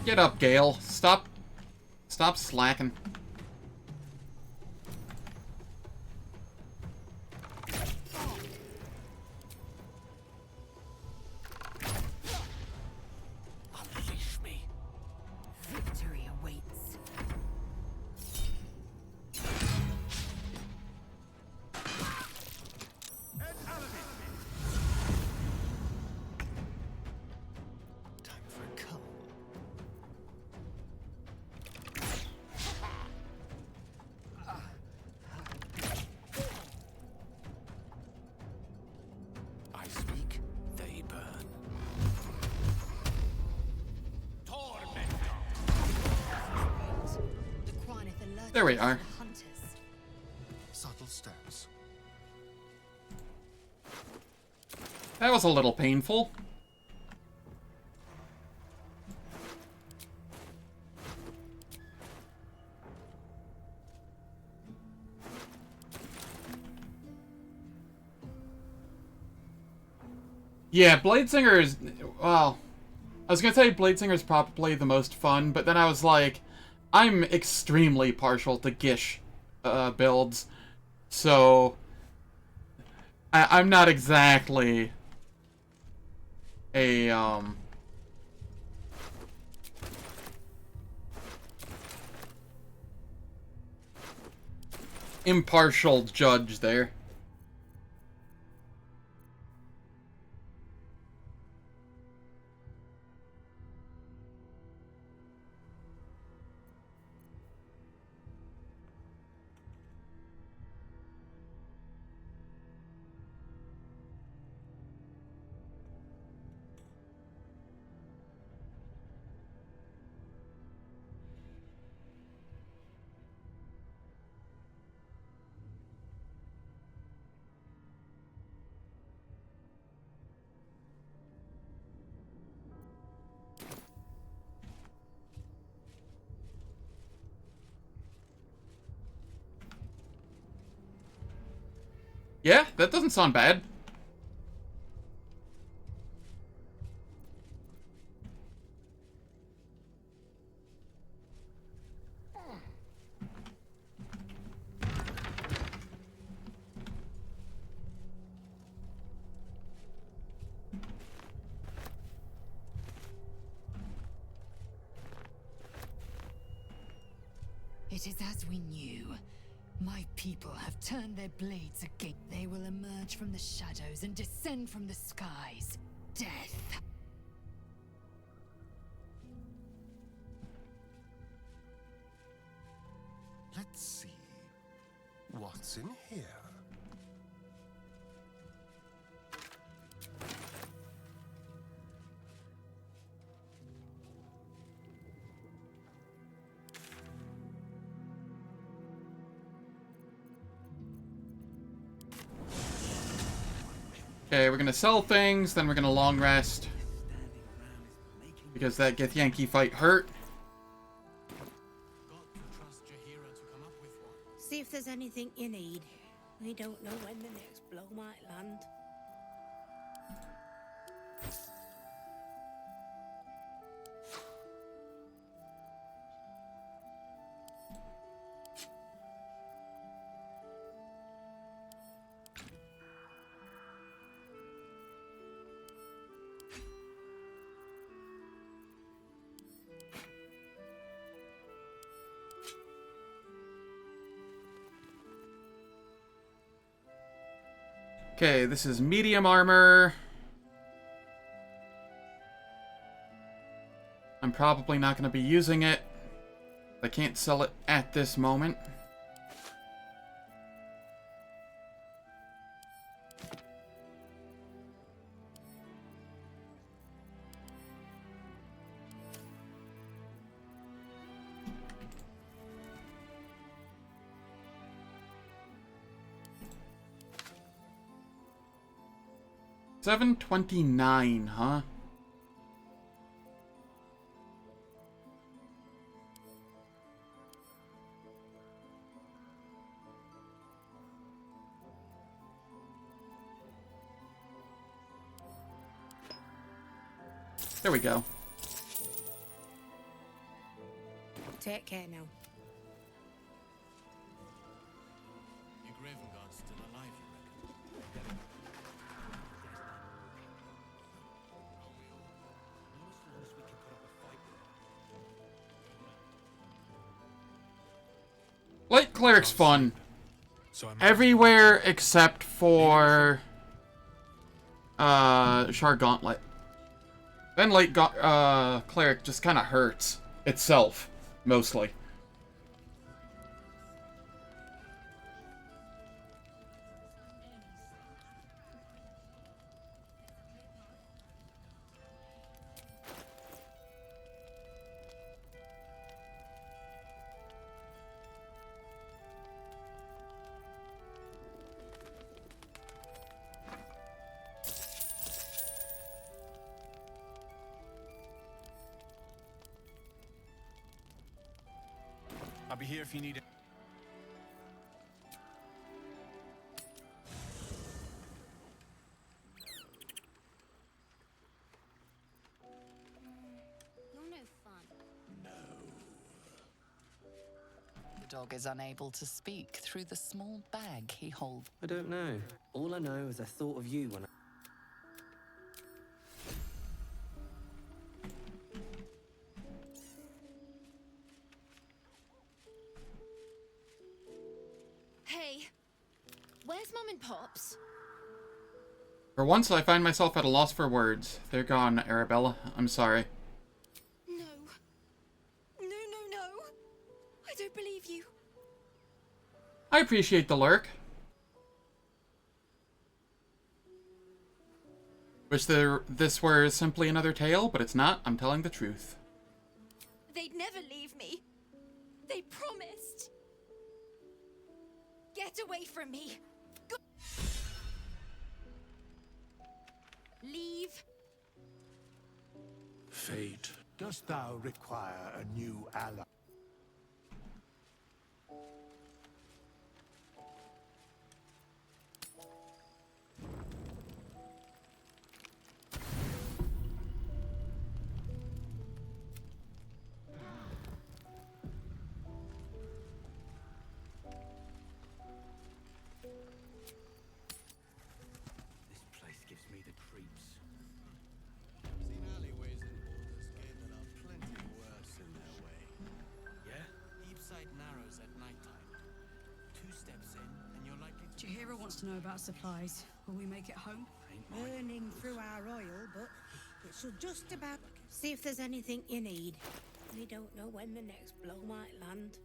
Get up, Gale. Stop slacking. Unleash me. Victory awaits. Time for a cull. There we are. Subtle steps. That was a little painful. Yeah, Bladesinger is, well, I was gonna say Bladesinger is probably the most fun, but then I was like, I'm extremely partial to Gish builds, so I'm not exactly a, impartial judge there. Yeah, that doesn't sound bad. It is as we knew. My people have turned their blades again. They will emerge from the shadows and descend from the skies. Death. Let's see. What's in here? Okay, we're gonna sell things, then we're gonna long rest. Because that Githyanki fight hurt. See if there's anything you need. We don't know when the next blow might land. Okay, this is medium armor. I'm probably not going to be using it. I can't sell it at this moment. $7.29, huh? There we go. Take care now. Your Graven Guard's still alive, you reckon? Light Cleric's fun. Everywhere except for Shar Gauntlet. Then Light Cleric just kind of hurts itself, mostly. be here if you need it. You're no fun. The dog is unable to speak through the small bag he holds. I don't know. All I know is I thought of you when I... Hey, where's Mum and Pops? For once, I find myself at a loss for words. They're gone, Arabella. I'm sorry. No. I don't believe you. I appreciate the lurk. Wish this were simply another tale, but it's not. I'm telling the truth. They'd never leave me. They promised. Get away from me. Go Leave. Fate, dost thou require a new ally? This place gives me the creeps. Seen alleyways in Baldur's Gate that are plenty worse in their way. Yeah? Deep-side narrows at nighttime. 2 steps in, and you're likely to... Chihiro wants to know about supplies. Will we make it home? Burning through our oil, but it should just about see if there's anything you need. We don't know when the next blow might land.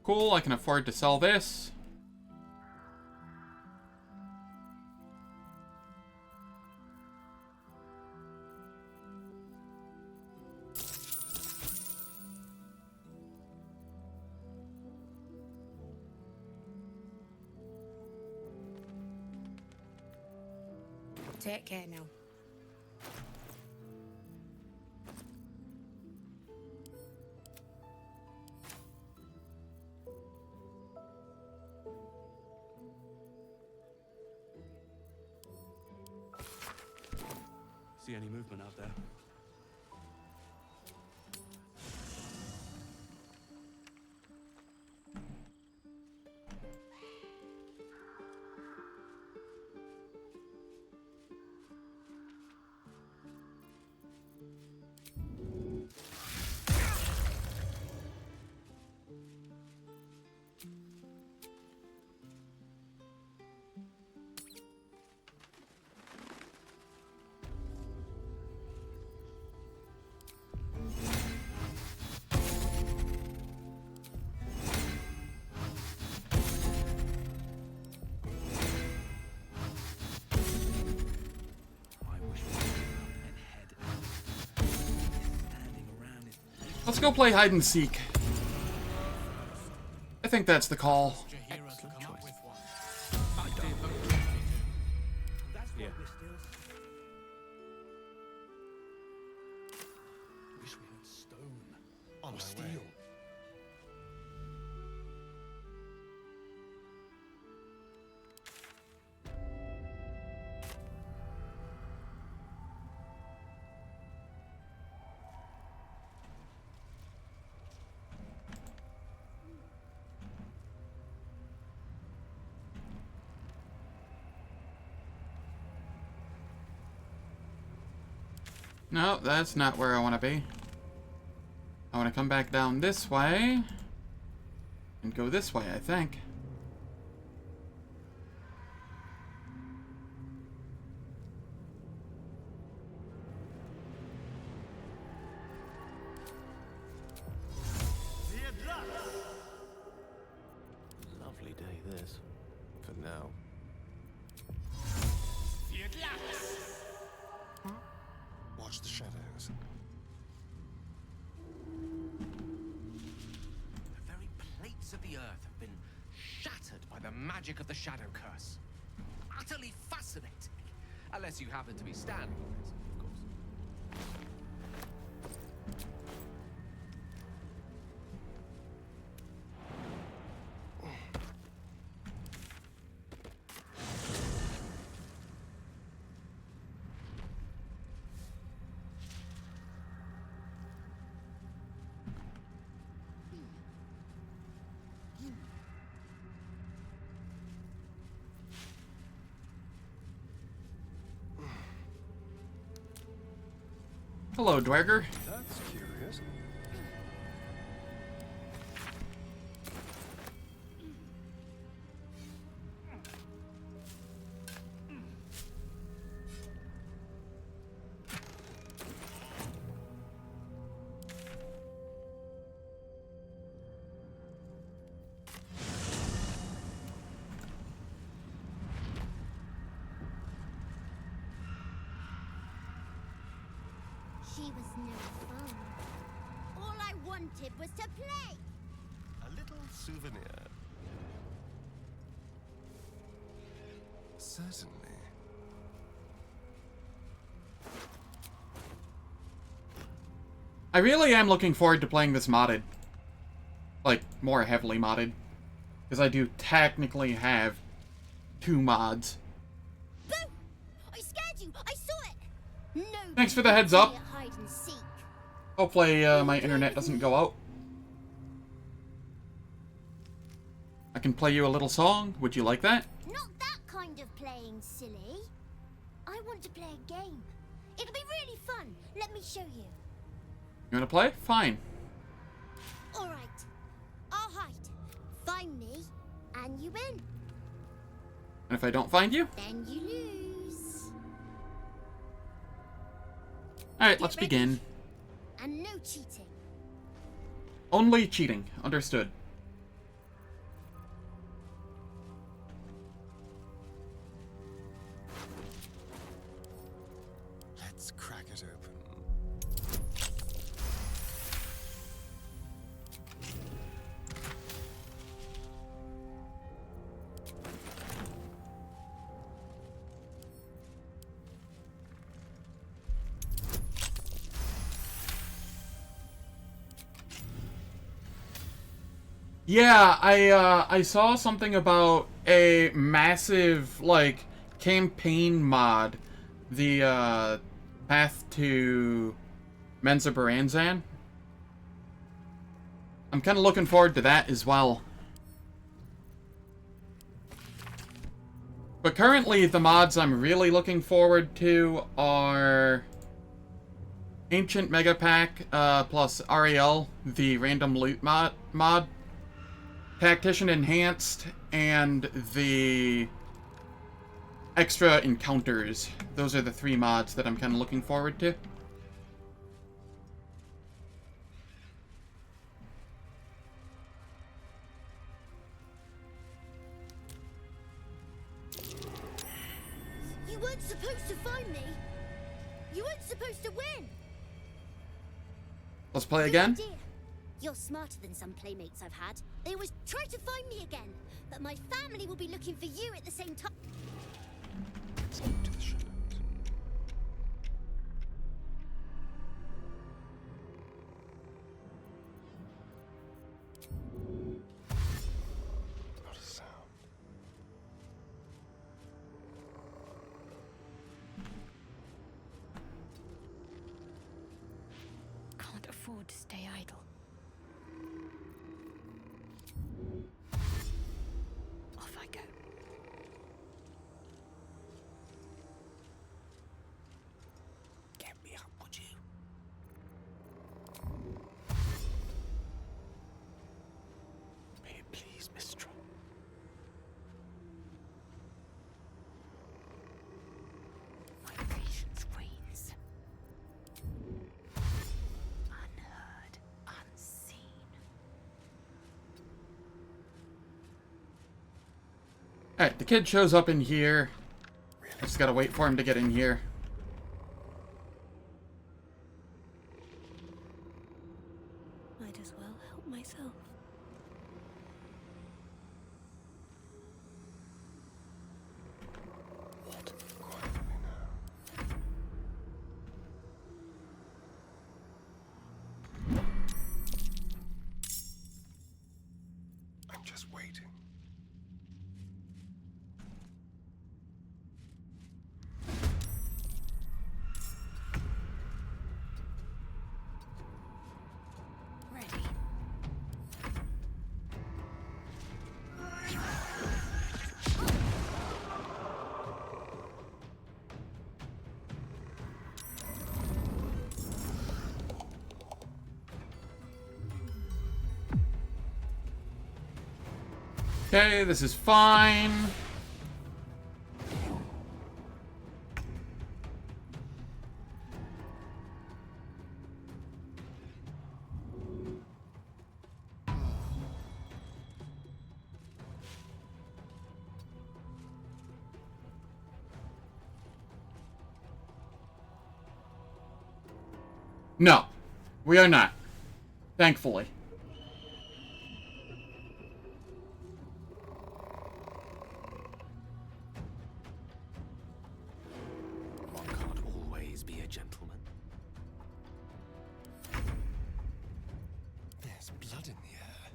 Cool, I can afford to sell this. Take care now. See any movement out there? Let's go play hide and seek. I think that's the call. Wish we had stone or steel. No, that's not where I want to be. I want to come back down this way. And go this way, I think. Lovely day, this. For now. Watch the shadows. The very plates of the earth have been shattered by the magic of the Shadow Curse. Utterly fascinating. Unless you happen to be standing on it, of course. Hello, Dwerger. That's curious. She was no fun. All I wanted was to play. A little souvenir. Certainly. I really am looking forward to playing this modded. Like, more heavily modded. Because I do technically have 2 mods. Boo! I scared you! I saw it! No. Thanks for the heads up. Hide and seek. Hopefully, my internet doesn't go out. I can play you a little song. Would you like that? Not that kind of playing, silly. I want to play a game. It'll be really fun. Let me show you. You want to play? Fine. All right. I'll hide. Find me, and you win. And if I don't find you? Then you lose. Alright, let's begin. And no cheating. Only cheating. Understood. Let's crack it open. Yeah, I saw something about a massive, like, campaign mod. The, Path to Menzoberranzan. I'm kind of looking forward to that as well. But currently, the mods I'm really looking forward to are Ancient Megapack, plus Ariel, the random loot mod. Tactician Enhanced, and the extra encounters. Those are the 3 mods that I'm kind of looking forward to. You weren't supposed to find me. You weren't supposed to win. Let's play again? Good idea. You're smarter than some playmates I've had. They always try to find me again, but my family will be looking for you at the same time. Let's go to the shadows. Not a sound. Can't afford to stay idle. Off I go. Get me up, would you? May it please, Mistral. My patience wanes. Unheard, unseen. Alright, the kid shows up in here. I just gotta wait for him to get in here. Might as well help myself. What? Quietly now. I'm just waiting. Ready. Okay, this is fine. No, we are not. Thankfully. One can't always be a gentleman. There's blood in the air.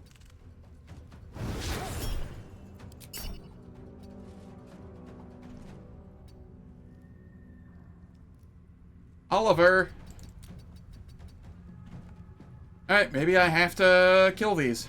Oliver. Alright, maybe I have to kill these.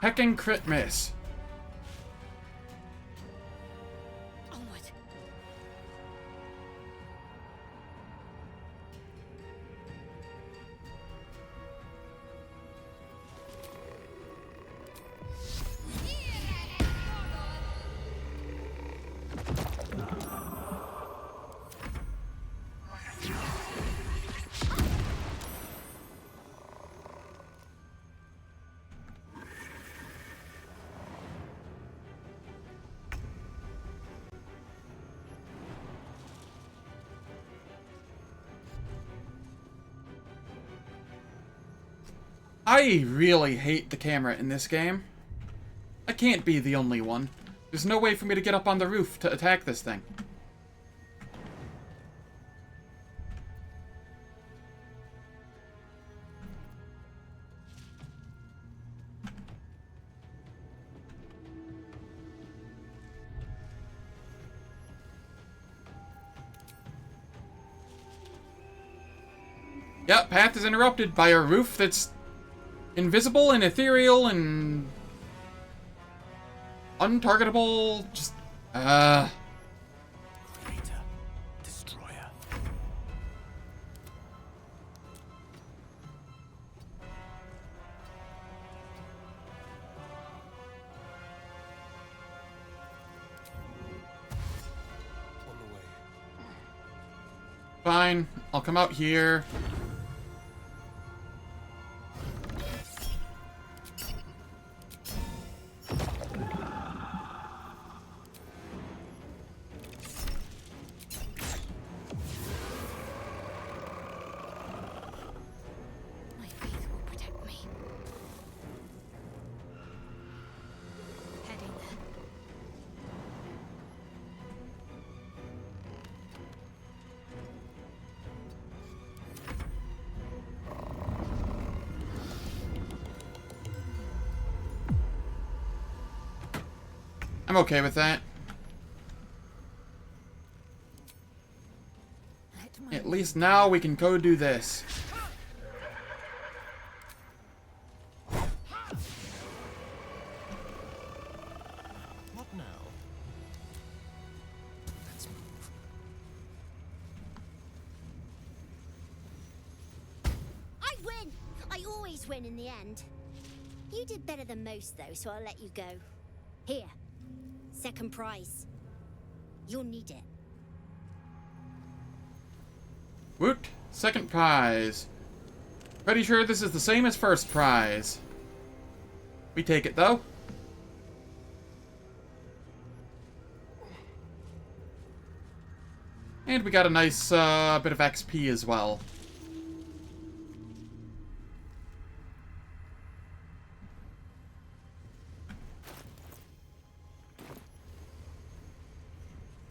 Heckin' crit miss. I really hate the camera in this game. I can't be the only one. There's no way for me to get up on the roof to attack this thing. Yep, path is interrupted by a roof that's invisible and ethereal and untargetable. Just Creator, destroyer. On the way. fine. I'll come out here. My faith will protect me. Heading there. I'm okay with that. At least now we can go do this. What now? Let's move. I win! I always win in the end. You did better than most, though, so I'll let you go. Here. Second prize. You'll need it. Woot! Second prize. Pretty sure this is the same as first prize. We take it, though. And we got a nice bit of XP as well.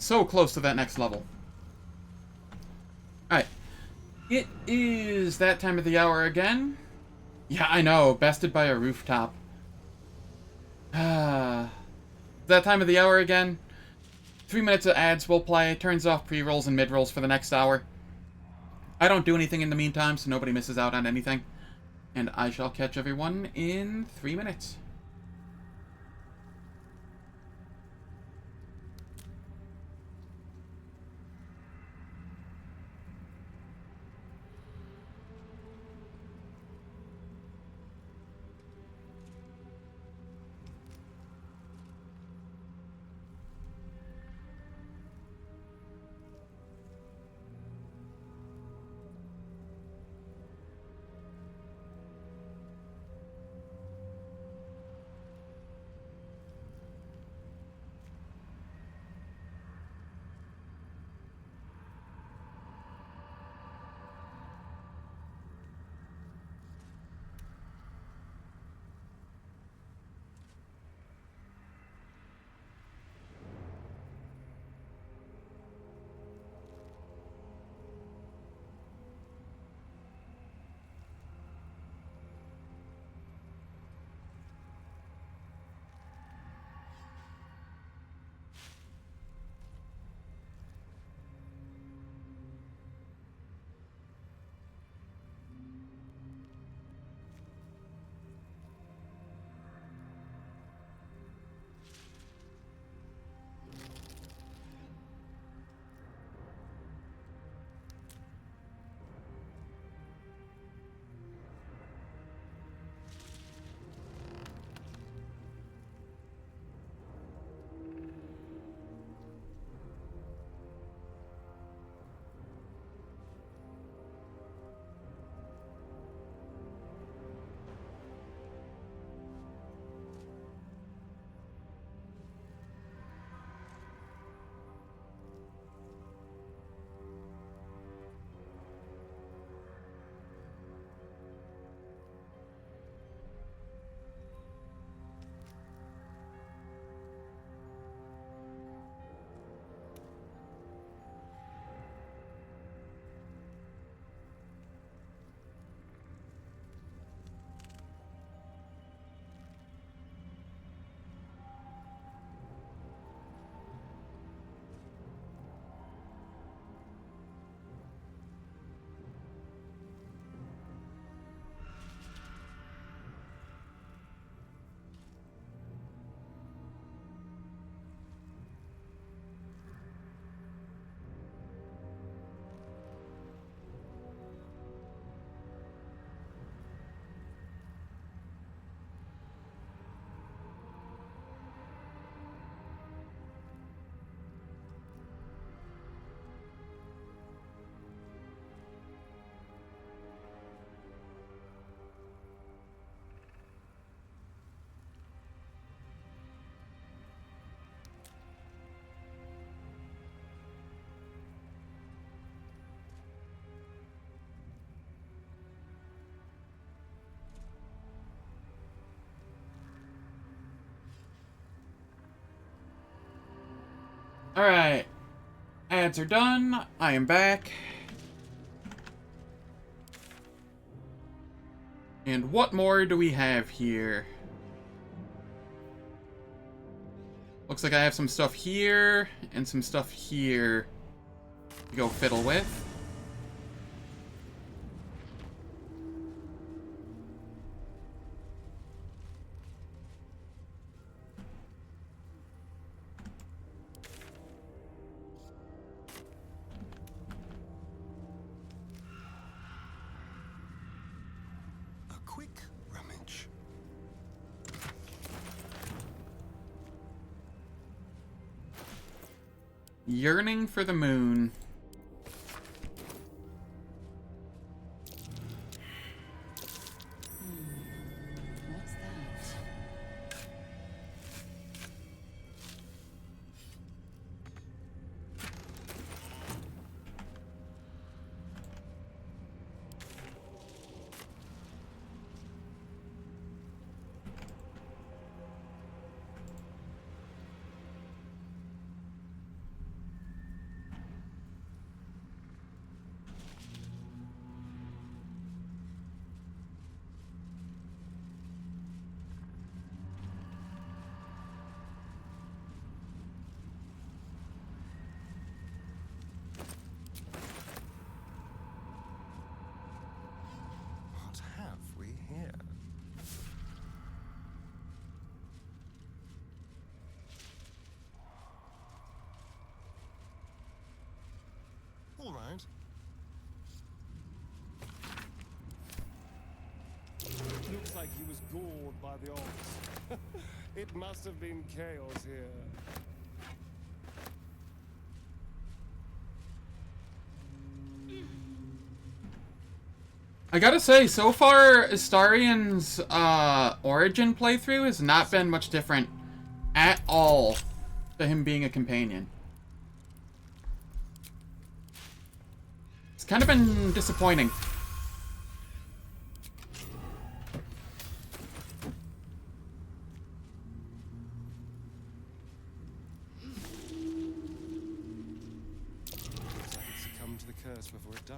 So close to that next level. Alright. It is that time of the hour again. Yeah, I know. Bested by a rooftop. That time of the hour again. 3 minutes of ads will play. Turns off pre-rolls and mid-rolls for the next hour. I don't do anything in the meantime, so nobody misses out on anything. And I shall catch everyone in 3 minutes. Alright. Ads are done. I am back. And what more do we have here? Looks like I have some stuff here and some stuff here to go fiddle with. Yearning for the moon. What's that? right? Looks like he was gored by the orcs. It must have been chaos here. I gotta say, so far, Astarian's origin playthrough has not been much different at all to him being a companion. It's kind of been disappointing. Looks like it succumbed to the curse before it died.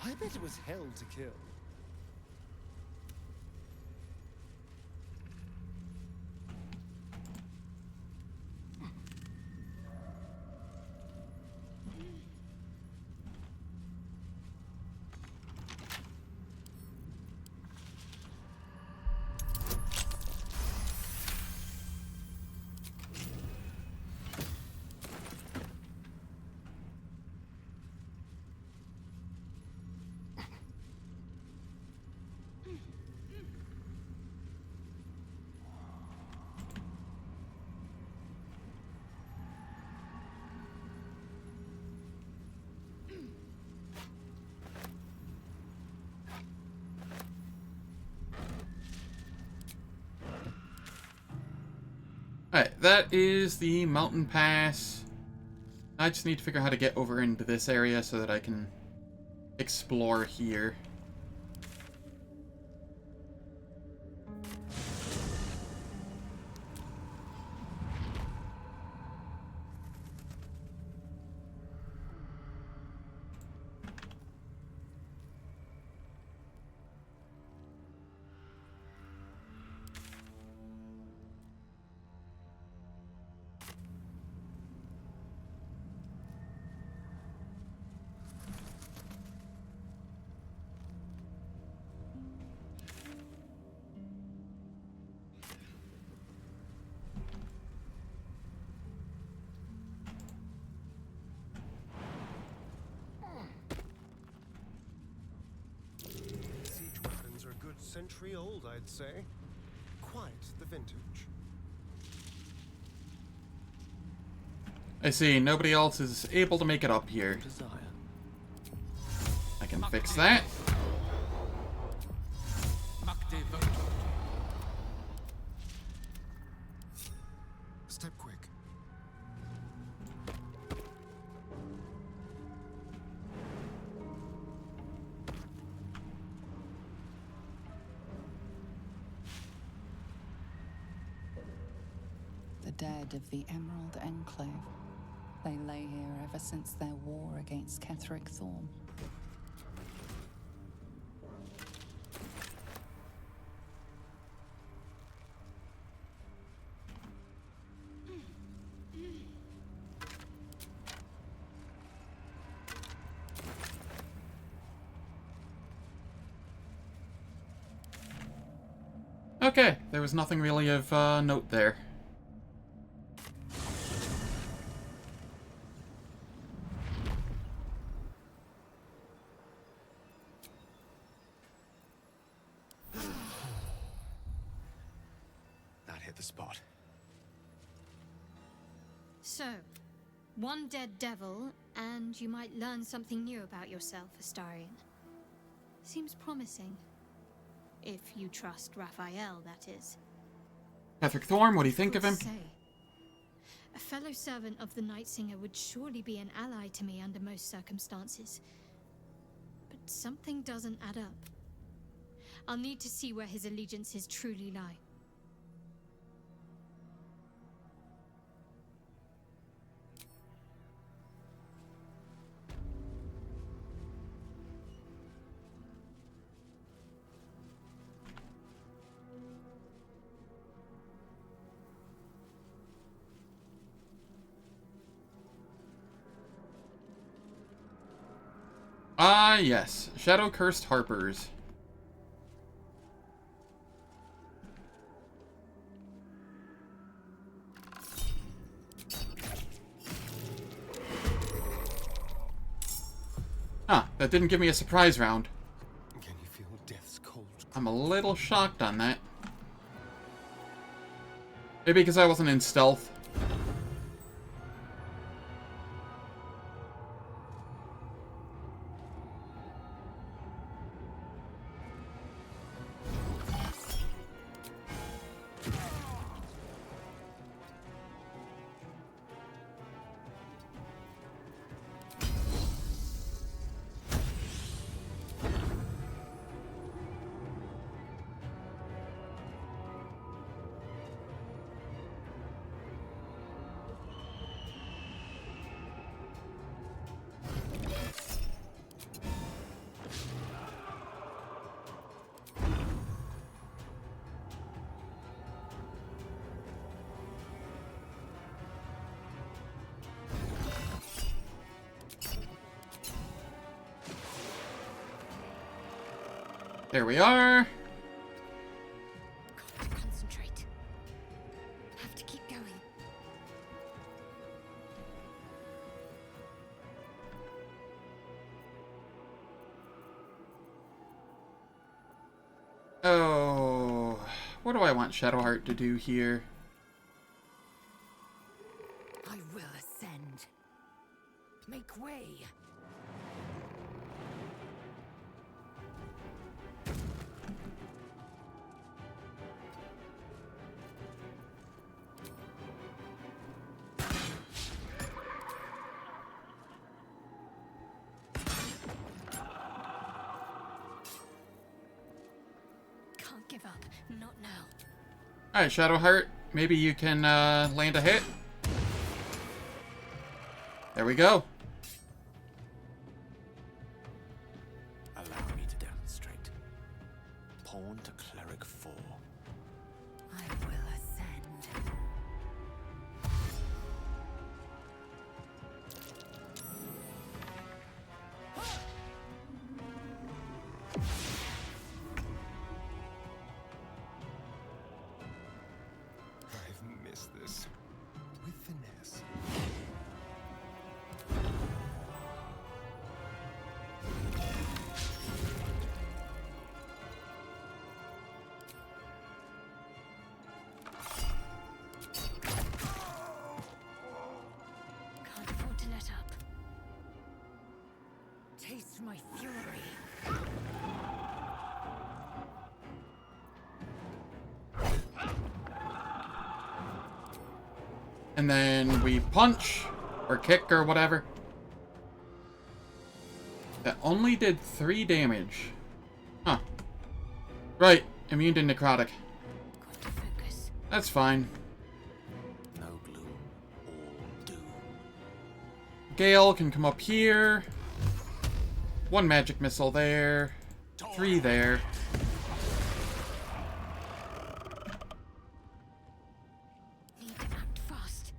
I bet it was hell to kill. Alright, that is the mountain pass. I just need to figure out how to get over into this area so that I can explore here. Century old, I'd say. Quite the vintage. I see, nobody else is able to make it up here. I can fix that. Step quick. Dead of the Emerald Enclave. They lay here ever since their war against Ketheric Thorm. Okay, there was nothing really of note there. Spot. So, one dead devil, and you might learn something new about yourself, Astarian. Seems promising. If you trust Raphael, that is. Ketheric Thorm, what do you think of him? A fellow servant of the Night Singer would surely be an ally to me under most circumstances. But something doesn't add up. I'll need to see where his allegiances truly lie. Ah, yes. Shadow-cursed Harpers. Huh, that didn't give me a surprise round. Can you feel death's cold? I'm a little shocked on that. Maybe because I wasn't in stealth. There we are. Got to concentrate. Have to keep going. Oh, what do I want Shadowheart to do here? I will ascend. Make way. Can't give up. Not now. Alright, Shadowheart, maybe you can land a hit. There we go. Allow me to demonstrate. Pawn to cleric 4. I will ascend. I've missed this. With finesse. Can't afford to let up. Taste my fury. And then we punch, or kick, or whatever. That only did 3 damage. Huh. Right, immune to necrotic. That's fine. No gloom, all doom. Gale can come up here. 1 magic missile there. 3 there. Need to act fast.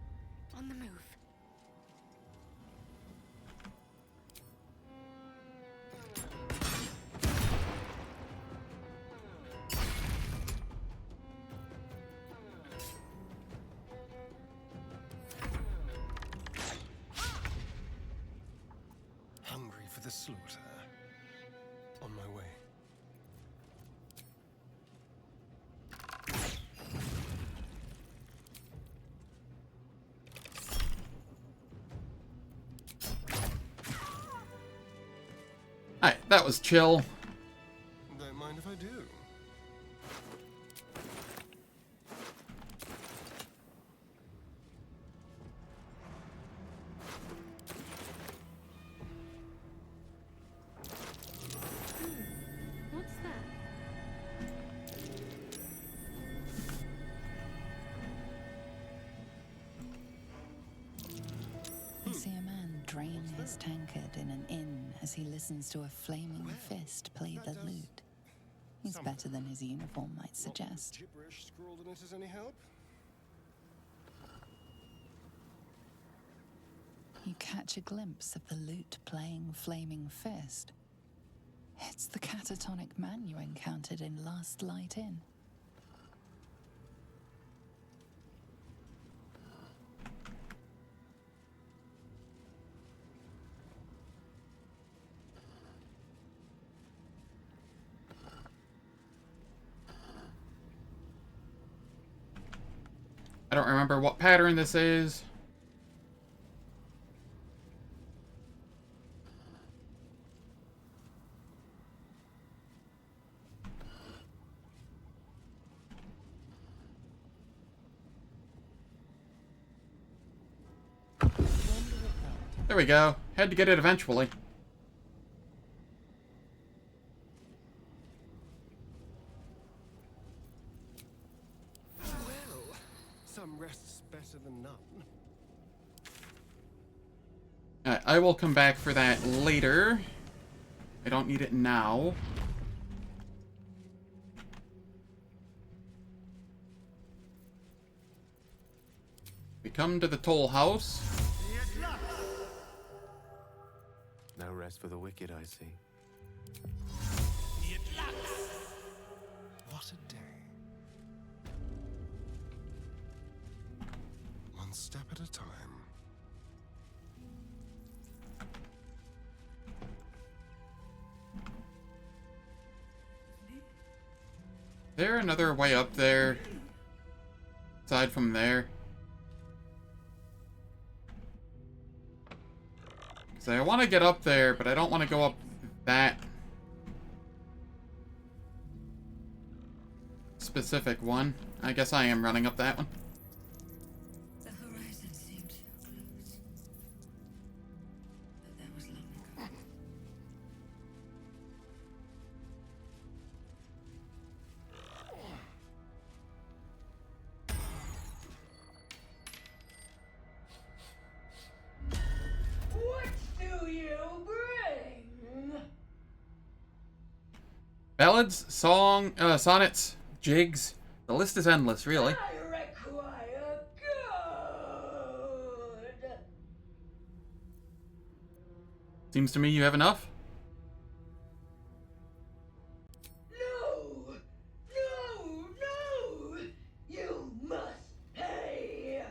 On the move. Hungry for the slaughter. On my way. Alright, that was chill. Don't mind if I do. What's that? You see a man drain his tankard in an inn as he listens to a flaming fist play the lute. He's better than his uniform might suggest. Gibberish scrawled in it is any help? You catch a glimpse of the lute playing flaming fist. It's the catatonic man you encountered in Last Light Inn. I don't remember what pattern this is. There we go. Had to get it eventually. Well, some rest's better than none. I will come back for that later. I don't need it now. We come to the toll house. No rest for the wicked, I see. What a day. One step at a time. Is there another way up there? Aside from there? So I want to get up there, but I don't want to go up that specific one. I guess I am running up that one. The horizon seemed so close. But that was long ago. What do you bring? Ballads, sonnets, jigs. The list is endless, really. I require good. Seems to me you have enough. No! No! No! You must pay!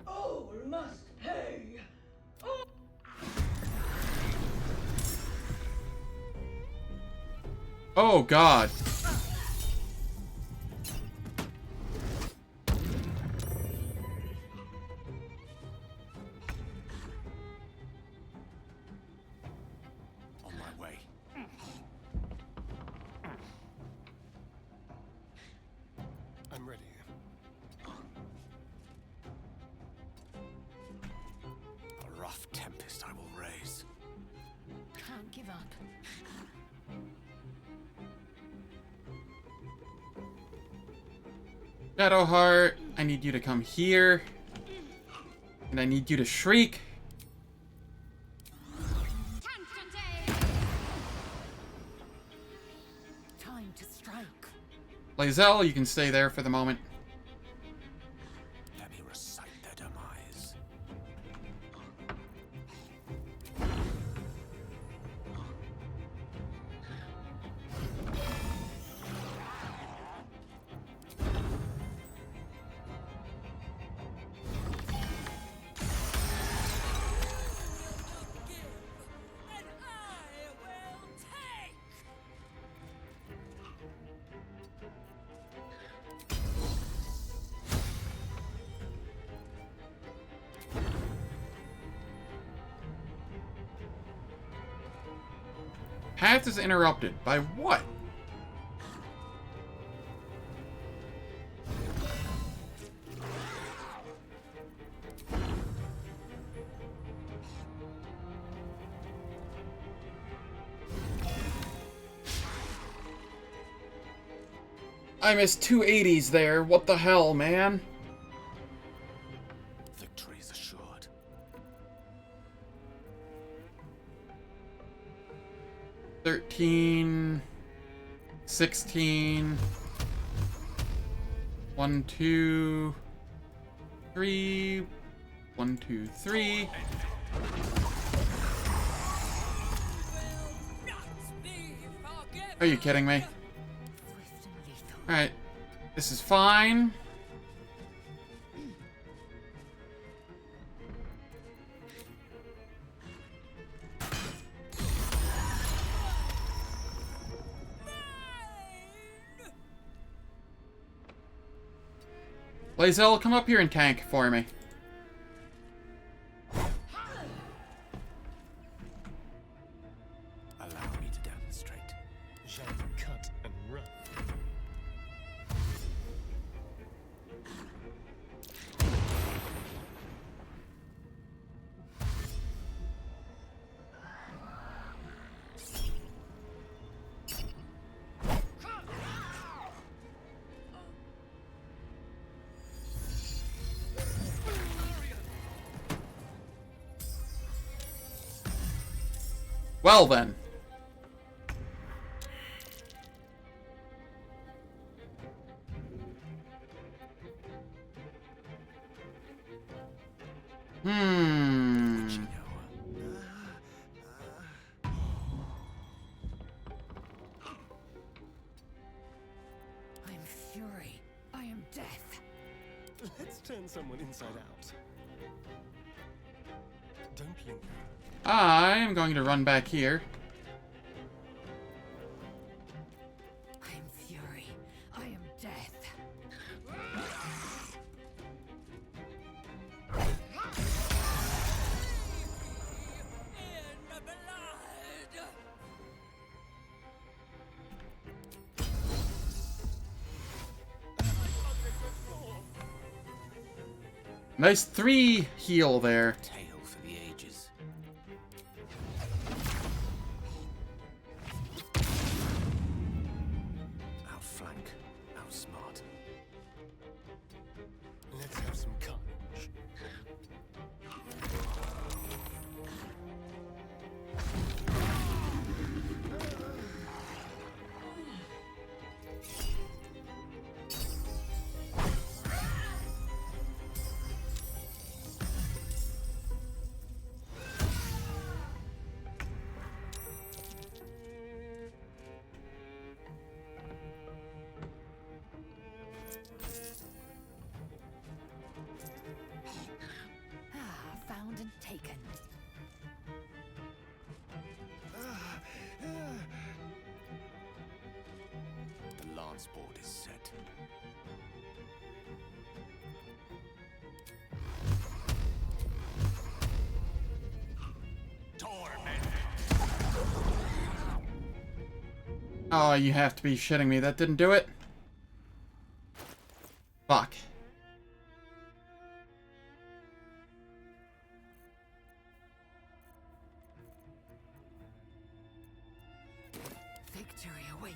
All must pay! All Oh, God. On my way. I'm ready. A rough tempest I will raise. Can't give up. Shadowheart, I need you to come here. And I need you to shriek. Time to strike. Lae'zel, you can stay there for the moment. Let me recite their demise. Path is interrupted. By what? I missed 2 80s there. What the hell, man? Victory is assured. 13, 16, 1, 2, 3, 1, 2, 3. Are you kidding me? Alright, this is fine. Lae'zel, come up here and tank for me. Allow me to demonstrate. Shall we cut and run? Well then. I am fury. I am death. Let's turn someone inside out. Don't linger. I am going to run back here. I am fury. I am death. Nice 3 heal there. Tale for the ages. Outflank, outsmart. Let's have some carnage. Found and taken. The lance board is set. Oh, you have to be shitting me. That didn't do it? Fuck. Victory awaits.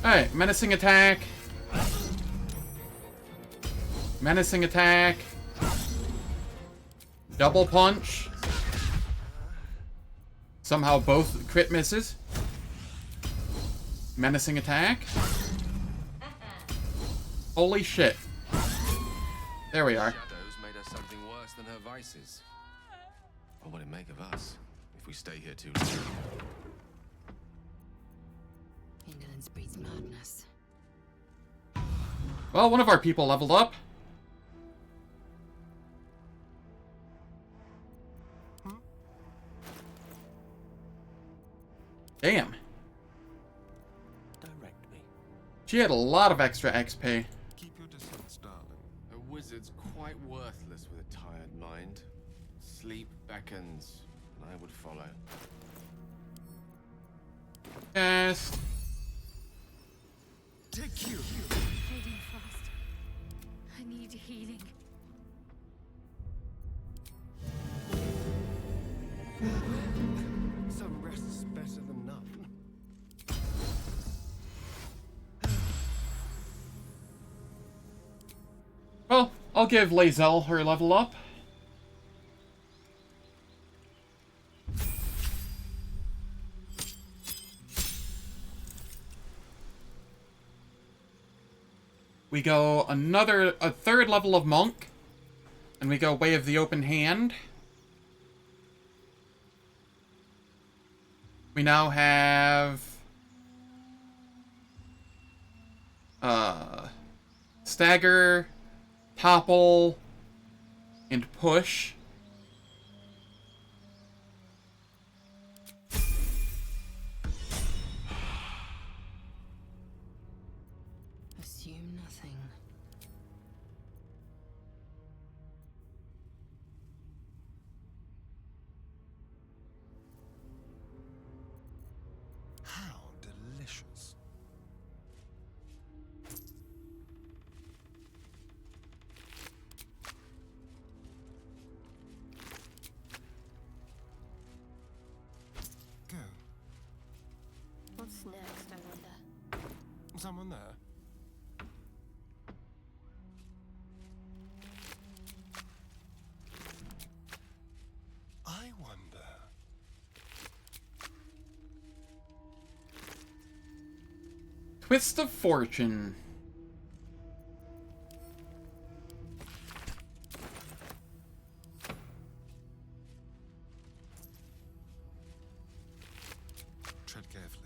Alright, menacing attack. Menacing attack. Double punch. Somehow both crit misses. Menacing attack. Holy shit. There we are. Shadows made us something worse than her vices. What will it make of us if we stay here too long? Indolence breeds madness. Well, one of our people leveled up. Damn. Direct me. She had a lot of extra XP. Keep your distance, darling. A wizard's quite worthless with a tired mind. Sleep beckons, and I would follow. Cast. Take you. Fading fast. I need healing. Some rest's better than none. Well, I'll give Lae'zel her level up. We go a third level of Monk, and we go Way of the Open Hand. We now have Stagger, Topple, and Push. Assume nothing. How delicious. Go. What's next, I wonder? Someone there? I wonder. Twist of Fortune. Tread carefully.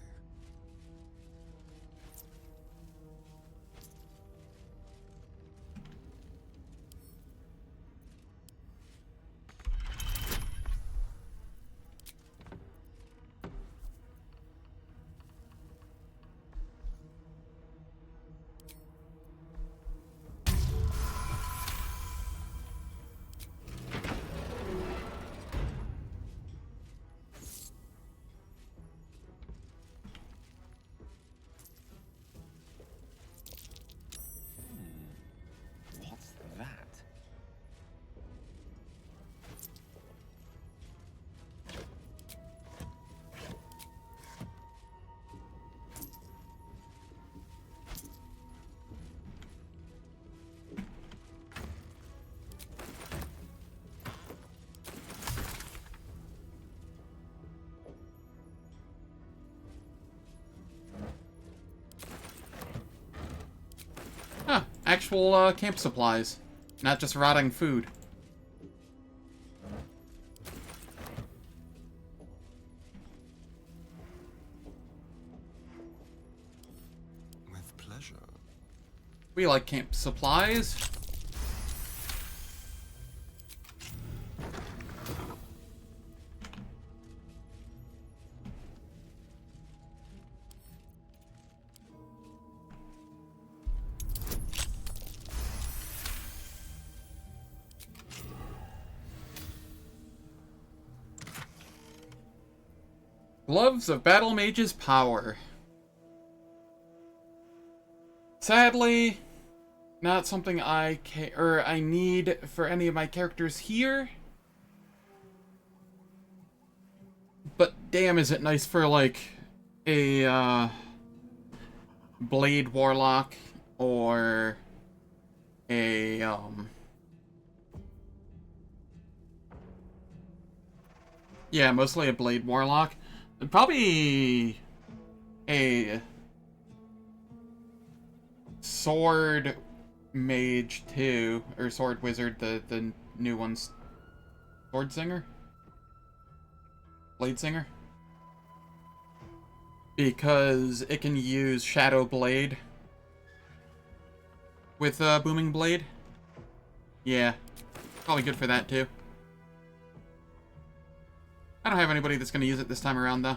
What's that? Huh, actual camp supplies, not just rotting food. With pleasure. We like camp supplies. Gloves of Battle Mage's Power. Sadly, not something I need for any of my characters here. But damn, is it nice for like a Blade Warlock or a yeah, mostly a Blade Warlock. Probably a Sword Mage too, or Sword Wizard, the new ones. Sword Singer? Blade Singer? Because it can use Shadow Blade with Booming Blade. Yeah, probably good for that too. I don't have anybody that's going to use it this time around, though.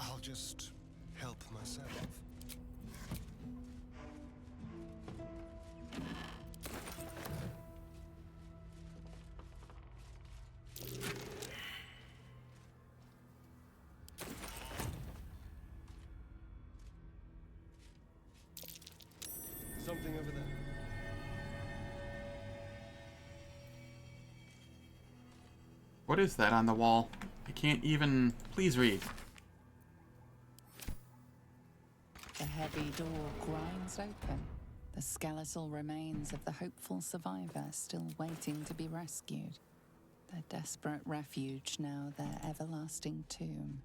I'll just help myself. Something over there. What is that on the wall? I can't even... Please read. The heavy door grinds open. The skeletal remains of the hopeful survivor still waiting to be rescued. Their desperate refuge now their everlasting tomb.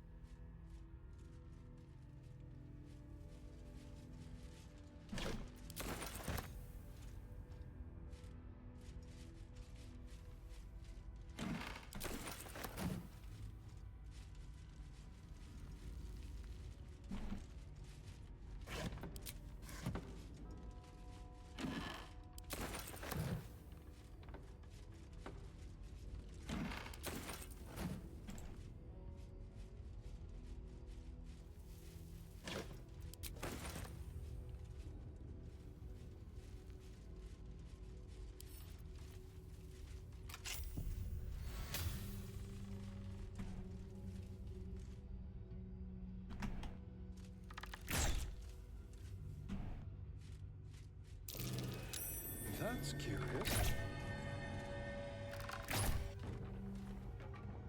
That's curious.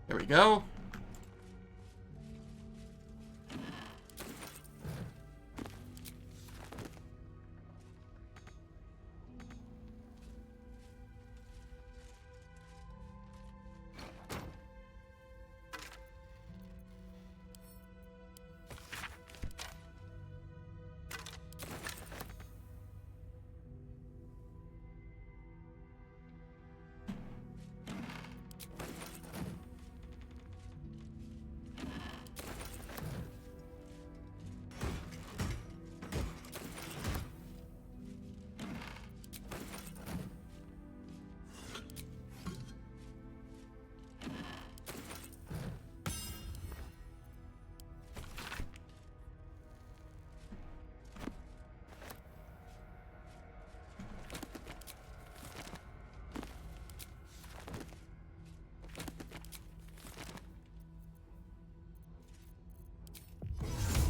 There we go.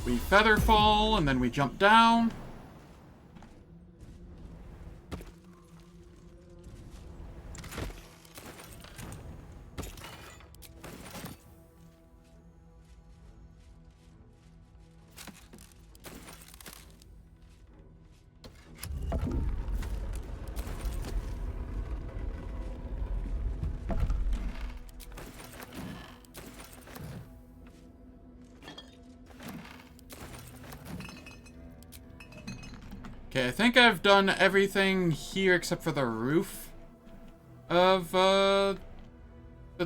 We feather fall, and then we jump down. Okay, I think I've done everything here except for the roof of the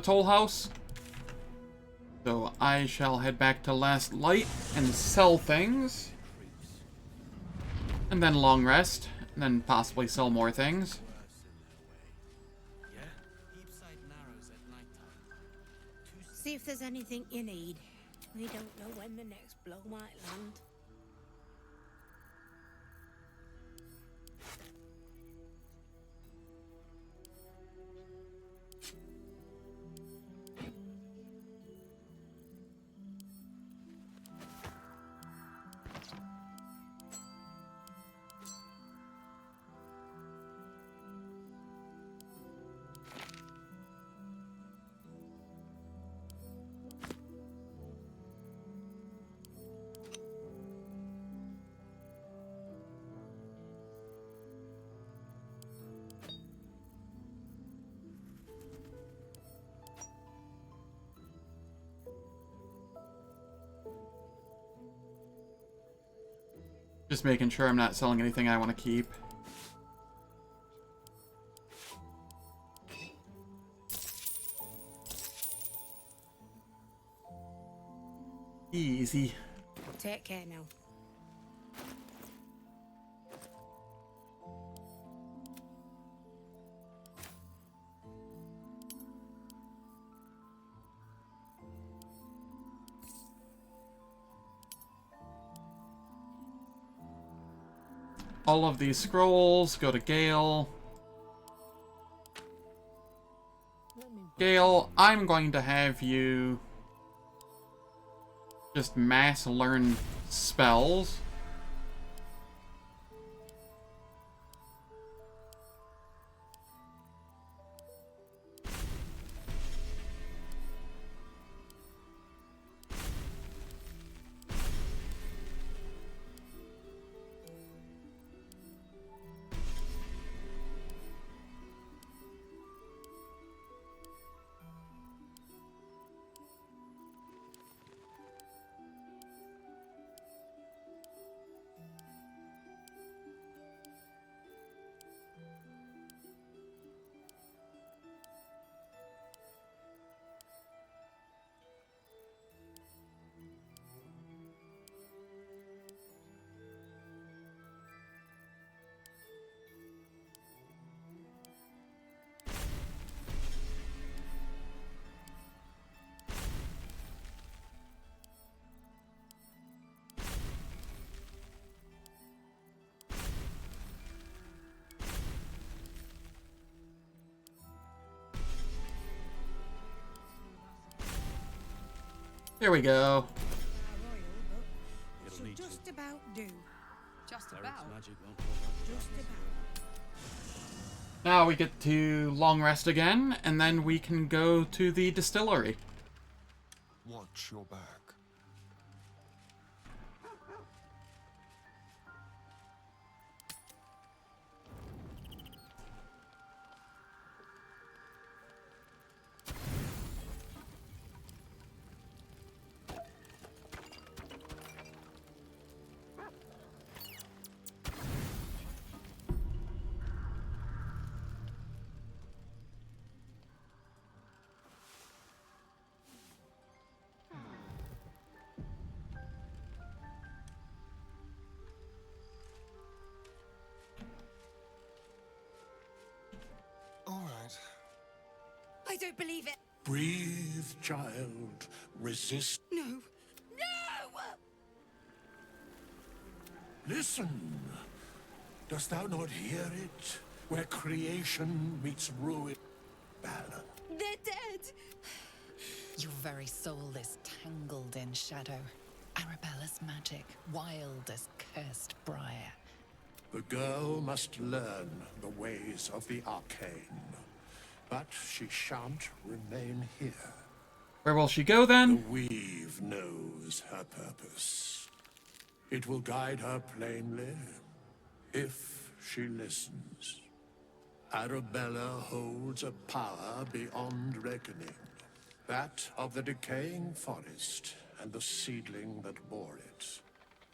toll house. So I shall head back to Last Light and sell things. And then long rest. And then possibly sell more things. See if there's anything you need. We don't know when the next blow might land. Just making sure I'm not selling anything I want to keep. Easy. Take care now. All of these scrolls go to Gale. Gale, I'm going to have you just mass learn spells. Here we go. It'll just about do. Just about. Just about. Now we get to long rest again, and then we can go to the distillery. Watch your back. All right. I don't believe it. Breathe, child. Resist. No. No! Listen. Dost thou not hear it? Where creation meets ruin. Balance. They're dead. Your very soul is tangled in shadow. Arabella's magic, wild as cursed briar. The girl must learn the ways of the arcane. But she shan't remain here. Where will she go then? The weave knows her purpose. It will guide her plainly, if she listens. Arabella holds a power beyond reckoning. That of the decaying forest and the seedling that bore it.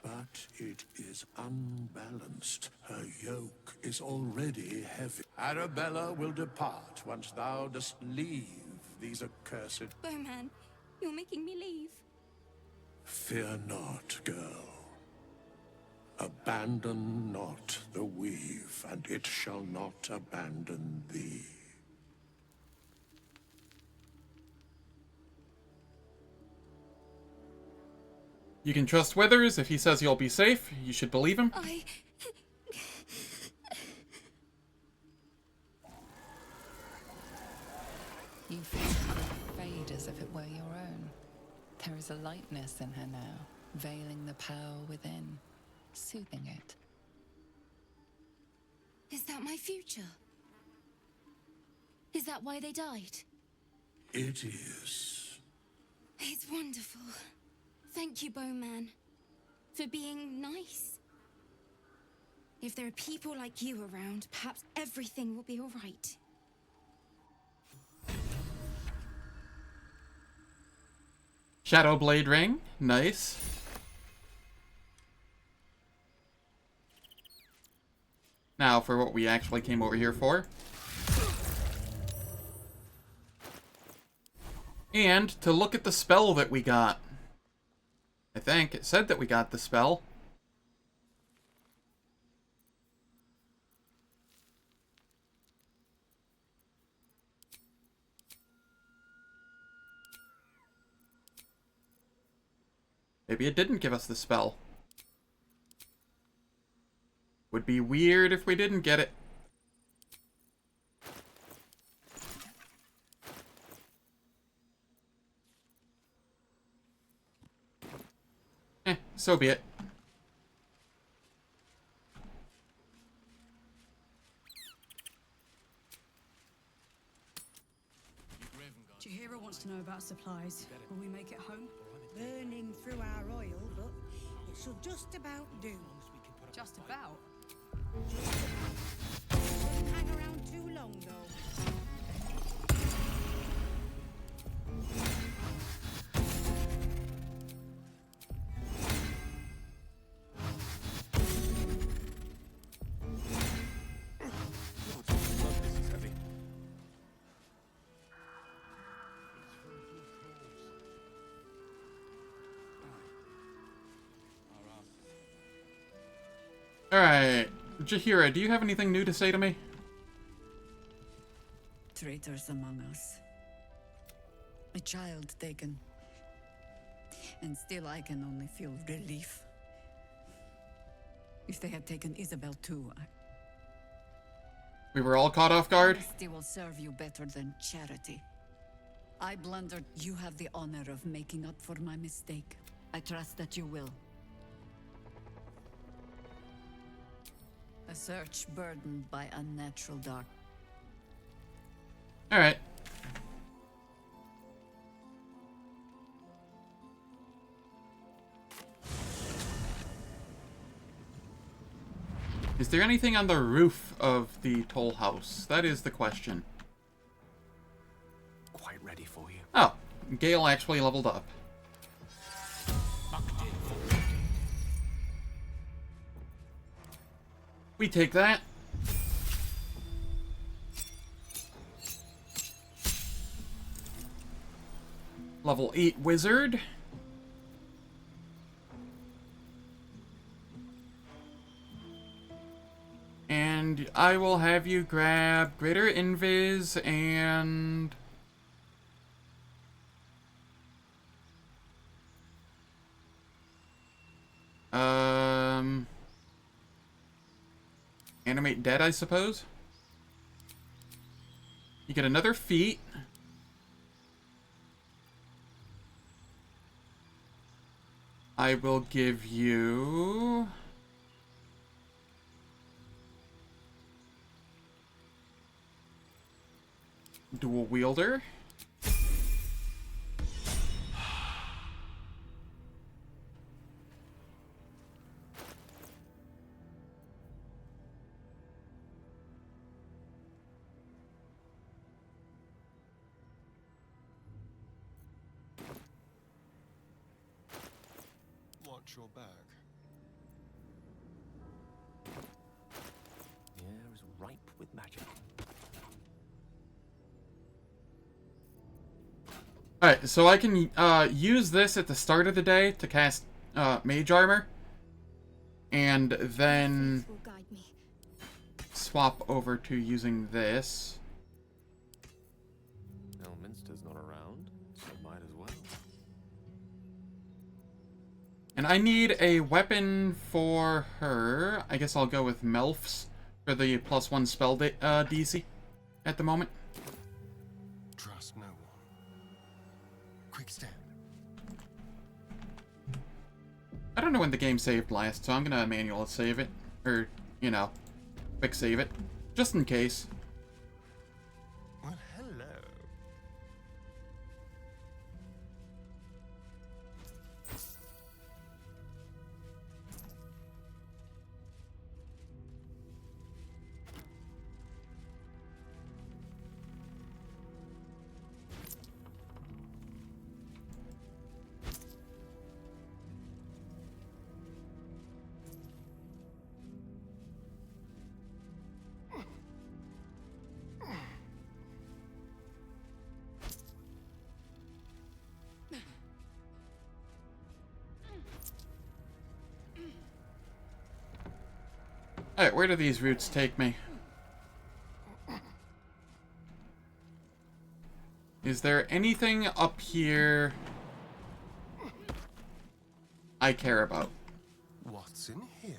But it is unbalanced. Her yoke is already heavy. Arabella will depart once thou dost leave these accursed... Bowman, you're making me leave. Fear not, girl. Abandon not the weave, and it shall not abandon thee. You can trust Withers. If he says you'll be safe, you should believe him. You feel her fade as if it were your own. There is a lightness in her now, veiling the power within, soothing it. Is that my future? Is that why they died? It is. It's wonderful. Thank you, Bowman, for being nice. If there are people like you around, perhaps everything will be all right. Shadow Blade Ring. Nice. Now for what we actually came over here for. And to look at the spell that we got. I think it said that we got the spell. Maybe it didn't give us the spell. Would be weird if we didn't get it. So be it. Jaheira wants to know about supplies. Will we make it home? Burning through our oil, but it should just about do. Just about. Shouldn't hang around too long, though. Alright. Jaheira, do you have anything new to say to me? Traitors among us. A child taken. And still I can only feel relief. If they had taken Isabel too, We were all caught off guard? Honesty will serve you better than charity. I blundered. You have the honor of making up for my mistake. I trust that you will. A search burdened by unnatural dark. Alright. Is there anything on the roof of the toll house? That is the question. Quite ready for you. Oh, Gale actually leveled up. We take that. Level 8 wizard. And I will have you grab Greater Invis and... Animate Dead, I suppose. You get another feat. I will give you... Dual Wielder. Watch your back. The air is ripe with magic. Alright, so I can use this at the start of the day to cast Mage Armor, and then swap over to using this. Elminster's not around, so might as well. And I need a weapon for her. I guess I'll go with Melf's for the +1 spell DC at the moment. Trust no one. Quick step. I don't know when the game saved last, so I'm gonna manual save it. Or, you know, quick save it. Just in case. Well, hello. Alright, where do these routes take me? Is there anything up here I care about? What's in here?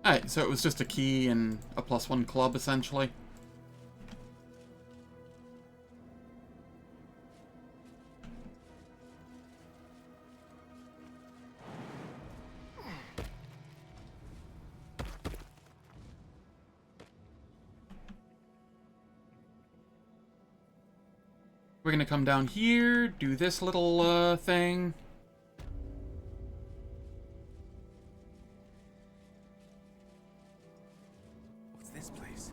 Alright, so it was just a key and a +1 club, essentially. We're gonna come down here, do this little thing. What's this place?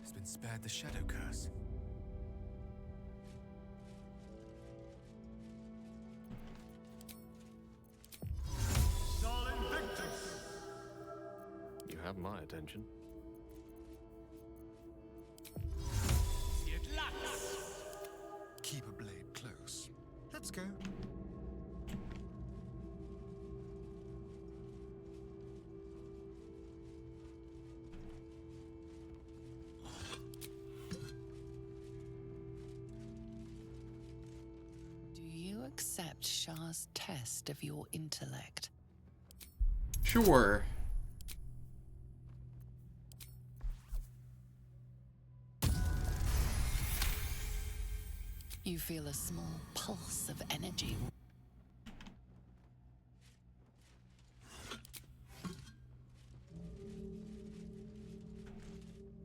It's been spared the Shadow Curse. You have my attention. Here to sluts! Keep a blade close. Let's go. Do you accept Shah's test of your intellect? Sure. You feel a small pulse of energy.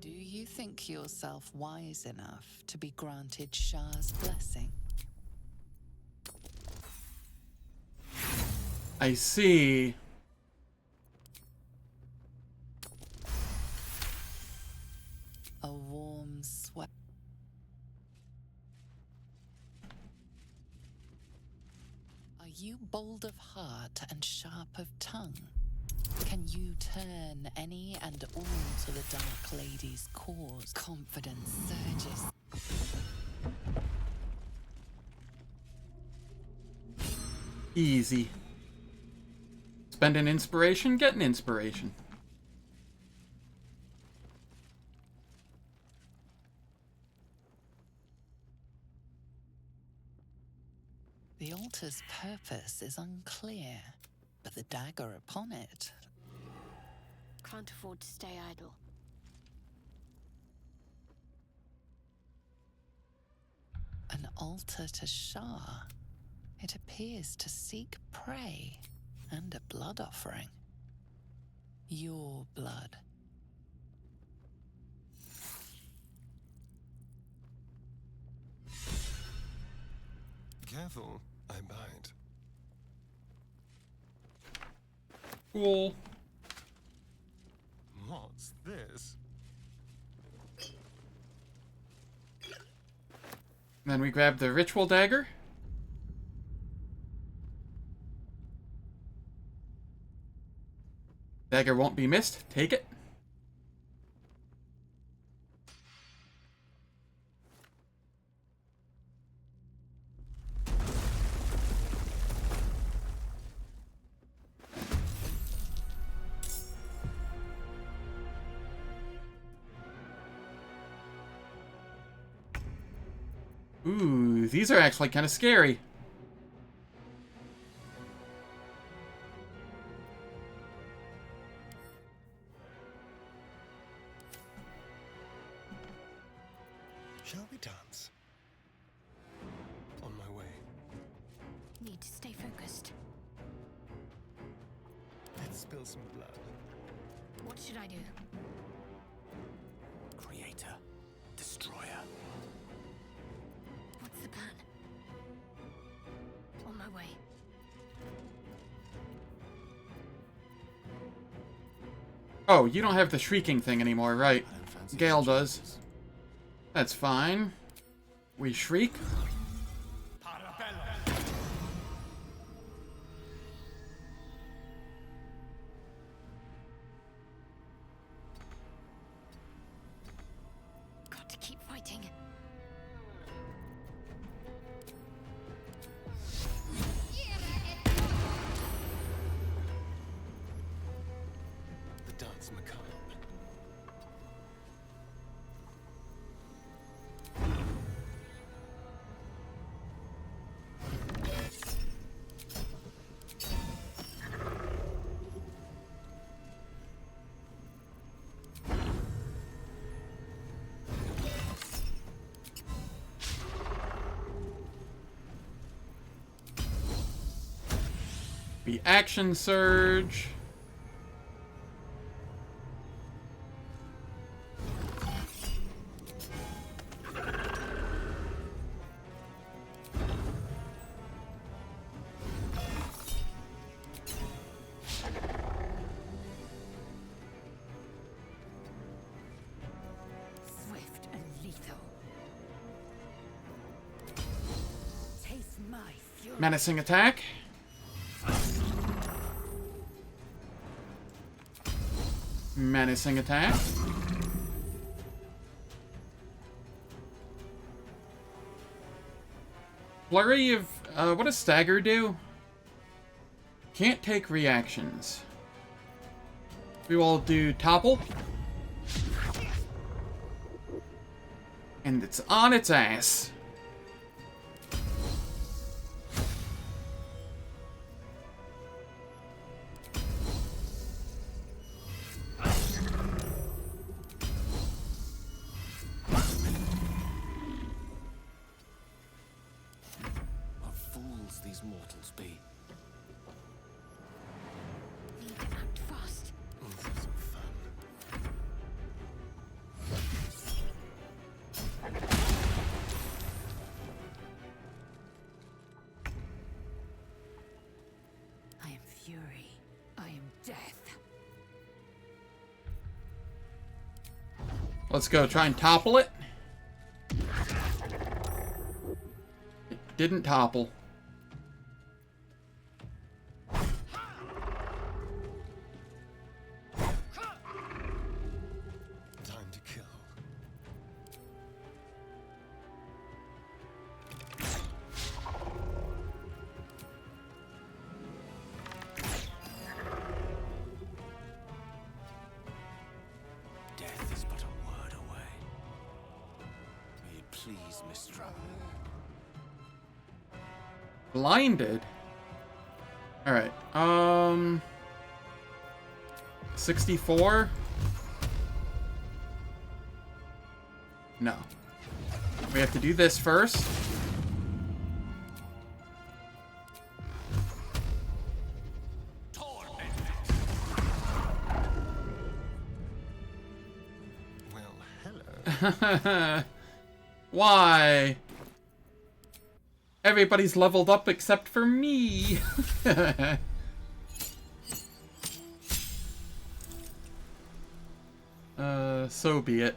Do you think yourself wise enough to be granted Shah's blessing? I see. A warm sweat. Are you bold of heart and sharp of tongue? Can you turn any and all to the Dark Lady's cause? Confidence surges. Easy. Spend an inspiration, get an inspiration. The altar's purpose is unclear, but the dagger upon it. Can't afford to stay idle. An altar to Shah. It appears to seek prey and a blood offering. Your blood. Careful, I bite. Cool. What's this? Then we grab the ritual dagger. Dagger won't be missed. Take it. Ooh, these are actually kind of scary. Shall we dance? On my way. Need to stay focused. Let's spill some blood. What should I do? Creator. Destroyer. What's the plan? On my way. Oh, you don't have the shrieking thing anymore, right? Gale does. That's fine. We shriek. Got to keep fighting. The dance macabre. The action surge. Swift and lethal. Taste my fury. Menacing attack. Menacing attack. Flurry of... what does Stagger do? Can't take reactions. We will do Topple. And it's on its ass. What fools these mortals be. Need to act fast. Let's have some fun. I am fury. I am death. Let's go try and topple it. It didn't topple. Time to kill. Death is but a word away. May it please, Mistra. Blinded? Alright, 64? No. We have to do this first. Well, hello. Why? Everybody's leveled up except for me. So be it.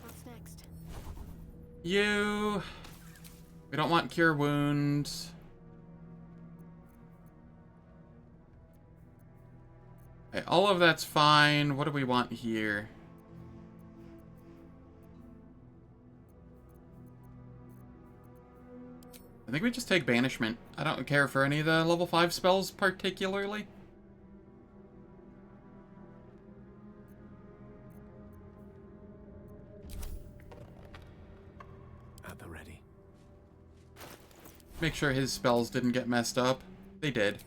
What's next? You... We don't want cure wounds. Okay, all of that's fine. What do we want here? I think we just take Banishment. I don't care for any of the level 5 spells particularly. At the ready. Make sure his spells didn't get messed up. They did.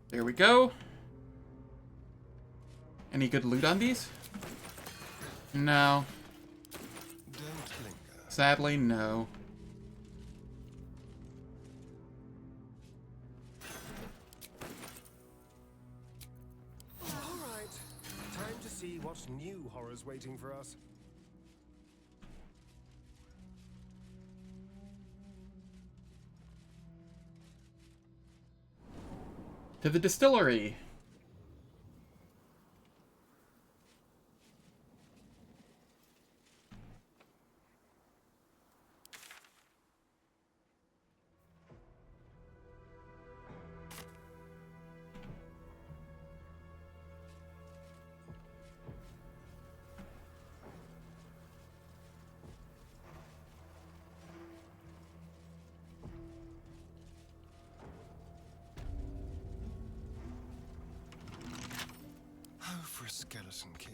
There we go. Any good loot on these? No. Don't linger. Sadly, no. All right. Time to see what new horrors waiting for us. To the distillery. Oh, for a skeleton key.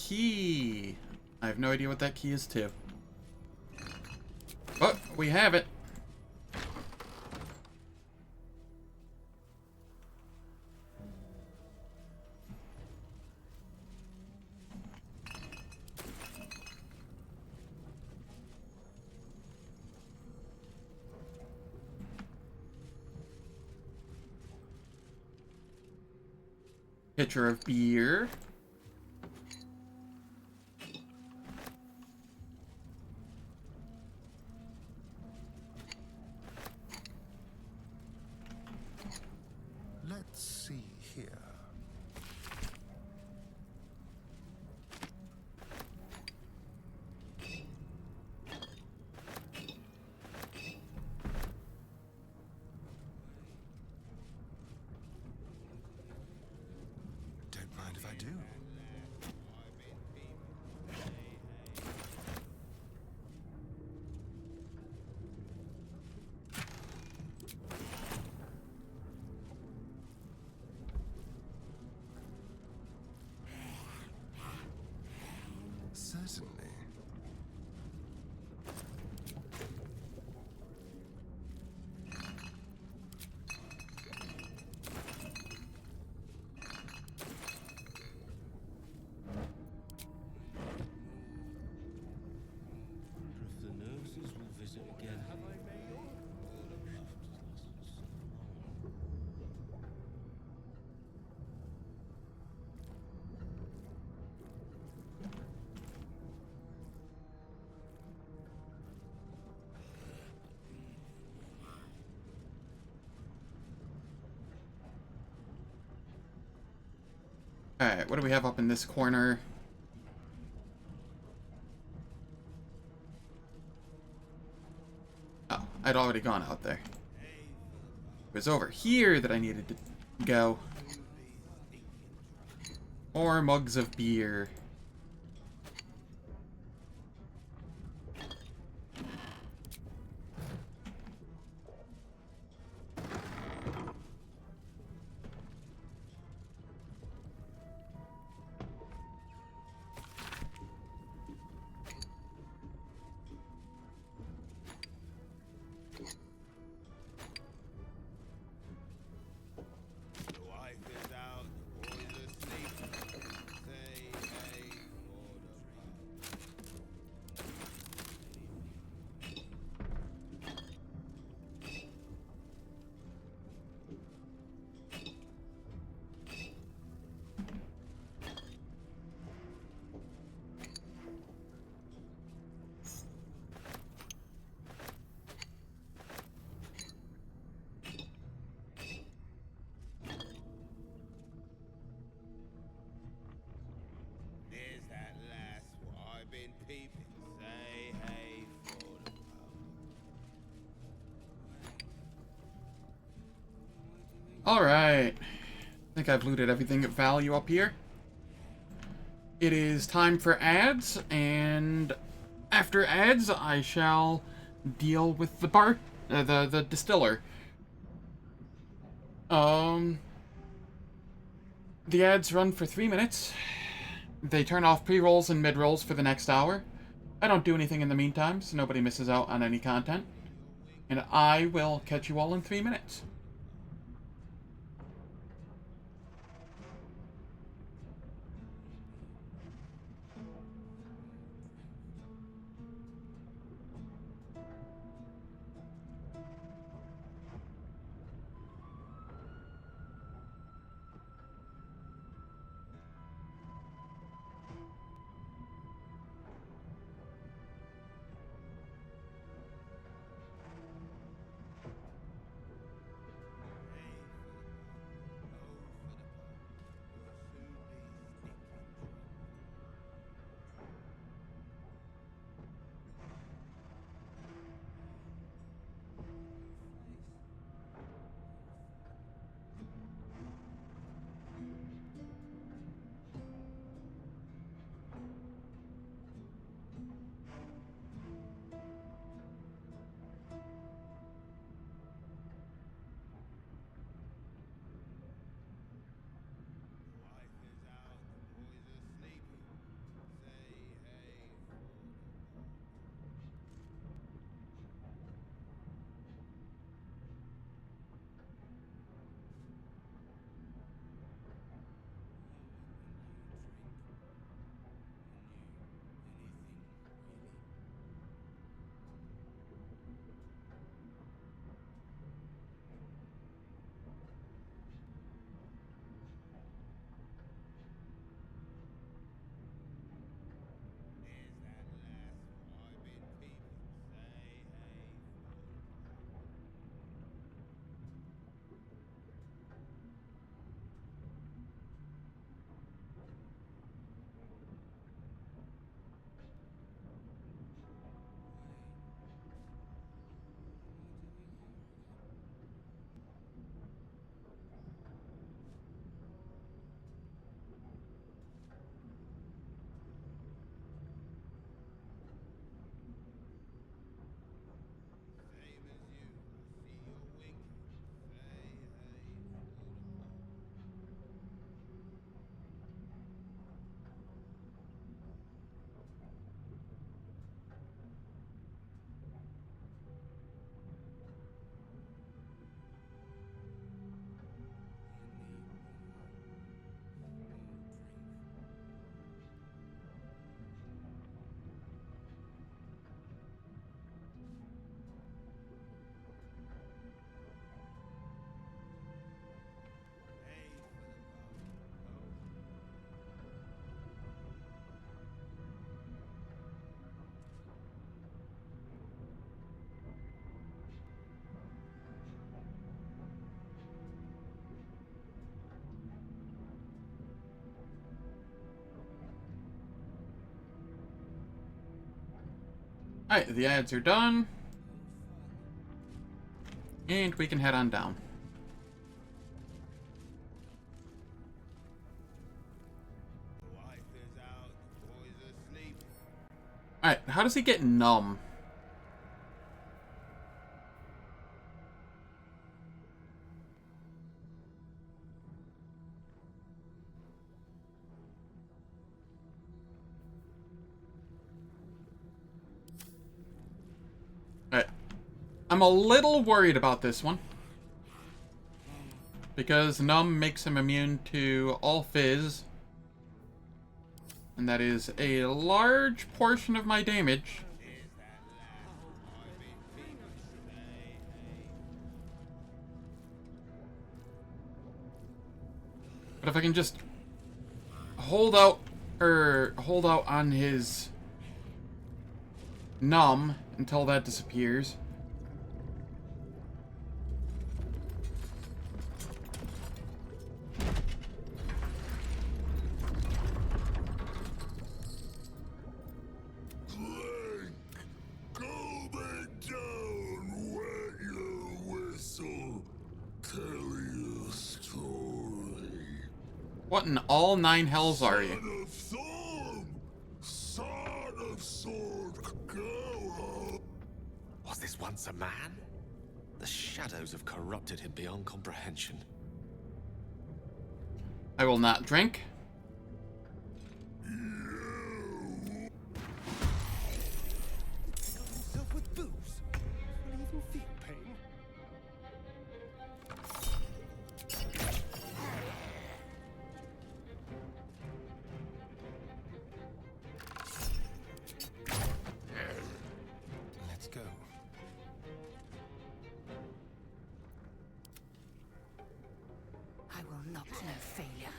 key. I have no idea what that key is too. But we have it. Pitcher of beer. Let's see here. Don't mind if I do. Certainly. If the nurses will visit again. Alright, what do we have up in this corner? Oh, I'd already gone out there. It was over here that I needed to go. More mugs of beer. The wife is out, the boys asleep. Say hey for the There's that lass what I've been peeping. Say hey for the Alright. I think I've looted everything of value up here. It is time for ads, and after ads, I shall deal with the distiller. The ads run for 3 minutes. They turn off pre-rolls and mid-rolls for the next hour. I don't do anything in the meantime, so nobody misses out on any content. And I will catch you all in 3 minutes. Alright, the ads are done. And we can head on down. Alright, how does he get numb? Alright. I'm a little worried about this one. Because numb makes him immune to all fizz. And that is a large portion of my damage. But if I can just hold out on his numb until that disappears. What in all nine hells are you? Was this once a man? The shadows have corrupted him beyond comprehension. I will not drink. Himself with booze. Will he even feel pain? Let's go. I will not know failure.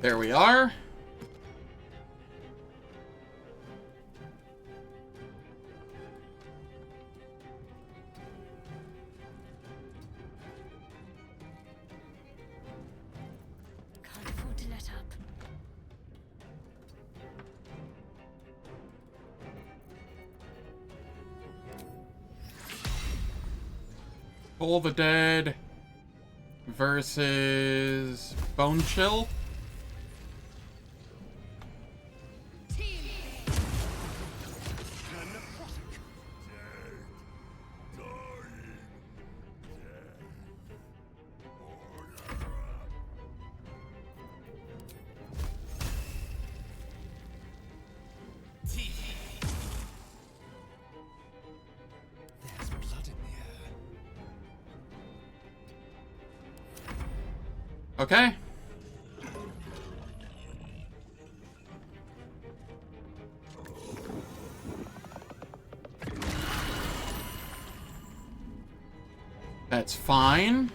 There we are. Can't afford to let up. Toll the Dead versus Bone Chill. There's blood in the air. Okay. That's fine.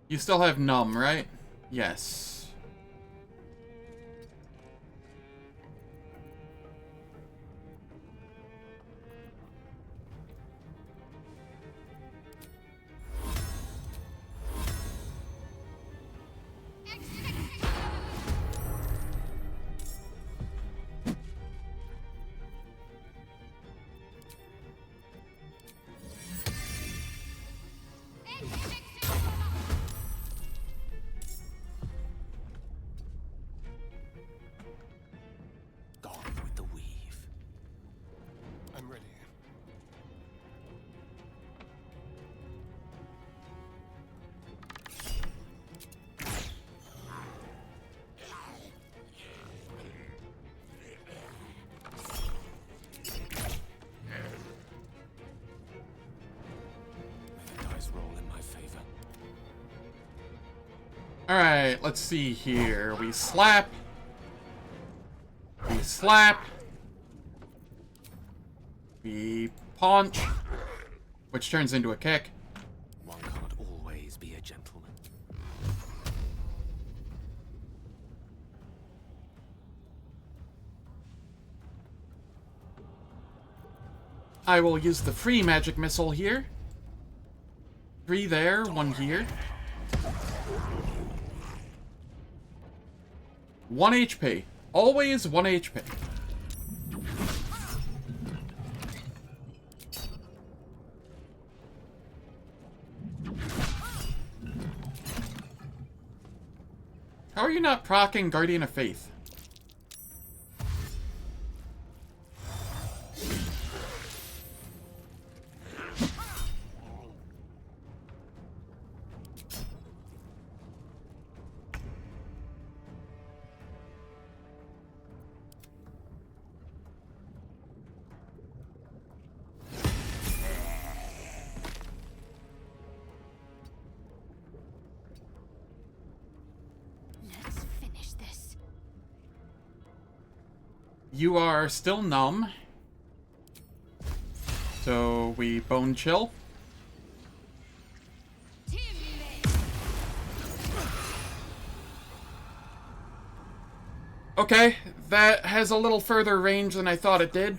You still have numb, right? Yes. Gone with the weave. I'm ready. The dice roll in my favor. Alright, let's see here. We slap. We slap. We punch. Which turns into a kick. One can't always be a gentleman. I will use the free magic missile here. 3 there, 1 here. 1 HP. Always 1 HP. How are you not proccing Guardian of Faith? You are still numb. So we bone chill. Okay, that has a little further range than I thought it did.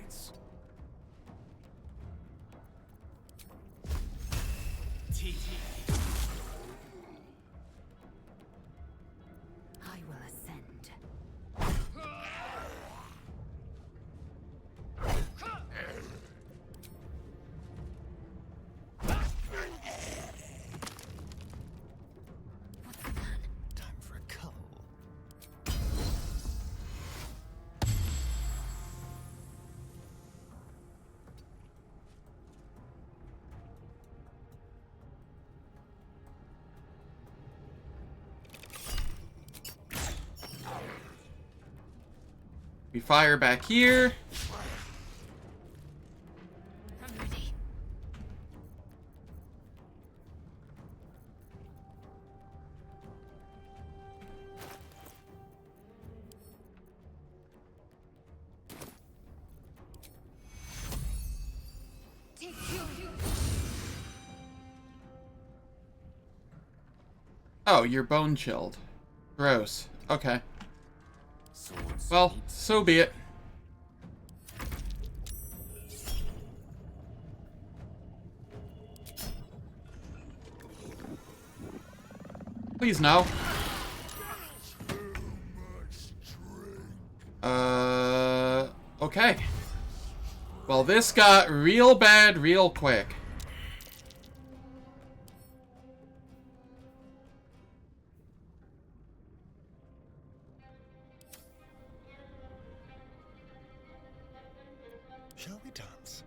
We fire back here. I'm ready. Oh, you're bone chilled. Gross. Okay. Well, so be it. Please no. Okay. Well, this got real bad real quick. Shall we dance?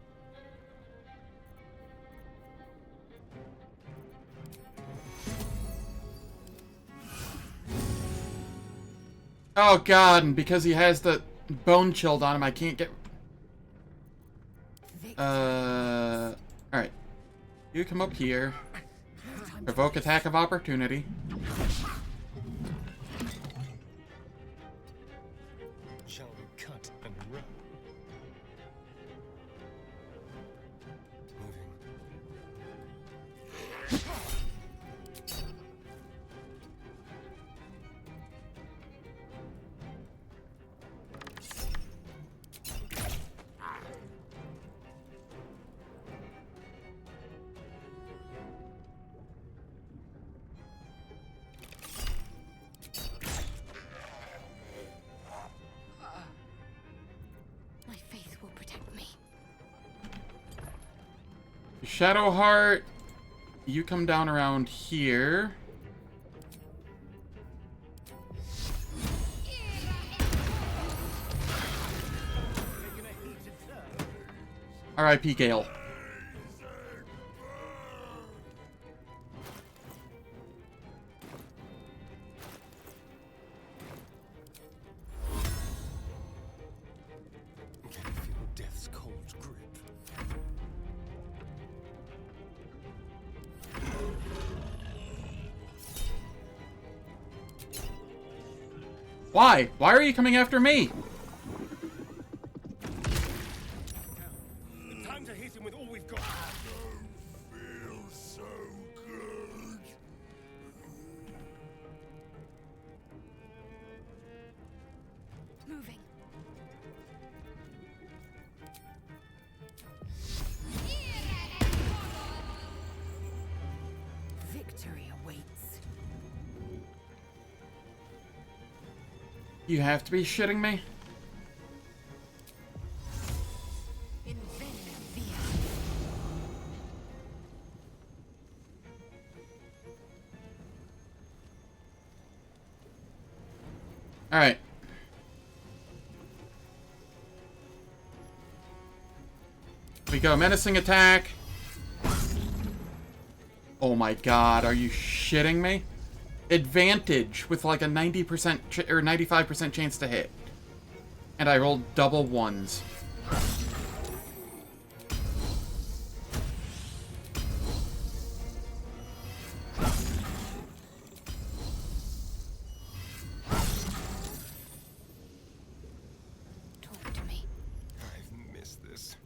Oh god, and because he has the bone chilled on him, I can't get... Alright. You come up here. Provoke attack of opportunity. Shall we cut and run? My faith will protect me. Shadowheart, you come down around here. R.I.P. Gale. Can you feel death's cold grip? Why? Why are you coming after me? Time to hit him with all we've got. Feels so good. Moving. You have to be shitting me. Alright. We go menacing attack. Oh my god, are you shitting me? Advantage with like a 90% or 95% chance to hit. And I rolled double ones. Talk to me. I've missed this.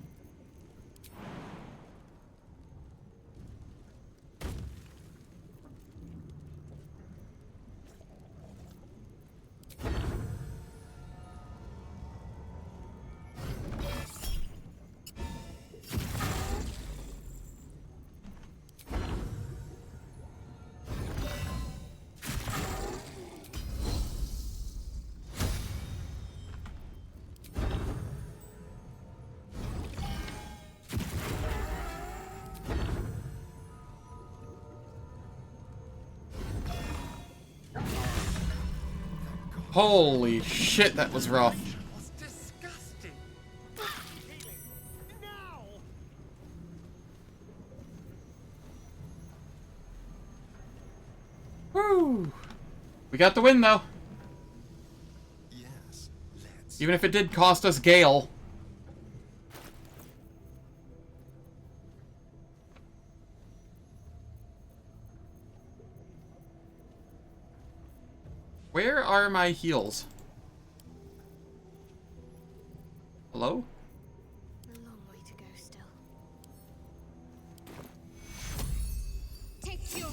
Holy shit, that was rough. Disgusting. Now. Woo! We got the win, though. Yes, let's. Even if it did cost us Gale. Where are my heals? Hello? A long way to go still. Take your.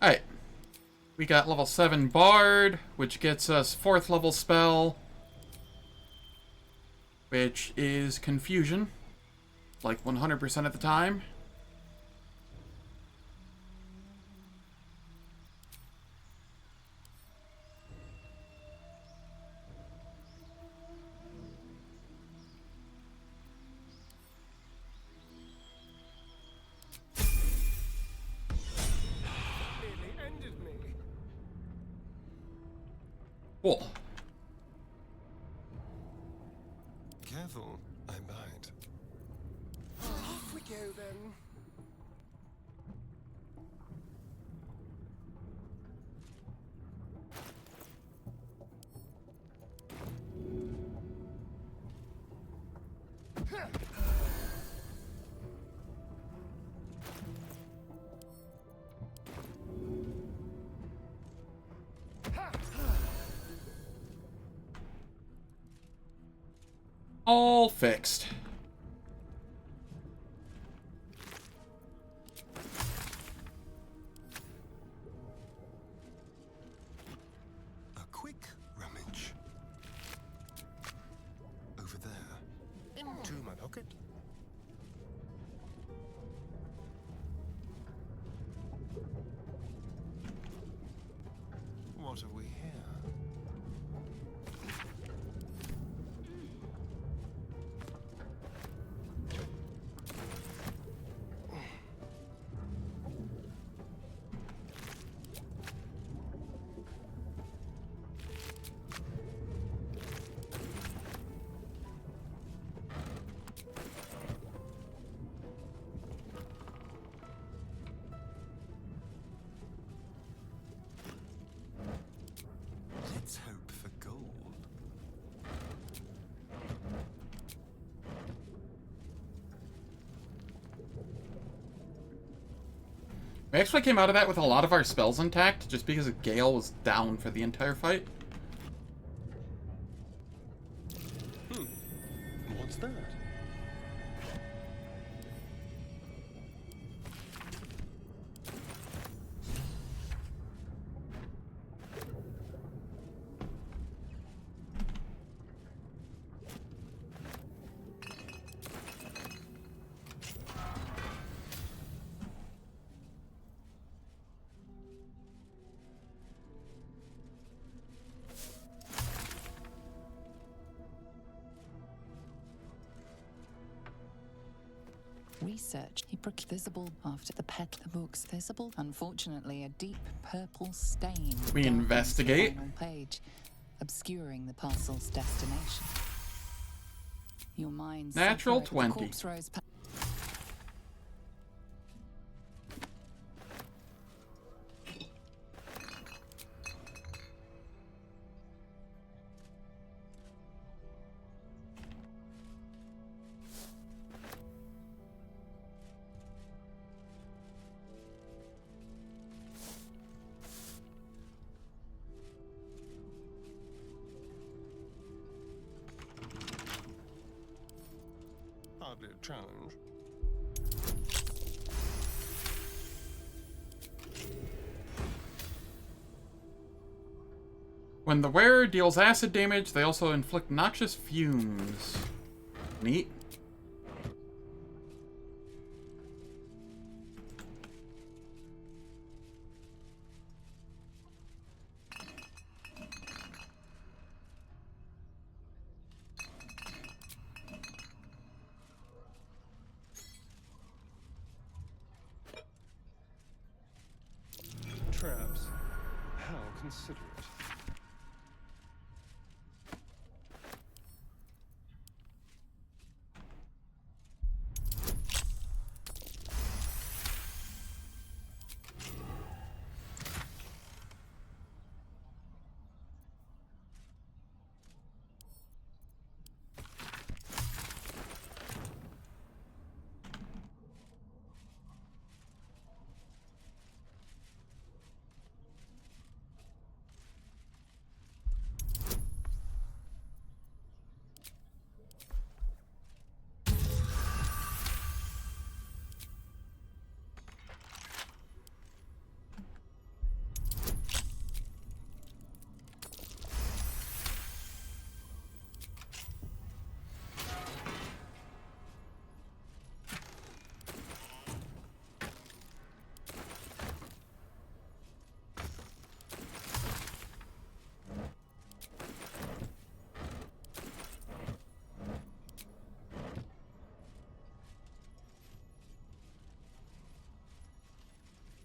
Alright. We got level 7 Bard, which gets us 4th level spell. Which is Confusion. Like 100% of the time. Nearly ended me. Cool. Careful, I might. Off we go then. All fixed. A quick rummage. Over there. Into my pocket. What have we here? Let's hope for gold. We actually came out of that with a lot of our spells intact, just because Gale was down for the entire fight. What's that? Research. He visible after the pet the books visible. Unfortunately, a deep purple stain. We investigate. The final page, obscuring the parcel's destination. Your mind's Natural separate. The 20. corpse rose Hardly a challenge. When the wearer deals acid damage, they also inflict noxious fumes. Neat. Traps. How considerate.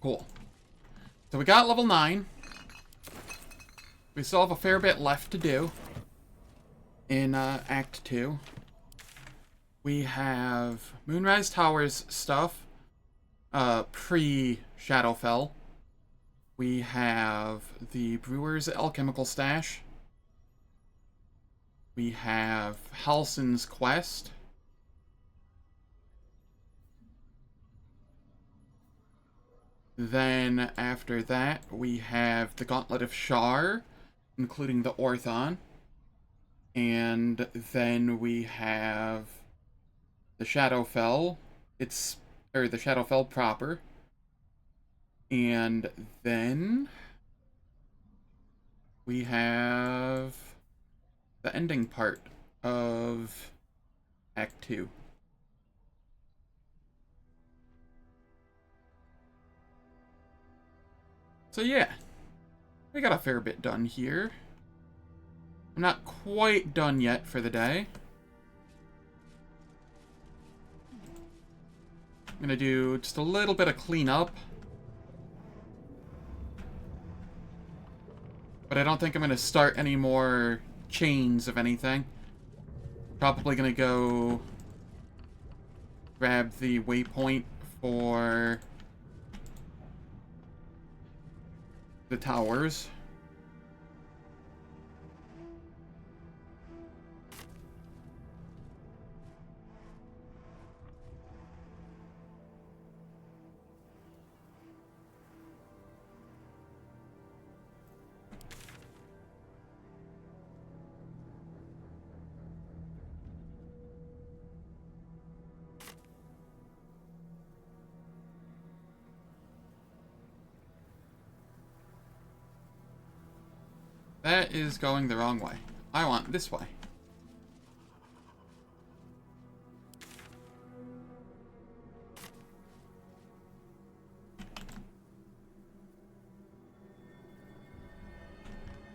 Cool. So we got level 9. We still have a fair bit left to do in Act 2. We have Moonrise Towers stuff, pre-Shadowfell. We have the Brewer's Alchemical Stash. We have Halsin's Quest. Then, after that, we have the Gauntlet of Shar, including the Orthon. And then we have the Shadowfell. The Shadowfell proper. And then we have the ending part of Act 2. So yeah, we got a fair bit done here. I'm not quite done yet for the day. I'm gonna do just a little bit of cleanup. But I don't think I'm gonna start any more chains of anything. Probably gonna go grab the waypoint for the towers. That is going the wrong way. I want this way.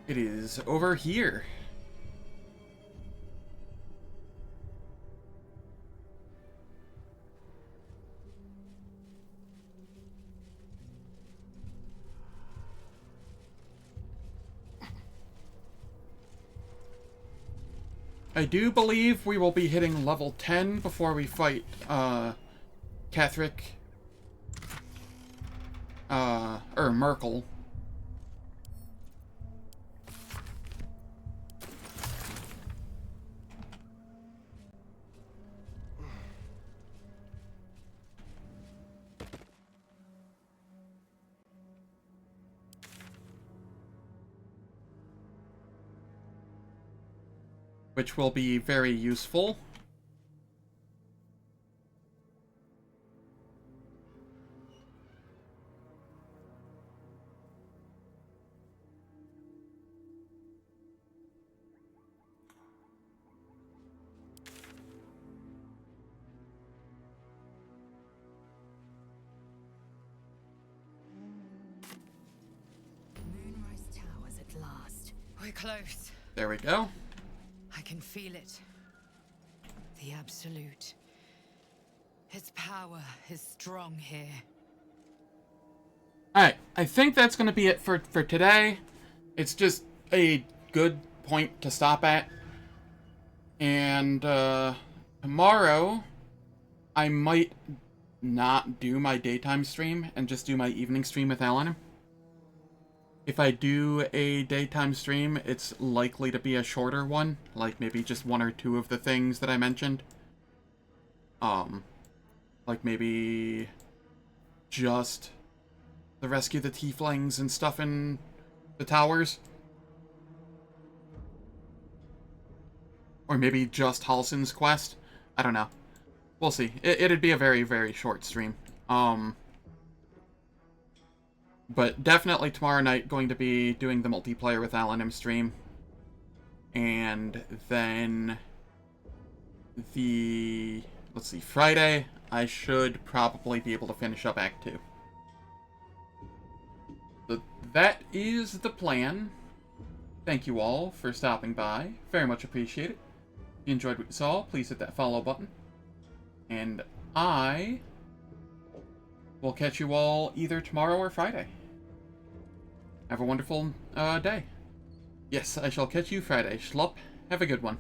It is over here. I do believe we will be hitting level 10 before we fight, Ketheric, or Merkel. Which will be very useful. Moonrise Towers at last. We're close. There we go. I can feel it. The Absolute. Its power is strong here. Alright, I think that's going to be it for today. It's just a good point to stop at. And tomorrow, I might not do my daytime stream and just do my evening stream with Alan. If I do a daytime stream, it's likely to be a shorter one, like maybe just 1 or 2 of the things that I mentioned. Like maybe just the rescue the tieflings and stuff in the towers. Or maybe just Halsin's quest. I don't know. We'll see. It'd be a very, very short stream. But definitely tomorrow night going to be doing the multiplayer with Alanim stream. And then let's see, Friday, I should probably be able to finish up Act 2. So that is the plan. Thank you all for stopping by. Very much appreciate it. If you enjoyed what you saw, please hit that follow button. And I will catch you all either tomorrow or Friday. Have a wonderful day. Yes, I shall catch you Friday. Schlup, have a good one.